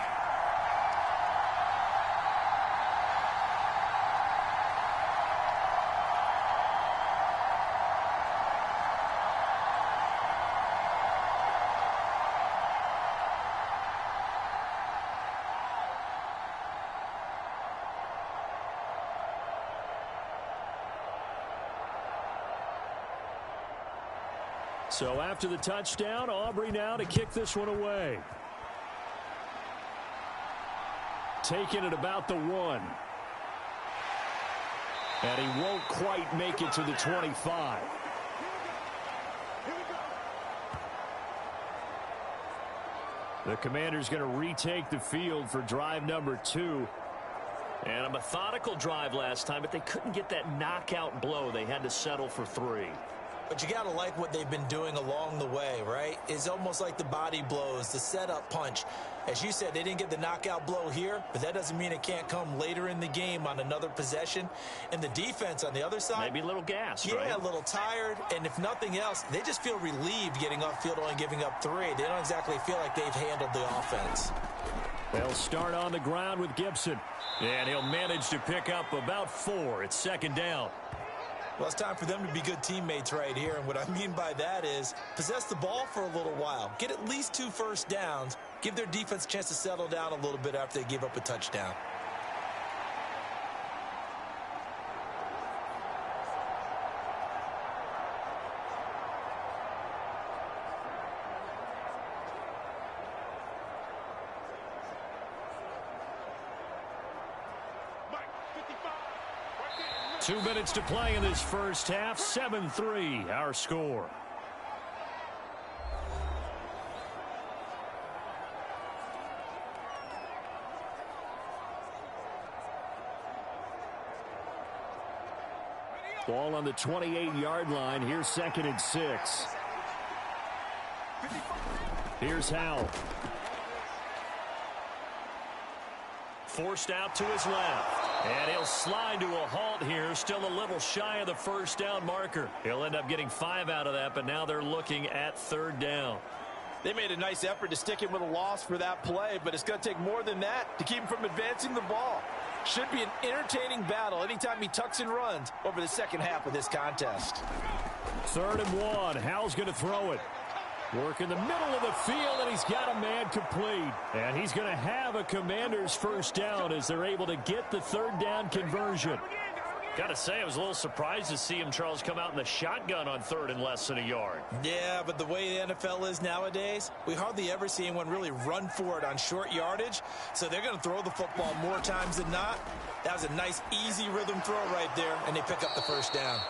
So after the touchdown, Aubrey now to kick this one away. Taking it about the 1. And he won't quite make it to the 25. The Commander's going to retake the field for drive number 2. And a methodical drive last time, but they couldn't get that knockout blow. They had to settle for 3. But you got to like what they've been doing along the way, right? It's almost like the body blows, the setup punch. As you said, they didn't get the knockout blow here, but that doesn't mean it can't come later in the game on another possession. And the defense on the other side. Maybe a little gassed, right? Yeah, a little tired. And if nothing else, they just feel relieved getting upfield only giving up 3. They don't exactly feel like they've handled the offense. They'll start on the ground with Gibson. And he'll manage to pick up about 4. It's second down. Well, it's time for them to be good teammates right here. And what I mean by that is possess the ball for a little while. Get at least 2 first downs. Give their defense a chance to settle down a little bit after they give up a touchdown. 2 minutes to play in this first half. 7-3 our score. Ball on the 28-yard line. Here's 2nd and 6. Here's Howell. Forced out to his left. And he'll slide to a halt here. Still a little shy of the first down marker. He'll end up getting 5 out of that, but now they're looking at 3rd down. They made a nice effort to stick him with a loss for that play, but it's going to take more than that to keep him from advancing the ball. Should be an entertaining battle anytime he tucks and runs over the second half of this contest. 3rd and 1. Howell's going to throw it. Work in the middle of the field, and he's got a man complete. And he's going to have a Commanders first down as they're able to get the 3rd down conversion. Got to say, I was a little surprised to see him, Charles, come out in the shotgun on 3rd and less than a yard. Yeah, but the way the NFL is nowadays, we hardly ever see anyone really run for it on short yardage. So they're going to throw the football more times than not. That was a nice, easy rhythm throw right there, and they pick up the first down.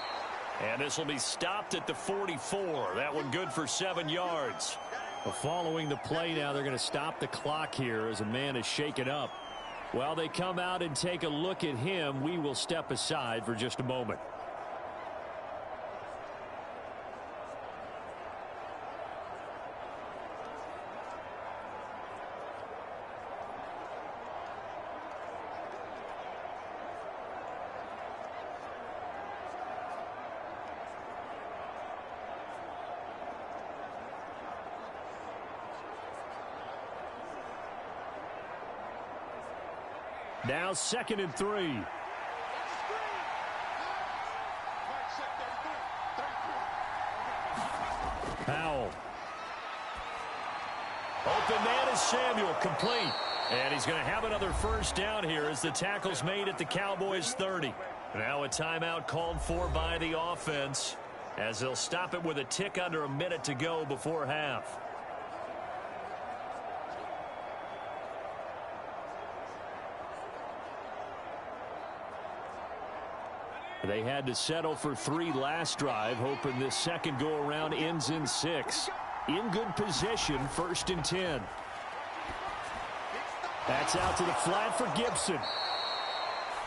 And this will be stopped at the 44. That one good for 7 yards. Well, following the play now, they're going to stop the clock here as a man is shaken up. While they come out and take a look at him, we will step aside for just a moment. Now 2nd and 3. Howell. Open man is Samuel, complete. And he's going to have another first down here as the tackle's made at the Cowboys 30. Now a timeout called for by the offense as they'll stop it with a tick under a minute to go before half. They had to settle for 3 last drive, hoping this second go-around ends in 6. In good position, 1st and 10. That's out to the flat for Gibson.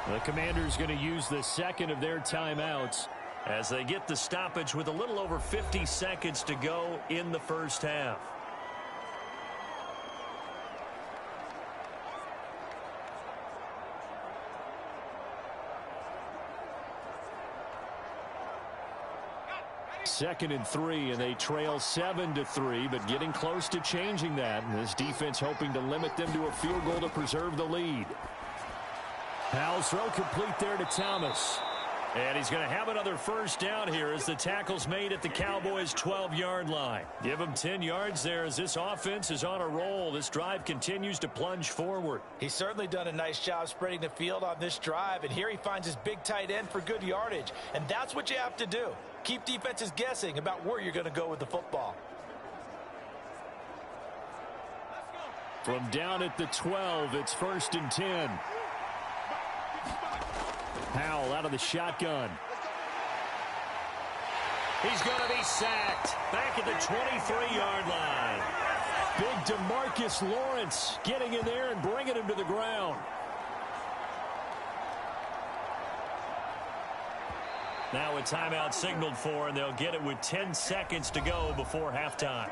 The Commanders going to use the second of their timeouts as they get the stoppage with a little over 50 seconds to go in the first half. Second and 3, and they trail 7-3, but getting close to changing that. And this defense hoping to limit them to a field goal to preserve the lead. Howell's throw complete there to Thomas. And he's going to have another first down here as the tackle's made at the Cowboys' 12-yard line. Give him 10 yards there as this offense is on a roll. This drive continues to plunge forward. He's certainly done a nice job spreading the field on this drive, and here he finds his big tight end for good yardage. And that's what you have to do. Keep defenses guessing about where you're going to go with the football. From down at the 12, it's 1st and 10. Howell out of the shotgun. He's going to be sacked back at the 23-yard line. Big DeMarcus Lawrence getting in there and bringing him to the ground. Now a timeout signaled for, and they'll get it with 10 seconds to go before halftime.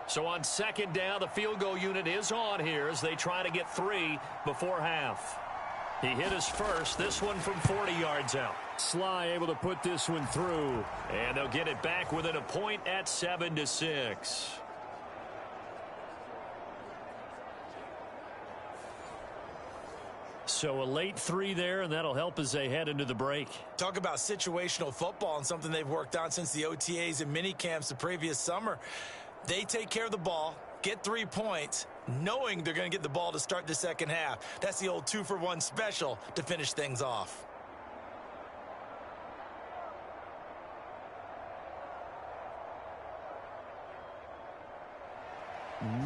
So on 2nd down, the field goal unit is on here as they try to get 3 before half. He hit his first, this one from 40 yards out. Sly able to put this one through. And they'll get it back within a point at 7-6. So a late 3 there, and that'll help as they head into the break. Talk about situational football and something they've worked on since the OTAs and mini camps the previous summer. They take care of the ball, get 3 points, knowing they're going to get the ball to start the second half. That's the old 2-for-1 special to finish things off.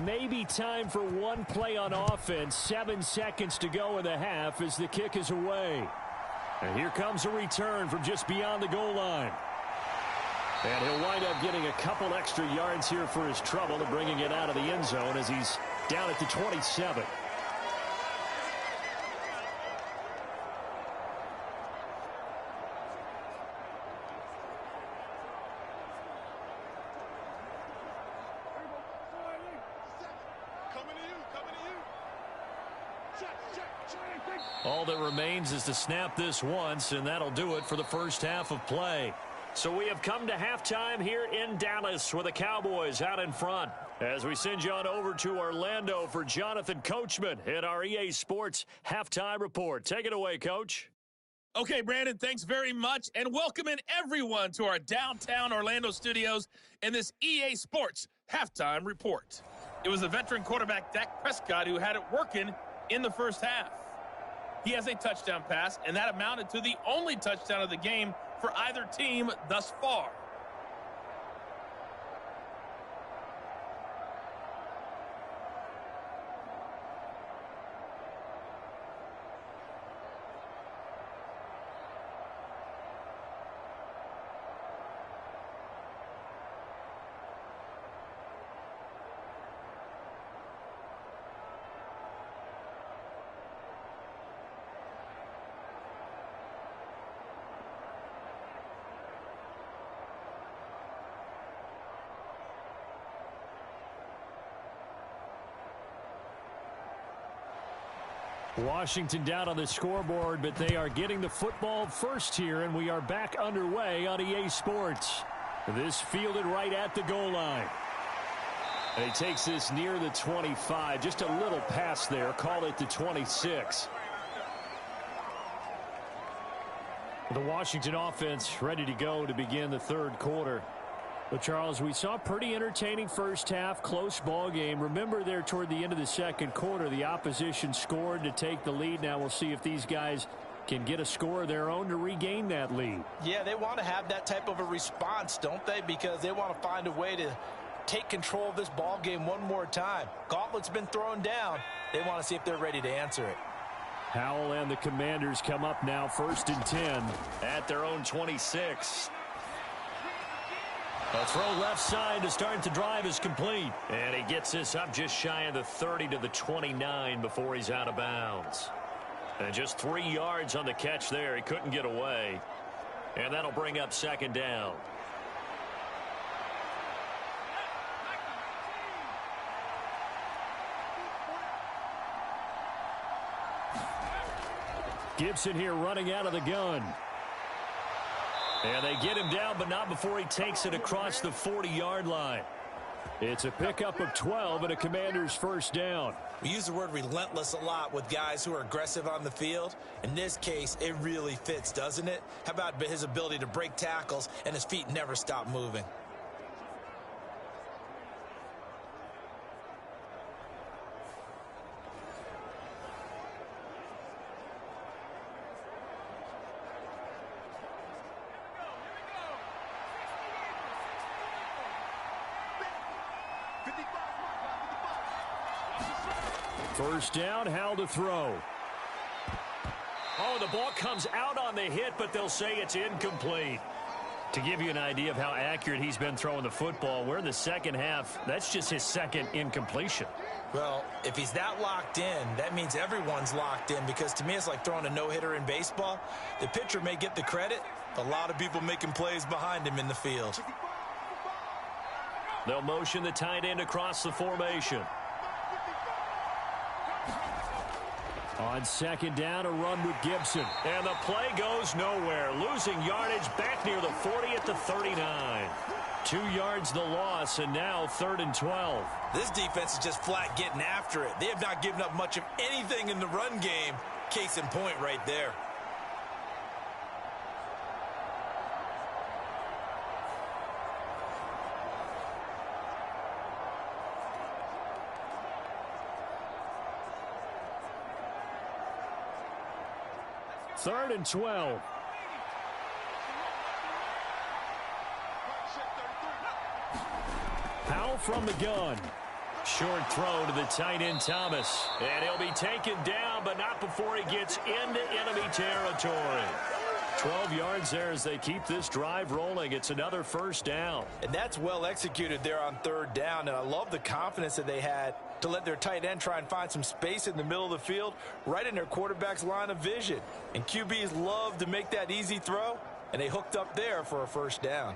Maybe time for one play on offense. 7 seconds to go in the half as the kick is away. And here comes a return from just beyond the goal line. And he'll wind up getting a couple extra yards here for his trouble and bringing it out of the end zone as he's down at the 27. All that remains is to snap this once, and that'll do it for the first half of play. So we have come to halftime here in Dallas with the Cowboys out in front. As we send you on over to Orlando for Jonathan Coachman in our EA Sports Halftime Report. Take it away, Coach. Okay, Brandon, thanks very much, and welcome in everyone to our downtown Orlando studios in this EA Sports Halftime Report. It was the veteran quarterback Dak Prescott who had it working in the first half. He has a touchdown pass, and that amounted to the only touchdown of the game for either team thus far. Washington down on the scoreboard, but they are getting the football first here, and we are back underway on EA Sports. This fielded right at the goal line. And he takes this near the 25. Just a little pass there. Call it the 26. The Washington offense ready to go to begin the third quarter. But, Charles, we saw a pretty entertaining first half, close ball game. Remember there toward the end of the second quarter, the opposition scored to take the lead. Now we'll see if these guys can get a score of their own to regain that lead. Yeah, they want to have that type of a response, don't they? Because they want to find a way to take control of this ball game one more time. Gauntlet's been thrown down. They want to see if they're ready to answer it. Howell and the Commanders come up now 1st and 10 at their own 26. A throw left side to start the drive is complete. And he gets this up just shy of the 30 to the 29 before he's out of bounds. And just 3 yards on the catch there. He couldn't get away. And that'll bring up second down. Gibson here running out of the gun. And they get him down, but not before he takes it across the 40-yard line. It's a pickup of 12 and a Commander's first down. We use the word relentless a lot with guys who are aggressive on the field. In this case, it really fits, doesn't it? How about his ability to break tackles and his feet never stop moving? First down, Howell to throw. Oh, the ball comes out on the hit, but they'll say it's incomplete. To give you an idea of how accurate he's been throwing the football, we're in the second half. That's just his second incompletion. Well, if he's that locked in, that means everyone's locked in, because to me it's like throwing a no-hitter in baseball. The pitcher may get the credit, but a lot of people making plays behind him in the field. They'll motion the tight end across the formation. On second down, a run with Gibson. And the play goes nowhere. Losing yardage back near the 40 at the 39. 2 yards the loss, and now 3rd and 12. This defense is just flat getting after it. They have not given up much of anything in the run game. Case in point right there. Third and 12. Howell from the gun. Short throw to the tight end, Thomas. And he'll be taken down, but not before he gets into enemy territory. 12 yards there as they keep this drive rolling. It's another first down. And that's well executed there on third down. And I love the confidence that they had to let their tight end try and find some space in the middle of the field, right in their quarterback's line of vision. And QBs love to make that easy throw, and they hooked up there for a first down.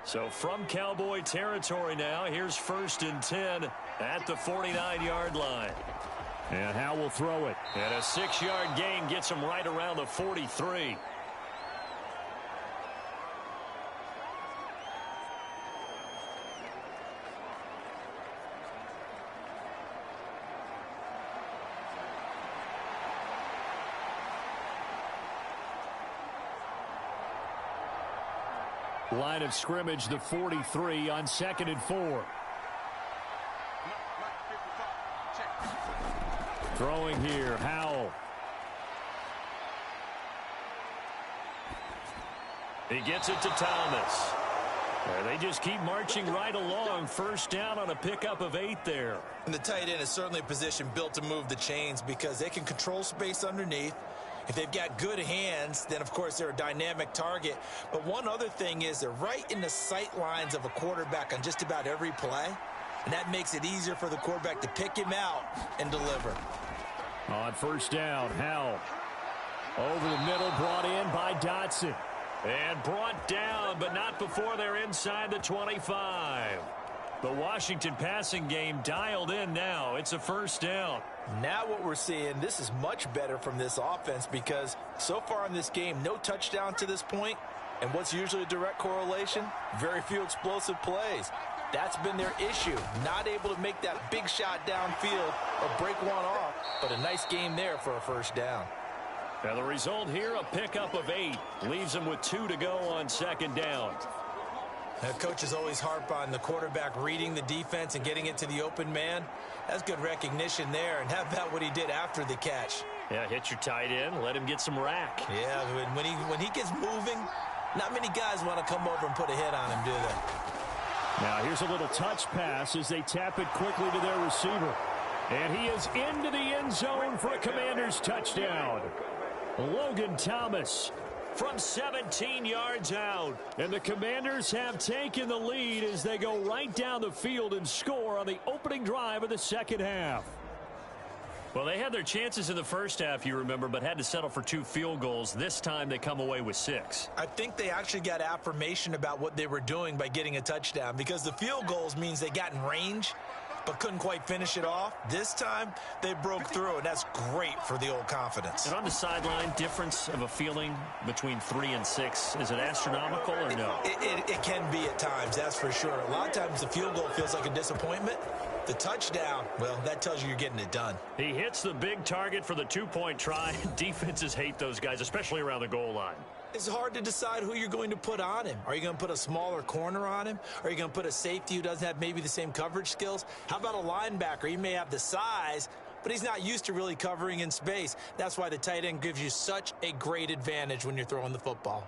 So from Cowboy territory now, here's 1st and 10 at the 49-yard line. And Howell will throw it. And a 6-yard gain gets him right around the 43. Line of scrimmage, the 43 on 2nd and 4. Throwing here, Howell. He gets it to Thomas. They just keep marching right along. First down on a pickup of 8 there. And the tight end is certainly a position built to move the chains because they can control space underneath. If they've got good hands, then, of course, they're a dynamic target. But one other thing is they're right in the sight lines of a quarterback on just about every play. And that makes it easier for the quarterback to pick him out and deliver. On first down, Howell. Over the middle, brought in by Dotson. And brought down, but not before they're inside the 25. The Washington passing game dialed in now. It's a first down. Now what we're seeing, this is much better from this offense because so far in this game, no touchdown to this point. And what's usually a direct correlation? Very few explosive plays. That's been their issue. Not able to make that big shot downfield or break one off, but a nice game there for a first down. Now the result here, a pickup of 8. Leaves them with 2 to go on 2nd down. Now, coaches always harp on the quarterback reading the defense and getting it to the open man. That's good recognition there. And how about what he did after the catch? Yeah, hit your tight end, let him get some rack. Yeah, when he gets moving, not many guys want to come over and put a hit on him, do they? Now here's a little touch pass as they tap it quickly to their receiver. And he is into the end zone for a Commanders touchdown. Logan Thomas from 17 yards out. And the Commanders have taken the lead as they go right down the field and score on the opening drive of the second half. Well, they had their chances in the first half, you remember, but had to settle for 2 field goals. This time they come away with 6. I think they actually got affirmation about what they were doing by getting a touchdown because the field goals means they got in range but couldn't quite finish it off. This time, they broke through, and that's great for the old confidence. And on the sideline, difference of a feeling between 3 and 6, is it astronomical or no? It can be at times, that's for sure. A lot of times the field goal feels like a disappointment. The touchdown, well, that tells you you're getting it done. He hits the big target for the 2-point try. Defenses hate those guys, especially around the goal line. It's hard to decide who you're going to put on him. Are you going to put a smaller corner on him? Are you going to put a safety who doesn't have maybe the same coverage skills? How about a linebacker? He may have the size, but he's not used to really covering in space. That's why the tight end gives you such a great advantage when you're throwing the football.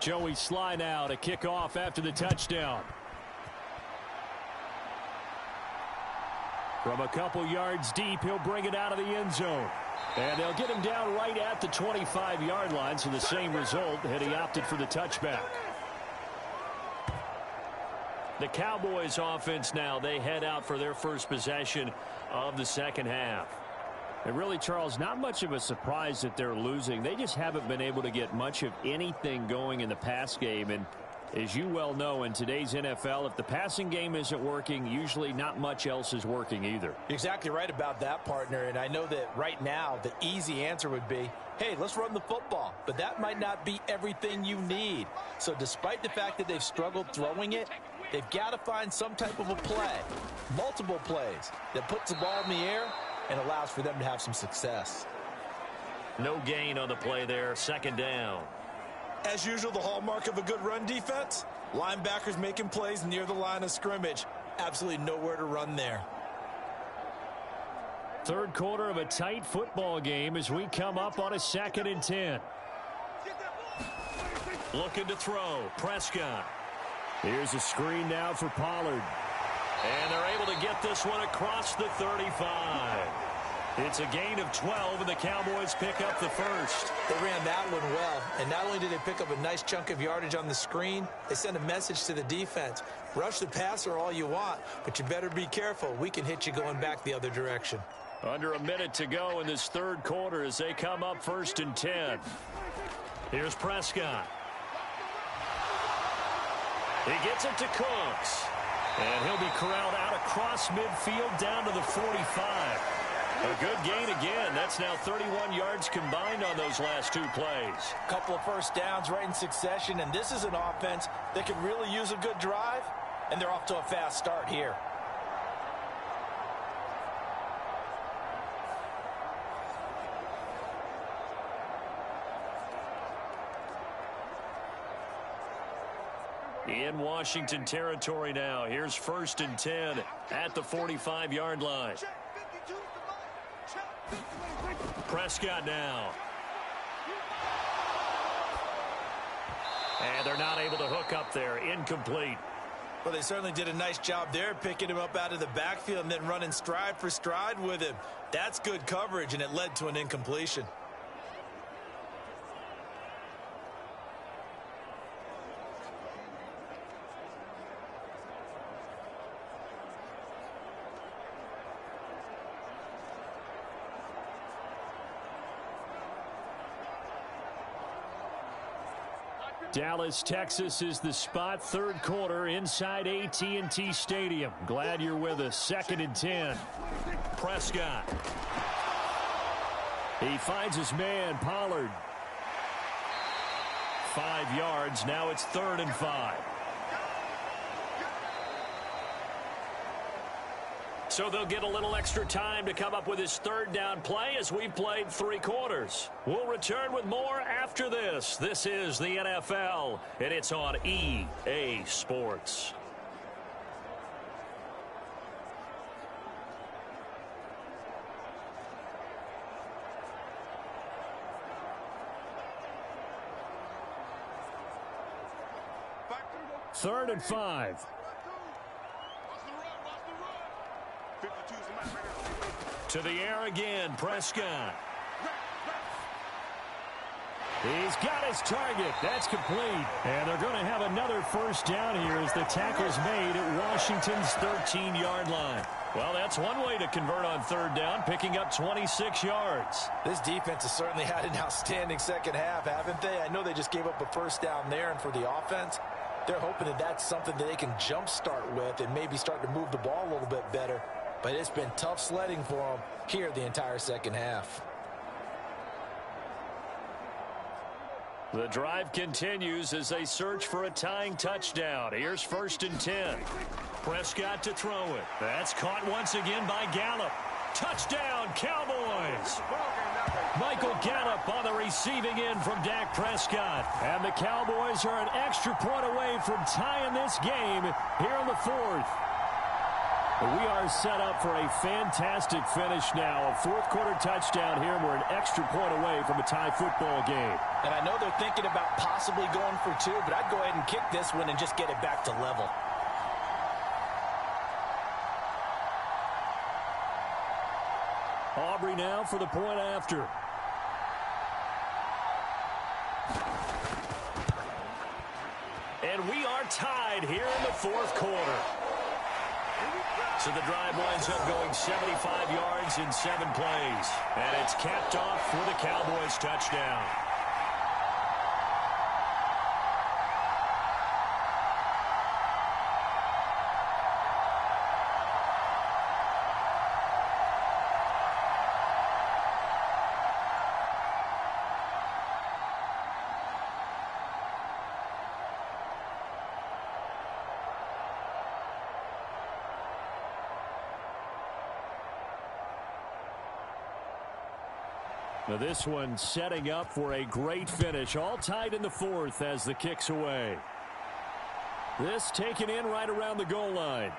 Joey Sly now to kick off after the touchdown. From a couple yards deep, he'll bring it out of the end zone. And they'll get him down right at the 25-yard line, so the same result had he opted for the touchback. The Cowboys offense now, they head out for their first possession of the second half. And really, Charles, not much of a surprise that they're losing. They just haven't been able to get much of anything going in the pass game. And as you well know, in today's NFL, if the passing game isn't working, usually not much else is working either. You're exactly right about that, partner. And I know that right now the easy answer would be, hey, let's run the football. But that might not be everything you need. So despite the fact that they've struggled throwing it, they've got to find some type of a play, multiple plays, that puts the ball in the air and allows for them to have some success. No gain on the play there, second down. As usual, the hallmark of a good run defense, linebackers making plays near the line of scrimmage. Absolutely nowhere to run there. Third quarter of a tight football game as we come up on a 2nd and 10. Looking to throw. Prescott. Here's a screen now for Pollard. And they're able to get this one across the 35. It's a gain of 12, and the Cowboys pick up the first. They ran that one well, and not only did they pick up a nice chunk of yardage on the screen, they sent a message to the defense. Rush the passer all you want, but you better be careful. We can hit you going back the other direction. Under a minute to go in this third quarter as they come up 1st and 10. Here's Prescott. He gets it to Cooks. And he'll be corralled out across midfield down to the 45. A good gain again. That's now 31 yards combined on those last 2 plays. A couple of first downs right in succession, and this is an offense that could really use a good drive, and they're off to a fast start here. In Washington territory now. Here's 1st and 10 at the 45-yard line. Prescott now. And they're not able to hook up there. Incomplete. Well, they certainly did a nice job there, picking him up out of the backfield and then running stride for stride with him. That's good coverage, and it led to an incompletion. Dallas, Texas is the spot. Third quarter inside AT&T Stadium. Glad you're with us. 2nd and 10. Prescott. He finds his man, Pollard. 5 yards. Now it's 3rd and 5. So they'll get a little extra time to come up with his 3rd down play as we've played 3 quarters. We'll return with more after this. This is the NFL, and it's on EA Sports. Third and 5. To the air again, Prescott. He's got his target. That's complete. And they're going to have another first down here as the tackle's made at Washington's 13-yard line. Well, that's one way to convert on 3rd down, picking up 26 yards. This defense has certainly had an outstanding second half, haven't they? I know they just gave up a first down there, and for the offense, they're hoping that that's something that they can jumpstart with and maybe start to move the ball a little bit better. But it's been tough sledding for them here the entire second half. The drive continues as they search for a tying touchdown. Here's 1st and 10. Prescott to throw it. That's caught once again by Gallup. Touchdown, Cowboys! Michael Gallup on the receiving end from Dak Prescott. And the Cowboys are an extra point away from tying this game here in the 4th. We are set up for a fantastic finish now. A 4th quarter touchdown here, and we're an extra point away from a tie football game. And I know they're thinking about possibly going for 2, but I'd go ahead and kick this one and just get it back to level. Aubrey now for the point after. And we are tied here in the 4th quarter. So the drive winds up going 75 yards in 7 plays. And it's capped off with a Cowboys touchdown. Now this one setting up for a great finish. All tied in the fourth as the kick's away. This taken in right around the goal line.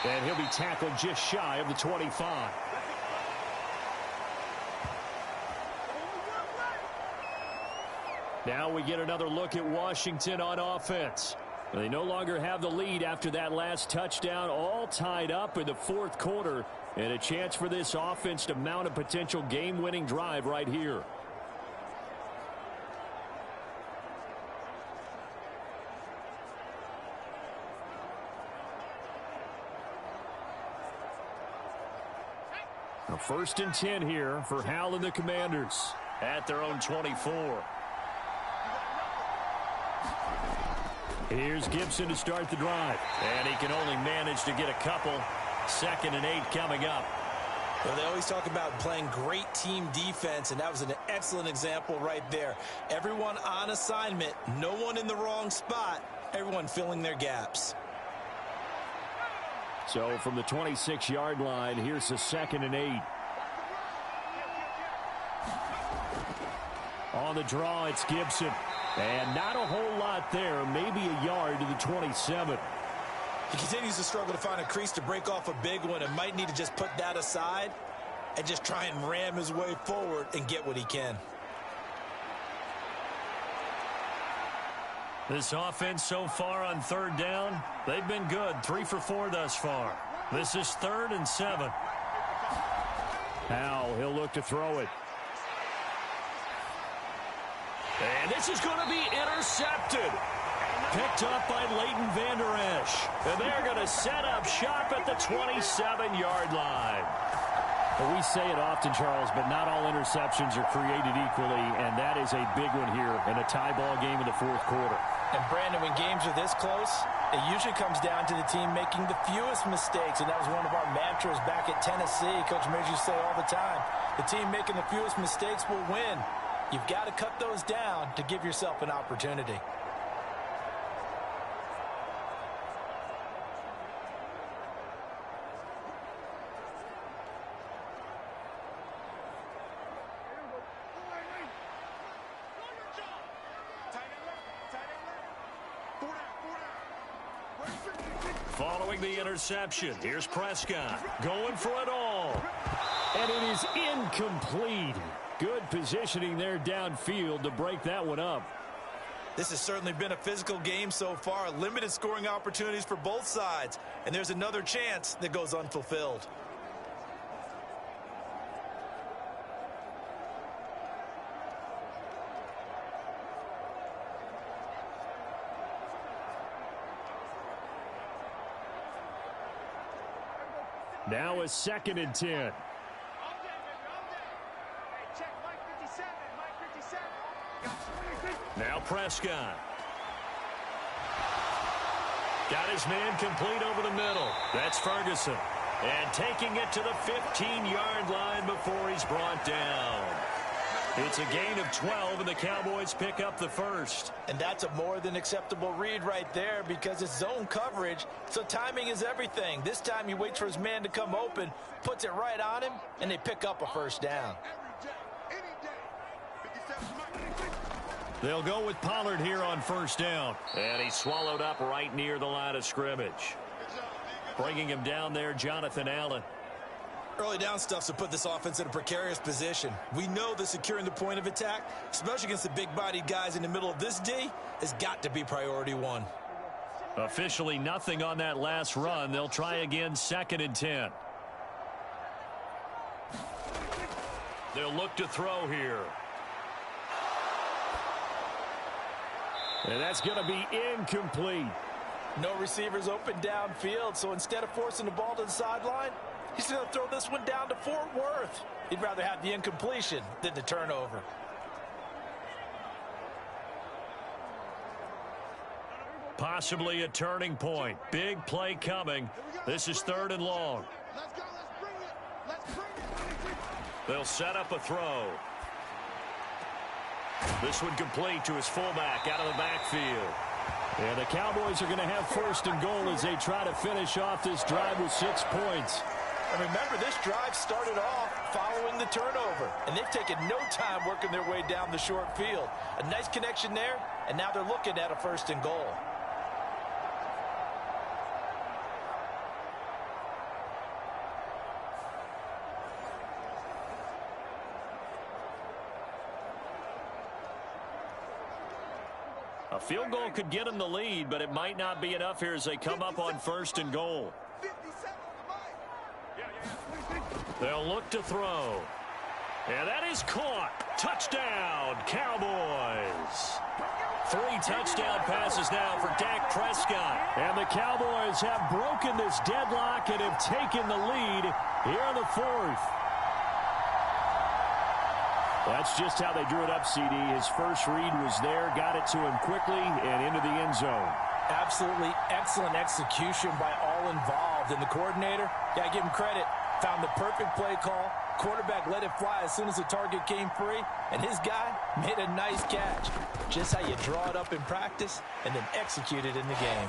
And he'll be tackled just shy of the 25. Now we get another look at Washington on offense. They no longer have the lead after that last touchdown, all tied up in the fourth quarter, and a chance for this offense to mount a potential game-winning drive right here. A 1st and 10 here for Hal and the Commanders at their own 24. Here's Gibson to start the drive. And he can only manage to get a couple. 2nd and 8 coming up. Well, they always talk about playing great team defense, and that was an excellent example right there. Everyone on assignment, no one in the wrong spot, everyone filling their gaps. So from the 26-yard line, here's the 2nd and 8. On the draw, it's Gibson. And not a whole lot there, maybe a yard to the 27. He continues to struggle to find a crease to break off a big one and might need to just put that aside and just try and ram his way forward and get what he can. This offense so far on 3rd down, they've been good. 3 for 4 thus far. This is 3rd and 7. Now he'll look to throw it. And this is going to be intercepted. Picked up by Leighton Vander Esch. And they're going to set up shop at the 27-yard line. Well, we say it often, Charles, but not all interceptions are created equally, and that is a big one here in a tie ball game in the fourth quarter. And, Brandon, when games are this close, it usually comes down to the team making the fewest mistakes, and that was one of our mantras back at Tennessee. Coach Mears used to say all the time, the team making the fewest mistakes will win. You've got to cut those down to give yourself an opportunity. Following the interception, here's Prescott going for it all. And it is incomplete. Good positioning there downfield to break that one up. This has certainly been a physical game so far. Limited scoring opportunities for both sides. And there's another chance that goes unfulfilled. Now a 2nd and 10. Now Prescott. Got his man complete over the middle. That's Ferguson. And taking it to the 15-yard line before he's brought down. It's a gain of 12, and the Cowboys pick up the first. And that's a more than acceptable read right there because it's zone coverage, so timing is everything. This time he waits for his man to come open, puts it right on him, and they pick up a first down. They'll go with Pollard here on 1st down. And he's swallowed up right near the line of scrimmage. Bringing him down there, Jonathan Allen. Early down stuff to put this offense in a precarious position. We know that securing the point of attack, especially against the big-bodied guys in the middle of this D, has got to be priority one. Officially nothing on that last run. They'll try again, 2nd and 10. They'll look to throw here. And that's going to be incomplete. No receivers open downfield, so instead of forcing the ball to the sideline, he's going to throw this one down to Fort Worth. He'd rather have the incompletion than the turnover. Possibly a turning point. Big play coming. This is 3rd and long. They'll set up a throw. This one complete to his fullback out of the backfield. And the Cowboys are going to have 1st and goal as they try to finish off this drive with 6 points. And remember, this drive started off following the turnover, and they've taken no time working their way down the short field. A nice connection there, and now they're looking at a 1st and goal. A field goal could get them the lead, but it might not be enough here as they come up on 1st and goal. They'll look to throw. And that is caught. Touchdown, Cowboys. 3 touchdown passes now for Dak Prescott. And the Cowboys have broken this deadlock and have taken the lead here in the 4th. That's just how they drew it up, CD. His first read was there, got it to him quickly, and into the end zone. Absolutely excellent execution by all involved. And the coordinator, got to give him credit, found the perfect play call. Quarterback let it fly as soon as the target came free, and his guy made a nice catch. Just how you draw it up in practice and then execute it in the game.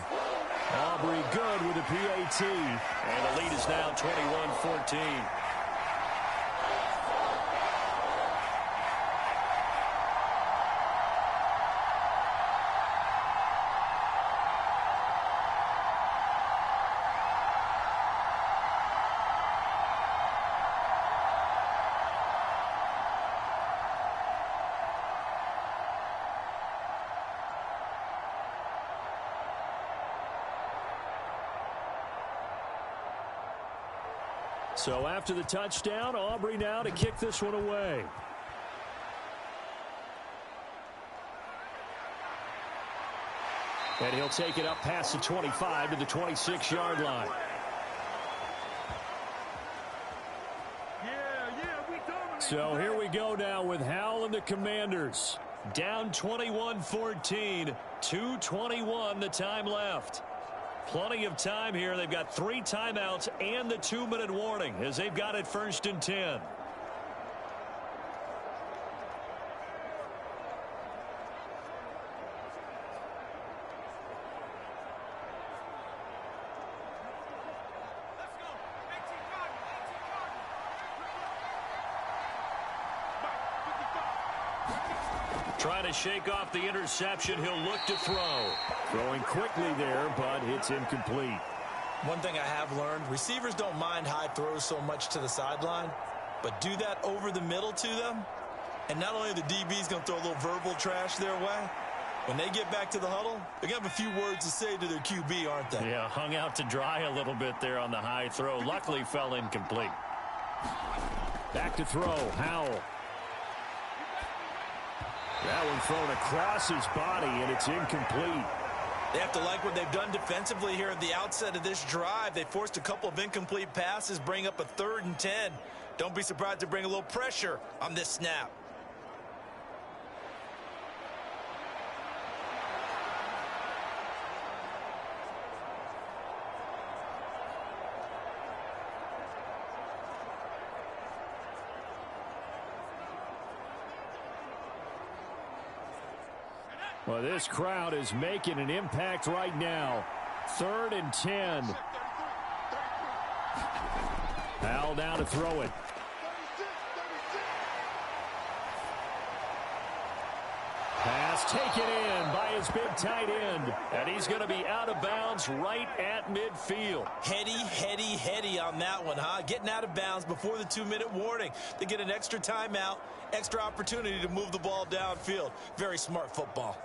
Aubrey good with the PAT. And the lead is now 21-14. So after the touchdown, Aubrey now to kick this one away. And he'll take it up past the 25 to the 26-yard line. So here we go now with Howell and the Commanders. Down 21-14, 2:21 the time left. Plenty of time here. They've got 3 timeouts and the 2-minute warning as they've got it 1st and 10. Trying to shake off the interception. He'll look to throw. Throwing quickly there, but it's incomplete. One thing I have learned, receivers don't mind high throws so much to the sideline, but do that over the middle to them, and not only are the DBs going to throw a little verbal trash their way, when they get back to the huddle, they're going to have a few words to say to their QB, aren't they? Yeah, hung out to dry a little bit there on the high throw. Luckily fell incomplete. Back to throw, Howell. That one thrown across his body, and it's incomplete. They have to like what they've done defensively here at the outset of this drive. They forced a couple of incomplete passes, bring up a 3rd and 10. Don't be surprised to bring a little pressure on this snap. Well, this crowd is making an impact right now. 3rd and 10. Howell down to throw it. Pass taken in by his big tight end. And he's going to be out of bounds right at midfield. Heady on that one, huh? Getting out of bounds before the 2-minute warning. They get an extra timeout, extra opportunity to move the ball downfield. Very smart football.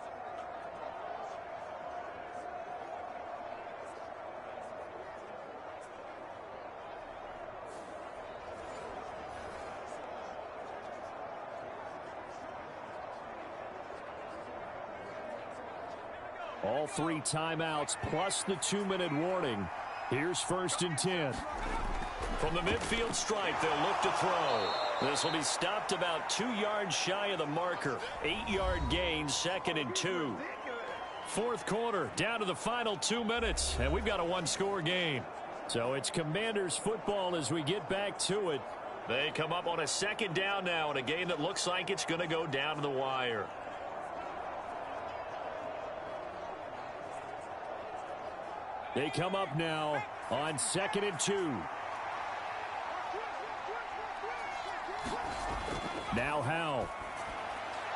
All 3 timeouts plus the 2-minute warning. Here's 1st and 10. From the midfield stripe, they'll look to throw. This will be stopped about 2 yards shy of the marker. 8-yard gain, 2nd and 2. 4th quarter, down to the final 2 minutes, and we've got a 1-score game. So it's Commanders football as we get back to it. They come up on a 2nd down now in a game that looks like it's going to go down to the wire. They come up now on 2nd and 2.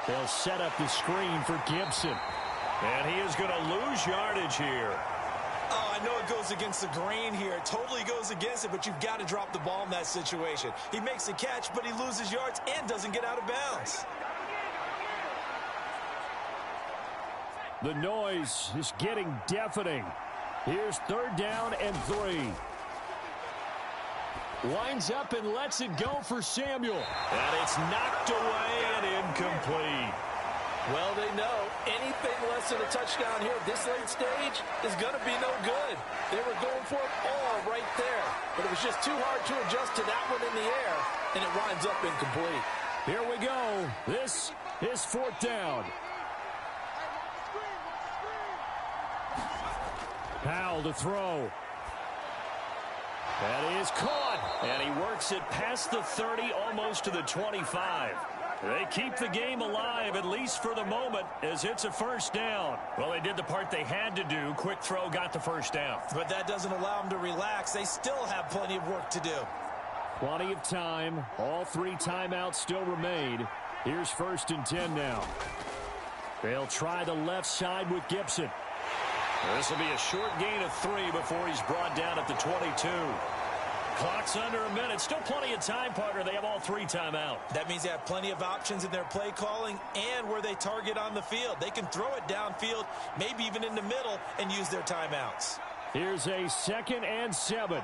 They'll set up the screen for Gibson. And he is going to lose yardage here. Oh, I know it goes against the grain here. It totally goes against it, but you've got to drop the ball in that situation. He makes a catch, but he loses yards and doesn't get out of bounds. The noise is getting deafening. Here's 3rd down and 3. Winds up and lets it go for Samuel. And it's knocked away and incomplete. Well, they know anything less than a touchdown here at this late stage is going to be no good. They were going for it all right there, but it was just too hard to adjust to that one in the air, and it winds up incomplete. Here we go. This is 4th down. Powell to throw. That is caught. And he works it past the 30, almost to the 25. They keep the game alive, at least for the moment, as it's a 1st down. Well, they did the part they had to do. Quick throw got the 1st down. But that doesn't allow them to relax. They still have plenty of work to do. Plenty of time. All 3 timeouts still remain. Here's 1st and 10 now. They'll try the left side with Gibson. This will be a short gain of 3 before he's brought down at the 22. Clock's under a minute. Still plenty of time, partner. They have all 3 timeouts. That means they have plenty of options in their play calling and where they target on the field. They can throw it downfield, maybe even in the middle, and use their timeouts. Here's a 2nd and 7.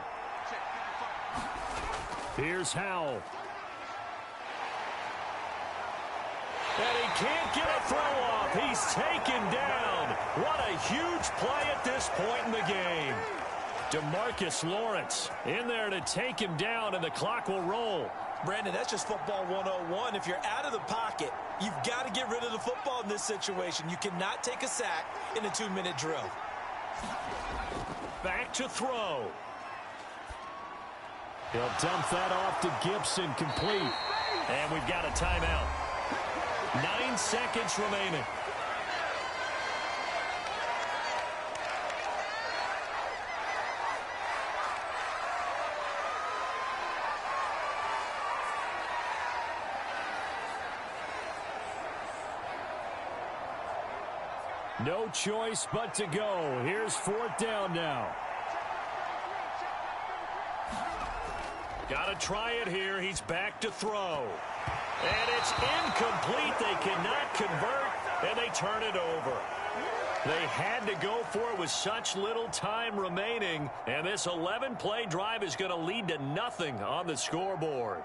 Here's Howell. And he can't get a throw off. He's taken down. What a huge play at this point in the game. DeMarcus Lawrence in there to take him down, and the clock will roll. Brandon, that's just football 101. If you're out of the pocket, you've got to get rid of the football in this situation. You cannot take a sack in a 2-minute drill. Back to throw. He'll dump that off to Gibson, complete. And we've got a timeout. 9 seconds remaining. No choice but to go. Here's 4th down now. Got to try it here. He's back to throw. And it's incomplete. They cannot convert, and they turn it over. They had to go for it with such little time remaining, and this 11-play drive is going to lead to nothing on the scoreboard.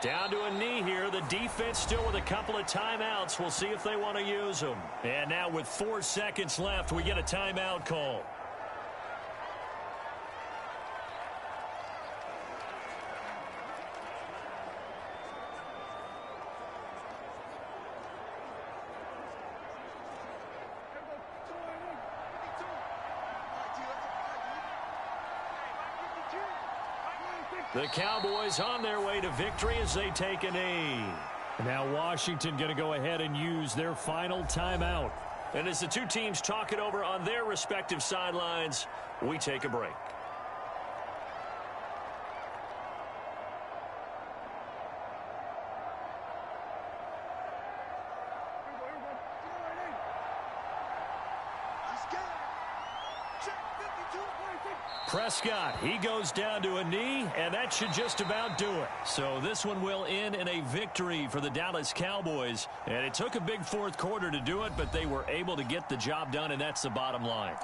Down to a knee here. The defense still with a couple of timeouts. We'll see if they want to use them. And now with 4 seconds left, we get a timeout call. The Cowboys on their way to victory as they take a knee. Now Washington going to go ahead and use their final timeout. And as the two teams talk it over on their respective sidelines, we take a break. Prescott, he goes down to a knee, and that should just about do it. So this one will end in a victory for the Dallas Cowboys. And it took a big fourth quarter to do it, but they were able to get the job done, and that's the bottom line.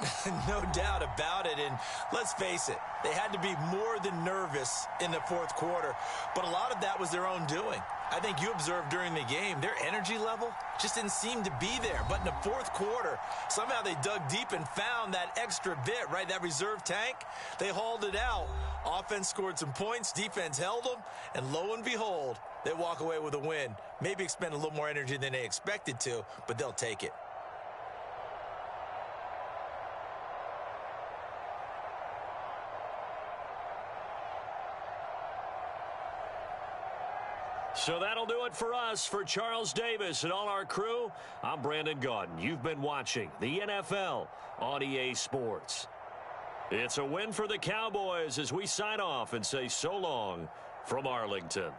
No doubt about it. And let's face it, they had to be more than nervous in the fourth quarter. But a lot of that was their own doing. I think you observed during the game, their energy level just didn't seem to be there. But in the fourth quarter, somehow they dug deep and found that extra bit, right? That reserve tank. They hauled it out. Offense scored some points. Defense held them. And lo and behold, they walk away with a win. Maybe expend a little more energy than they expected to, but they'll take it. So that'll do it for us. For Charles Davis and all our crew, I'm Brandon Gaudin. You've been watching the NFL on EA Sports. It's a win for the Cowboys as we sign off and say so long from Arlington.